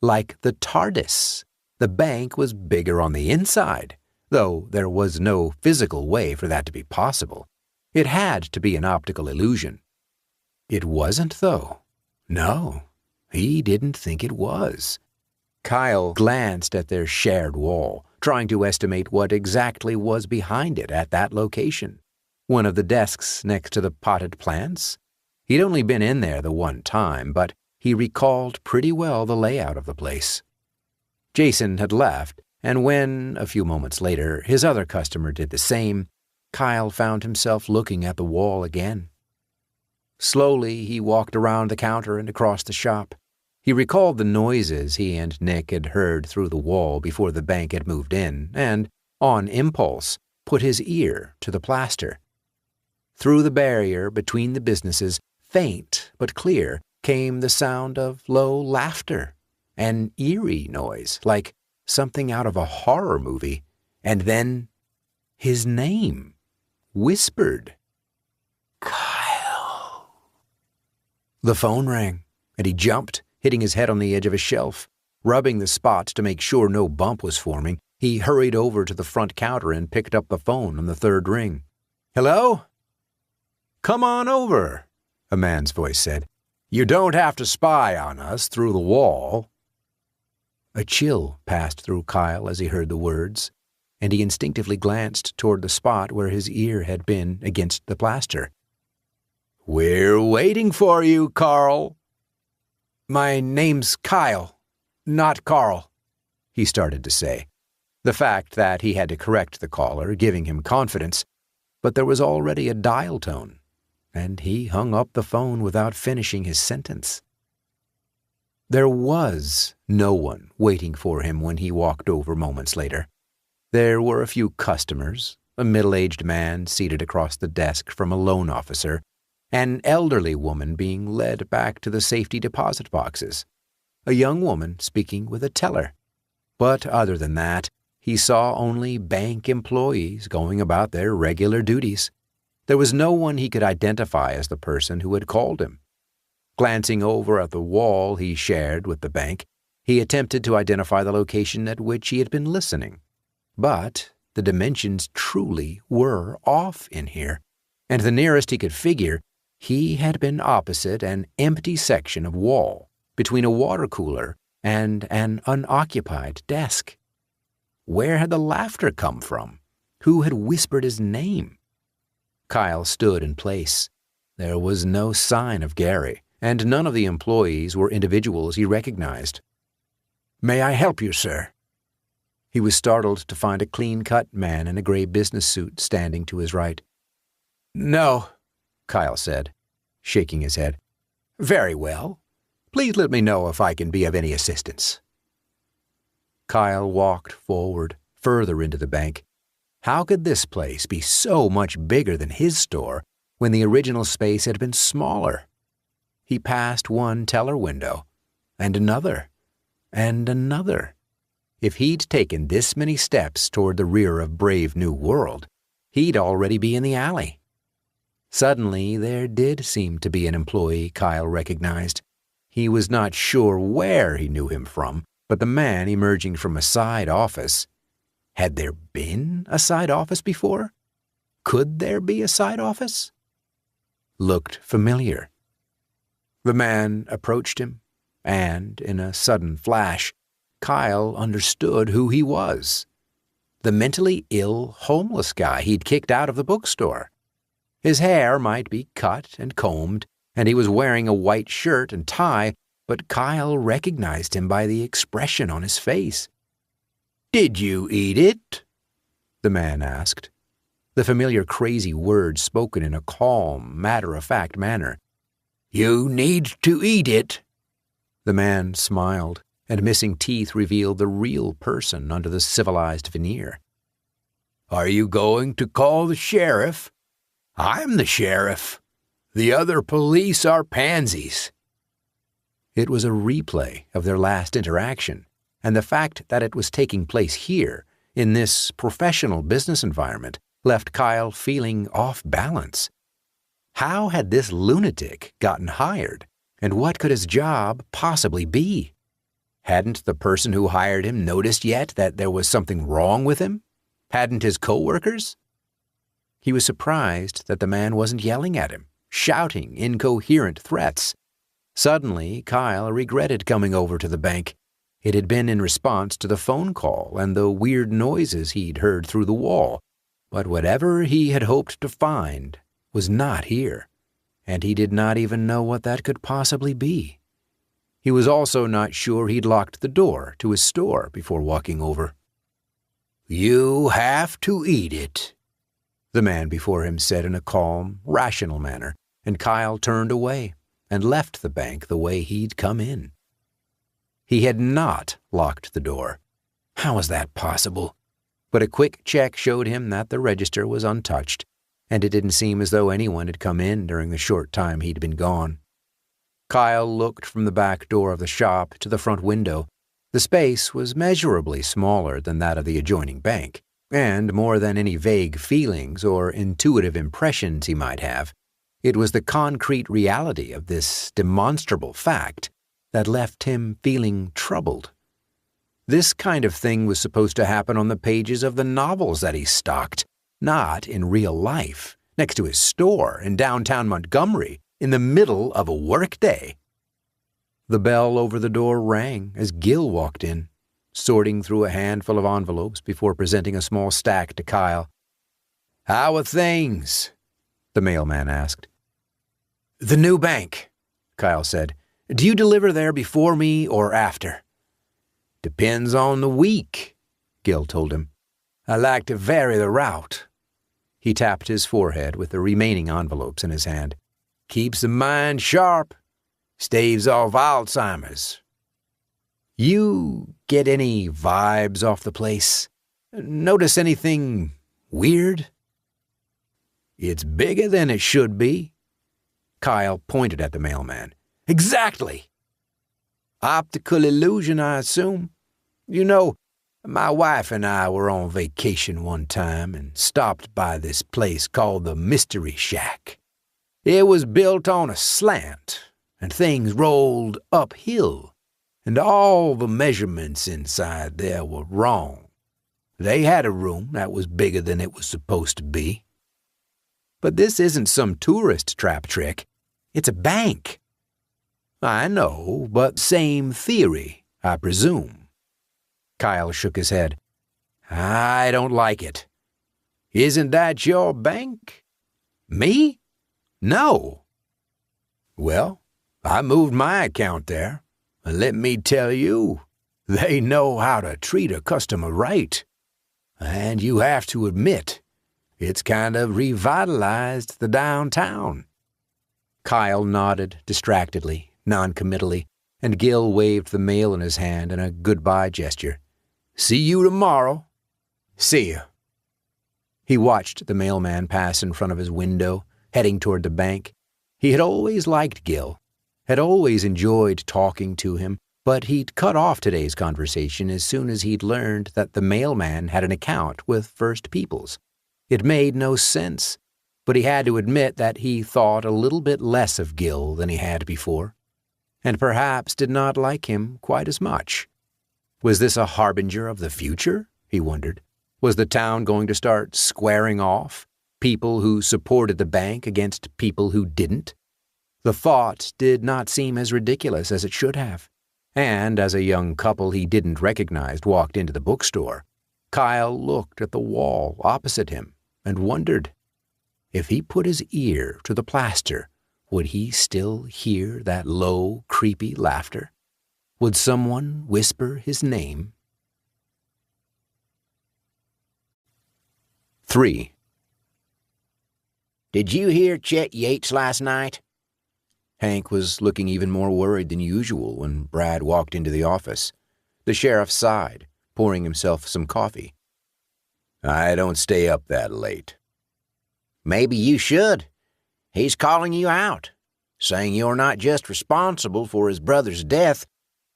A: Like the TARDIS, the bank was bigger on the inside, though there was no physical way for that to be possible. It had to be an optical illusion. It wasn't, though. No, he didn't think it was. Kyle glanced at their shared wall, trying to estimate what exactly was behind it at that location. One of the desks next to the potted plants? He'd only been in there the one time, but he recalled pretty well the layout of the place. Jason had left, and when, a few moments later, his other customer did the same, Kyle found himself looking at the wall again. Slowly, he walked around the counter and across the shop. He recalled the noises he and Nick had heard through the wall before the bank had moved in, and, on impulse, put his ear to the plaster. Through the barrier between the businesses, faint but clear, came the sound of low laughter, an eerie noise, like something out of a horror movie, and then his name, whispered. Kyle. The phone rang, and he jumped, hitting his head on the edge of a shelf. Rubbing the spot to make sure no bump was forming, he hurried over to the front counter and picked up the phone on the third ring. Hello? Come on over, a man's voice said. You don't have to spy on us through the wall. A chill passed through Kyle as he heard the words, and he instinctively glanced toward the spot where his ear had been against the plaster. We're waiting for you, Carl. My name's Kyle, not Carl, he started to say, the fact that he had to correct the caller giving him confidence, but there was already a dial tone, and he hung up the phone without finishing his sentence. There was no one waiting for him when he walked over moments later. There were a few customers, a middle-aged man seated across the desk from a loan officer, an elderly woman being led back to the safety deposit boxes, a young woman speaking with a teller. But other than that, he saw only bank employees going about their regular duties. There was no one he could identify as the person who had called him. Glancing over at the wall he shared with the bank, he attempted to identify the location at which he had been listening. But the dimensions truly were off in here, and the nearest he could figure, he had been opposite an empty section of wall between a water cooler and an unoccupied desk. Where had the laughter come from? Who had whispered his name? Kyle stood in place. There was no sign of Gary, and none of the employees were individuals he recognized. May I help you, sir? He was startled to find a clean-cut man in a gray business suit standing to his right. No, Kyle said, shaking his head. Very well. Please let me know if I can be of any assistance. Kyle walked forward, further into the bank. How could this place be so much bigger than his store when the original space had been smaller? He passed one teller window, and another, and another. If he'd taken this many steps toward the rear of Brave New World, he'd already be in the alley. Suddenly, there did seem to be an employee Kyle recognized. He was not sure where he knew him from, but the man emerging from a side office. Had there been a side office before? Could there be a side office? Looked familiar. The man approached him, and in a sudden flash, Kyle understood who he was. The mentally ill, homeless guy he'd kicked out of the bookstore. His hair might be cut and combed, and he was wearing a white shirt and tie, but Kyle recognized him by the expression on his face.
B: "Did you eat it?"
A: the man asked. The familiar crazy words spoken in a calm, matter-of-fact manner.
B: "You need to eat it."
A: The man smiled, and missing teeth revealed the real person under the civilized veneer.
B: "Are you going to call the sheriff?" "I'm the sheriff. The other police are pansies."
A: It was a replay of their last interaction, and the fact that it was taking place here, in this professional business environment, left Kyle feeling off balance. How had this lunatic gotten hired, and what could his job possibly be? Hadn't the person who hired him noticed yet that there was something wrong with him? Hadn't his coworkers? He was surprised that the man wasn't yelling at him, shouting incoherent threats. Suddenly, Kyle regretted coming over to the bank. It had been in response to the phone call and the weird noises he'd heard through the wall. But whatever he had hoped to find was not here, and he did not even know what that could possibly be. He was also not sure he'd locked the door to his store before walking over.
B: "You have to eat it,"
A: the man before him said in a calm, rational manner, and Kyle turned away and left the bank the way he'd come in. He had not locked the door. How was that possible? But a quick check showed him that the register was untouched, and it didn't seem as though anyone had come in during the short time he'd been gone. Kyle looked from the back door of the shop to the front window. The space was measurably smaller than that of the adjoining bank, and more than any vague feelings or intuitive impressions he might have, it was the concrete reality of this demonstrable fact that left him feeling troubled. This kind of thing was supposed to happen on the pages of the novels that he stocked, not in real life, next to his store in downtown Montgomery, in the middle of a workday. The bell over the door rang as Gil walked in, sorting through a handful of envelopes before presenting a small stack to Kyle.
B: "How are things?"
A: the mailman asked.
B: "The new bank," Kyle said. "Do you deliver there before me or after?" "Depends on the week," Gil told him. "I like to vary the route."
A: He tapped his forehead with the remaining envelopes in his hand.
B: "Keeps the mind sharp. Staves off Alzheimer's."
A: "You get any vibes off the place? Notice anything weird?"
B: "It's bigger than it should be."
A: Kyle pointed at the mailman.
B: "Exactly. Optical illusion, I assume. You know, my wife and I were on vacation one time and stopped by this place called the Mystery Shack. It was built on a slant, and things rolled uphill, and all the measurements inside there were wrong. They had a room that was bigger than it was supposed to be."
A: "But this isn't some tourist trap trick. It's a bank."
B: "I know, but same theory, I presume."
A: Kyle shook his head.
B: "I don't like it. Isn't that your bank?" "Me? No." "Well, I moved my account there, and let me tell you, they know how to treat a customer right. And you have to admit, it's kind of revitalized the downtown."
A: Kyle nodded distractedly, noncommittally, and Gil waved the mail in his hand in a goodbye gesture.
B: "See you tomorrow."
A: "See you." He watched the mailman pass in front of his window, heading toward the bank. He had always liked Gil, had always enjoyed talking to him, but he'd cut off today's conversation as soon as he'd learned that the mailman had an account with First Peoples. It made no sense, but he had to admit that he thought a little bit less of Gil than he had before, and perhaps did not like him quite as much. Was this a harbinger of the future, he wondered? Was the town going to start squaring off, people who supported the bank against people who didn't? The thought did not seem as ridiculous as it should have. And as a young couple he didn't recognize walked into the bookstore, Kyle looked at the wall opposite him and wondered, if he put his ear to the plaster, would he still hear that low, creepy laughter? Would someone whisper his name? 3.
B: Did you hear Chet Yates last night?
A: Hank was looking even more worried than usual when Brad walked into the office. The sheriff sighed, pouring himself some coffee.
B: I don't stay up that late.
C: Maybe you should. He's calling you out, saying you're not just responsible for his brother's death,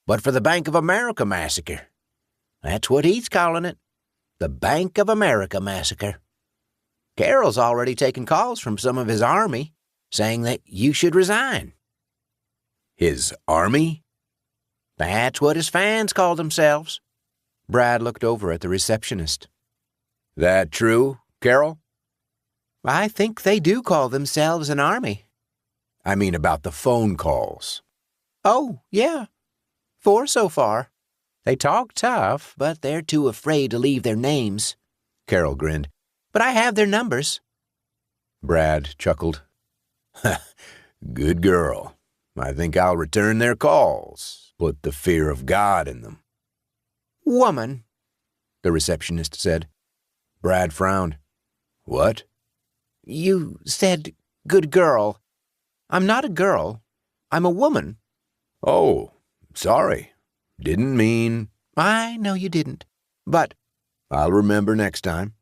C: but for the Bank of America massacre. That's what he's calling it, the Bank of America massacre. Carroll's already taken calls from some of his army, saying that you should resign.
B: His army?
C: That's what his fans call themselves.
A: Brad looked over at the receptionist.
B: That true, Carroll?
C: I think they do call themselves an army.
B: I mean about the phone calls.
C: Oh, yeah. 4 so far. They talk tough, but they're too afraid to leave their names.
A: Carroll grinned.
C: But I have their numbers.
A: Brad chuckled.
B: Good girl. I think I'll return their calls. Put the fear of God in them.
C: Woman,
A: the receptionist said. Brad frowned.
B: What?
C: You said good girl. I'm not a girl. I'm a woman.
B: Oh, sorry. Didn't mean...
C: I know you didn't, but...
B: I'll remember next time.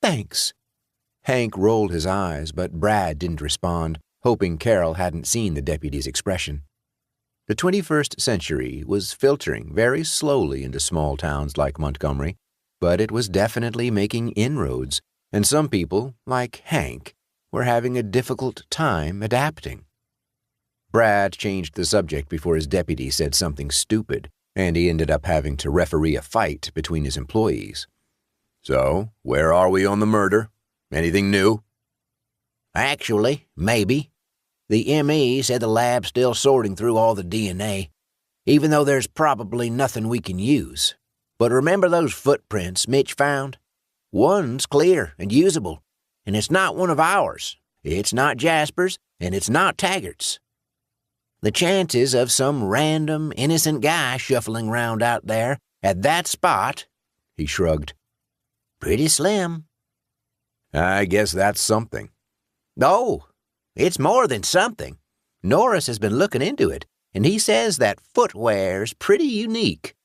C: Thanks.
A: Hank rolled his eyes, but Brad didn't respond, hoping Carroll hadn't seen the deputy's expression. The 21st century was filtering very slowly into small towns like Montgomery, but it was definitely making inroads, and some people, like Hank, were having a difficult time adapting. Brad changed the subject before his deputy said something stupid, and he ended up having to referee a fight between his employees.
B: So, where are we on the murder? Anything new?
C: Actually, maybe. The ME said the lab's still sorting through all the DNA, even though there's probably nothing we can use. But remember those footprints Mitch found? One's clear and usable, and it's not one of ours. It's not Jasper's, and it's not Taggart's. The chances of some random, innocent guy shuffling round out there at that spot, he shrugged, pretty slim.
B: I guess that's something.
C: Oh, it's more than something. Norris has been looking into it, and he says that footwear's pretty unique.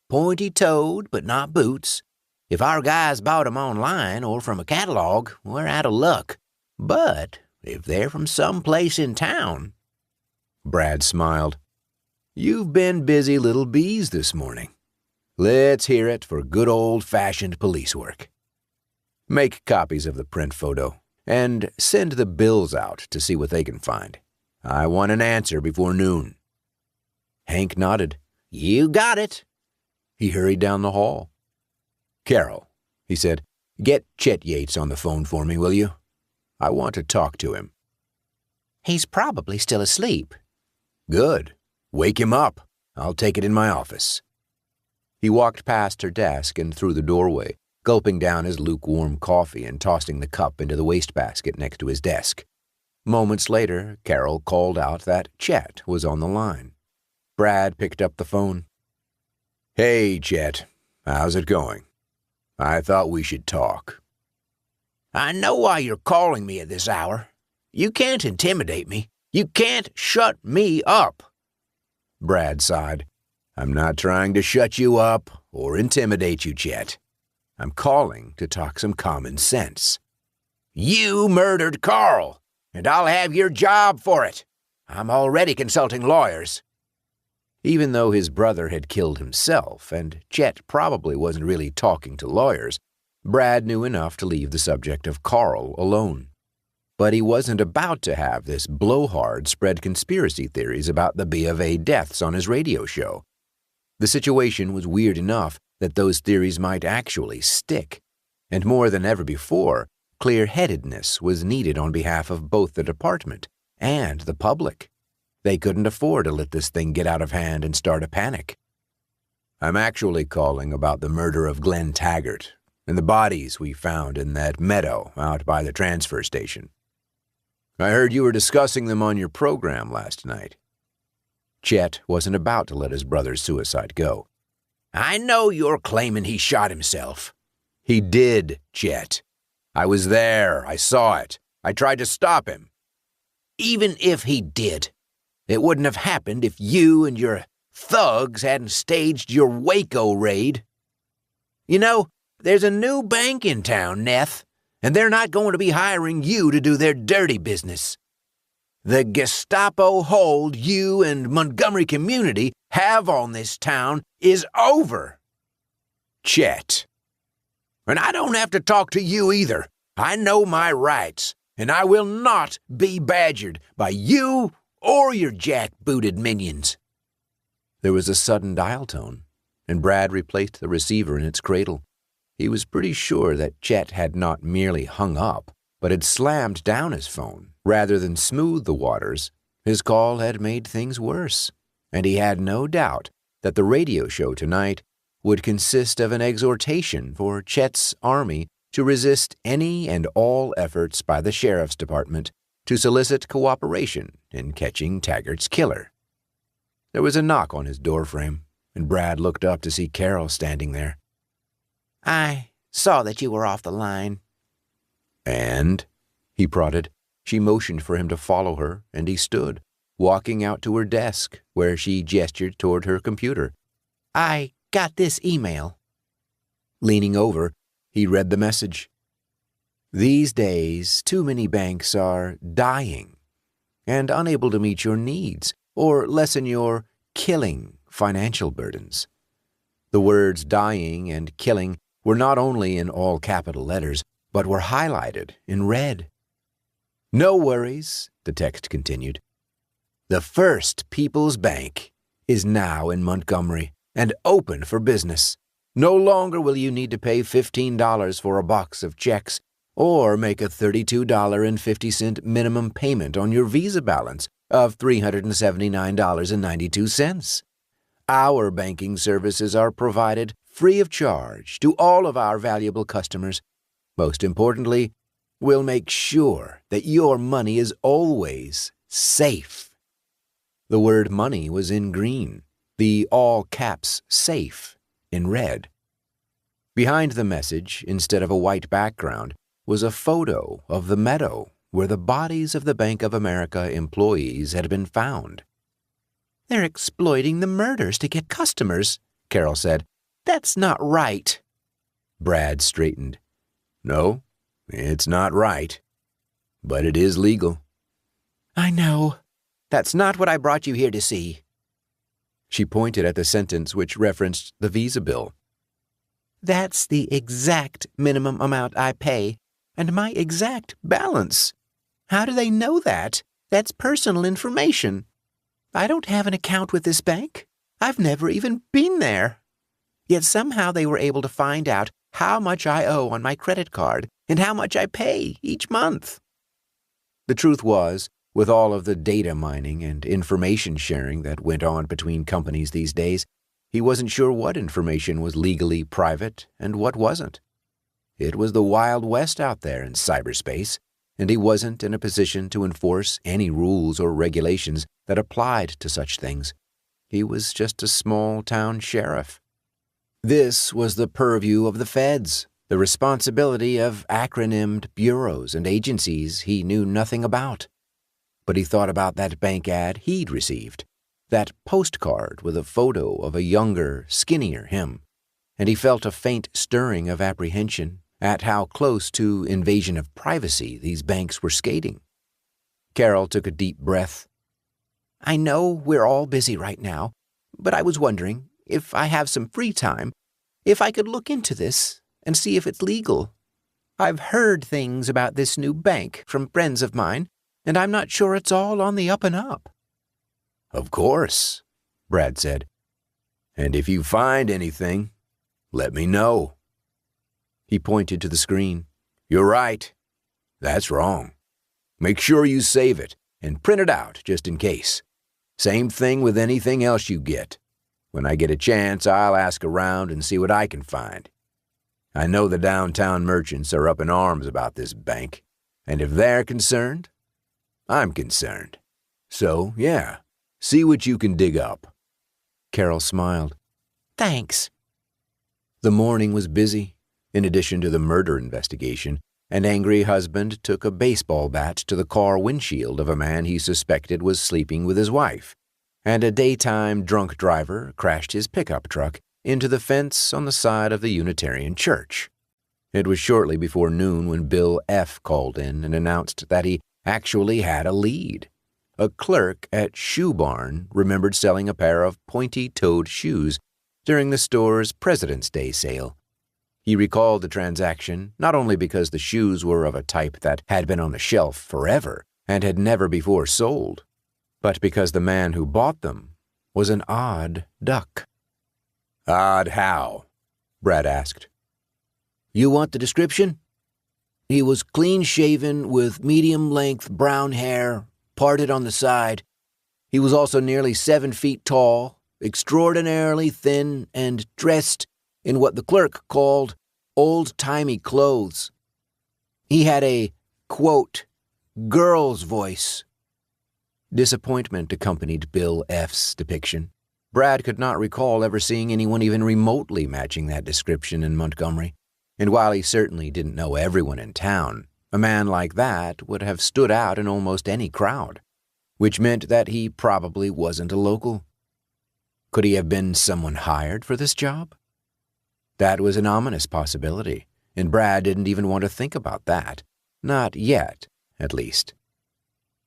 C: Pointy-toed, but not boots. If our guys bought 'em online or from a catalog, we're out of luck. But if they're from someplace in town...
A: Brad smiled. You've been busy little bees this morning. Let's hear it for good old-fashioned police work. Make copies of the print photo, and send the bills out to see what they can find. I want an answer before noon. Hank nodded.
C: You got it.
A: He hurried down the hall. Carroll, he said, get Chet Yates on the phone for me, will you? I want to talk to him.
C: He's probably still asleep.
A: Good. Wake him up. I'll take it in my office. He walked past her desk and through the doorway, gulping down his lukewarm coffee and tossing the cup into the wastebasket next to his desk. Moments later, Carroll called out that Chet was on the line. Brad picked up the phone.
B: Hey, Chet. How's it going? I thought we should talk.
C: I know why you're calling me at this hour. You can't intimidate me. You can't shut me up.
A: Brad sighed.
B: I'm not trying to shut you up or intimidate you, Chet.
A: I'm calling to talk some common sense.
C: You murdered Carl, and I'll have your job for it.
B: I'm already consulting lawyers."
A: Even though his brother had killed himself, and Chet probably wasn't really talking to lawyers, Brad knew enough to leave the subject of Carl alone. But he wasn't about to have this blowhard spread conspiracy theories about the B of A deaths on his radio show. The situation was weird enough that those theories might actually stick. And more than ever before, clear-headedness was needed on behalf of both the department and the public. They couldn't afford to let this thing get out of hand and start a panic. "I'm actually calling about the murder of Glenn Taggart and the bodies we found in that meadow out by the transfer station. I heard you were discussing them on your program last night." Chet wasn't about to let his brother's suicide go.
B: "I know you're claiming he shot himself."
A: "He did, Chet. I was there. I saw it. I tried to stop him."
B: "Even if he did, it wouldn't have happened if you and your thugs hadn't staged your Waco raid. You know, there's a new bank in town, Neth, and they're not going to be hiring you to do their dirty business. The Gestapo hold you and Montgomery community have on this town is over."
A: "Chet."
B: "And I don't have to talk to you either. I know my rights, and I will not be badgered by you or your jack-booted minions."
A: There was a sudden dial tone, and Brad replaced the receiver in its cradle. He was pretty sure that Chet had not merely hung up, but had slammed down his phone. Rather than smooth the waters, his call had made things worse, and he had no doubt that the radio show tonight would consist of an exhortation for Chet's army to resist any and all efforts by the sheriff's department to solicit cooperation in catching Taggart's killer. There was a knock on his doorframe, and Brad looked up to see Carol standing there.
C: "I saw that you were off the line."
A: "And?" he prodded. She motioned for him to follow her, and he stood, walking out to her desk, where she gestured toward her computer.
C: "I got this email."
A: Leaning over, he read the message. "These days, too many banks are dying and unable to meet your needs or lessen your killing financial burdens." The words dying and killing were not only in all capital letters, but were highlighted in red. "No worries," the text continued. "The First People's Bank is now in Montgomery and open for business. No longer will you need to pay $15 for a box of checks or make a $32.50 minimum payment on your Visa balance of $379.92. Our banking services are provided free of charge to all of our valuable customers. Most importantly, we'll make sure that your money is always safe." The word money was in green, the all-caps safe in red. Behind the message, instead of a white background, was a photo of the meadow where the bodies of the Bank of America employees had been found.
C: "They're exploiting the murders to get customers," Carol said. "That's not right."
A: Brad straightened. "No, it's not right, but it is legal."
C: "I know. That's not what I brought you here to see."
A: She pointed at the sentence which referenced the Visa bill.
C: "That's the exact minimum amount I pay, and my exact balance. How do they know that? That's personal information. I don't have an account with this bank. I've never even been there. Yet somehow they were able to find out how much I owe on my credit card and how much I pay each month."
A: The truth was, with all of the data mining and information sharing that went on between companies these days, he wasn't sure what information was legally private and what wasn't. It was the Wild West out there in cyberspace, and he wasn't in a position to enforce any rules or regulations that applied to such things. He was just a small-town sheriff. This was the purview of the feds, the responsibility of acronymed bureaus and agencies he knew nothing about. But he thought about that bank ad he'd received, that postcard with a photo of a younger, skinnier him, and he felt a faint stirring of apprehension at how close to invasion of privacy these banks were skating. Carol took a deep breath.
C: I know we're all busy right now, but I was wondering, if I have some free time, if I could look into this and see if it's legal. I've heard things about this new bank from friends of mine, and I'm not sure it's all on the up and up."
B: "Of course," Brad said. "And if you find anything, let me know."
A: He pointed to the screen.
B: "You're right. That's wrong. Make sure you save it and print it out just in case. Same thing with anything else you get. When I get a chance, I'll ask around and see what I can find. I know the downtown merchants are up in arms about this bank, and if they're concerned, I'm concerned. So, yeah, see what you can dig up."
A: Carol smiled.
C: "Thanks."
A: The morning was busy. In addition to the murder investigation, an angry husband took a baseball bat to the car windshield of a man he suspected was sleeping with his wife, and a daytime drunk driver crashed his pickup truck into the fence on the side of the Unitarian Church. It was shortly before noon when Bill F. called in and announced that he actually had a lead. A clerk at Shoe Barn remembered selling a pair of pointy-toed shoes during the store's President's Day sale. He recalled the transaction not only because the shoes were of a type that had been on the shelf forever and had never before sold, but because the man who bought them was an odd duck.
B: "Odd how?" Brad asked.
C: "You want the description? He was clean-shaven with medium-length brown hair, parted on the side. He was also nearly 7 feet tall, extraordinarily thin, and dressed in what the clerk called old-timey clothes. He had a, quote, girl's voice."
A: Disappointment accompanied Bill F.'s depiction. Brad could not recall ever seeing anyone even remotely matching that description in Montgomery, and while he certainly didn't know everyone in town, a man like that would have stood out in almost any crowd, which meant that he probably wasn't a local. Could he have been someone hired for this job? That was an ominous possibility, and Brad didn't even want to think about that. Not yet, at least.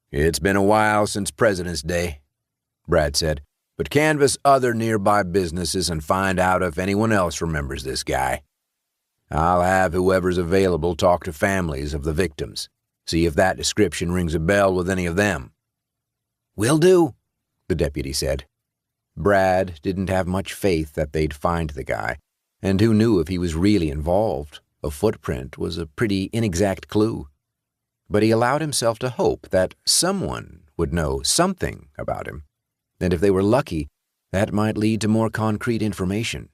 B: "It's been a while since President's Day," Brad said, "but canvass other nearby businesses and find out if anyone else remembers this guy. I'll have whoever's available talk to families of the victims, see if that description rings a bell with any of them."
C: "Will do,"
A: the deputy said. Brad didn't have much faith that they'd find the guy, and who knew if he was really involved? A footprint was a pretty inexact clue. But he allowed himself to hope that someone would know something about him, and if they were lucky, that might lead to more concrete information.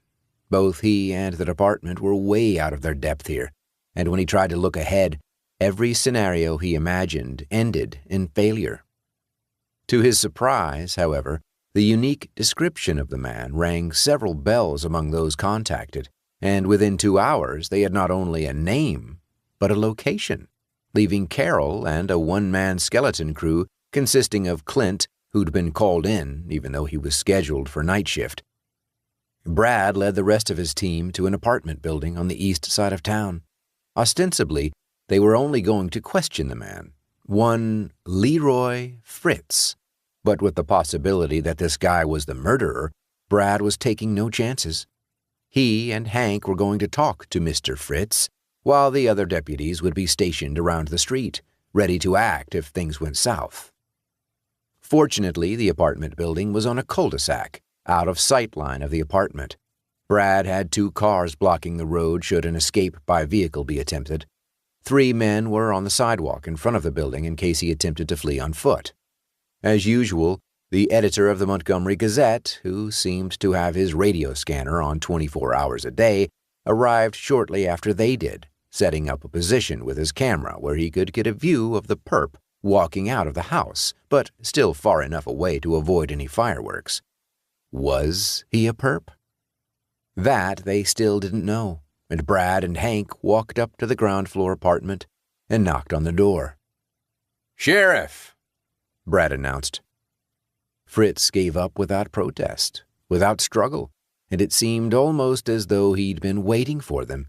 A: Both he and the department were way out of their depth here, and when he tried to look ahead, every scenario he imagined ended in failure. To his surprise, however, the unique description of the man rang several bells among those contacted, and within 2 hours they had not only a name, but a location, leaving Carol and a one-man skeleton crew consisting of Clint, who'd been called in even though he was scheduled for night shift. Brad led the rest of his team to an apartment building on the east side of town. Ostensibly, they were only going to question the man, one Leroy Fritz, but with the possibility that this guy was the murderer, Brad was taking no chances. He and Hank were going to talk to Mr. Fritz, while the other deputies would be stationed around the street, ready to act if things went south. Fortunately, the apartment building was on a cul-de-sac, out of sight line of the apartment. Brad had 2 cars blocking the road should an escape by vehicle be attempted. 3 men were on the sidewalk in front of the building in case he attempted to flee on foot. As usual, the editor of the Montgomery Gazette, who seemed to have his radio scanner on 24 hours a day, arrived shortly after they did, setting up a position with his camera where he could get a view of the perp walking out of the house, but still far enough away to avoid any fireworks. Was he a perp? That they still didn't know, and Brad and Hank walked up to the ground-floor apartment and knocked on the door.
B: "Sheriff,"
A: Brad announced. Fritz gave up without protest, without struggle, and it seemed almost as though he'd been waiting for them.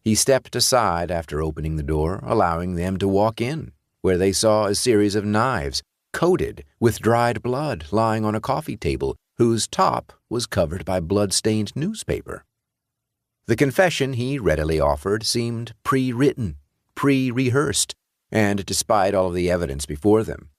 A: He stepped aside after opening the door, allowing them to walk in, where they saw a series of knives coated with dried blood lying on a coffee table whose top was covered by blood-stained newspaper. The confession he readily offered seemed pre-written, pre-rehearsed, and despite all of the evidence before them,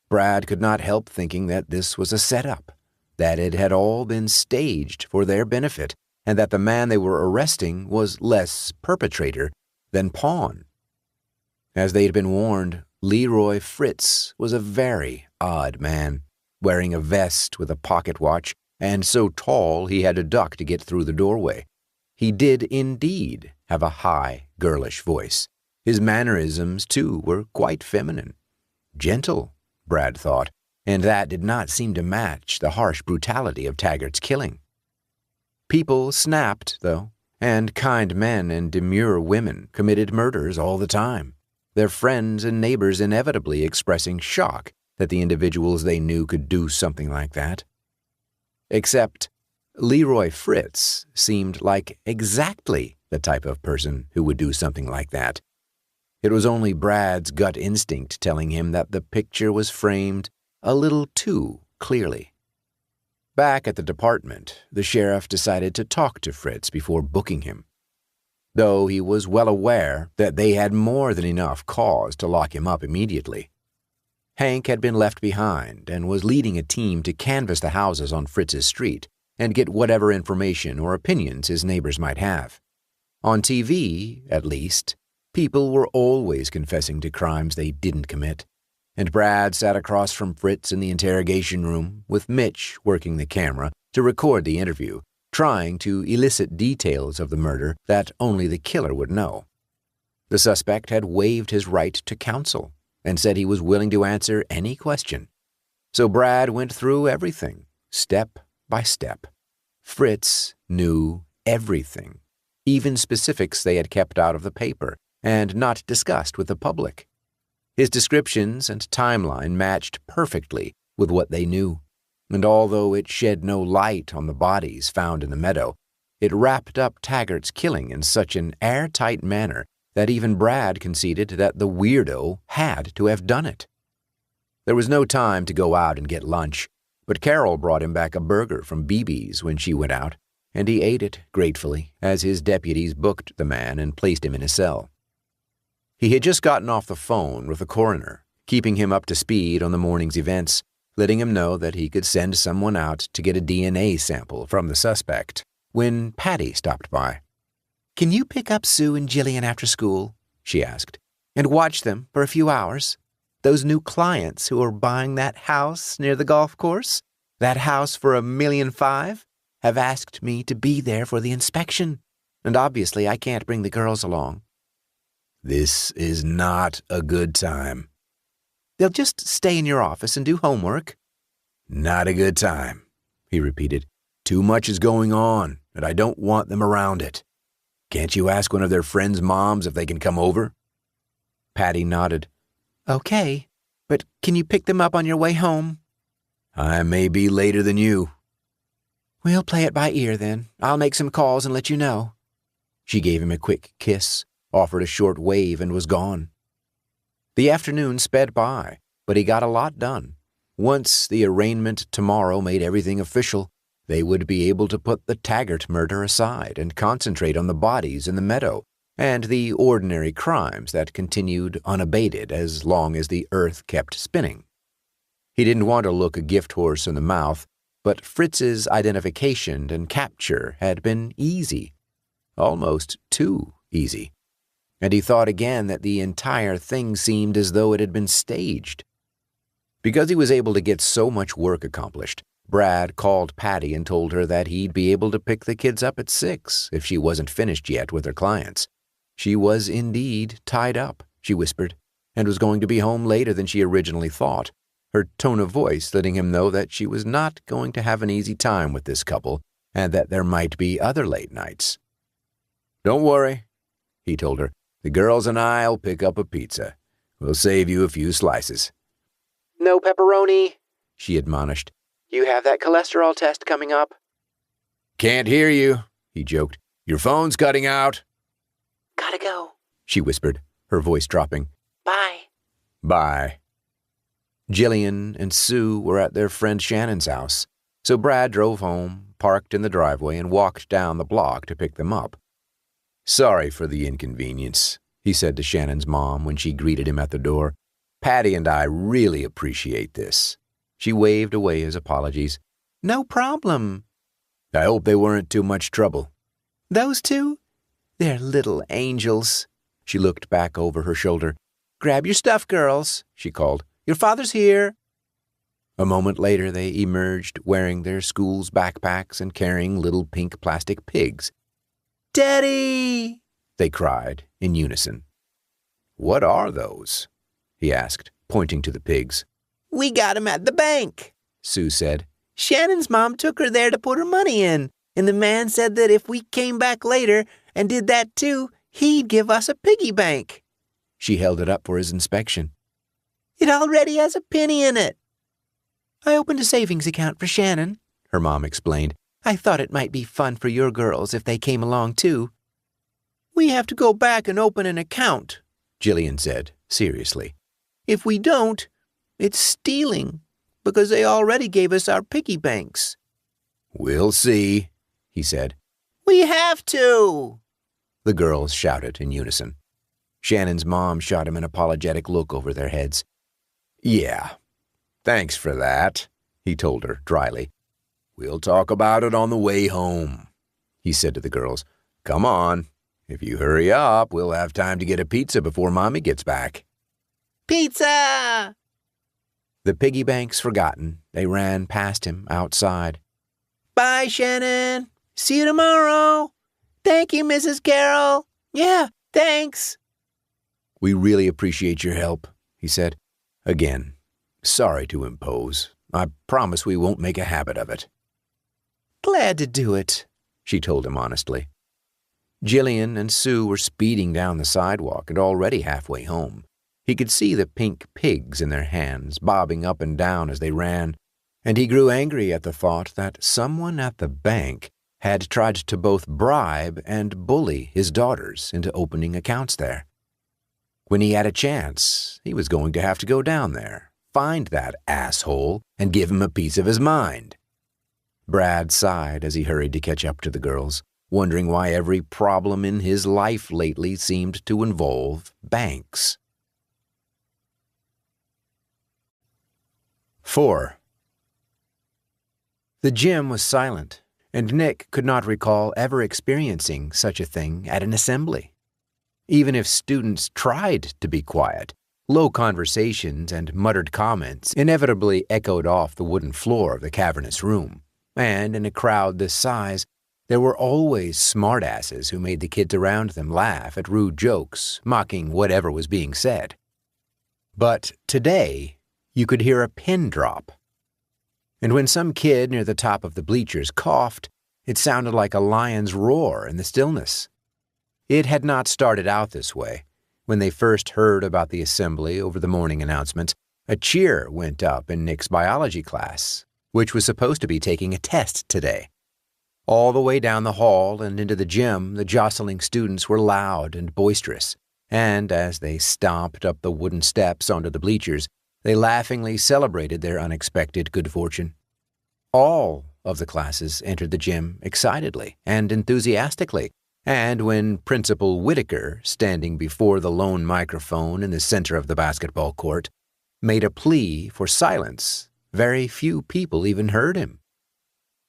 A: Brad could not help thinking that this was a setup, that it had all been staged for their benefit, and that the man they were arresting was less perpetrator than pawn. As they had been warned, Leroy Fritz was a very odd man, wearing a vest with a pocket watch, and so tall he had to duck to get through the doorway. He did indeed have a high, girlish voice. His mannerisms, too, were quite feminine. Gentle, Brad thought, and that did not seem to match the harsh brutality of Taggart's killing. People snapped, though, and kind men and demure women committed murders all the time, their friends and neighbors inevitably expressing shock that the individuals they knew could do something like that. Except Leroy Fritz seemed like exactly the type of person who would do something like that. It was only Brad's gut instinct telling him that the picture was framed a little too clearly. Back at the department, the sheriff decided to talk to Fritz before booking him, though he was well aware that they had more than enough cause to lock him up immediately. Hank had been left behind and was leading a team to canvass the houses on Fritz's street and get whatever information or opinions his neighbors might have. On TV, at least, people were always confessing to crimes they didn't commit, and Brad sat across from Fritz in the interrogation room with Mitch working the camera to record the interview, trying to elicit details of the murder that only the killer would know. The suspect had waived his right to counsel and said he was willing to answer any question. So Brad went through everything, step by step. Fritz knew everything, even specifics they had kept out of the paper and not discussed with the public. His descriptions and timeline matched perfectly with what they knew, and although it shed no light on the bodies found in the meadow, it wrapped up Taggart's killing in such an airtight manner that even Brad conceded that the weirdo had to have done it. There was no time to go out and get lunch, but Carol brought him back a burger from BB's when she went out, and he ate it gratefully as his deputies booked the man and placed him in a cell. He had just gotten off the phone with the coroner, keeping him up to speed on the morning's events, letting him know that he could send someone out to get a DNA sample from the suspect, when Patty stopped by. "Can you pick up Sue and Jillian after school?" she asked, "and watch them for a few hours? Those new clients who are buying that house near the golf course, that house for $1.5 million, have asked me to be there for the inspection, and obviously I can't bring the girls along."
B: "This is not a good time."
C: "They'll just stay in your office and do homework."
B: "Not a good time," he repeated. "Too much is going on, and I don't want them around it. Can't you ask one of their friends' moms if they can come over?"
C: Patty nodded. "Okay, but can you pick them up on your way home?"
B: "I may be later than you."
C: "We'll play it by ear then. I'll make some calls and let you know." She gave him a quick kiss, offered a short wave, and was gone. The afternoon sped by, but he got a lot done. Once the arraignment tomorrow made everything official, they would be able to put the Taggart murder aside and concentrate on the bodies in the meadow and the ordinary crimes that continued unabated as long as the earth kept spinning. He didn't want to look a gift horse in the mouth, but Fritz's identification and capture had been easy, almost too easy. And he thought again that the entire thing seemed as though it had been staged. Because he was able to get so much work accomplished, Brad called Patty and told her that he'd be able to pick the kids up at 6 if she wasn't finished yet with her clients. She was indeed tied up, she whispered, and was going to be home later than she originally thought, her tone of voice letting him know that she was not going to have an easy time with this couple and that there might be other late nights. "Don't worry," he told her. "The girls and I'll pick up a pizza. We'll save you a few slices." "No pepperoni,"
B: she admonished.
C: "You have that cholesterol test coming up."
B: "Can't hear you," he joked. "Your phone's cutting out."
C: "Gotta go,"
A: she whispered, her voice dropping.
C: "Bye."
B: Bye.
A: Jillian and Sue were at their friend Shannon's house, so Brad drove home, parked in the driveway, and walked down the block to pick them up. "Sorry for the inconvenience," he said to Shannon's mom when she greeted him at the door. "Patty and I really appreciate this." She waved away his apologies.
C: "No problem."
A: "I hope they weren't too much trouble."
C: "Those two? They're little angels." She looked back over her shoulder. "Grab your stuff, girls," she called. "Your father's here."
A: A moment later, they emerged wearing their school's backpacks and carrying little pink plastic pigs.
C: "Daddy!"
A: they cried in unison. "What are those?" he asked, pointing to the pigs.
C: "We got 'em at the bank,"
A: Sue said.
C: "Shannon's mom took her there to put her money in, and the man said that if we came back later and did that too, he'd give us a piggy bank."
A: She held it up for his inspection.
C: "It already has a penny in it." "I opened a savings account for Shannon," her mom explained. "I thought it might be fun for your girls if they came along too." "We have to go back and open an account," Jillian said, seriously. "If we don't, it's stealing, because they already gave us our piggy banks."
A: "We'll see," he said.
C: "We have to!"
A: the girls shouted in unison. Shannon's mom shot him an apologetic look over their heads. "Yeah, thanks for that," he told her dryly. "We'll talk about it on the way home," he said to the girls. "Come on. If you hurry up, we'll have time to get a pizza before Mommy gets back."
C: "Pizza!"
A: The piggy banks forgotten, they ran past him outside.
C: "Bye, Shannon. See you tomorrow. Thank you, Mrs. Carroll. Yeah, thanks."
A: "We really appreciate your help," he said. "Again, sorry to impose. I promise we won't make a habit of it."
C: "Glad to do it,"
A: she told him honestly. Jillian and Sue were speeding down the sidewalk and already halfway home. He could see the pink pigs in their hands, bobbing up and down as they ran, and he grew angry at the thought that someone at the bank had tried to both bribe and bully his daughters into opening accounts there. When he had a chance, he was going to have to go down there, find that asshole, and give him a piece of his mind. Brad sighed as he hurried to catch up to the girls, wondering why every problem in his life lately seemed to involve banks. 4. The gym was silent, and Nick could not recall ever experiencing such a thing at an assembly. Even if students tried to be quiet, low conversations and muttered comments inevitably echoed off the wooden floor of the cavernous room, and in a crowd this size, there were always smartasses who made the kids around them laugh at rude jokes, mocking whatever was being said. But today, you could hear a pin drop. And when some kid near the top of the bleachers coughed, it sounded like a lion's roar in the stillness. It had not started out this way. When they first heard about the assembly over the morning announcements, a cheer went up in Nick's biology class, which was supposed to be taking a test today. All the way down the hall and into the gym, the jostling students were loud and boisterous, and as they stomped up the wooden steps onto the bleachers, they laughingly celebrated their unexpected good fortune. All of the classes entered the gym excitedly and enthusiastically, and when Principal Whitaker, standing before the lone microphone in the center of the basketball court, made a plea for silence, very few people even heard him.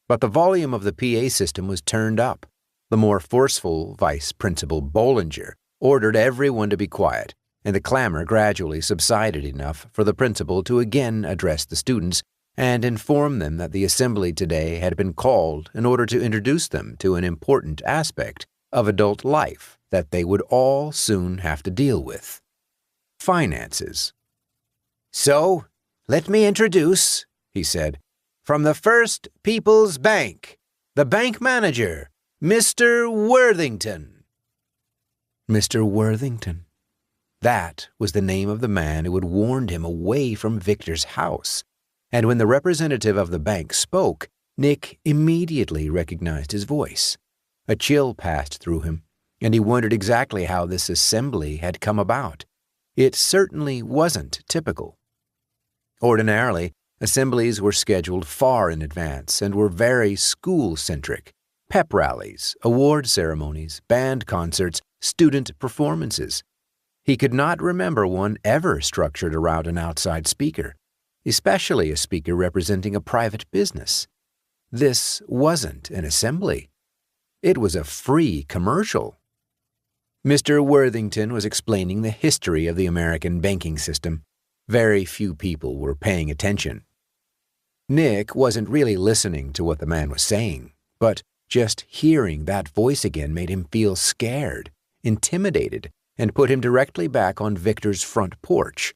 A: But the volume of the PA system was turned up. The more forceful Vice Principal Bollinger ordered everyone to be quiet, and the clamor gradually subsided enough for the principal to again address the students and inform them that the assembly today had been called in order to introduce them to an important aspect of adult life that they would all soon have to deal with: finances. "So, let me introduce," he said, "from the First People's Bank, the bank manager, Mr. Worthington." Mr. Worthington. That was the name of the man who had warned him away from Victor's house, and when the representative of the bank spoke, Nick immediately recognized his voice. A chill passed through him, and he wondered exactly how this assembly had come about. It certainly wasn't typical. Ordinarily, assemblies were scheduled far in advance and were very school-centric. Pep rallies, award ceremonies, band concerts, student performances. He could not remember one ever structured around an outside speaker, especially a speaker representing a private business. This wasn't an assembly. It was a free commercial. Mr. Worthington was explaining the history of the American banking system. Very few people were paying attention. Nick wasn't really listening to what the man was saying, but just hearing that voice again made him feel scared, intimidated, and put him directly back on Victor's front porch.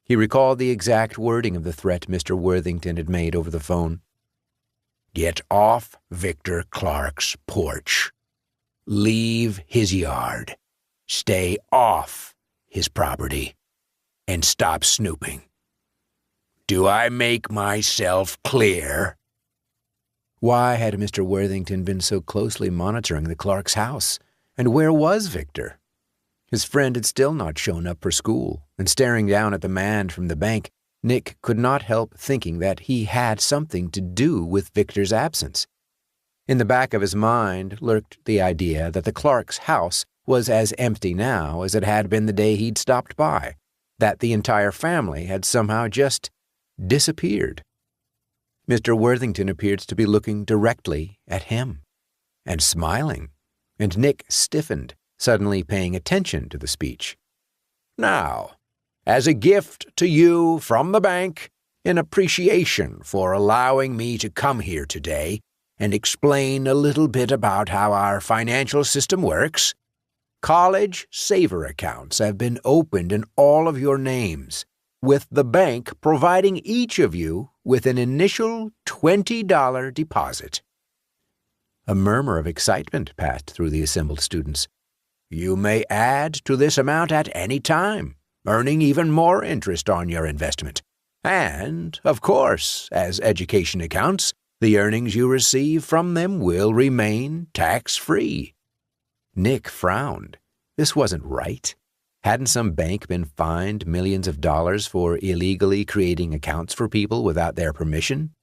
A: He recalled the exact wording of the threat Mr. Worthington had made over the phone.
B: Get off Victor Clark's porch. Leave his yard. Stay off his property. And stop snooping. Do I make myself clear?
A: Why had Mr. Worthington been so closely monitoring the Clark's house? And where was Victor? His friend had still not shown up for school, and staring down at the man from the bank, Nick could not help thinking that he had something to do with Victor's absence. In the back of his mind lurked the idea that the Clark's house was as empty now as it had been the day he'd stopped by, that the entire family had somehow just disappeared. Mr. Worthington appeared to be looking directly at him, and smiling, and Nick stiffened, suddenly paying attention to the speech.
B: Now, as a gift to you from the bank, in appreciation for allowing me to come here today and explain a little bit about how our financial system works, college saver accounts have been opened in all of your names, with the bank providing each of you with an initial $20 deposit.
A: A murmur of excitement passed through the assembled students.
B: You may add to this amount at any time, earning even more interest on your investment. And, of course, as education accounts, the earnings you receive from them will remain tax-free.
A: Nick frowned. This wasn't right. Hadn't some bank been fined millions of dollars for illegally creating accounts for people without their permission?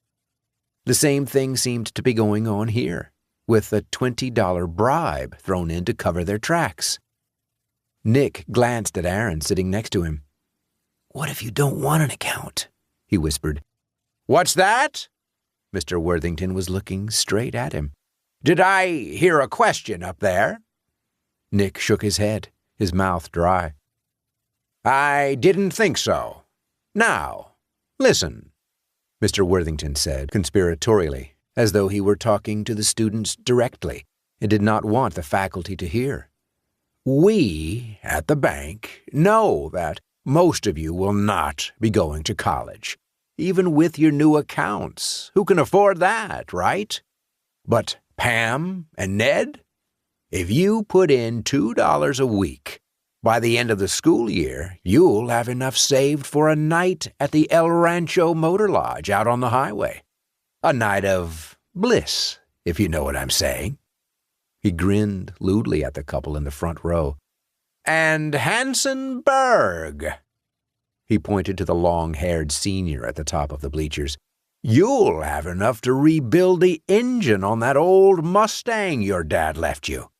A: The same thing seemed to be going on here, with a $20 bribe thrown in to cover their tracks. Nick glanced at Aaron sitting next to him.
C: "What if you don't want an account?"
A: he whispered.
B: What's that?
A: Mr. Worthington was looking straight at him.
B: Did I hear a question up there?
A: Nick shook his head, his mouth dry.
B: I didn't think so. Now, listen,
A: Mr. Worthington said conspiratorially, as though he were talking to the students directly and did not want the faculty to hear.
B: We, at the bank, know that most of you will not be going to college, even with your new accounts. Who can afford that, right? But Pam and Ned, if you put in $2 a week, by the end of the school year, you'll have enough saved for a night at the El Rancho Motor Lodge out on the highway. A night of bliss, if you know what I'm saying.
A: He grinned lewdly at the couple in the front row.
B: And Hanson Berg,
A: he pointed to the long-haired senior at the top of the bleachers,
B: you'll have enough to rebuild the engine on that old Mustang your dad left you.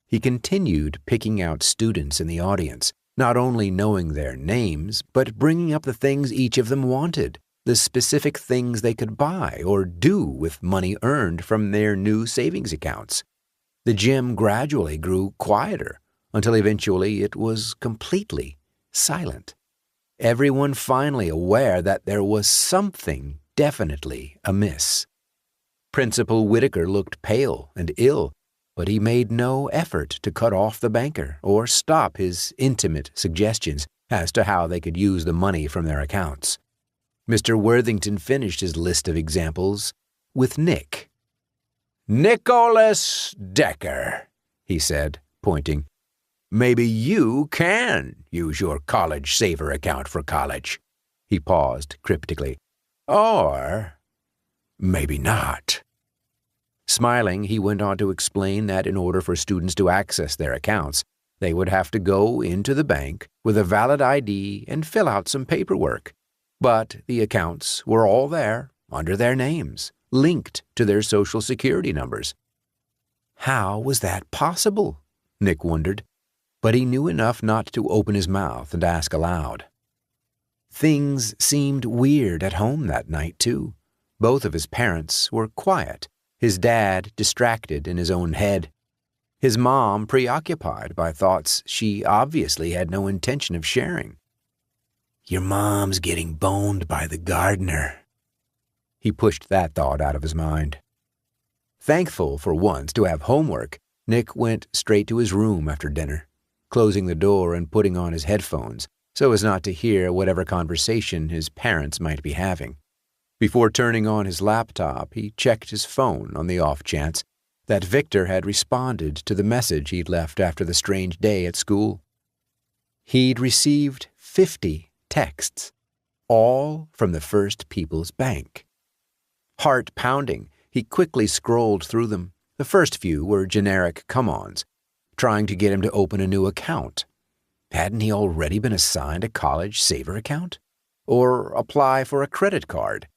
A: He continued picking out students in the audience, not only knowing their names, but bringing up the things each of them wanted, the specific things they could buy or do with money earned from their new savings accounts. The gym gradually grew quieter, until eventually it was completely silent. Everyone finally aware that there was something definitely amiss. Principal Whitaker looked pale and ill, but he made no effort to cut off the banker or stop his intimate suggestions as to how they could use the money from their accounts. Mr. Worthington finished his list of examples with Nick.
B: Nicholas Decker, he said, pointing. Maybe you can use your college saver account for college. He paused cryptically. Or maybe not.
A: Smiling, he went on to explain that in order for students to access their accounts, they would have to go into the bank with a valid ID and fill out some paperwork. But the accounts were all there, under their names, linked to their Social Security numbers. How was that possible? Nick wondered, but he knew enough not to open his mouth and ask aloud. Things seemed weird at home that night, too. Both of his parents were quiet, his dad distracted in his own head, his mom preoccupied by thoughts she obviously had no intention of sharing. "Your mom's getting boned by the gardener." He pushed that thought out of his mind. Thankful for once to have homework, Nick went straight to his room after dinner, closing the door and putting on his headphones so as not to hear whatever conversation his parents might be having. Before turning on his laptop, he checked his phone on the off chance that Victor had responded to the message he'd left after the strange day at school. He'd received 50 texts, all from the First People's Bank. Heart pounding, he quickly scrolled through them. The first few were generic come-ons, trying to get him to open a new account. Hadn't he already been assigned a college saver account? Or apply for a credit card?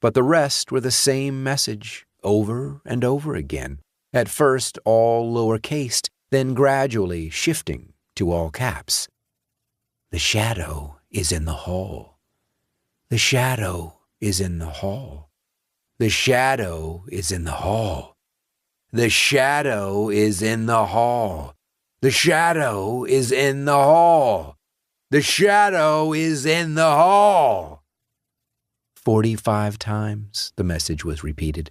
A: But the rest were the same message, over and over again, at first all lowercase, then gradually shifting to all caps. "The shadow is in the hall. The shadow is in the hall. The shadow is in the hall. The shadow is in the hall. The shadow is in the hall. The shadow is in the hall." 45 times the message was repeated,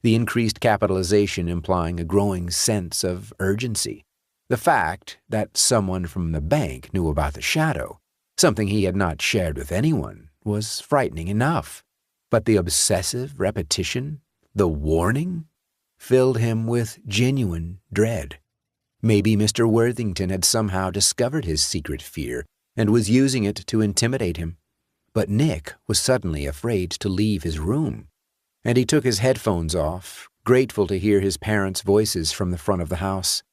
A: the increased capitalization implying a growing sense of urgency. The fact that someone from the bank knew about the shadow, something he had not shared with anyone, was frightening enough. But the obsessive repetition, the warning, filled him with genuine dread. Maybe Mr. Worthington had somehow discovered his secret fear and was using it to intimidate him. But Nick was suddenly afraid to leave his room, and he took his headphones off, grateful to hear his parents' voices from the front of the house.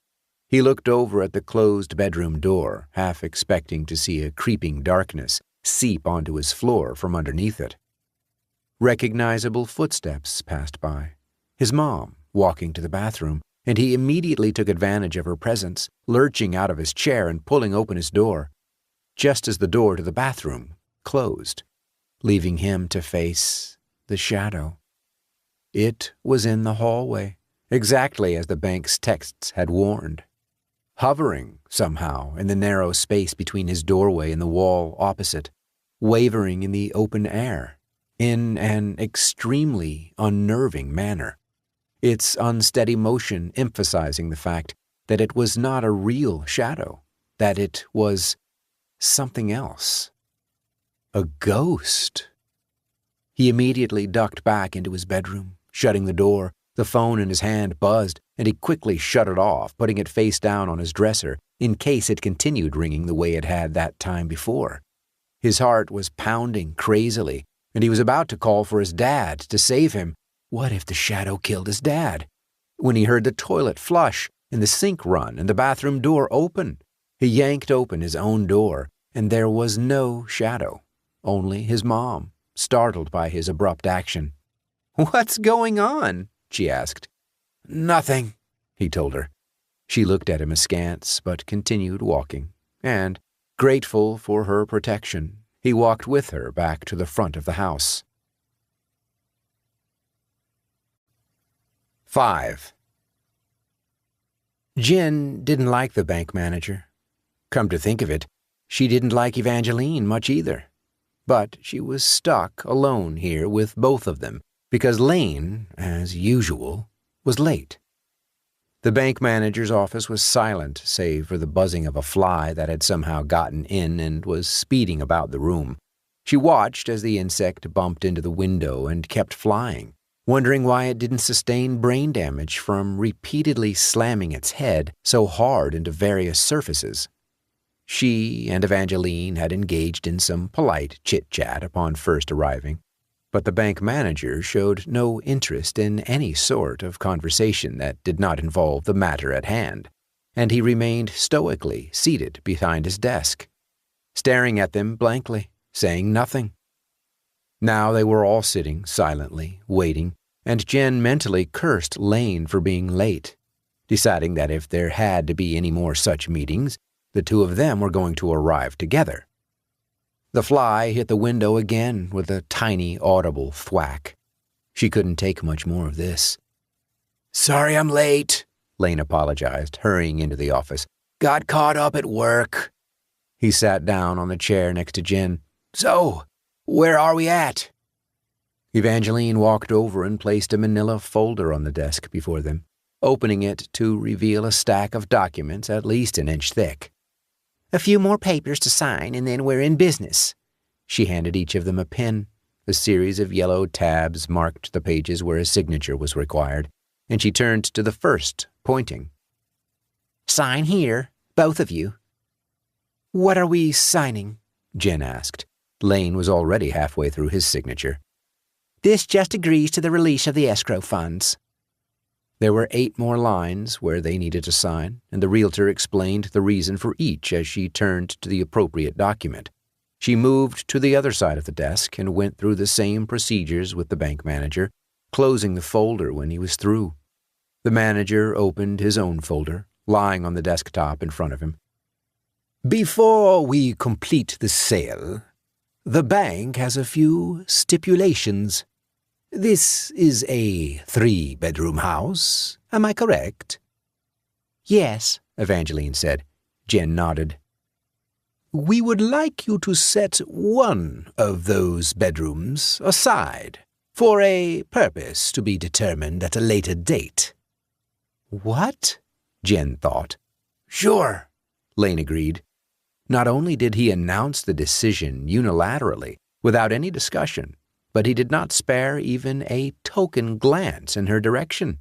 A: He looked over at the closed bedroom door, half expecting to see a creeping darkness seep onto his floor from underneath it. Recognizable footsteps passed by. His mom, walking to the bathroom, and he immediately took advantage of her presence, lurching out of his chair and pulling open his door, just as the door to the bathroom closed, leaving him to face the shadow. It was in the hallway, exactly as the bank's texts had warned. Hovering, somehow, in the narrow space between his doorway and the wall opposite, wavering in the open air, in an extremely unnerving manner, its unsteady motion emphasizing the fact that it was not a real shadow, that it was something else. A ghost. He immediately ducked back into his bedroom, shutting the door. The phone in his hand buzzed, and he quickly shut it off, putting it face down on his dresser in case it continued ringing the way it had that time before. His heart was pounding crazily, and he was about to call for his dad to save him. What if the shadow killed his dad? When he heard the toilet flush and the sink run and the bathroom door open, he yanked open his own door, and there was no shadow, only his mom, startled by his abrupt action. "What's going on?" she asked. "Nothing," he told her. She looked at him askance, but continued walking, and, grateful for her protection, he walked with her back to the front of the house. 5. Jen didn't like the bank manager. Come to think of it, she didn't like Evangeline much either. But she was stuck alone here with both of them, because Lane, as usual, was late. The bank manager's office was silent, save for the buzzing of a fly that had somehow gotten in and was speeding about the room. She watched as the insect bumped into the window and kept flying, wondering why it didn't sustain brain damage from repeatedly slamming its head so hard into various surfaces. She and Evangeline had engaged in some polite chit-chat upon first arriving, but the bank manager showed no interest in any sort of conversation that did not involve the matter at hand, and he remained stoically seated behind his desk, staring at them blankly, saying nothing. Now they were all sitting silently, waiting, and Jen mentally cursed Lane for being late, deciding that if there had to be any more such meetings, the two of them were going to arrive together. The fly hit the window again with a tiny, audible thwack. She couldn't take much more of this.
B: "Sorry I'm late,"
A: Lane apologized, hurrying into the office.
B: "Got caught up at work."
A: He sat down on the chair next to Jen.
B: "So, where are we at?"
A: Evangeline walked over and placed a manila folder on the desk before them, opening it to reveal a stack of documents at least an inch thick.
C: "A few more papers to sign, and then we're in business."
A: She handed each of them a pen. A series of yellow tabs marked the pages where a signature was required, and she turned to the first, pointing.
C: "Sign here, both of you."
A: "What are we signing?" Jen asked. Lane was already halfway through his signature.
C: "This just agrees to the release of the escrow funds."
A: There were 8 more lines where they needed to sign, and the realtor explained the reason for each as she turned to the appropriate document. She moved to the other side of the desk and went through the same procedures with the bank manager, closing the folder when he was through. The manager opened his own folder, lying on the desktop in front of him.
B: "Before we complete the sale, the bank has a few stipulations. This is a 3-bedroom house, am I correct?"
C: "Yes,"
A: Evangeline said. Jen nodded.
B: "We would like you to set one of those bedrooms aside for a purpose to be determined at a later date."
A: "What?" Jen thought.
B: "Sure,"
A: Lane agreed. Not only did he announce the decision unilaterally, without any discussion, but he did not spare even a token glance in her direction.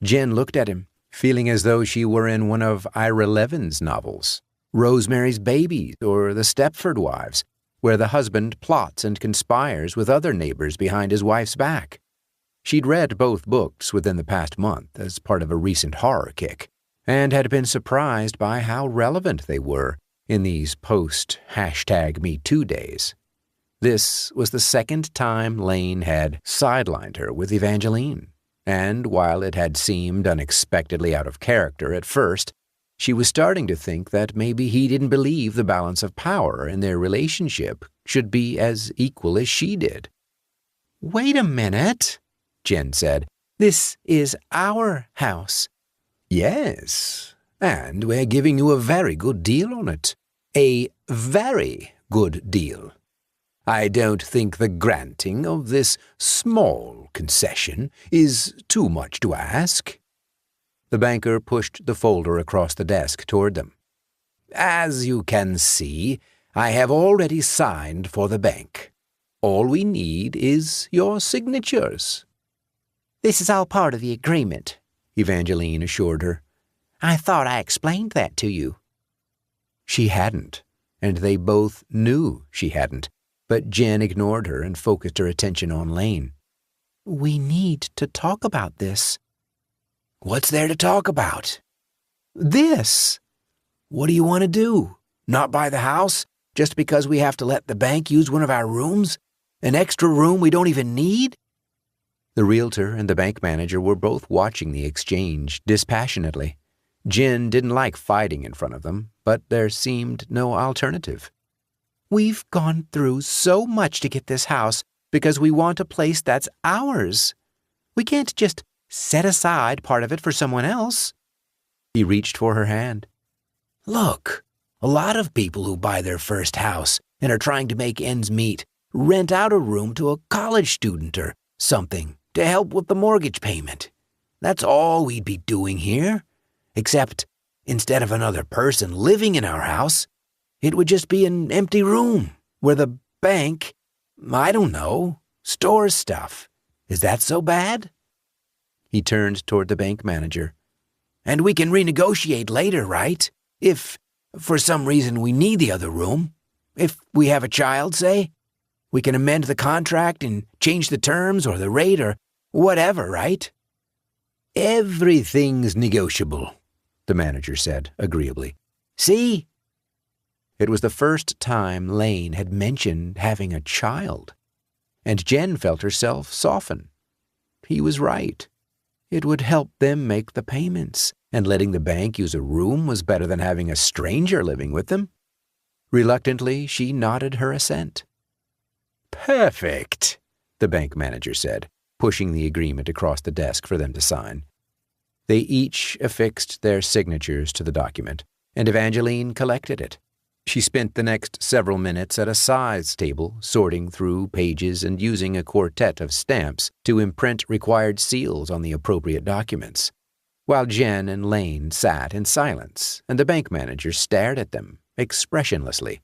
A: Jen looked at him, feeling as though she were in one of Ira Levin's novels, Rosemary's Baby or The Stepford Wives, where the husband plots and conspires with other neighbors behind his wife's back. She'd read both books within the past month as part of a recent horror kick, and had been surprised by how relevant they were in these post-#MeToo days. This was the second time Lane had sidelined her with Evangeline, and while it had seemed unexpectedly out of character at first, she was starting to think that maybe he didn't believe the balance of power in their relationship should be as equal as she did.
C: "Wait a minute," Jen said. "This is our house."
B: "Yes, and we're giving you a very good deal on it. A very good deal. I don't think the granting of this small concession is too much to ask."
A: The banker pushed the folder across the desk toward them.
B: "As you can see, I have already signed for the bank. All we need is your signatures."
C: "This is all part of the agreement,"
A: Evangeline assured her.
C: "I thought I explained that to you."
A: She hadn't, and they both knew she hadn't, but Jen ignored her and focused her attention on Lane.
C: "We need to talk about this."
B: "What's there to talk about?"
C: "This."
B: "What do you want to do? Not buy the house just because we have to let the bank use one of our rooms? An extra room we don't even need?"
A: The realtor and the bank manager were both watching the exchange dispassionately. Jen didn't like fighting in front of them, but there seemed no alternative.
C: "We've gone through so much to get this house because we want a place that's ours. We can't just set aside part of it for someone else."
A: He reached for her hand.
B: "Look, a lot of people who buy their first house and are trying to make ends meet rent out a room to a college student or something to help with the mortgage payment. That's all we'd be doing here. Except, instead of another person living in our house, it would just be an empty room where the bank, I don't know, stores stuff. Is that so bad?"
A: He turned toward the bank manager.
B: "And we can renegotiate later, right? If, for some reason, we need the other room. If we have a child, say. We can amend the contract and change the terms or the rate or whatever, right?" "Everything's negotiable," the manager said agreeably. "See?"
A: It was the first time Lane had mentioned having a child. and Jen felt herself soften. He was right. It would help them make the payments, and letting the bank use a room was better than having a stranger living with them. Reluctantly, she nodded her assent.
B: "Perfect,"
A: the bank manager said, pushing the agreement across the desk for them to sign. They each affixed their signatures to the document, and Evangeline collected it. She spent the next several minutes at a size table, sorting through pages and using a quartet of stamps to imprint required seals on the appropriate documents, while Jen and Lane sat in silence, and the bank manager stared at them expressionlessly.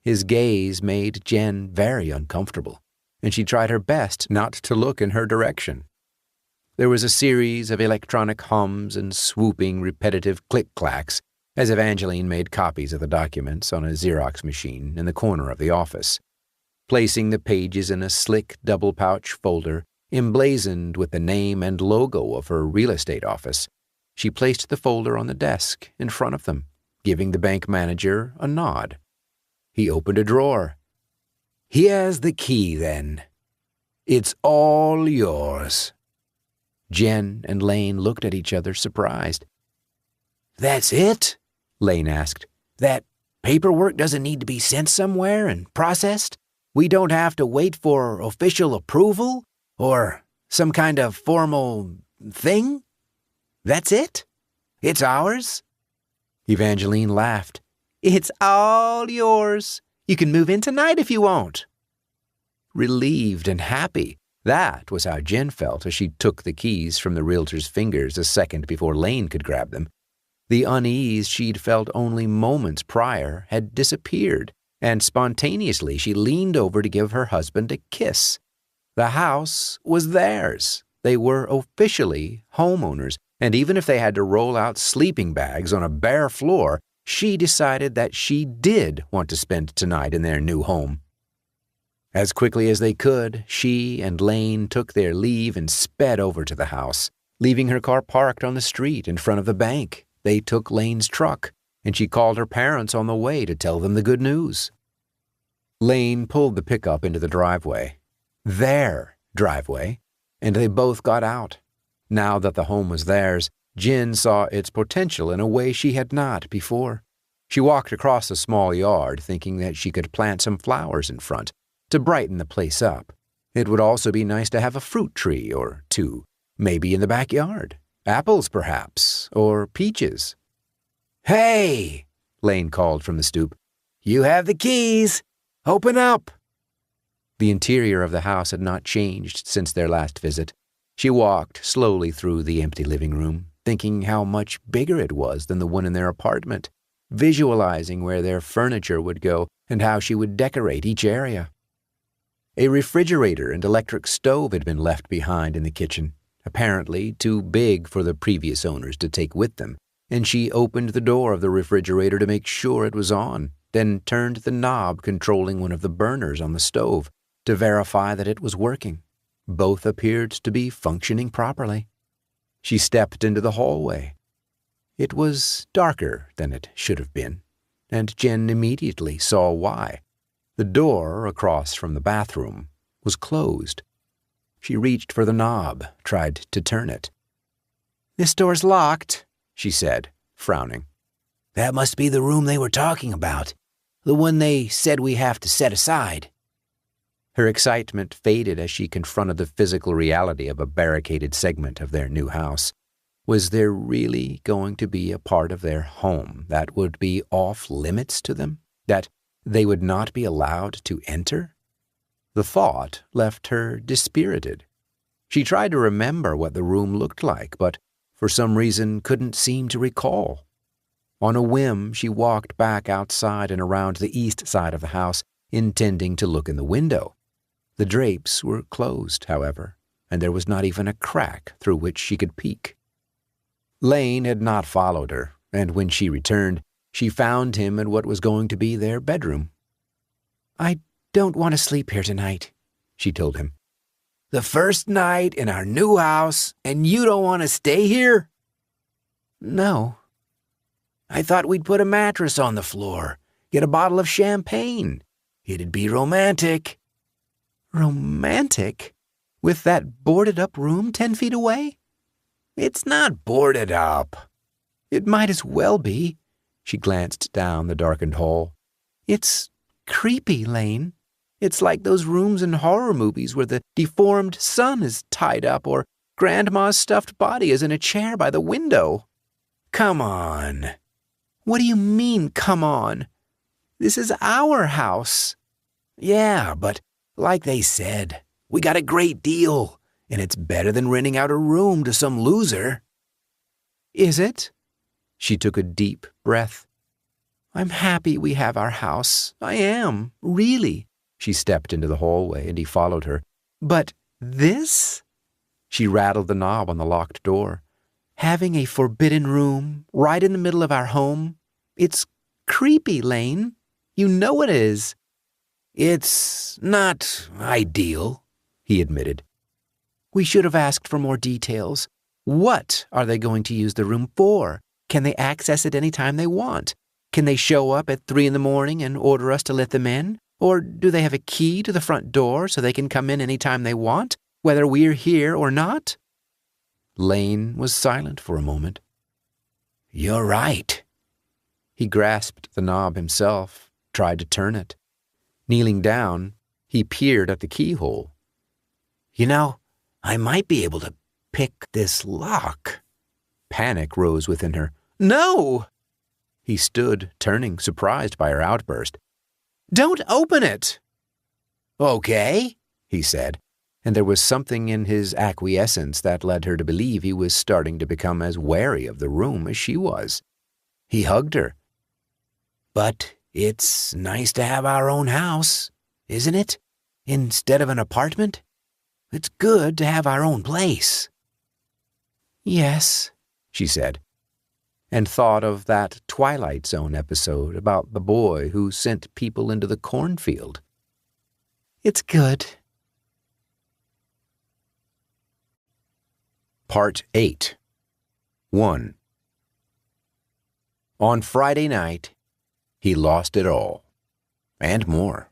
A: His gaze made Jen very uncomfortable, and she tried her best not to look in her direction. There was a series of electronic hums and swooping, repetitive click-clacks as Evangeline made copies of the documents on a Xerox machine in the corner of the office. Placing the pages in a slick double-pouch folder emblazoned with the name and logo of her real estate office, she placed the folder on the desk in front of them, giving the bank manager a nod. He opened a drawer.
B: "Here's the key, then. It's all yours."
A: Jen and Lane looked at each other, surprised.
B: "That's it?" Lane asked. "That paperwork doesn't need to be sent somewhere and processed? We don't have to wait for official approval or some kind of formal thing? That's it? It's ours?"
A: Evangeline laughed.
C: "It's all yours. You can move in tonight if you want."
A: Relieved and happy, that was how Jen felt as she took the keys from the realtor's fingers a second before Lane could grab them. The unease she'd felt only moments prior had disappeared, and spontaneously she leaned over to give her husband a kiss. The house was theirs. They were officially homeowners, and even if they had to roll out sleeping bags on a bare floor, she decided that she did want to spend tonight in their new home. As quickly as they could, she and Lane took their leave and sped over to the house. Leaving her car parked on the street in front of the bank, they took Lane's truck, and she called her parents on the way to tell them the good news. Lane pulled the pickup into the driveway. Their driveway, and they both got out. Now that the home was theirs, Jen saw its potential in a way she had not before. She walked across the small yard, thinking that she could plant some flowers in front to brighten the place up. It would also be nice to have a fruit tree or two, maybe in the backyard. Apples, perhaps, or peaches.
B: "Hey!" Lane called from the stoop. "You have the keys. Open up."
A: The interior of the house had not changed since their last visit. She walked slowly through the empty living room, thinking how much bigger it was than the one in their apartment, visualizing where their furniture would go and how she would decorate each area. A refrigerator and electric stove had been left behind in the kitchen, apparently too big for the previous owners to take with them, and she opened the door of the refrigerator to make sure it was on, then turned the knob controlling one of the burners on the stove to verify that it was working. Both appeared to be functioning properly. She stepped into the hallway. It was darker than it should have been, and Jen immediately saw why. The door across from the bathroom was closed. She reached for the knob, tried to turn it.
C: "This door's locked,"
A: she said, frowning.
B: "That must be the room they were talking about, the one they said we have to set aside."
A: Her excitement faded as she confronted the physical reality of a barricaded segment of their new house. Was there really going to be a part of their home that would be off limits to them? That they would not be allowed to enter? The thought left her dispirited. She tried to remember what the room looked like, but for some reason couldn't seem to recall. On a whim, she walked back outside and around the east side of the house, intending to look in the window. The drapes were closed, however, and there was not even a crack through which she could peek. Lane had not followed her, and when she returned, she found him in what was going to be their bedroom.
C: "I don't want to sleep here tonight," she told him.
B: "The first night in our new house, and you don't want to stay here?"
C: "No."
B: "I thought we'd put a mattress on the floor, get a bottle of champagne. It'd be romantic."
C: Romantic? With that boarded-up room 10 feet away?
B: It's not boarded up.
C: It might as well be. She glanced down the darkened hall. It's creepy, Lane. It's like those rooms in horror movies where the deformed son is tied up or Grandma's stuffed body is in a chair by the window.
B: Come on.
C: What do you mean, come on? This is our house.
B: Yeah, but like they said, we got a great deal, and it's better than renting out a room to some loser.
C: Is it? She took a deep breath. I'm happy we have our house. I am, really. She stepped into the hallway, and he followed her. But this? She rattled the knob on the locked door. Having a forbidden room right in the middle of our home? It's creepy, Lane. You know it is.
B: It's not ideal, he admitted.
C: We should have asked for more details. What are they going to use the room for? Can they access it any time they want? Can they show up at 3 a.m. and order us to let them in? Or do they have a key to the front door so they can come in any time they want, whether we're here or not? Lane was silent for a moment.
B: You're right.
C: He grasped the knob himself, tried to turn it. Kneeling down, he peered at the keyhole.
B: You know, I might be able to pick this lock.
C: Panic rose within her. No! He stood, turning, surprised by her outburst. Don't open it!
B: Okay,
C: he said, and there was something in his acquiescence that led her to believe he was starting to become as wary of the room as she was. He hugged her.
B: But it's nice to have our own house, isn't it? Instead of an apartment? It's good to have our own place.
C: Yes, she said, and thought of that Twilight Zone episode about the boy who sent people into the cornfield. It's good.
A: Part 8. 1. On Friday night, he lost it all, and more.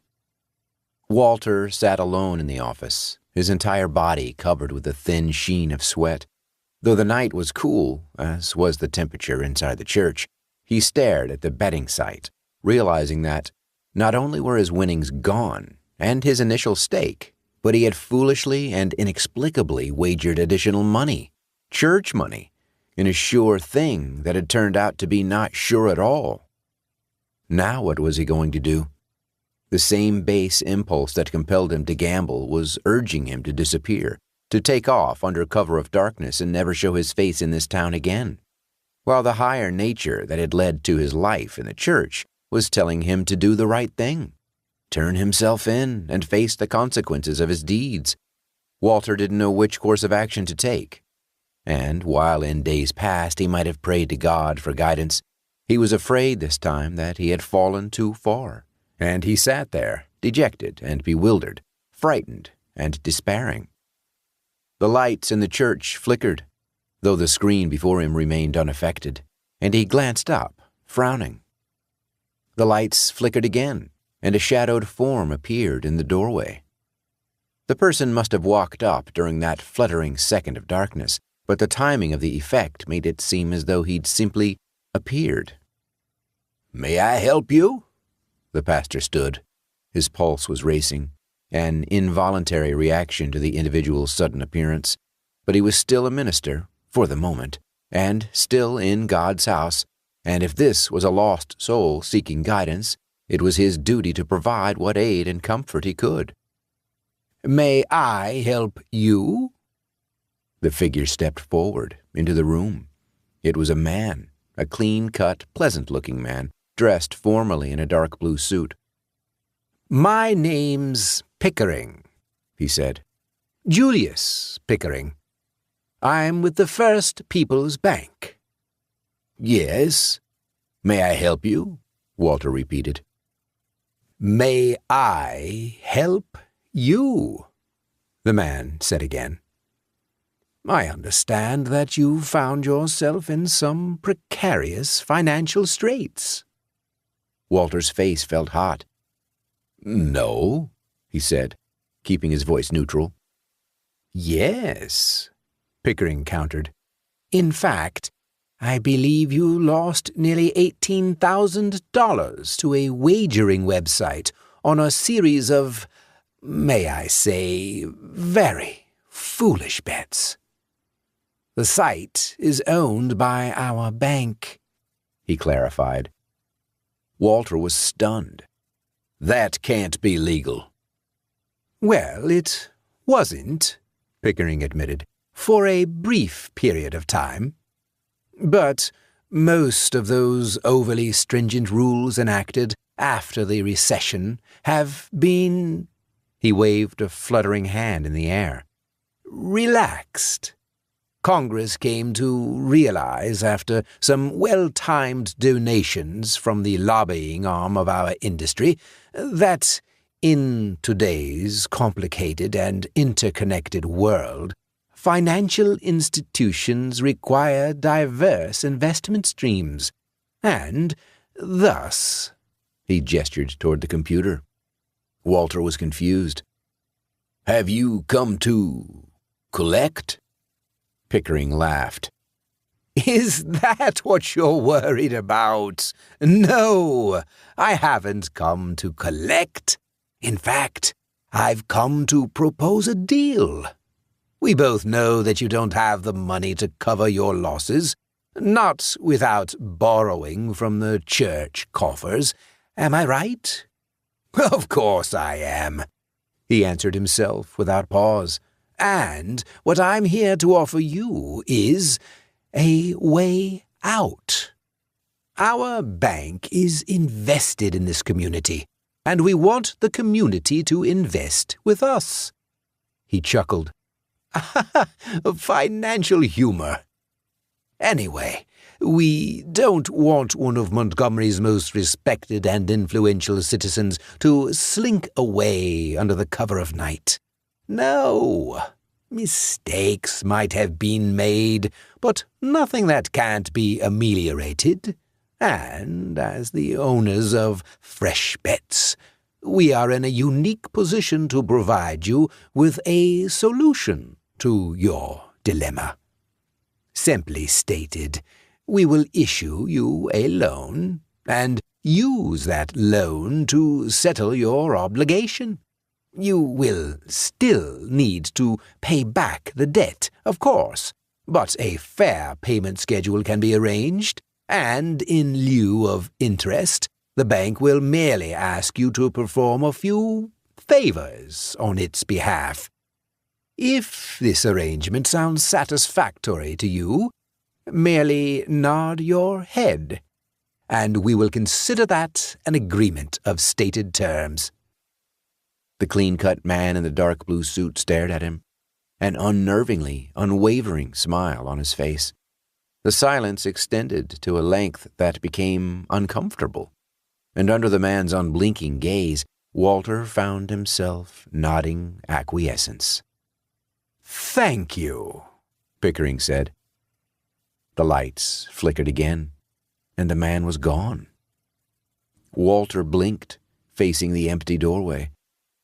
A: Walter sat alone in the office, his entire body covered with a thin sheen of sweat. Though the night was cool, as was the temperature inside the church, he stared at the betting site, realizing that not only were his winnings gone, and his initial stake, but he had foolishly and inexplicably wagered additional money, church money, in a sure thing that had turned out to be not sure at all. Now what was he going to do? The same base impulse that compelled him to gamble was urging him to disappear, to take off under cover of darkness and never show his face in this town again, while the higher nature that had led to his life in the church was telling him to do the right thing, turn himself in and face the consequences of his deeds. Walter didn't know which course of action to take, and while in days past he might have prayed to God for guidance, he was afraid this time that he had fallen too far, and he sat there, dejected and bewildered, frightened and despairing. The lights in the church flickered, though the screen before him remained unaffected, and he glanced up, frowning. The lights flickered again, and a shadowed form appeared in the doorway. The person must have walked up during that fluttering second of darkness, but the timing of the effect made it seem as though he'd simply appeared.
B: May I help you?
A: The pastor stood. His pulse was racing, an involuntary reaction to the individual's sudden appearance, but he was still a minister, for the moment, and still in God's house, and if this was a lost soul seeking guidance, it was his duty to provide what aid and comfort he could.
B: May I help you?
A: The figure stepped forward into the room. It was a man, a clean-cut, pleasant-looking man, dressed formally in a dark blue suit.
B: My name's Pickering, he said. Julius Pickering. I'm with the First People's Bank. Yes. May I help you? Walter repeated. May I help you? The man said again. I understand that you found yourself in some precarious financial straits.
A: Walter's face felt hot.
B: No, he said.
A: keeping his voice neutral.
B: Yes, Pickering countered.
C: In fact, I believe you lost nearly $18,000 to a wagering website on a series of, may I say, very foolish bets. The site is owned by our bank,
A: he clarified. Walter was stunned.
B: That can't be legal.
C: Well, it wasn't, Pickering admitted, for a brief period of time. But most of those overly stringent rules enacted after the recession have been, he waved a fluttering hand in the air, relaxed. Congress came to realize after some well-timed donations from the lobbying arm of our industry that in today's complicated and interconnected world, financial institutions require diverse investment streams, and thus,
A: he gestured toward the computer. Walter was confused.
B: Have you come to collect?
A: Pickering laughed.
C: Is that what you're worried about? No, I haven't come to collect. In fact, I've come to propose a deal. We both know that you don't have the money to cover your losses, not without borrowing from the church coffers. Am I right?
B: Of course I am,
C: he answered himself without pause. And what I'm here to offer you is a way out. Our bank is invested in this community, and we want the community to invest with us. He chuckled. Financial humor. Anyway, we don't want one of Montgomery's most respected and influential citizens to slink away under the cover of night. No, mistakes might have been made, but nothing that can't be ameliorated. And as the owners of Fresh Bets, we are in a unique position to provide you with a solution to your dilemma. Simply stated, we will issue you a loan and use that loan to settle your obligation. You will still need to pay back the debt, of course, but a fair payment schedule can be arranged, and in lieu of interest, the bank will merely ask you to perform a few favors on its behalf. If this arrangement sounds satisfactory to you, merely nod your head, and we will consider that an agreement of stated terms.
A: The clean-cut man in the dark blue suit stared at him, an unnervingly, unwavering smile on his face. The silence extended to a length that became uncomfortable, and under the man's unblinking gaze, Walter found himself nodding acquiescence.
C: "Thank you,"
A: Pickering said. The lights flickered again, and the man was gone. Walter blinked, facing the empty doorway.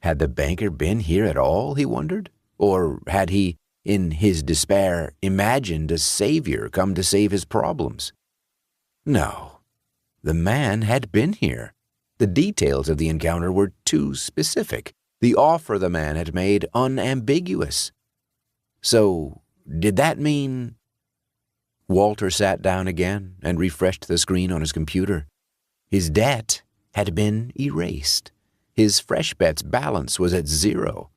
A: Had the banker been here at all, he wondered? Or had he, in his despair, imagined a savior come to save his problems? No, the man had been here. The details of the encounter were too specific. The offer the man had made unambiguous. So, did that mean... Walter sat down again and refreshed the screen on his computer. His debt had been erased. His Fresh Bets balance was at 0.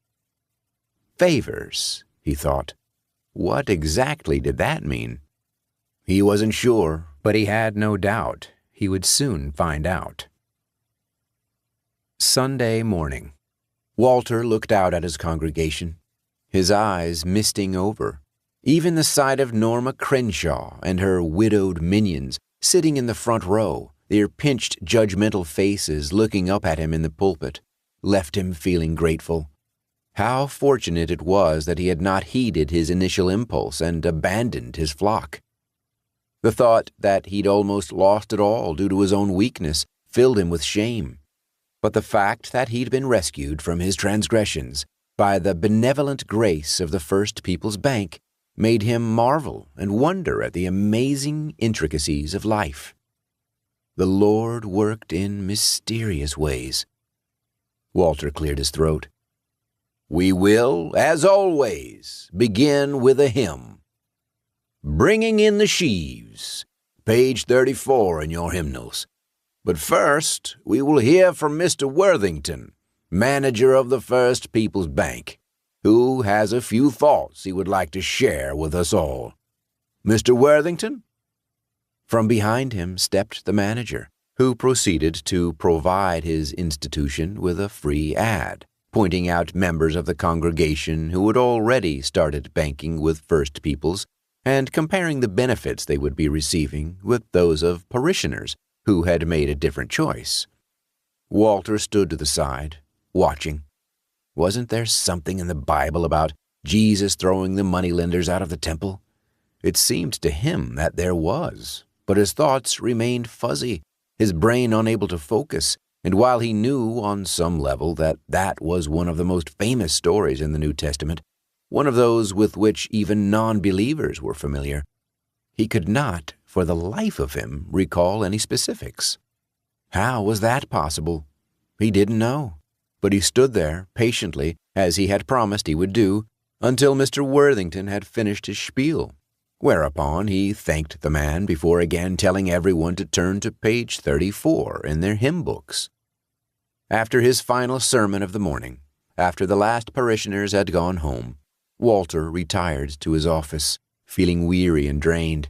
A: Favors, he thought. What exactly did that mean? He wasn't sure, but he had no doubt he would soon find out. Sunday morning. Walter looked out at his congregation, his eyes misting over. Even the sight of Norma Crenshaw and her widowed minions sitting in the front row, their pinched, judgmental faces looking up at him in the pulpit, left him feeling grateful. How fortunate it was that he had not heeded his initial impulse and abandoned his flock. The thought that he'd almost lost it all due to his own weakness filled him with shame. But the fact that he'd been rescued from his transgressions by the benevolent grace of the First People's Bank, made him marvel and wonder at the amazing intricacies of life. The Lord worked in mysterious ways. Walter cleared his throat. We will, as always, begin with a hymn. Bringing in the Sheaves, page 34 in your hymnals. But first, we will hear from Mr. Worthington, manager of the First People's Bank, who has a few thoughts he would like to share with us all. Mr. Worthington? From behind him stepped the manager, who proceeded to provide his institution with a free ad, pointing out members of the congregation who had already started banking with First People's and comparing the benefits they would be receiving with those of parishioners who had made a different choice. Walter stood to the side, watching. Wasn't there something in the Bible about Jesus throwing the moneylenders out of the temple? It seemed to him that there was, but his thoughts remained fuzzy, his brain unable to focus, and while he knew on some level that that was one of the most famous stories in the New Testament, one of those with which even non-believers were familiar, he could not, for the life of him, recall any specifics. How was that possible? He didn't know, but he stood there patiently, as he had promised he would do, until Mr. Worthington had finished his spiel, whereupon he thanked the man before again telling everyone to turn to page 34 in their hymn books. After his final sermon of the morning, after the last parishioners had gone home, Walter retired to his office, feeling weary and drained.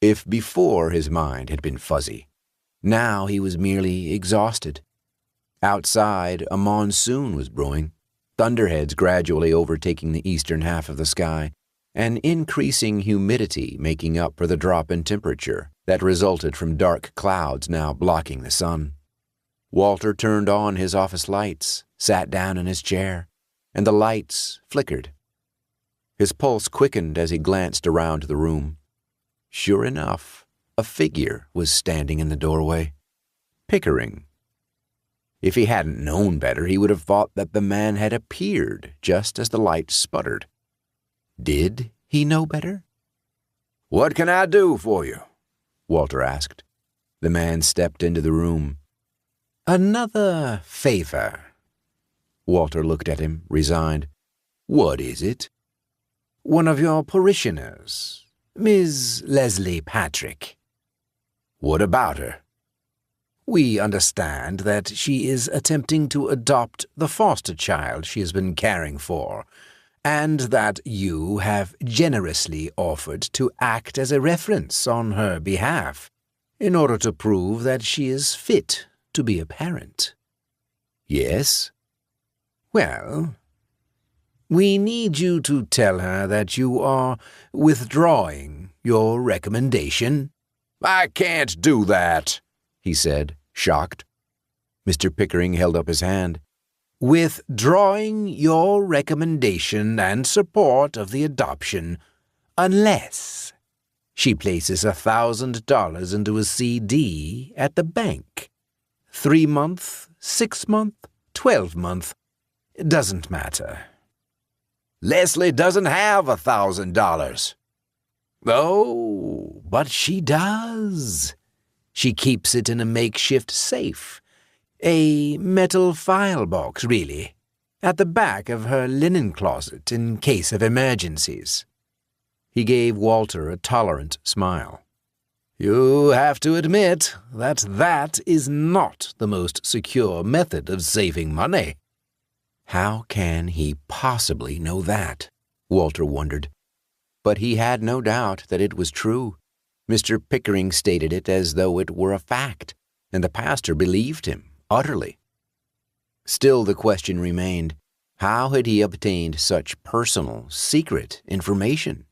A: If before his mind had been fuzzy, now he was merely exhausted. Outside, a monsoon was brewing, thunderheads gradually overtaking the eastern half of the sky, and increasing humidity making up for the drop in temperature that resulted from dark clouds now blocking the sun. Walter turned on his office lights, sat down in his chair, and the lights flickered. His pulse quickened as he glanced around the room. Sure enough, a figure was standing in the doorway. Pickering. If he hadn't known better, he would have thought that the man had appeared just as the light sputtered. Did he know better?
B: What can I do for you?
A: Walter asked. The man stepped into the room.
C: Another favor.
A: Walter looked at him, resigned. What is it?
C: One of your parishioners, Miss Leslie Patrick.
B: What about her?
C: We understand that she is attempting to adopt the foster child she has been caring for, and that you have generously offered to act as a reference on her behalf in order to prove that she is fit to be a parent.
A: Yes?
C: Well, we need you to tell her that you are withdrawing your recommendation.
B: I can't do that,
A: he said, shocked. Mr. Pickering held up his hand.
C: Withdrawing your recommendation and support of the adoption, unless she places $1,000 into a CD at the bank. 3-month, 6-month, 12-month, doesn't matter.
B: Leslie doesn't have $1,000.
C: Oh, but she does. She keeps it in a makeshift safe. A metal file box, really, at the back of her linen closet in case of emergencies.
A: He gave Walter a tolerant smile.
C: You have to admit that that is not the most secure method of saving money.
A: How can he possibly know that? Walter wondered. But he had no doubt that it was true. Mr. Pickering stated it as though it were a fact, and the pastor believed him utterly. Still the question remained, how had he obtained such personal, secret information?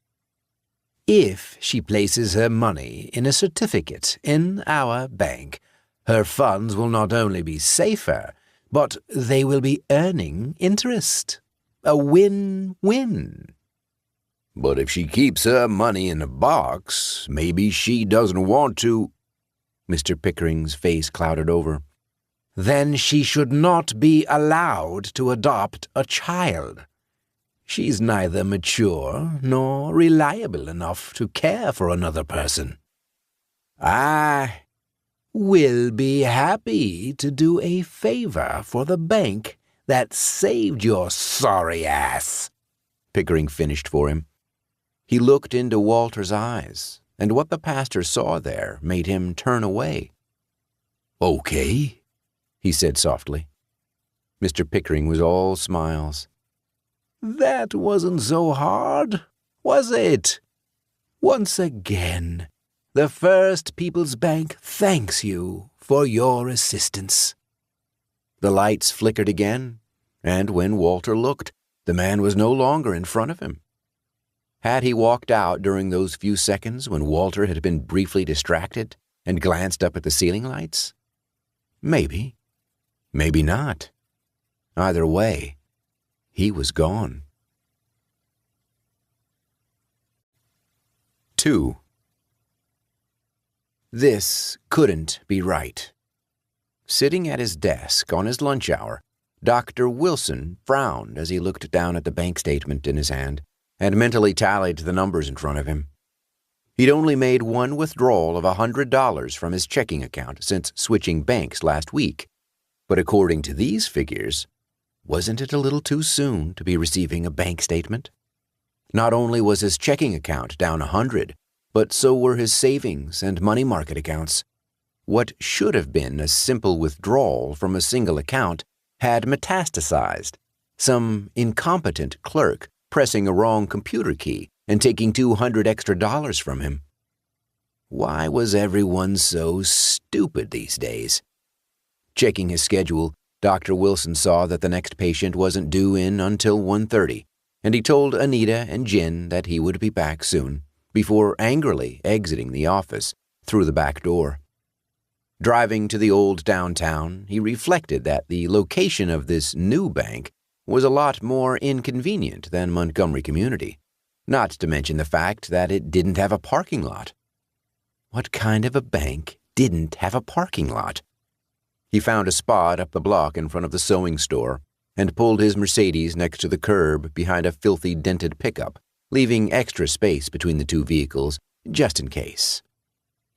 C: If she places her money in a certificate in our bank, her funds will not only be safer, but they will be earning interest. A win-win.
B: But if she keeps her money in a box, maybe she doesn't want to.
A: Mr. Pickering's face clouded over. then she should not be allowed to adopt a child. She's neither mature nor reliable enough to care for another person. I will be happy to do a favor for the bank that saved your sorry ass," Pickering finished for him. He looked into Walter's eyes, and what the pastor saw there made him turn away. "Okay," he said softly. Mr. Pickering was all smiles. "That wasn't so hard, was it? Once again, the First People's Bank thanks you for your assistance." The lights flickered again, and when Walter looked, the man was no longer in front of him. Had he walked out during those few seconds when Walter had been briefly distracted and glanced up at the ceiling lights? Maybe. Maybe not. Either way, he was gone. 2. This couldn't be right. Sitting at his desk on his lunch hour, Dr. Wilson frowned as he looked down at the bank statement in his hand and mentally tallied the numbers in front of him. He'd only made one withdrawal of $100 from his checking account since switching banks last week. But according to these figures, wasn't it a little too soon to be receiving a bank statement? Not only was his checking account down $100, but so were his savings and money market accounts. What should have been a simple withdrawal from a single account had metastasized, some incompetent clerk pressing a wrong computer key and taking $200 extra from him. Why was everyone so stupid these days? Checking his schedule, Dr. Wilson saw that the next patient wasn't due in until 1:30, and he told Anita and Jen that he would be back soon, before angrily exiting the office through the back door. Driving to the old downtown, he reflected that the location of this new bank was a lot more inconvenient than Montgomery Community, not to mention the fact that it didn't have a parking lot. What kind of a bank didn't have a parking lot? He found a spot up the block in front of the sewing store and pulled his Mercedes next to the curb behind a filthy dented pickup, leaving extra space between the two vehicles just in case.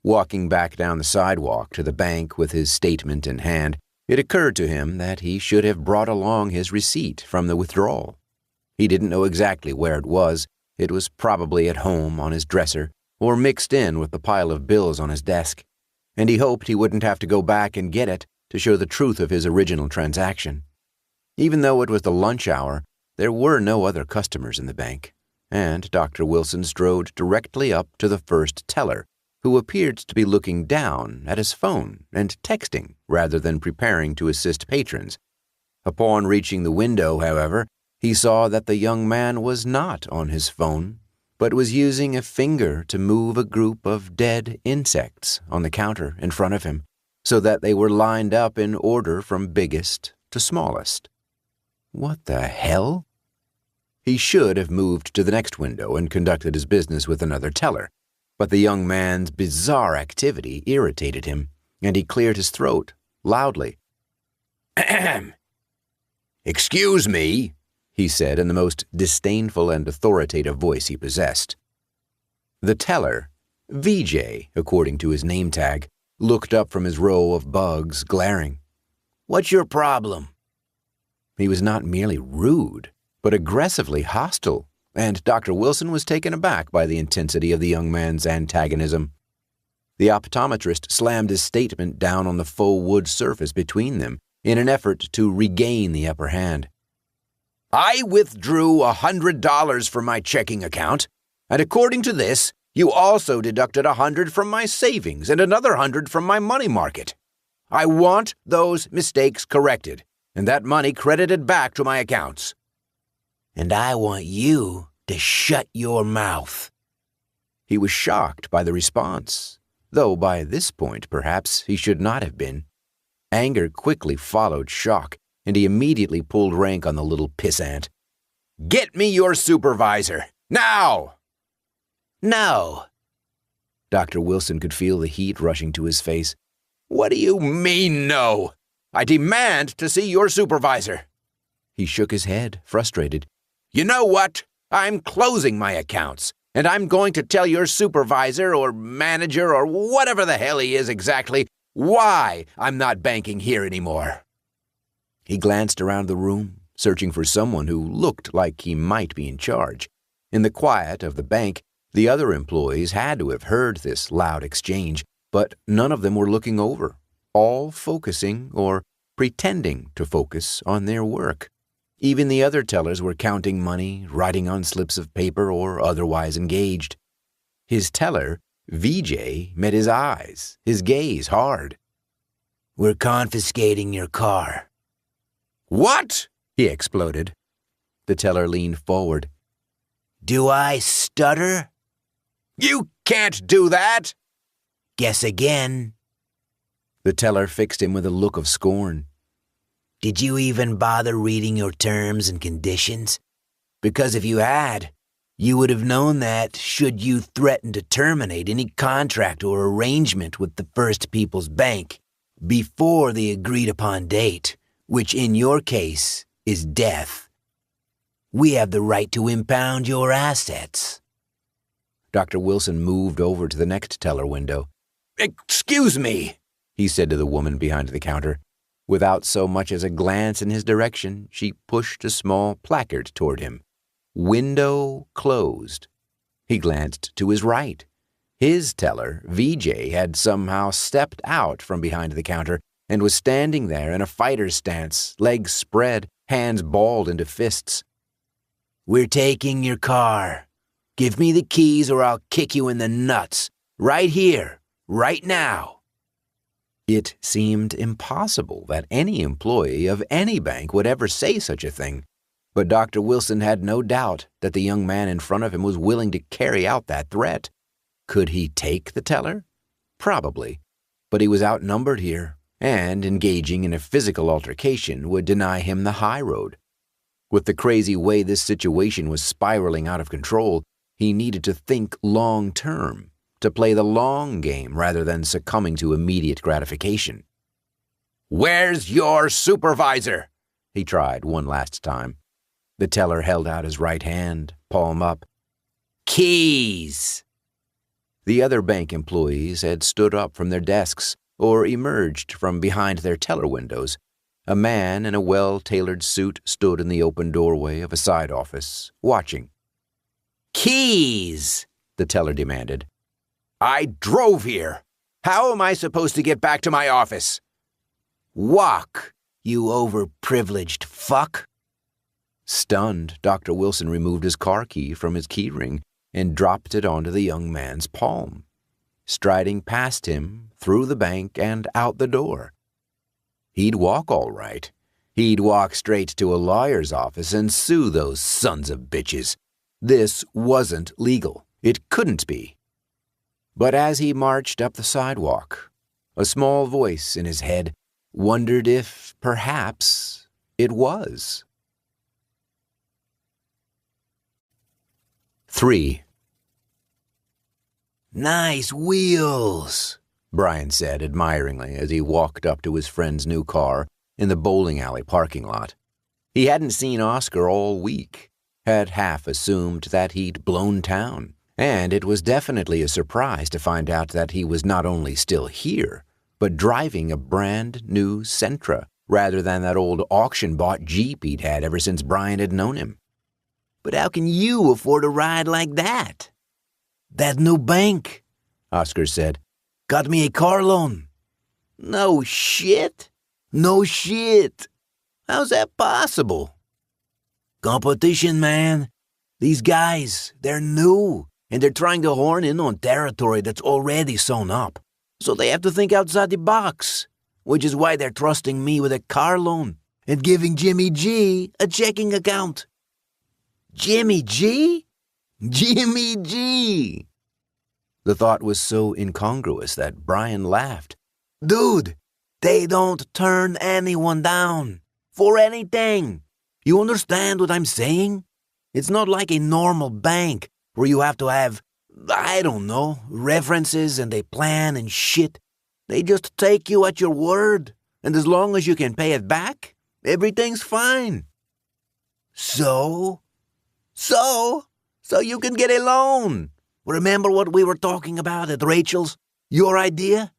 A: Walking back down the sidewalk to the bank with his statement in hand, it occurred to him that he should have brought along his receipt from the withdrawal. He didn't know exactly where it was. It was probably at home on his dresser or mixed in with the pile of bills on his desk, and he hoped he wouldn't have to go back and get it to show the truth of his original transaction. Even though it was the lunch hour, there were no other customers in the bank, and Dr. Wilson strode directly up to the first teller, who appeared to be looking down at his phone and texting rather than preparing to assist patrons. Upon reaching the window, however, he saw that the young man was not on his phone, but was using a finger to move a group of dead insects on the counter in front of him, so that they were lined up in order from biggest to smallest. What the hell? He should have moved to the next window and conducted his business with another teller, but the young man's bizarre activity irritated him, and he cleared his throat loudly. "Ahem. Excuse me," he said in the most disdainful and authoritative voice he possessed. The teller, VJ, according to his name tag, looked up from his row of bugs, glaring. "What's your problem?" He was not merely rude, but aggressively hostile, and Dr. Wilson was taken aback by the intensity of the young man's antagonism. The optometrist slammed his statement down on the faux wood surface between them in an effort to regain the upper hand. "I withdrew $100 from my checking account, and according to this, you also deducted $100 from my savings and another $100 from my money market. I want those mistakes corrected, and that money credited back to my accounts. And I want you to shut your mouth." He was shocked by the response, though by this point perhaps he should not have been. Anger quickly followed shock, and he immediately pulled rank on the little pissant. "Get me your supervisor, now!" "No." Dr. Wilson could feel the heat rushing to his face. "What do you mean, no?
B: I demand to see your supervisor."
A: He shook his head, frustrated.
B: "You know what? I'm closing my accounts, and I'm going to tell your supervisor or manager or whatever the hell he is exactly why I'm not banking here anymore."
A: He glanced around the room, searching for someone who looked like he might be in charge. In the quiet of the bank, the other employees had to have heard this loud exchange, but none of them were looking over, all focusing or pretending to focus on their work. Even the other tellers were counting money, writing on slips of paper, or otherwise engaged. His teller, VJ, met his eyes, his gaze hard.
C: "We're confiscating your car."
B: "What?"
A: he exploded. The teller leaned forward.
C: "Do I stutter?"
B: "You can't do that."
C: "Guess again."
A: The teller fixed him with a look of scorn.
C: "Did you even bother reading your terms and conditions? Because if you had, you would have known that should you threaten to terminate any contract or arrangement with the First People's Bank before the agreed-upon date, which in your case is death, we have the right to impound your assets."
A: Dr. Wilson moved over to the next teller window.
B: "Excuse me,"
A: he said to the woman behind the counter. Without so much as a glance in his direction, she pushed a small placard toward him. "Window closed." He glanced to his right. His teller, VJ, had somehow stepped out from behind the counter and was standing there in a fighter's stance, legs spread, hands balled into fists.
C: "We're taking your car. Give me the keys or I'll kick you in the nuts. Right here, right now."
A: It seemed impossible that any employee of any bank would ever say such a thing, but Dr. Wilson had no doubt that the young man in front of him was willing to carry out that threat. Could he take the teller? Probably, but he was outnumbered here, and engaging in a physical altercation would deny him the high road. With the crazy way this situation was spiraling out of control, he needed to think long-term, to play the long game rather than succumbing to immediate gratification.
B: "Where's your supervisor?"
A: He tried one last time. The teller held out his right hand, palm up.
C: "Keys!"
A: The other bank employees had stood up from their desks or emerged from behind their teller windows. A man in a well-tailored suit stood in the open doorway of a side office, watching.
C: "Keys!"
A: the teller demanded.
B: "I drove here. How am I supposed to get back to my office?"
C: "Walk, you overprivileged fuck."
A: Stunned, Dr. Wilson removed his car key from his keyring and dropped it onto the young man's palm, striding past him, through the bank, and out the door. He'd walk all right. He'd walk straight to a lawyer's office and sue those sons of bitches. This wasn't legal. It couldn't be. But as he marched up the sidewalk, a small voice in his head wondered if, perhaps, it was. 3.
C: "Nice wheels,"
A: Brian said admiringly as he walked up to his friend's new car in the bowling alley parking lot. He hadn't seen Oscar all week, had half assumed that he'd blown town, and it was definitely a surprise to find out that he was not only still here, but driving a brand new Sentra rather than that old auction-bought Jeep he'd had ever since Brian had known him.
C: "But how can you afford a ride like that?" "That new bank,"
A: Oscar said,
C: "got me a car loan." "No shit?" "No shit."
A: "How's that possible?"
C: "Competition, man. These guys, they're new, and they're trying to horn in on territory that's already sewn up. So they have to think outside the box, which is why they're trusting me with a car loan and giving Jimmy G a checking account." "Jimmy G? Jimmy G!"
A: The thought was so incongruous that Brian laughed.
C: "Dude, they don't turn anyone down. For anything. You understand what I'm saying? It's not like a normal bank where you have to have, I don't know, references and a plan and shit. They just take you at your word.
B: and as long as you can pay it back, everything's fine. So you can get a loan. Remember what we were talking about at Rachel's? Your idea?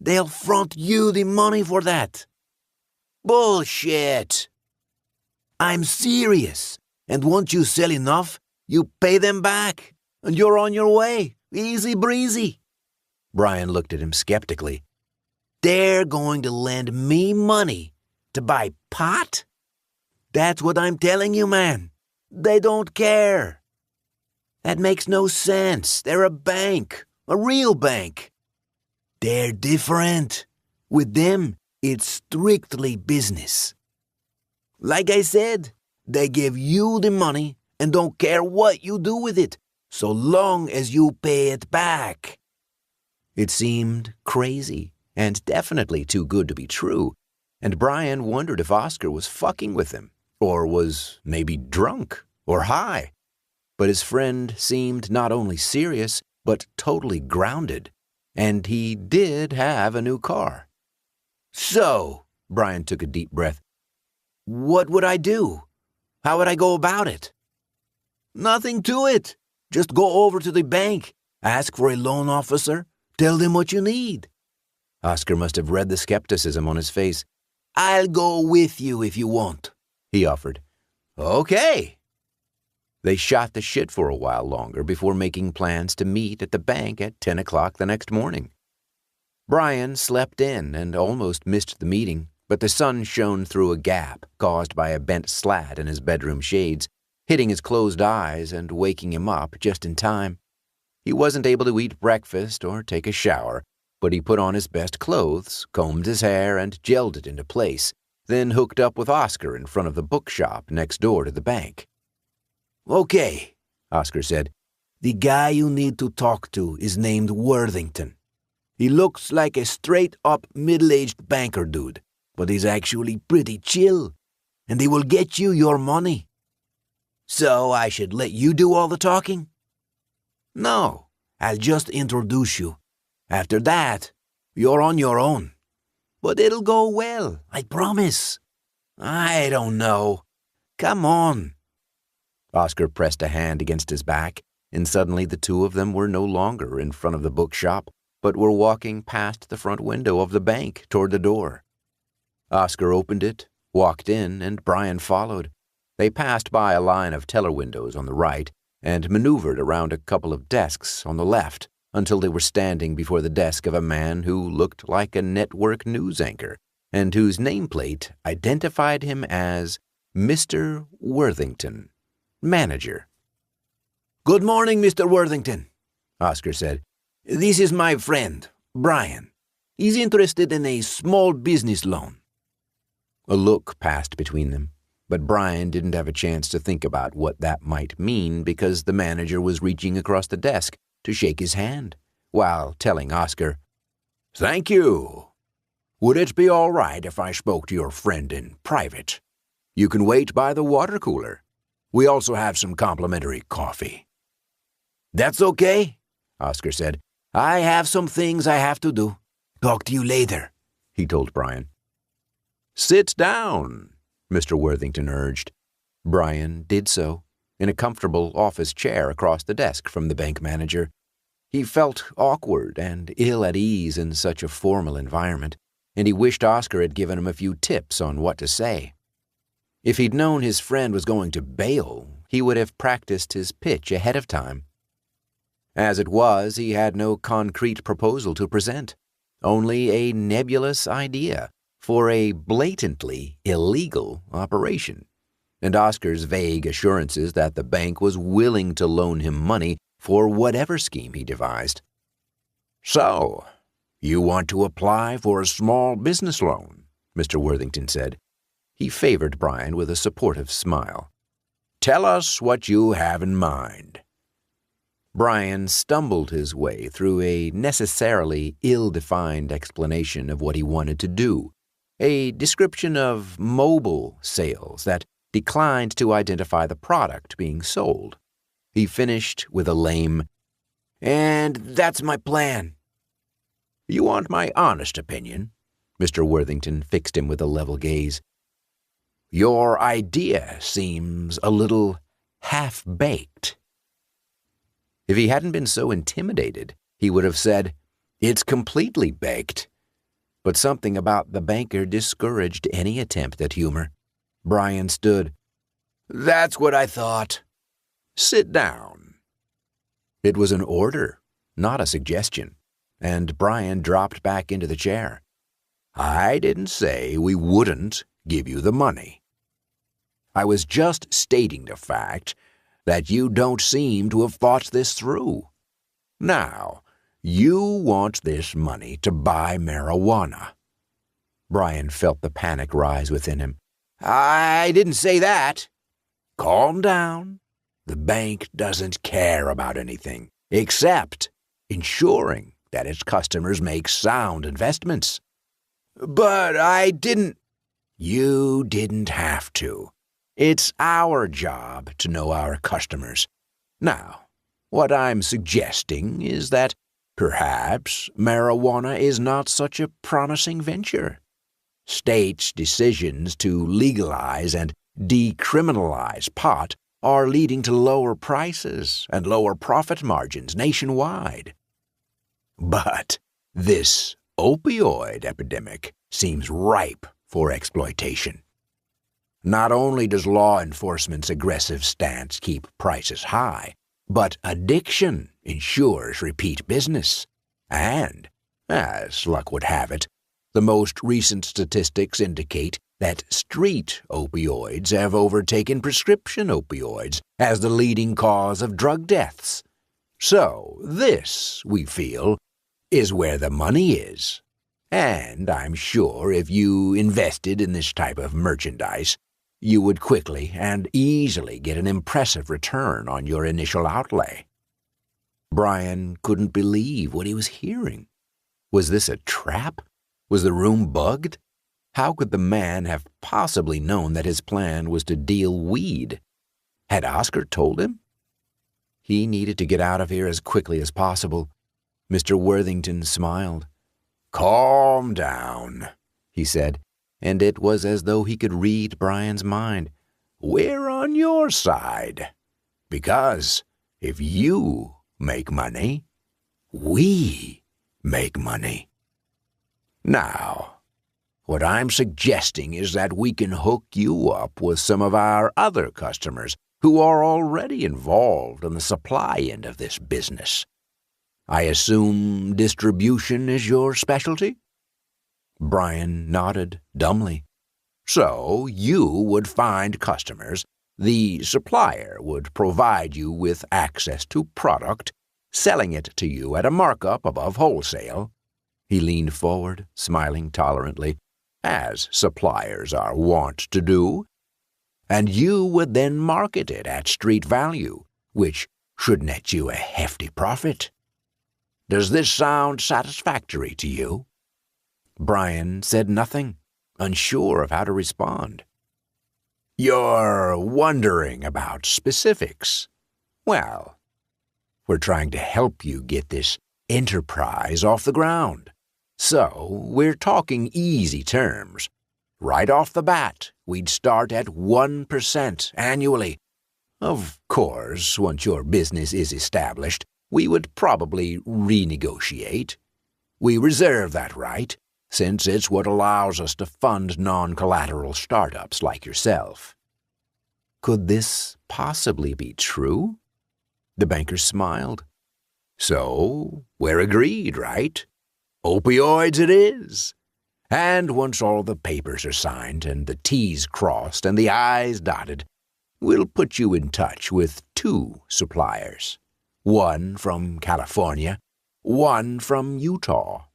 B: They'll front you the money for that. Bullshit. I'm serious. And once you sell enough, you pay them back, and you're on your way. Easy breezy.
A: Brian looked at him skeptically.
B: They're going to lend me money to buy pot? That's what I'm telling you, man. They don't care. That makes no sense. They're a bank, a real bank. They're different. With them, it's strictly business. Like I said, they give you the money and don't care what you do with it, so long as you pay it back.
A: It seemed crazy and definitely too good to be true, and Brian wondered if Oscar was fucking with him, or was maybe drunk or high. But his friend seemed not only serious, but totally grounded, and he did have a new car.
B: So,
A: Brian took a deep breath.
B: What would I do? How would I go about it? Nothing to it. Just go over to the bank, ask for a loan officer, tell them what you need.
A: Oscar must have read the skepticism on his face.
B: I'll go with you if you want,
A: he offered.
B: Okay.
A: They shot the shit for a while longer before making plans to meet at the bank at 10 o'clock the next morning. Brian slept in and almost missed the meeting, but the sun shone through a gap caused by a bent slat in his bedroom shades, hitting his closed eyes and waking him up just in time. He wasn't able to eat breakfast or take a shower, but he put on his best clothes, combed his hair, and gelled it into place, then hooked up with Oscar in front of the bookshop next door to the bank.
B: Okay, Oscar said. The guy you need to talk to is named Worthington. He looks like a straight-up middle-aged banker dude, but he's actually pretty chill, and he will get you your money. So I should let you do all the talking? No, I'll just introduce you. After that, you're on your own. But it'll go well, I promise. I don't know. Come on.
A: Oscar pressed a hand against his back, and suddenly the two of them were no longer in front of the bookshop, but were walking past the front window of the bank toward the door. Oscar opened it, walked in, and Brian followed. They passed by a line of teller windows on the right and maneuvered around a couple of desks on the left until they were standing before the desk of a man who looked like a network news anchor and whose nameplate identified him as Mr. Worthington, manager.
B: Good morning, Mr. Worthington, Oscar said. This is my friend, Brian. He's interested in a small business loan.
A: A look passed between them, but Brian didn't have a chance to think about what that might mean because the manager was reaching across the desk to shake his hand, while telling Oscar,
B: Thank you. Would it be all right if I spoke to your friend in private? You can wait by the water cooler. We also have some complimentary coffee. That's okay, Oscar said. I have some things I have to do. Talk to you later, he told Brian.
A: Sit down, Mr. Worthington urged. Brian did so, in a comfortable office chair across the desk from the bank manager. He felt awkward and ill at ease in such a formal environment, and he wished Oscar had given him a few tips on what to say. If he'd known his friend was going to bail, he would have practiced his pitch ahead of time. As it was, he had no concrete proposal to present, only a nebulous idea for a blatantly illegal operation, and Oscar's vague assurances that the bank was willing to loan him money for whatever scheme he devised.
B: So, you want to apply for a small business loan, Mr. Worthington said.
A: He favored Brian with a supportive smile.
B: Tell us what you have in mind.
A: Brian stumbled his way through a necessarily ill-defined explanation of what he wanted to do, a description of mobile sales that declined to identify the product being sold. He finished with a lame,
B: "And that's my plan."
A: You want my honest opinion? Mr. Worthington fixed him with a level gaze. "Your idea seems a little half-baked." If he hadn't been so intimidated, he would have said, "It's completely baked." But something about the banker discouraged any attempt at humor. Brian stood. "That's what I thought. Sit down." It was an order, not a suggestion, and Brian dropped back into the chair. "I didn't say we wouldn't give you the money. I was just stating the fact that you don't seem to have thought this through. Now, you want this money to buy marijuana." Brian felt the panic rise within him. "I didn't say that." "Calm down. The bank doesn't care about anything except ensuring that its customers make sound investments." "But I didn't—" "You didn't have to. It's our job to know our customers. Now, what I'm suggesting is that perhaps marijuana is not such a promising venture. States' decisions to legalize and decriminalize pot are leading to lower prices and lower profit margins nationwide. But this opioid epidemic seems ripe for exploitation. Not only does law enforcement's aggressive stance keep prices high, but addiction ensures repeat business. And, as luck would have it, the most recent statistics indicate that street opioids have overtaken prescription opioids as the leading cause of drug deaths. So this, we feel, is where the money is. And I'm sure if you invested in this type of merchandise, you would quickly and easily get an impressive return on your initial outlay." Brian couldn't believe what he was hearing. Was this a trap? Was the room bugged? How could the man have possibly known that his plan was to deal weed? Had Oscar told him? He needed to get out of here as quickly as possible. Mr. Worthington smiled. "Calm down," he said, and it was as though he could read Brian's mind. "We're on your side. Because if you make money, we make money. Now, what I'm suggesting is that we can hook you up with some of our other customers who are already involved on the supply end of this business. I assume distribution is your specialty?" Brian nodded dumbly. "So you would find customers, the supplier would provide you with access to product, selling it to you at a markup above wholesale." He leaned forward, smiling tolerantly, as suppliers are wont to do. "And you would then market it at street value, which should net you a hefty profit. Does this sound satisfactory to you?" Brian said nothing, unsure of how to respond. "You're wondering about specifics. Well, we're trying to help you get this enterprise off the ground. So we're talking easy terms. Right off the bat, we'd start at 1% annually. Of course, once your business is established, we would probably renegotiate. We reserve that right, since it's what allows us to fund non-collateral startups like yourself." Could this possibly be true? The banker smiled. "So, we're agreed, right? Opioids it is. And once all the papers are signed and the T's crossed and the I's dotted, we'll put you in touch with 2 suppliers. One from California, one from Utah.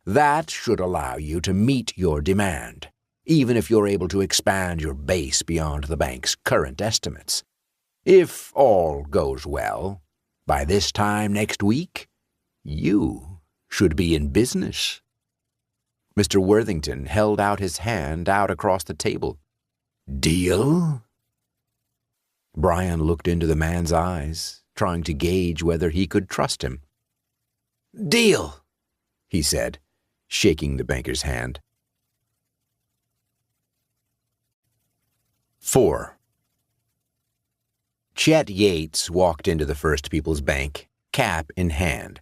A: That should allow you to meet your demand, even if you're able to expand your base beyond the bank's current estimates. If all goes well, by this time next week, you should be in business." Mr. Worthington held out his hand out across the table. "Deal?" Brian looked into the man's eyes, trying to gauge whether he could trust him. "Deal," he said, shaking the banker's hand. 4. Chet Yates walked into the First People's Bank, cap in hand.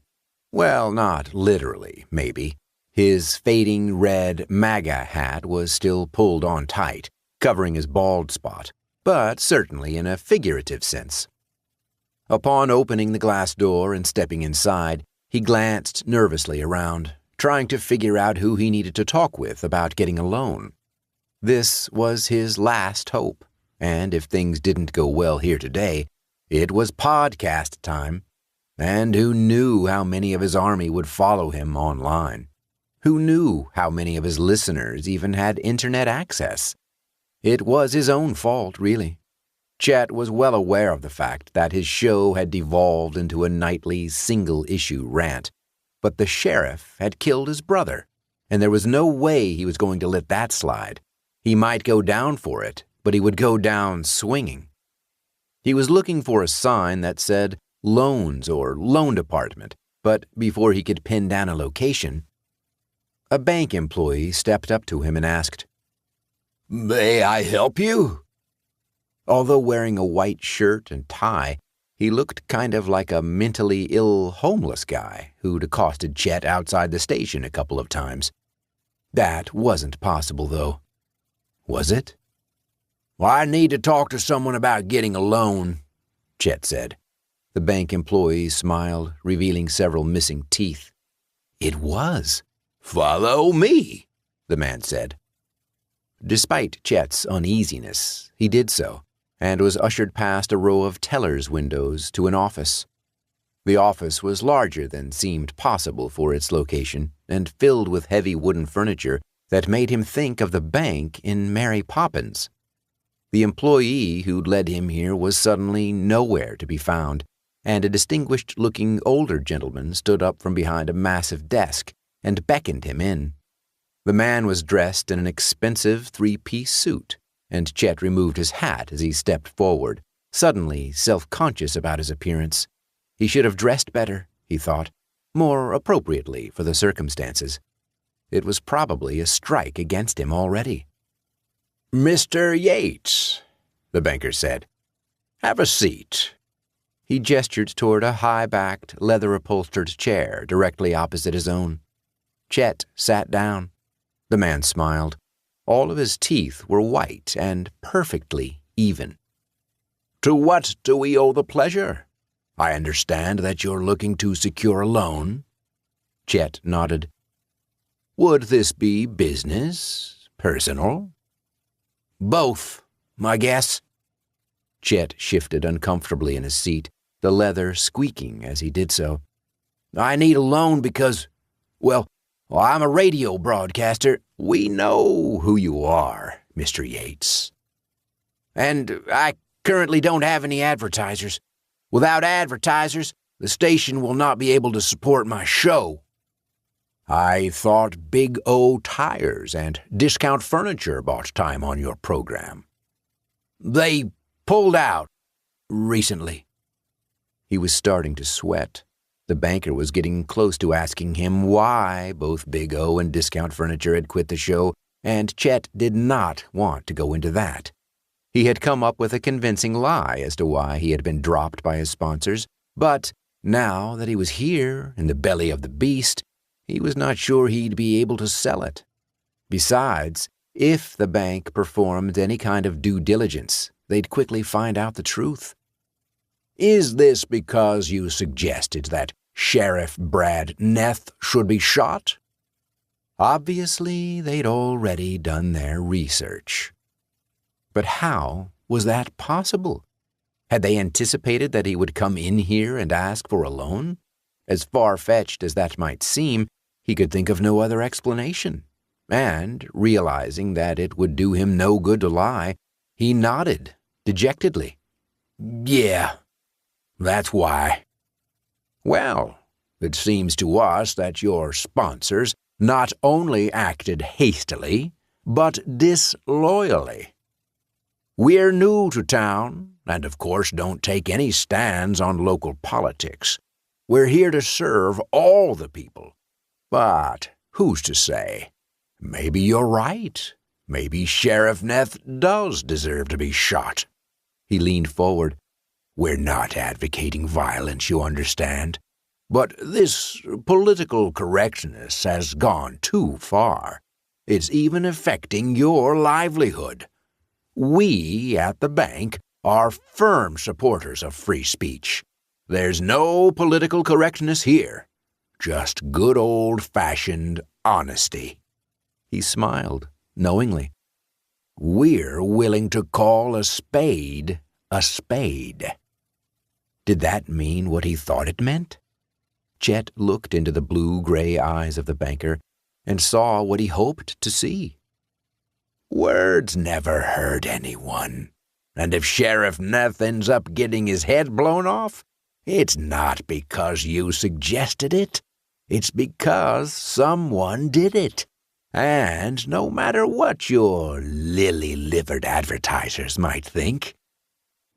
A: Well, not literally, maybe. His fading red MAGA hat was still pulled on tight, covering his bald spot, but certainly in a figurative sense. Upon opening the glass door and stepping inside, he glanced nervously around, trying to figure out who he needed to talk with about getting a loan. This was his last hope, and if things didn't go well here today, it was podcast time. And who knew how many of his army would follow him online? Who knew how many of his listeners even had internet access? It was his own fault, really. Chet was well aware of the fact that his show had devolved into a nightly single-issue rant, but the sheriff had killed his brother, and there was no way he was going to let that slide. He might go down for it, but he would go down swinging. He was looking for a sign that said loans or loan department, but before he could pin down a location, a bank employee stepped up to him and asked,
B: "May I help you?"
A: Although wearing a white shirt and tie, he looked kind of like a mentally ill homeless guy who'd accosted Chet outside the station a couple of times. That wasn't possible, though. Was it?
B: "Well, I need to talk to someone about getting a loan,"
A: Chet said. The bank employee smiled, revealing several missing teeth. It was.
B: "Follow me,"
A: the man said. Despite Chet's uneasiness, he did so, and was ushered past a row of teller's windows to an office. The office was larger than seemed possible for its location, and filled with heavy wooden furniture that made him think of the bank in Mary Poppins. The employee who'd led him here was suddenly nowhere to be found, and a distinguished-looking older gentleman stood up from behind a massive desk and beckoned him in. The man was dressed in an expensive three-piece suit, and Chet removed his hat as he stepped forward, suddenly self-conscious about his appearance. He should have dressed better, he thought, more appropriately for the circumstances. It was probably a strike against him already.
B: "Mr. Yates," the banker said, "have a seat."
A: He gestured toward a high-backed, leather-upholstered chair directly opposite his own. Chet sat down. The man smiled. All of his teeth were white and perfectly even.
B: "To what do we owe the pleasure? I understand that you're looking to secure a loan."
A: Chet nodded.
B: "Would this be business? Personal?"
A: "Both, my guess." Chet shifted uncomfortably in his seat, the leather squeaking as he did so. "I need a loan because, well, I'm a radio broadcaster."
B: "We know who you are, Mr. Yates."
A: "And I currently don't have any advertisers. Without advertisers, the station will not be able to support my show."
B: "I thought Big O Tires and Discount Furniture bought time on your program."
A: "They pulled out recently." He was starting to sweat. The banker was getting close to asking him why both Big O and Discount Furniture had quit the show, and Chet did not want to go into that. He had come up with a convincing lie as to why he had been dropped by his sponsors, but now that he was here in the belly of the beast, he was not sure he'd be able to sell it. Besides, if the bank performed any kind of due diligence, they'd quickly find out the truth.
B: "Is this because you suggested that Sheriff Brad Neth should be shot?"
A: Obviously, they'd already done their research. But how was that possible? Had they anticipated that he would come in here and ask for a loan? As far-fetched as that might seem, he could think of no other explanation. And, realizing that it would do him no good to lie, he nodded dejectedly.
B: "Yeah, that's why." "Well, it seems to us that your sponsors not only acted hastily, but disloyally. We're new to town, and of course don't take any stands on local politics. We're here to serve all the people. But who's to say? Maybe you're right. Maybe Sheriff Neff does deserve to be shot."
A: He leaned forward.
B: "We're not advocating violence, you understand. But this political correctness has gone too far. It's even affecting your livelihood. We at the bank are firm supporters of free speech. There's no political correctness here, just good old-fashioned honesty."
A: He smiled, knowingly.
B: "We're willing to call a spade a spade."
A: Did that mean what he thought it meant? Chet looked into the blue-gray eyes of the banker and saw what he hoped to see.
B: "Words never hurt anyone. And if Sheriff Neff ends up getting his head blown off, it's not because you suggested it. It's because someone did it. And no matter what your lily-livered advertisers might think,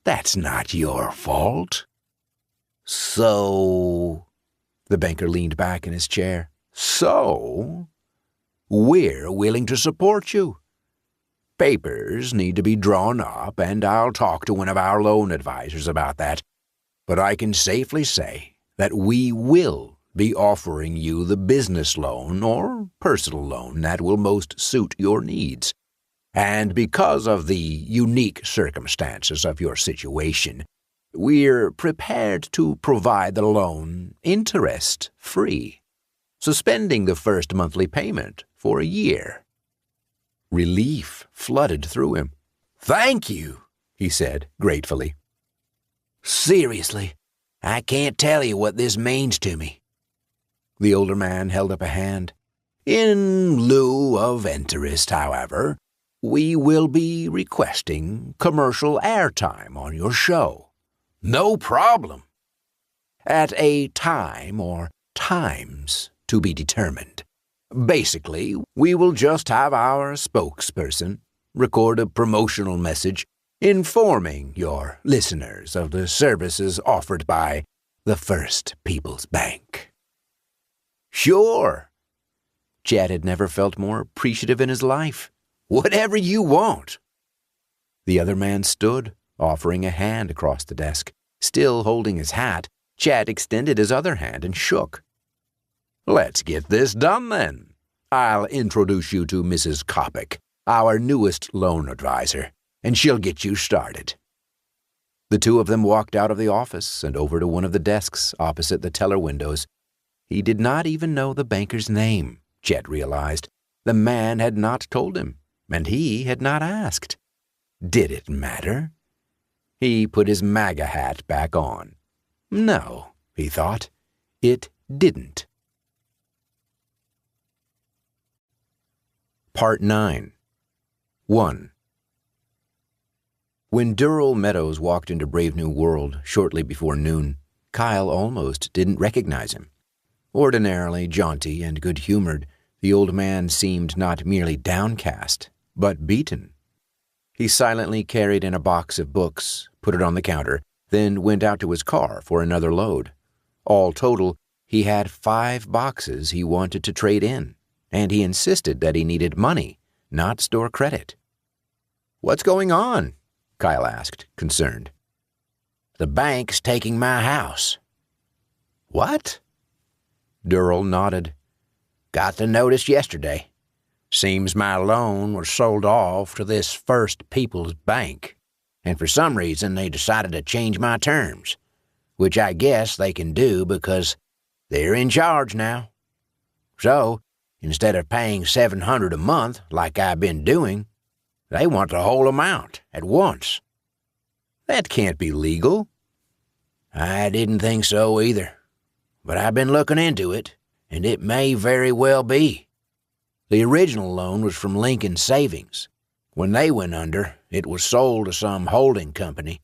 B: that's not your fault." "So," the banker leaned back in his chair, "so we're willing to support you. Papers need to be drawn up, and I'll talk to one of our loan advisors about that. But I can safely say that we will be offering you the business loan or personal loan that will most suit your needs. And because of the unique circumstances of your situation, we're prepared to provide the loan interest-free, suspending the first monthly payment for a year."
A: Relief flooded through him.
B: "Thank you," he said gratefully. "Seriously, I can't tell you what this means to me." The older man held up a hand. "In lieu of interest, however, we will be requesting commercial airtime on your show." "No problem." "At a time or times to be determined. Basically, we will just have our spokesperson record a promotional message informing your listeners of the services offered by the First People's Bank." "Sure."
A: Chet had never felt more appreciative in his life.
B: "Whatever you want."
A: The other man stood, offering a hand across the desk. Still holding his hat, Chet extended his other hand and shook.
B: "Let's get this done, then. I'll introduce you to Mrs. Kopic, our newest loan advisor, and she'll get you started."
A: The two of them walked out of the office and over to one of the desks opposite the teller windows. He did not even know the banker's name, Chet realized. The man had not told him, and he had not asked. Did it matter? He put his MAGA hat back on. No, he thought, it didn't. Part 9. 1. When Durrell Meadows walked into Brave New World shortly before noon, Kyle almost didn't recognize him. Ordinarily jaunty and good-humored, the old man seemed not merely downcast, but beaten. He silently carried in a box of books, put it on the counter, then went out to his car for another load. All total, he had 5 boxes he wanted to trade in, and he insisted that he needed money, not store credit. "What's going on?" Kyle asked, concerned.
B: "The bank's taking my house."
A: "What?"
B: Durrell nodded. "Got the notice yesterday. Seems my loan was sold off to this First People's Bank, and for some reason they decided to change my terms, which I guess they can do because they're in charge now. So, instead of paying $700 a month like I've been doing, they want the whole amount at once."
A: "That can't be legal."
B: "I didn't think so either, but I've been looking into it, and it may very well be. The original loan was from Lincoln Savings. When they went under, it was sold to some holding company,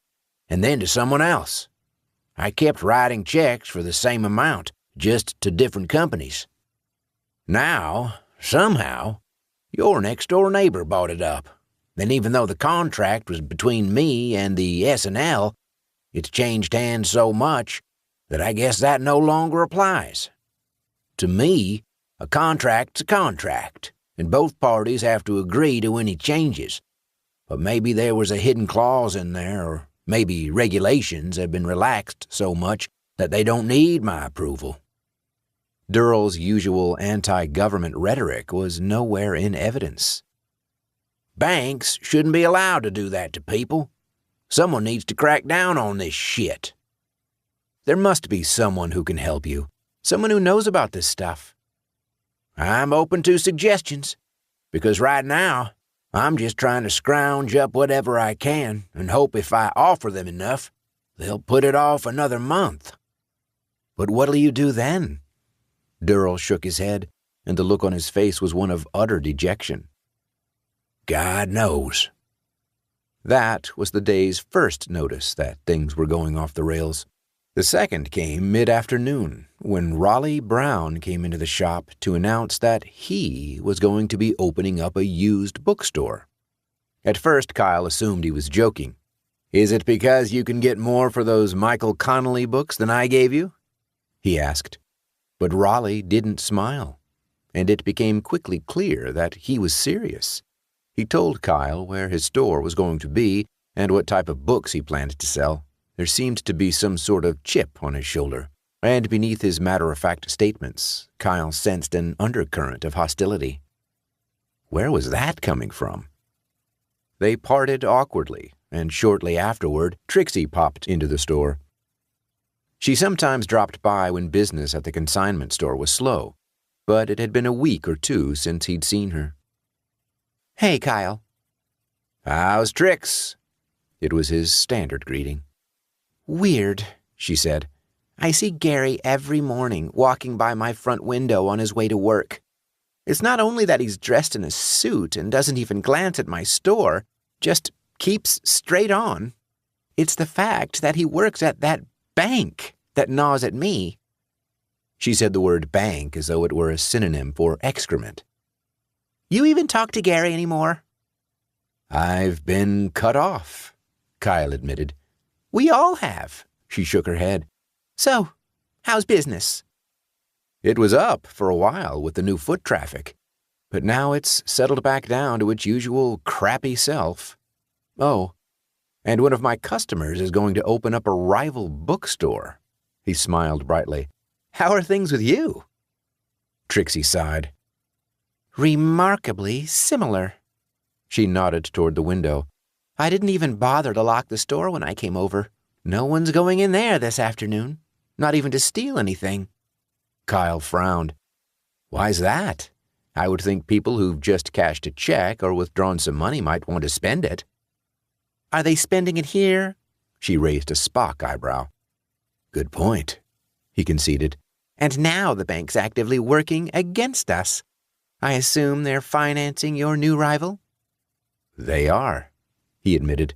B: and then to someone else. I kept writing checks for the same amount, just to different companies. Now, somehow, your next-door neighbor bought it up. And even though the contract was between me and the S&L, it's changed hands so much that I guess that no longer applies. To me, a contract's a contract, and both parties have to agree to any changes. But maybe there was a hidden clause in there, or maybe regulations have been relaxed so much that they don't need my approval."
A: Durrell's usual anti-government rhetoric was nowhere in evidence.
B: "Banks shouldn't be allowed to do that to people. Someone needs to crack down on this shit."
A: "There must be someone who can help you, someone who knows about this stuff."
B: "I'm open to suggestions, because right now I'm just trying to scrounge up whatever I can and hope if I offer them enough, they'll put it off another month."
A: "But what'll you do then?" Durrell shook his head, and the look on his face was one of utter dejection.
B: "God knows."
A: That was the day's first notice that things were going off the rails. The second came mid-afternoon, when Raleigh Brown came into the shop to announce that he was going to be opening up a used bookstore. At first, Kyle assumed he was joking. "Is it because you can get more for those Michael Connelly books than I gave you?" he asked. But Raleigh didn't smile, and it became quickly clear that he was serious. He told Kyle where his store was going to be and what type of books he planned to sell. There seemed to be some sort of chip on his shoulder, and beneath his matter-of-fact statements, Kyle sensed an undercurrent of hostility. Where was that coming from? They parted awkwardly, and shortly afterward, Trixie popped into the store. She sometimes dropped by when business at the consignment store was slow, but it had been a week or two since he'd seen her.
C: "Hey, Kyle."
B: "How's Trix?"
A: It was his standard greeting.
C: "Weird," she said. "I see Gary every morning walking by my front window on his way to work. It's not only that he's dressed in a suit and doesn't even glance at my store, just keeps straight on. It's the fact that he works at that bank that gnaws at me."
A: She said the word bank as though it were a synonym for excrement.
C: "You even talk to Gary anymore?"
A: "I've been cut off," Kyle admitted.
C: "We all have."
A: She shook her head.
C: "So, how's business?"
A: "It was up for a while with the new foot traffic, but now it's settled back down to its usual crappy self. Oh, and one of my customers is going to open up a rival bookstore." He smiled brightly.
C: "How are things with you?"
A: Trixie sighed.
C: "Remarkably similar."
A: She nodded toward the window.
C: "I didn't even bother to lock the store when I came over. No one's going in there this afternoon, not even to steal anything."
A: Kyle frowned. "Why's that? I would think people who've just cashed a check or withdrawn some money might want to spend it."
C: "Are they spending it here?"
A: She raised a Spock eyebrow. "Good point," he conceded.
C: "And now the bank's actively working against us. I assume they're financing your new rival?"
A: "They are," he admitted.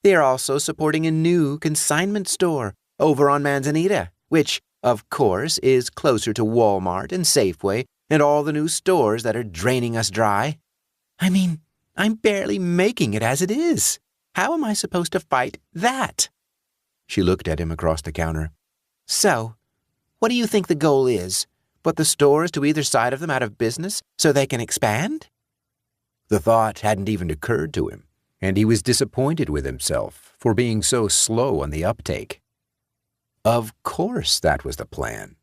C: "They're also supporting a new consignment store over on Manzanita, which, of course, is closer to Walmart and Safeway and all the new stores that are draining us dry. I mean, I'm barely making it as it is. How am I supposed to fight that?"
A: She looked at him across the counter.
C: "So, what do you think the goal is? Put the stores to either side of them out of business so they can expand?"
A: The thought hadn't even occurred to him, and he was disappointed with himself for being so slow on the uptake. Of course that was the plan.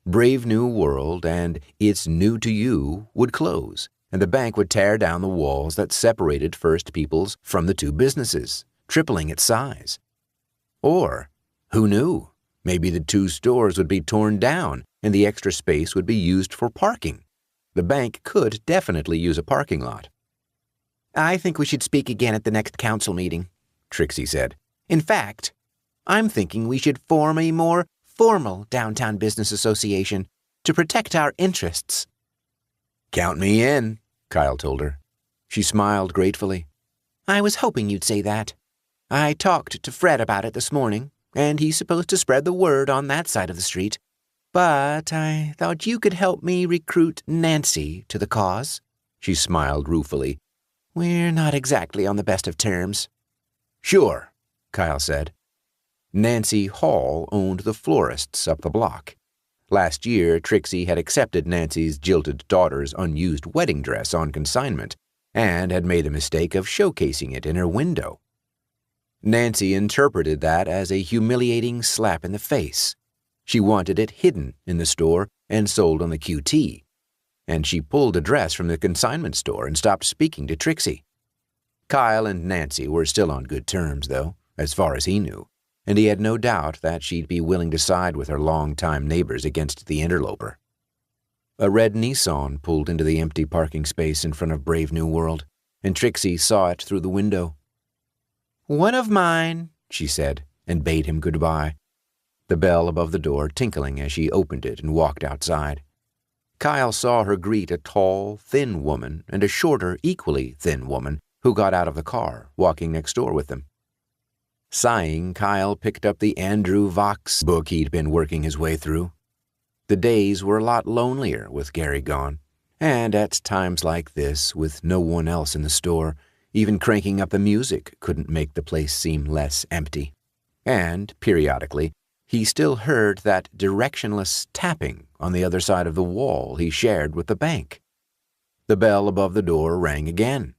A: Brave New World and It's New to You would close, and the bank would tear down the walls that separated First Peoples from the two businesses, tripling its size. Or, who knew, maybe the two stores would be torn down and the extra space would be used for parking. The bank could definitely use a parking lot.
C: "I think we should speak again at the next council meeting," Trixie said. "In fact, I'm thinking we should form a more formal downtown business association to protect our interests."
A: "Count me in," Kyle told her. She smiled gratefully.
C: "I was hoping you'd say that. I talked to Fred about it this morning, and he's supposed to spread the word on that side of the street. But I thought you could help me recruit Nancy to the cause." She smiled ruefully. "We're not exactly on the best of terms."
A: "Sure," Kyle said. Nancy Hall owned the florists up the block. Last year, Trixie had accepted Nancy's jilted daughter's unused wedding dress on consignment and had made the mistake of showcasing it in her window. Nancy interpreted that as a humiliating slap in the face. She wanted it hidden in the store and sold on the QT, and she pulled a dress from the consignment store and stopped speaking to Trixie. Kyle and Nancy were still on good terms, though, as far as he knew, and he had no doubt that she'd be willing to side with her longtime neighbors against the interloper. A red Nissan pulled into the empty parking space in front of Brave New World, and Trixie saw it through the window.
C: "One of mine," she
A: said, and bade him goodbye, the bell above the door tinkling as she opened it and walked outside. Kyle saw her greet a tall, thin woman and a shorter, equally thin woman who got out of the car, walking next door with them. Sighing, Kyle picked up the Andrew Vox book he'd been working his way through. The days were a lot lonelier with Gary gone, and at times like this, with no one else in the store, even cranking up the music couldn't make the place seem less empty. And, periodically, he still heard that directionless tapping on the other side of the wall he shared with the bank. The bell above the door rang again.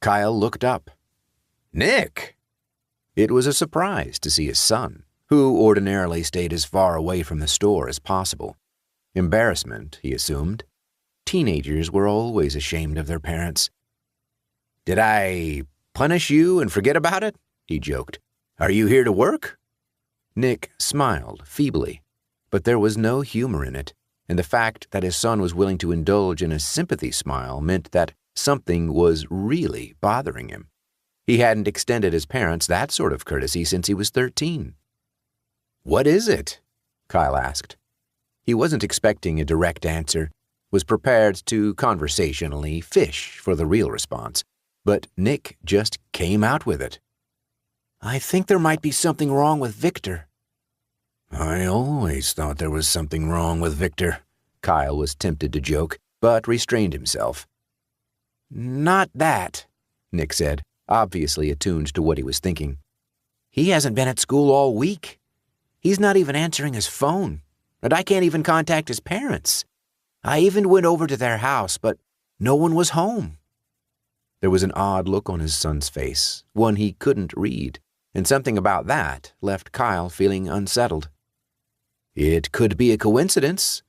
A: Kyle looked up. "Nick!" It was a surprise to see his son, who ordinarily stayed as far away from the store as possible. Embarrassment, he assumed. Teenagers were always ashamed of their parents. "Did I punish you and forget about it?" he joked. "Are you here to work?" Nick smiled feebly, but there was no humor in it, and the fact that his son was willing to indulge in a sympathy smile meant that something was really bothering him. He hadn't extended his parents that sort of courtesy since he was 13. "What is it?" Kyle asked. He wasn't expecting a direct answer, was prepared to conversationally fish for the real response, but Nick just came out with it. "I think there might be something wrong with Victor." "I always thought there was something wrong with Victor," Kyle was tempted to joke, but restrained himself. "Not that," Nick said, obviously attuned to what he was thinking. "He hasn't been at school all week. He's not even answering his phone, and I can't even contact his parents. I even went over to their house, but no one was home." There was an odd look on his son's face, one he couldn't read, and something about that left Kyle feeling unsettled. "It could be a coincidence.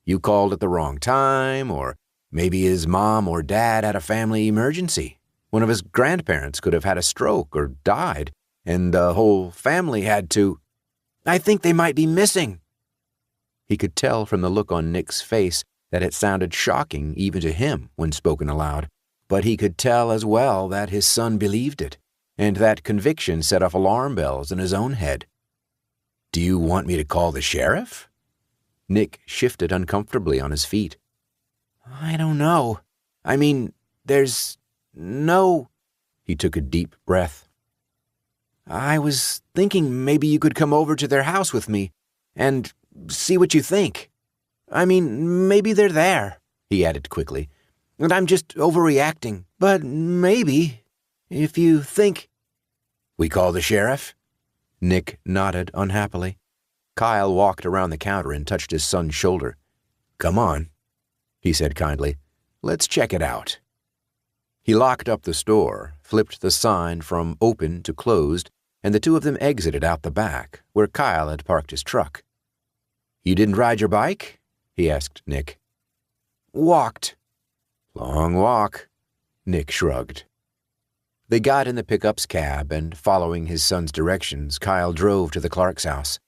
A: You called at the wrong time, or maybe his mom or dad had a family emergency. One of his grandparents could have had a stroke or died, and the whole family had to—" "I think they might be missing." He could tell from the look on Nick's face that it sounded shocking even to him when spoken aloud, but he could tell as well that his son believed it, and that conviction set off alarm bells in his own head. "Do you want me to call the sheriff?" Nick shifted uncomfortably on his feet. "I don't know. I mean, there's no—" He took a deep breath. "I was thinking maybe you could come over to their house with me and see what you think. I mean, maybe they're there," he added quickly, "and I'm just overreacting. But maybe, if you think—" "We call the sheriff?" Nick nodded unhappily. Kyle walked around the counter and touched his son's shoulder. "Come on," he said kindly. "Let's check it out." He locked up the store, flipped the sign from open to closed, and the two of them exited out the back, where Kyle had parked his truck. "You didn't ride your bike?" he asked Nick. "Walked." "Long walk," Nick shrugged. They got in the pickup's cab, and following his son's directions, Kyle drove to the Clark's house.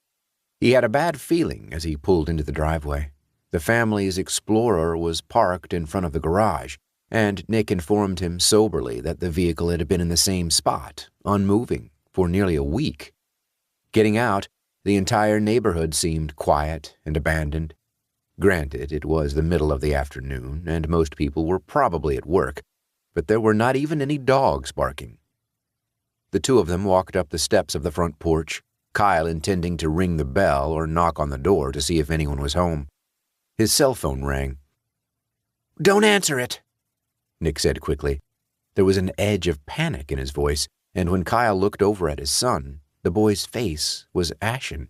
A: He had a bad feeling as he pulled into the driveway. The family's Explorer was parked in front of the garage, and Nick informed him soberly that the vehicle had been in the same spot, unmoving, for nearly a week. Getting out, the entire neighborhood seemed quiet and abandoned. Granted, it was the middle of the afternoon, and most people were probably at work, but there were not even any dogs barking. The two of them walked up the steps of the front porch, Kyle intending to ring the bell or knock on the door to see if anyone was home. His cell phone rang. "Don't answer it," Nick said quickly. There was an edge of panic in his voice, and when Kyle looked over at his son, the boy's face was ashen.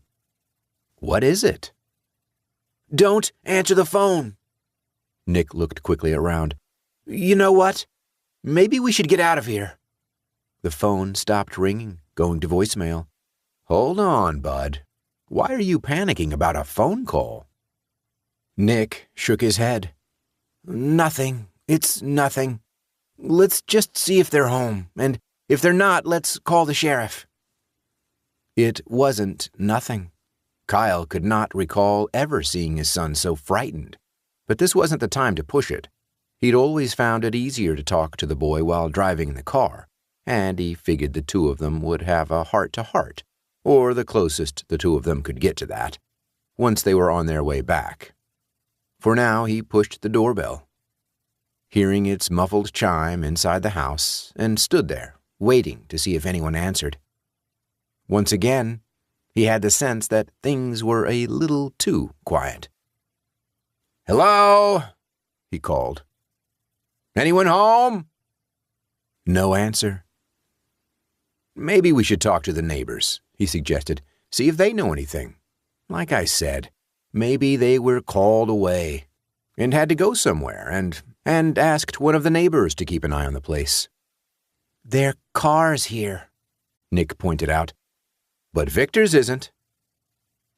A: "What is it?"
C: Don't answer the phone. Nick looked quickly around. You know what? Maybe we should get out of here. The phone stopped ringing, going to voicemail.
A: Hold on, bud. Why are you panicking about a phone call?
C: Nick shook his head. Nothing. It's nothing. Let's just see if they're home, and if they're not, let's call the sheriff. It wasn't nothing. Kyle could not recall ever seeing his son so frightened, but this wasn't the time to push it. He'd always found it easier to talk to the boy while driving in the car, and he figured the two of them would have a heart-to-heart, or the closest the two of them could get to that, once they were on their way back. For now, he pushed the doorbell, hearing its muffled chime inside the house, and stood there, waiting to see if anyone answered. Once again, he had the sense that things were a little too quiet.
A: Hello? He called. Anyone home?
C: No answer.
A: Maybe we should talk to the neighbors, he suggested. See if they know anything. Like I said, maybe they were called away and had to go somewhere and asked one of the neighbors to keep an eye on the place.
C: Their car's here, Nick pointed out.
A: But Victor's isn't.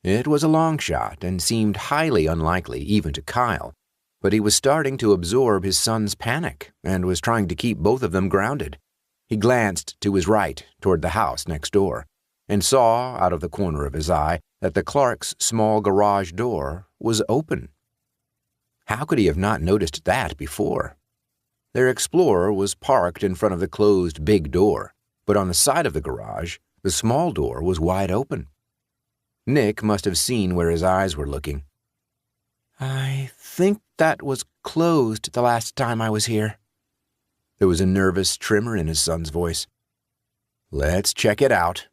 A: It was a long shot and seemed highly unlikely even to Kyle, but he was starting to absorb his son's panic and was trying to keep both of them grounded. He glanced to his right toward the house next door and saw, out of the corner of his eye, that the Clarks' small garage door was open. How could he have not noticed that before? Their Explorer was parked in front of the closed big door, but on the side of the garage, the small door was wide open. Nick must have seen where his eyes were looking.
C: I think that was closed the last time I was here.
A: There was a nervous tremor in his son's voice. Let's check it out.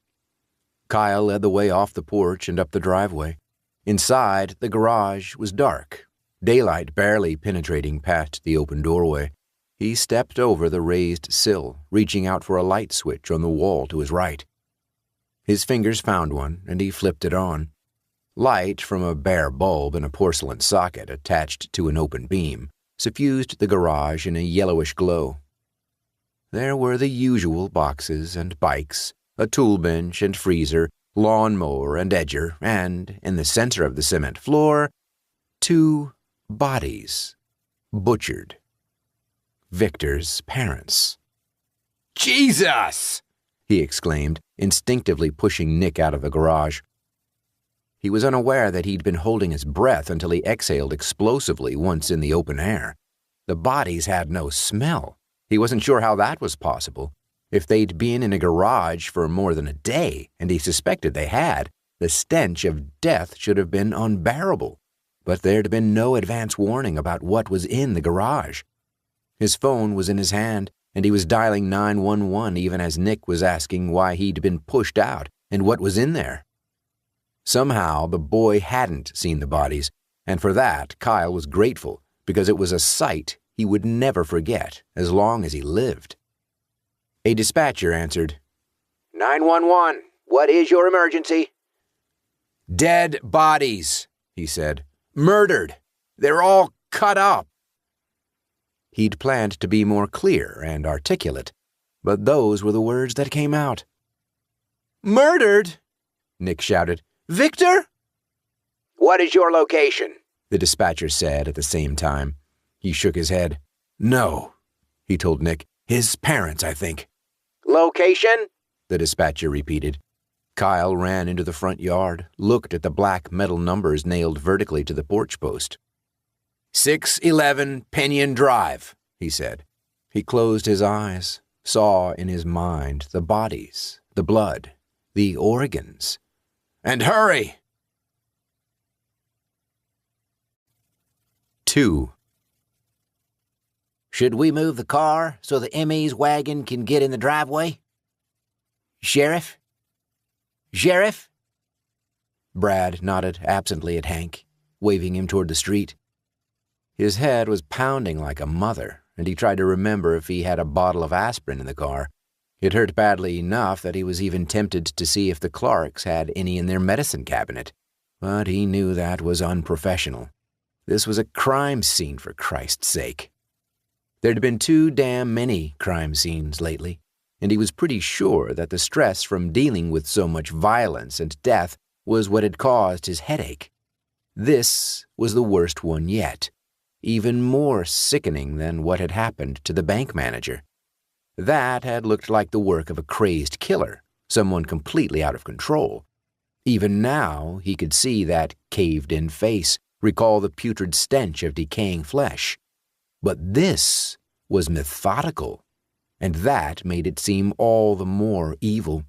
A: Kyle led the way off the porch and up the driveway. Inside, the garage was dark, daylight barely penetrating past the open doorway. He stepped over the raised sill, reaching out for a light switch on the wall to his right. His fingers found one, and he flipped it on. Light from a bare bulb in a porcelain socket attached to an open beam suffused the garage in a yellowish glow. There were the usual boxes and bikes, a tool bench and freezer, lawnmower and edger, and, in the center of the cement floor, 2 bodies, butchered. Victor's parents.
B: Jesus!
A: He exclaimed, instinctively pushing Nick out of the garage. He was unaware that he'd been holding his breath until he exhaled explosively once in the open air. The bodies had no smell. He wasn't sure how that was possible. If they'd been in a garage for more than a day, and he suspected they had, the stench of death should have been unbearable. But there'd been no advance warning about what was in the garage. His phone was in his hand, and he was dialing 911 even as Nick was asking why he'd been pushed out and what was in there. Somehow, the boy hadn't seen the bodies, and for that, Kyle was grateful, because it was a sight he would never forget as long as he lived. A dispatcher answered.
C: 911, what is your emergency?
A: Dead bodies, he said. Murdered. They're all cut up. He'd planned to be more clear and articulate, but those were the words that came out.
C: Murdered?
A: Nick shouted.
C: Victor?
B: What is your location?
A: The dispatcher said at the same time. He shook his head. No, he told Nick. His parents, I think.
B: Location?
A: The dispatcher repeated. Kyle ran into the front yard, looked at the black metal numbers nailed vertically to the porch post. 611 Pinion Drive, he said. He closed his eyes, saw in his mind the bodies, the blood, the organs. And hurry! 2.
C: Should we move the car so the ME's wagon can get in the driveway? Sheriff? Sheriff?
A: Brad nodded absently at Hank, waving him toward the street. His head was pounding like a mother, and he tried to remember if he had a bottle of aspirin in the car. It hurt badly enough that he was even tempted to see if the Clarks had any in their medicine cabinet. but he knew that was unprofessional. This was a crime scene, for Christ's sake. There'd been too damn many crime scenes lately, and he was pretty sure that the stress from dealing with so much violence and death was what had caused his headache. This was the worst one yet, even more sickening than what had happened to the bank manager. That had looked like the work of a crazed killer, someone completely out of control. Even now, he could see that caved-in face, recall the putrid stench of decaying flesh. But this was methodical, and that made it seem all the more evil.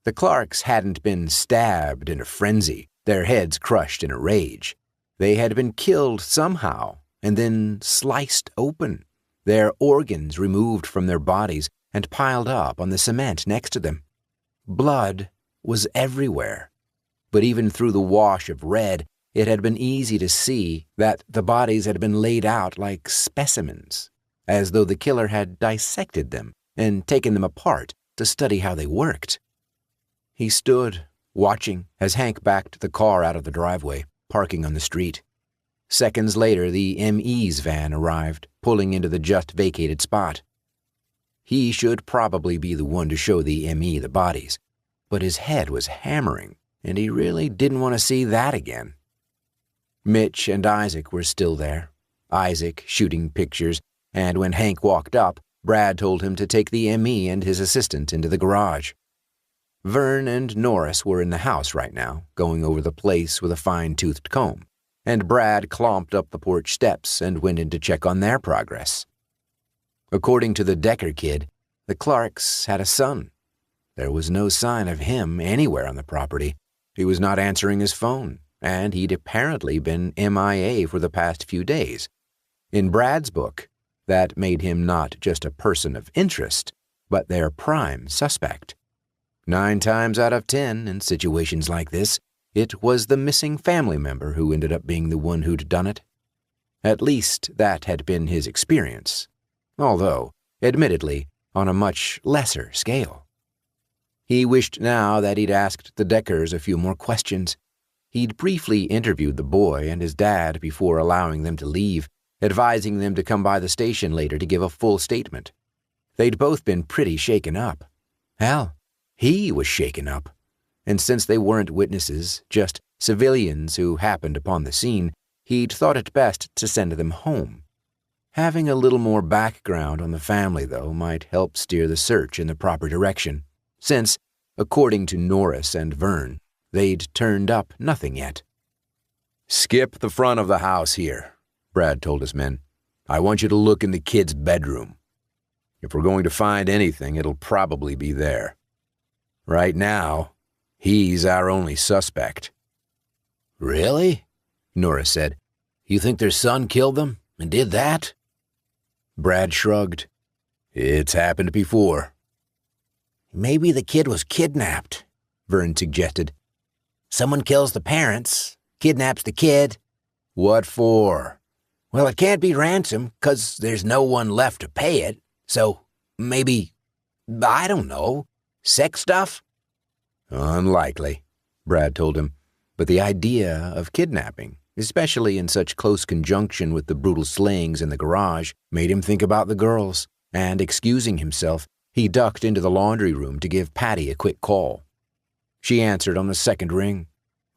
A: The Clarks hadn't been stabbed in a frenzy, their heads crushed in a rage. They had been killed somehow, and then sliced open, their organs removed from their bodies and piled up on the cement next to them. Blood was everywhere, but even through the wash of red, it had been easy to see that the bodies had been laid out like specimens, as though the killer had dissected them and taken them apart to study how they worked. He stood, watching, as Hank backed the car out of the driveway, parking on the street. Seconds later, the ME's van arrived, pulling into the just-vacated spot. He should probably be the one to show the ME the bodies, but his head was hammering, and he really didn't want to see that again. Mitch and Isaac were still there, Isaac shooting pictures, and when Hank walked up, Brad told him to take the ME and his assistant into the garage. Vern and Norris were in the house right now, going over the place with a fine-toothed comb, and Brad clomped up the porch steps and went in to check on their progress. According to the Decker kid, the Clarks had a son. There was no sign of him anywhere on the property. He was not answering his phone, and he'd apparently been MIA for the past few days. In Brad's book, that made him not just a person of interest, but their prime suspect. 9 times out of 10, in situations like this, it was the missing family member who ended up being the one who'd done it. At least that had been his experience, although, admittedly, on a much lesser scale. He wished now that he'd asked the Deckers a few more questions. He'd briefly interviewed the boy and his dad before allowing them to leave, advising them to come by the station later to give a full statement. They'd both been pretty shaken up. Hell, he was shaken up. And since they weren't witnesses, just civilians who happened upon the scene, he'd thought it best to send them home. Having a little more background on the family, though, might help steer the search in the proper direction, since, according to Norris and Vern, they'd turned up nothing yet.
B: "Skip the front of the house here," Brad told his men. "I want you to look in the kid's bedroom. If we're going to find anything, it'll probably be there. Right now, he's our only suspect."
A: "Really?" Norris said. "You think their son killed them and did that?"
B: Brad shrugged. "It's happened before."
C: "Maybe the kid was kidnapped," Vern suggested. "Someone kills the parents, kidnaps the kid."
B: "What for?"
C: "Well, it can't be ransom, 'cause there's no one left to pay it. So, maybe, I don't know, sex stuff?"
B: "Unlikely," Brad told him. But the idea of kidnapping, especially in such close conjunction with the brutal slayings in the garage, made him think about the girls, and excusing himself, he ducked into the laundry room to give Patty a quick call. She answered on the second ring.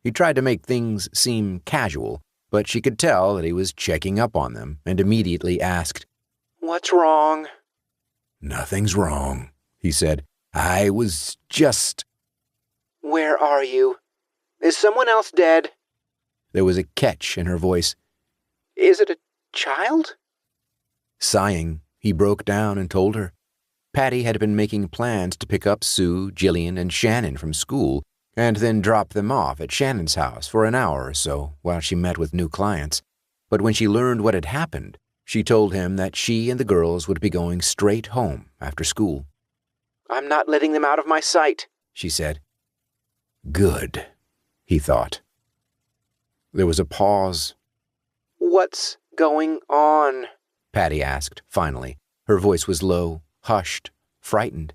B: He tried to make things seem casual, but she could tell that he was checking up on them and immediately asked,
C: "What's wrong?"
B: "Nothing's wrong," he said. "I was just—"
C: "Where are you? Is someone else dead?"
A: There was a catch in her voice.
C: "Is it a child?"
A: Sighing, he broke down and told her. Patty had been making plans to pick up Sue, Jillian, and Shannon from school, and then drop them off at Shannon's house for an hour or so while she met with new clients. But when she learned what had happened, she told him that she and the girls would be going straight home after school.
C: "I'm not letting them out of my sight," she said.
A: Good, he thought. There was a pause.
C: "What's going on?"
A: Patty asked, finally. Her voice was low, hushed, frightened.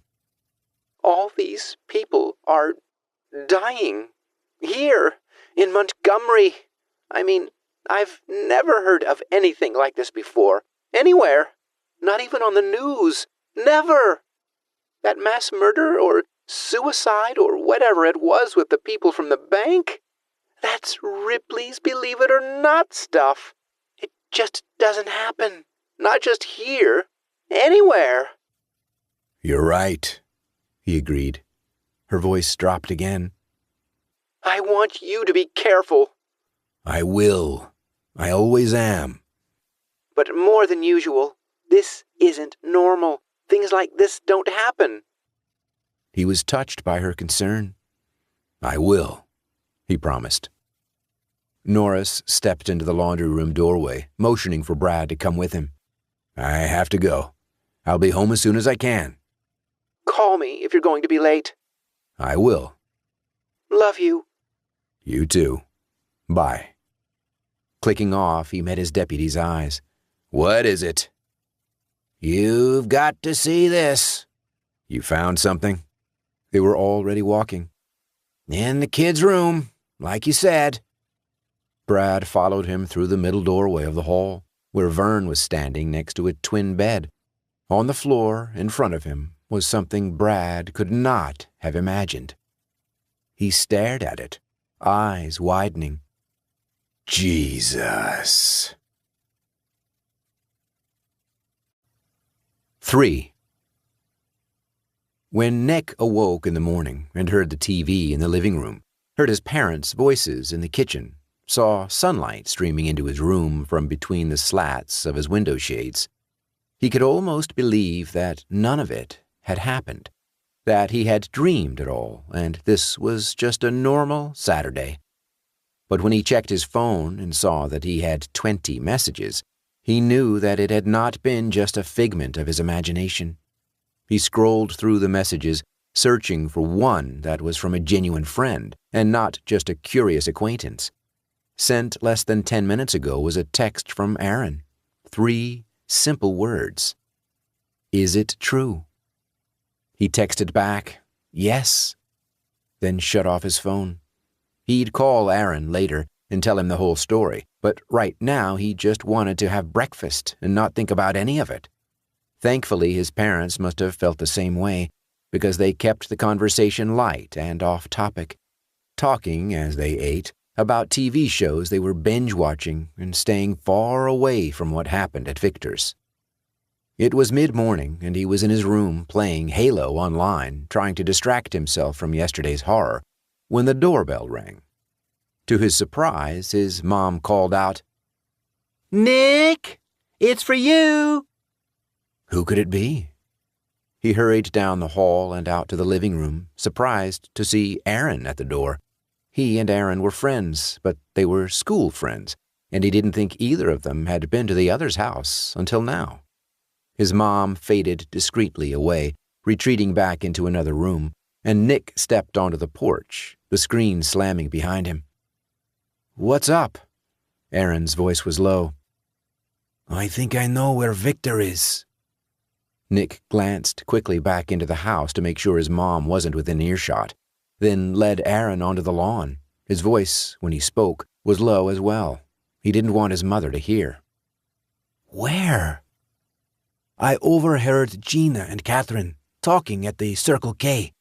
C: "All these people are dying. Here, in Montgomery. I mean, I've never heard of anything like this before. Anywhere. Not even on the news. Never. That mass murder or suicide or whatever it was with the people from the bank, that's Ripley's Believe It or Not stuff. It just doesn't happen. Not just here. Anywhere.
A: You're right, he agreed. Her voice dropped again.
C: I want you to be careful.
A: I will. I always am.
C: But more than usual. This isn't normal. Things like this don't happen.
A: He was touched by her concern. I will, he promised. Norris stepped into the laundry room doorway, motioning for Brad to come with him. I have to go. I'll be home as soon as I can.
C: Call me if you're going to be late.
A: I will.
C: Love you.
A: You too. Bye. Clicking off, he met his deputy's eyes. What is it? You've got to see this. You found something? They were already walking. In the kid's room, like you said. Brad followed him through the middle doorway of the hall, where Vern was standing next to a twin bed. On the floor, in front of him, was something Brad could not have imagined. He stared at it, eyes widening. Jesus. 3. When Nick awoke in the morning and heard the TV in the living room, heard his parents' voices in the kitchen, saw sunlight streaming into his room from between the slats of his window shades, he could almost believe that none of it had happened, that he had dreamed it all, and this was just a normal Saturday. But when he checked his phone and saw that he had 20 messages, he knew that it had not been just a figment of his imagination. He scrolled through the messages, searching for one that was from a genuine friend and not just a curious acquaintance. Sent less than 10 minutes ago was a text from Aaron. 3 simple words. Is it true? He texted back, yes, then shut off his phone. He'd call Aaron later and tell him the whole story, but right now he just wanted to have breakfast and not think about any of it. Thankfully, his parents must have felt the same way, because they kept the conversation light and off-topic, talking, as they ate, about TV shows they were binge-watching and staying far away from what happened at Victor's. It was mid-morning, and he was in his room playing Halo online, trying to distract himself from yesterday's horror, when the doorbell rang. To his surprise, his mom called out, "Nick, it's for you." Who could it be? He hurried down the hall and out to the living room, surprised to see Aaron at the door. He and Aaron were friends, but they were school friends, and he didn't think either of them had been to the other's house until now. His mom faded discreetly away, retreating back into another room, and Nick stepped onto the porch, the screen slamming behind him. "What's up?" Aaron's voice was low. "I think I know where Victor is." Nick glanced quickly back into the house to make sure his mom wasn't within earshot, then led Aaron onto the lawn. His voice, when he spoke, was low as well. He didn't want his mother to hear. "Where?" "I overheard Gina and Catherine talking at the Circle K,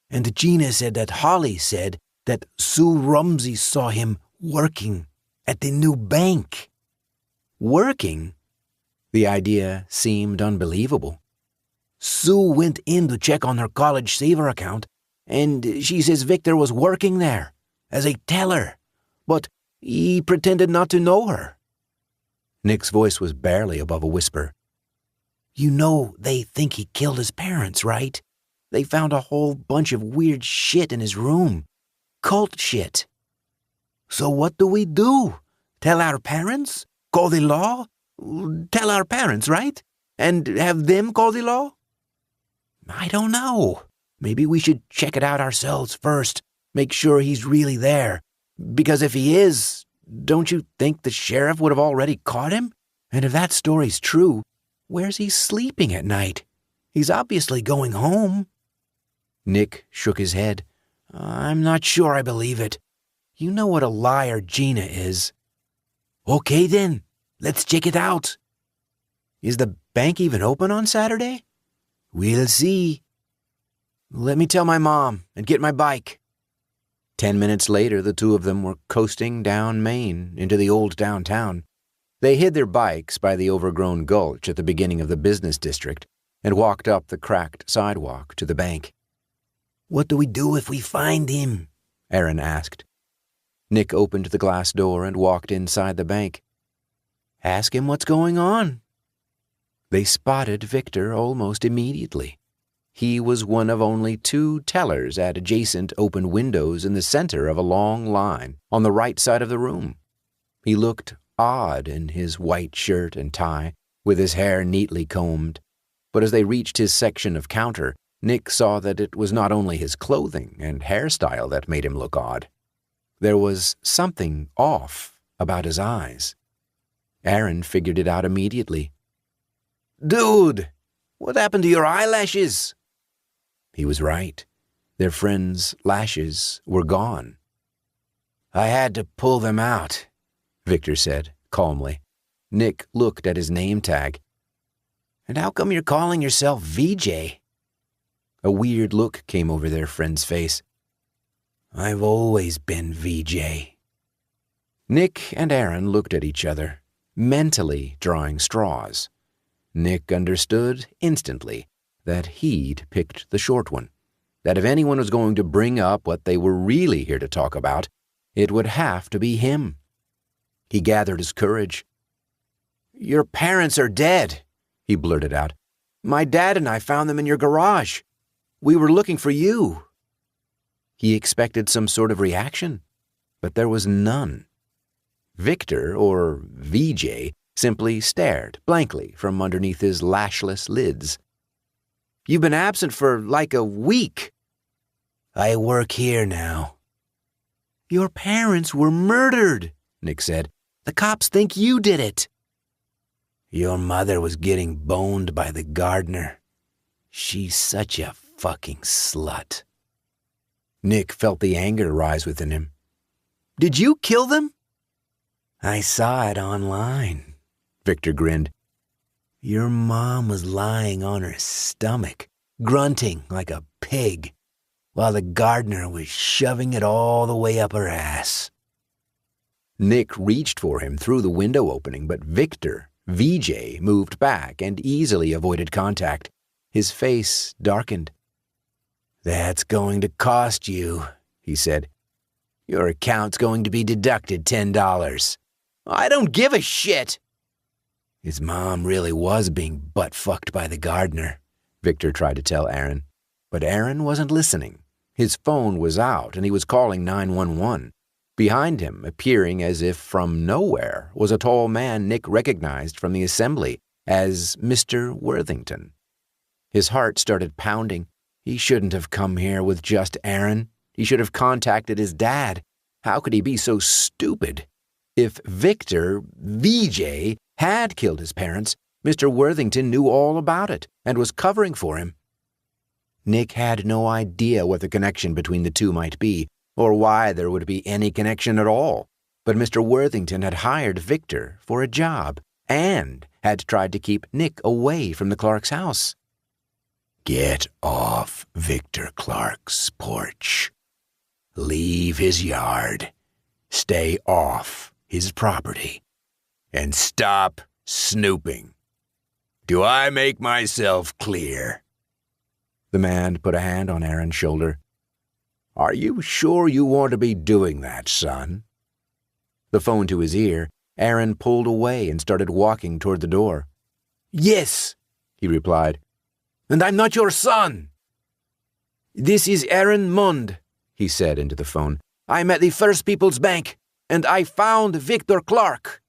A: and Gina said that Holly said that Sue Rumsey saw him working at the new bank." Working? The idea seemed unbelievable. "Sue went in to check on her college saver account, and she says Victor was working there as a teller, but he pretended not to know her." Nick's voice was barely above a whisper. "You know they think he killed his parents, right? They found a whole bunch of weird shit in his room. Cult shit. So what do we do? Tell our parents? Call the law? Tell our parents, right? And have them call the law?" "I don't know. Maybe we should check it out ourselves first. Make sure he's really there. Because if he is, don't you think the sheriff would have already caught him? And if that story's true, where's he sleeping at night? He's obviously going home." Nick shook his head. "I'm not sure I believe it. You know what a liar Gina is. Okay then, let's check it out. Is the bank even open on Saturday? We'll see. Let me tell my mom and get my bike. 10 minutes later, the two of them were coasting down Main into the old downtown. They hid their bikes by the overgrown gulch at the beginning of the business district and walked up the cracked sidewalk to the bank. What do we do if we find him? Aaron asked. Nick opened the glass door and walked inside the bank. Ask him what's going on. They spotted Victor almost immediately. He was one of only 2 tellers at adjacent open windows in the center of a long line on the right side of the room. He looked odd in his white shirt and tie, with his hair neatly combed. But as they reached his section of counter, Nick saw that it was not only his clothing and hairstyle that made him look odd. There was something off about his eyes. Aaron figured it out immediately. Dude, what happened to your eyelashes? He was right. Their friend's lashes were gone. I had to pull them out, Victor said calmly. Nick looked at his name tag. And how come you're calling yourself VJ? A weird look came over their friend's face. I've always been VJ. Nick and Aaron looked at each other, mentally drawing straws. Nick understood instantly that he'd picked the short one, that if anyone was going to bring up what they were really here to talk about, it would have to be him. He gathered his courage. Your parents are dead, he blurted out. My dad and I found them in your garage. We were looking for you. He expected some sort of reaction, but there was none. Victor, or VJ, simply stared blankly from underneath his lashless lids. You've been absent for like a week. I work here now. Your parents were murdered, Nick said. The cops think you did it. Your mother was getting boned by the gardener. She's such a fucking slut. Nick felt the anger rise within him. Did you kill them? I saw it online, Victor grinned. Your mom was lying on her stomach, grunting like a pig, while the gardener was shoving it all the way up her ass. Nick reached for him through the window opening, but Victor, VJ, moved back and easily avoided contact. His face darkened. That's going to cost you, he said. Your account's going to be deducted $10. I don't give a shit. His mom really was being butt-fucked by the gardener, Victor tried to tell Aaron. But Aaron wasn't listening. His phone was out, and he was calling 911. Behind him, appearing as if from nowhere, was a tall man Nick recognized from the assembly as Mr. Worthington. His heart started pounding. He shouldn't have come here with just Aaron. He should have contacted his dad. How could he be so stupid? If Victor, VJ, had killed his parents, Mr. Worthington knew all about it and was covering for him. Nick had no idea what the connection between the two might be, or why there would be any connection at all. But Mr. Worthington had hired Victor for a job and had tried to keep Nick away from the Clark's house. Get off Victor Clark's porch. Leave his yard. Stay off his property. And stop snooping. Do I make myself clear? The man put a hand on Aaron's shoulder. Are you sure you want to be doing that, son? The phone to his ear, Aaron pulled away and started walking toward the door. Yes, he replied. And I'm not your son. This is Aaron Mund, he said into the phone. I'm at the First People's Bank, and I found Victor Clark.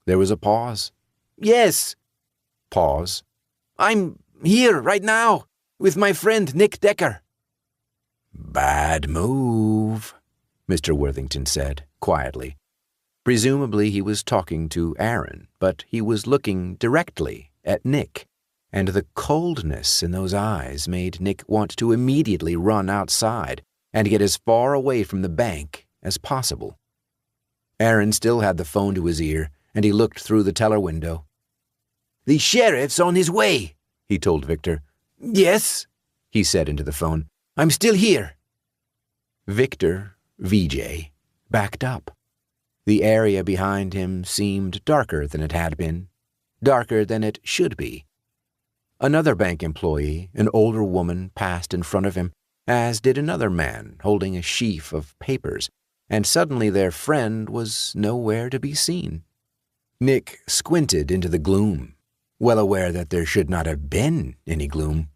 A: There was a pause. Yes. Pause. I'm here right now with my friend Nick Decker. Bad move, Mr. Worthington said quietly. Presumably he was talking to Aaron, but he was looking directly at Nick, and the coldness in those eyes made Nick want to immediately run outside and get as far away from the bank as possible. Aaron still had the phone to his ear, and he looked through the teller window.
B: "The sheriff's on his way,"
A: he told Victor.
B: "Yes,"
A: he said into the phone.
B: "I'm still here."
A: Victor, VJ, backed up. The area behind him seemed darker than it had been, darker than it should be. Another bank employee, an older woman, passed in front of him, as did another man holding a sheaf of papers, and suddenly their friend was nowhere to be seen. Nick squinted into the gloom, well aware that there should not have been any gloom,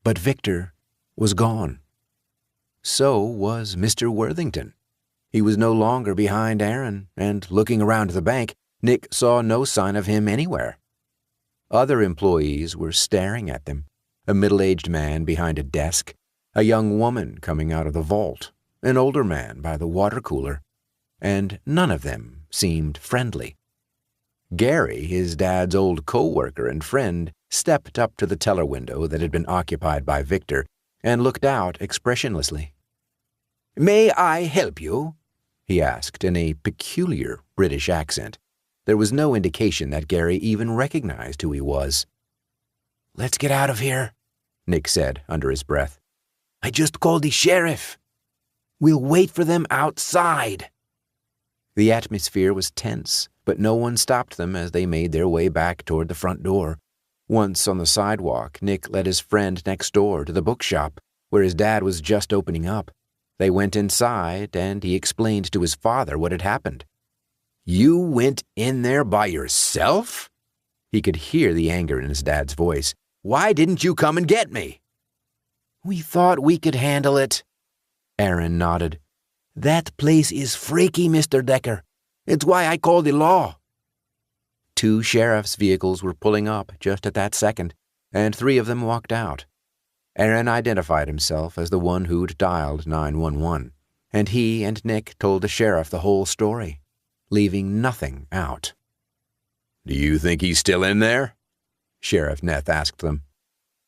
A: but Victor was gone. So was Mr. Worthington. He was no longer behind Aaron, and looking around the bank, Nick saw no sign of him anywhere. Other employees were staring at them, a middle-aged man behind a desk, a young woman coming out of the vault, an older man by the water cooler, and none of them seemed friendly. Gary, his dad's old co-worker and friend, stepped up to the teller window that had been occupied by Victor and looked out expressionlessly.
B: "May I help you?"
A: he asked in a peculiar British accent. There was no indication that Gary even recognized who he was.
B: "Let's get out of here,"
A: Nick said under his breath.
B: "I just called the sheriff. We'll wait for them outside."
A: The atmosphere was tense, but no one stopped them as they made their way back toward the front door. Once on the sidewalk, Nick led his friend next door to the bookshop, where his dad was just opening up. They went inside, and he explained to his father what had happened.
B: "You went in there by yourself?"
A: He could hear the anger in his dad's voice.
B: "Why didn't you come and get me?"
C: "We thought we could handle it."
A: Aaron nodded.
B: "That place is freaky, Mr. Decker. It's why I called the law."
A: 2 sheriff's vehicles were pulling up just at that second, and 3 of them walked out. Aaron identified himself as the one who'd dialed 911, and he and Nick told the sheriff the whole story, leaving nothing out.
B: "Do you think he's still in there?"
A: Sheriff Neth asked them.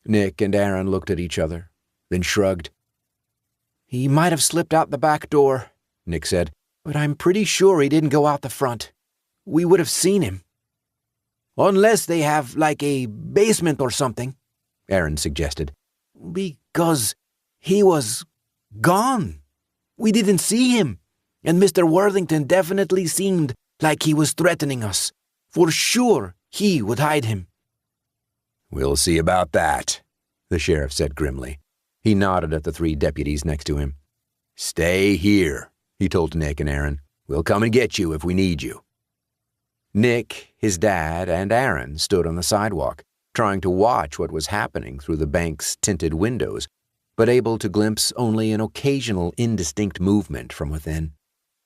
A: Nick and Aaron looked at each other, then shrugged.
C: "He might have slipped out the back door," Nick said, "but I'm pretty sure he didn't go out the front. We would have seen him."
B: "Unless they have, like, a basement or something,"
A: Aaron suggested.
B: "Because he was gone. We didn't see him, and Mr. Worthington definitely seemed like he was threatening us. For sure, he would hide him."
A: "We'll see about that," the sheriff said grimly. He nodded at the 3 deputies next to him. "Stay here," he told Nick and Aaron. "We'll come and get you if we need you." Nick, his dad, and Aaron stood on the sidewalk, trying to watch what was happening through the bank's tinted windows, but able to glimpse only an occasional indistinct movement from within.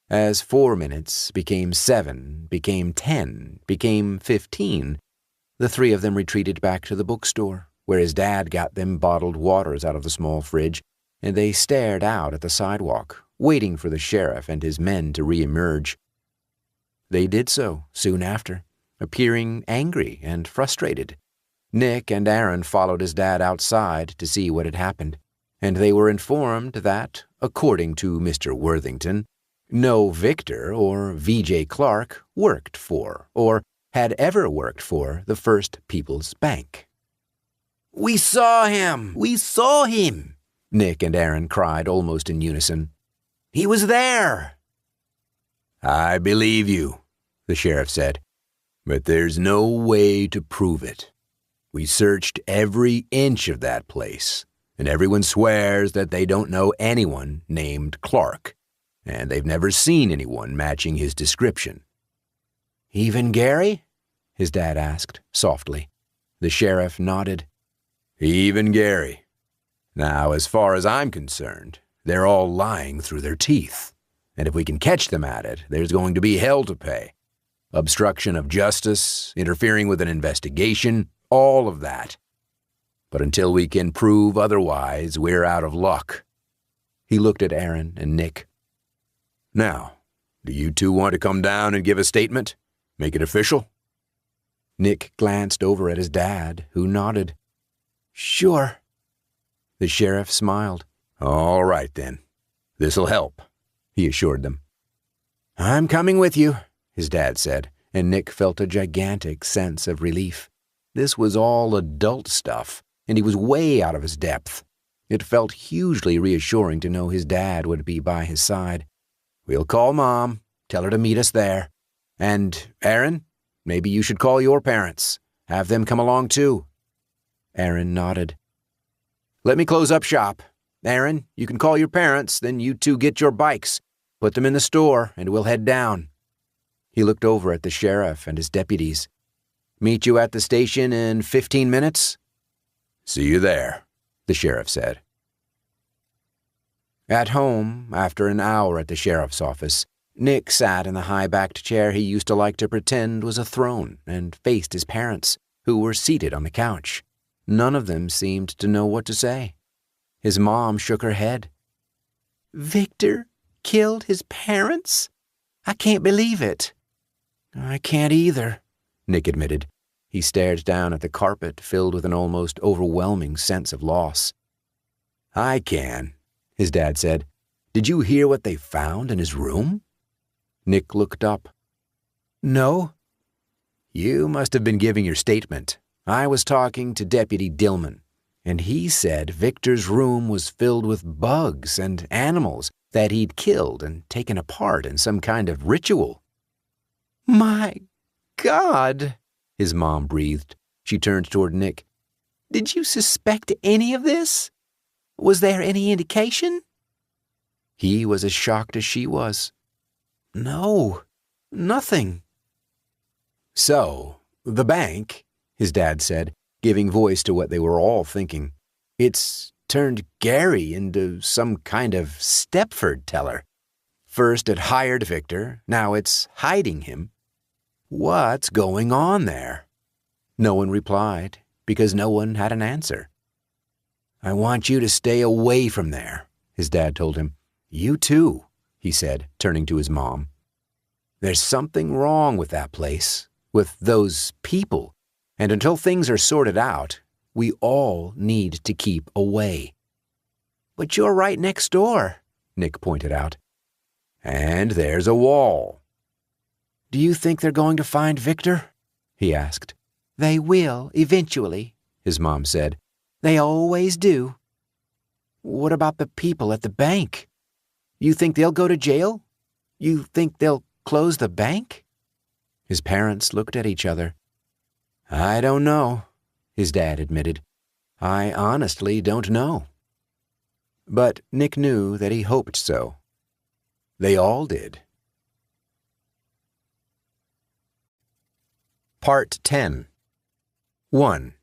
A: As 4 minutes became 7, became 10, became 15, the 3 of them retreated back to the bookstore, where his dad got them bottled waters out of the small fridge, and they stared out at the sidewalk, waiting for the sheriff and his men to re-emerge. They did so soon after, appearing angry and frustrated. Nick and Aaron followed his dad outside to see what had happened, and they were informed that, according to Mr. Worthington, no Victor or VJ Clark worked for, or had ever worked for, the First People's Bank.
B: "We saw him! We saw him!"
A: Nick and Aaron cried almost in unison.
B: "He was there!"
A: "I believe you," the sheriff said, "but there's no way to prove it. We searched every inch of that place, and everyone swears that they don't know anyone named Clark, and they've never seen anyone matching his description."
C: "Even Gary?"
A: his dad asked, softly. The sheriff nodded. "Even Gary. Now, as far as I'm concerned, they're all lying through their teeth, and if we can catch them at it, there's going to be hell to pay. Obstruction of justice, interfering with an investigation, all of that. But until we can prove otherwise, we're out of luck." He looked at Aaron and Nick. "Now, do you 2 want to come down and give a statement? Make it official?" Nick glanced over at his dad, who nodded.
C: "Sure."
A: The sheriff smiled. "All right, then. This'll help," he assured them. I'm coming with you, his dad said, and Nick felt a gigantic sense of relief. This was all adult stuff, and he was way out of his depth. It felt hugely reassuring to know his dad would be by his side. We'll call Mom, tell her to meet us there. And, Aaron, maybe you should call your parents. Have them come along too. Aaron nodded. Let me close up shop. Aaron, you can call your parents, then you two get your bikes. Put them in the store, and we'll head down. He looked over at the sheriff and his deputies. Meet you at the station in 15 minutes?
B: See you there,
A: the sheriff said. At home, after an hour at the sheriff's office, Nick sat in the high-backed chair he used to like to pretend was a throne and faced his parents, who were seated on the couch. None of them seemed to know what to say. His mom shook her head. Victor killed his parents? I can't believe it. I can't either, Nick admitted. He stared down at the carpet, filled with an almost overwhelming sense of loss.
B: I can, his dad said. Did you hear what they found in his room?
A: Nick looked up. No. You must have been giving your statement. I was talking to Deputy Dillman, and he said Victor's room was filled with bugs and animals that he'd killed and taken apart in some kind of ritual. My God, his mom breathed. She turned toward Nick. Did you suspect any of this? Was there any indication? He was as shocked as she was. No, nothing. So, the bank, his dad said, giving voice to what they were all thinking. It's turned Gary into some kind of Stepford teller. First it hired Victor, now it's hiding him. What's going on there? No one replied, because no one had an answer. I want you to stay away from there, his dad told him. You too, he said, turning to his mom. There's something wrong with that place, with those people, and until things are sorted out, we all need to keep away. But you're right next door, Nick pointed out. And there's a wall. Do you think they're going to find Victor? He asked. They will, eventually, his mom said. They always do. What about the people at the bank? You think they'll go to jail? You think they'll close the bank? His parents looked at each other. I don't know, his dad admitted. I honestly don't know. But Nick knew that he hoped so. They all did. Part 10. 1.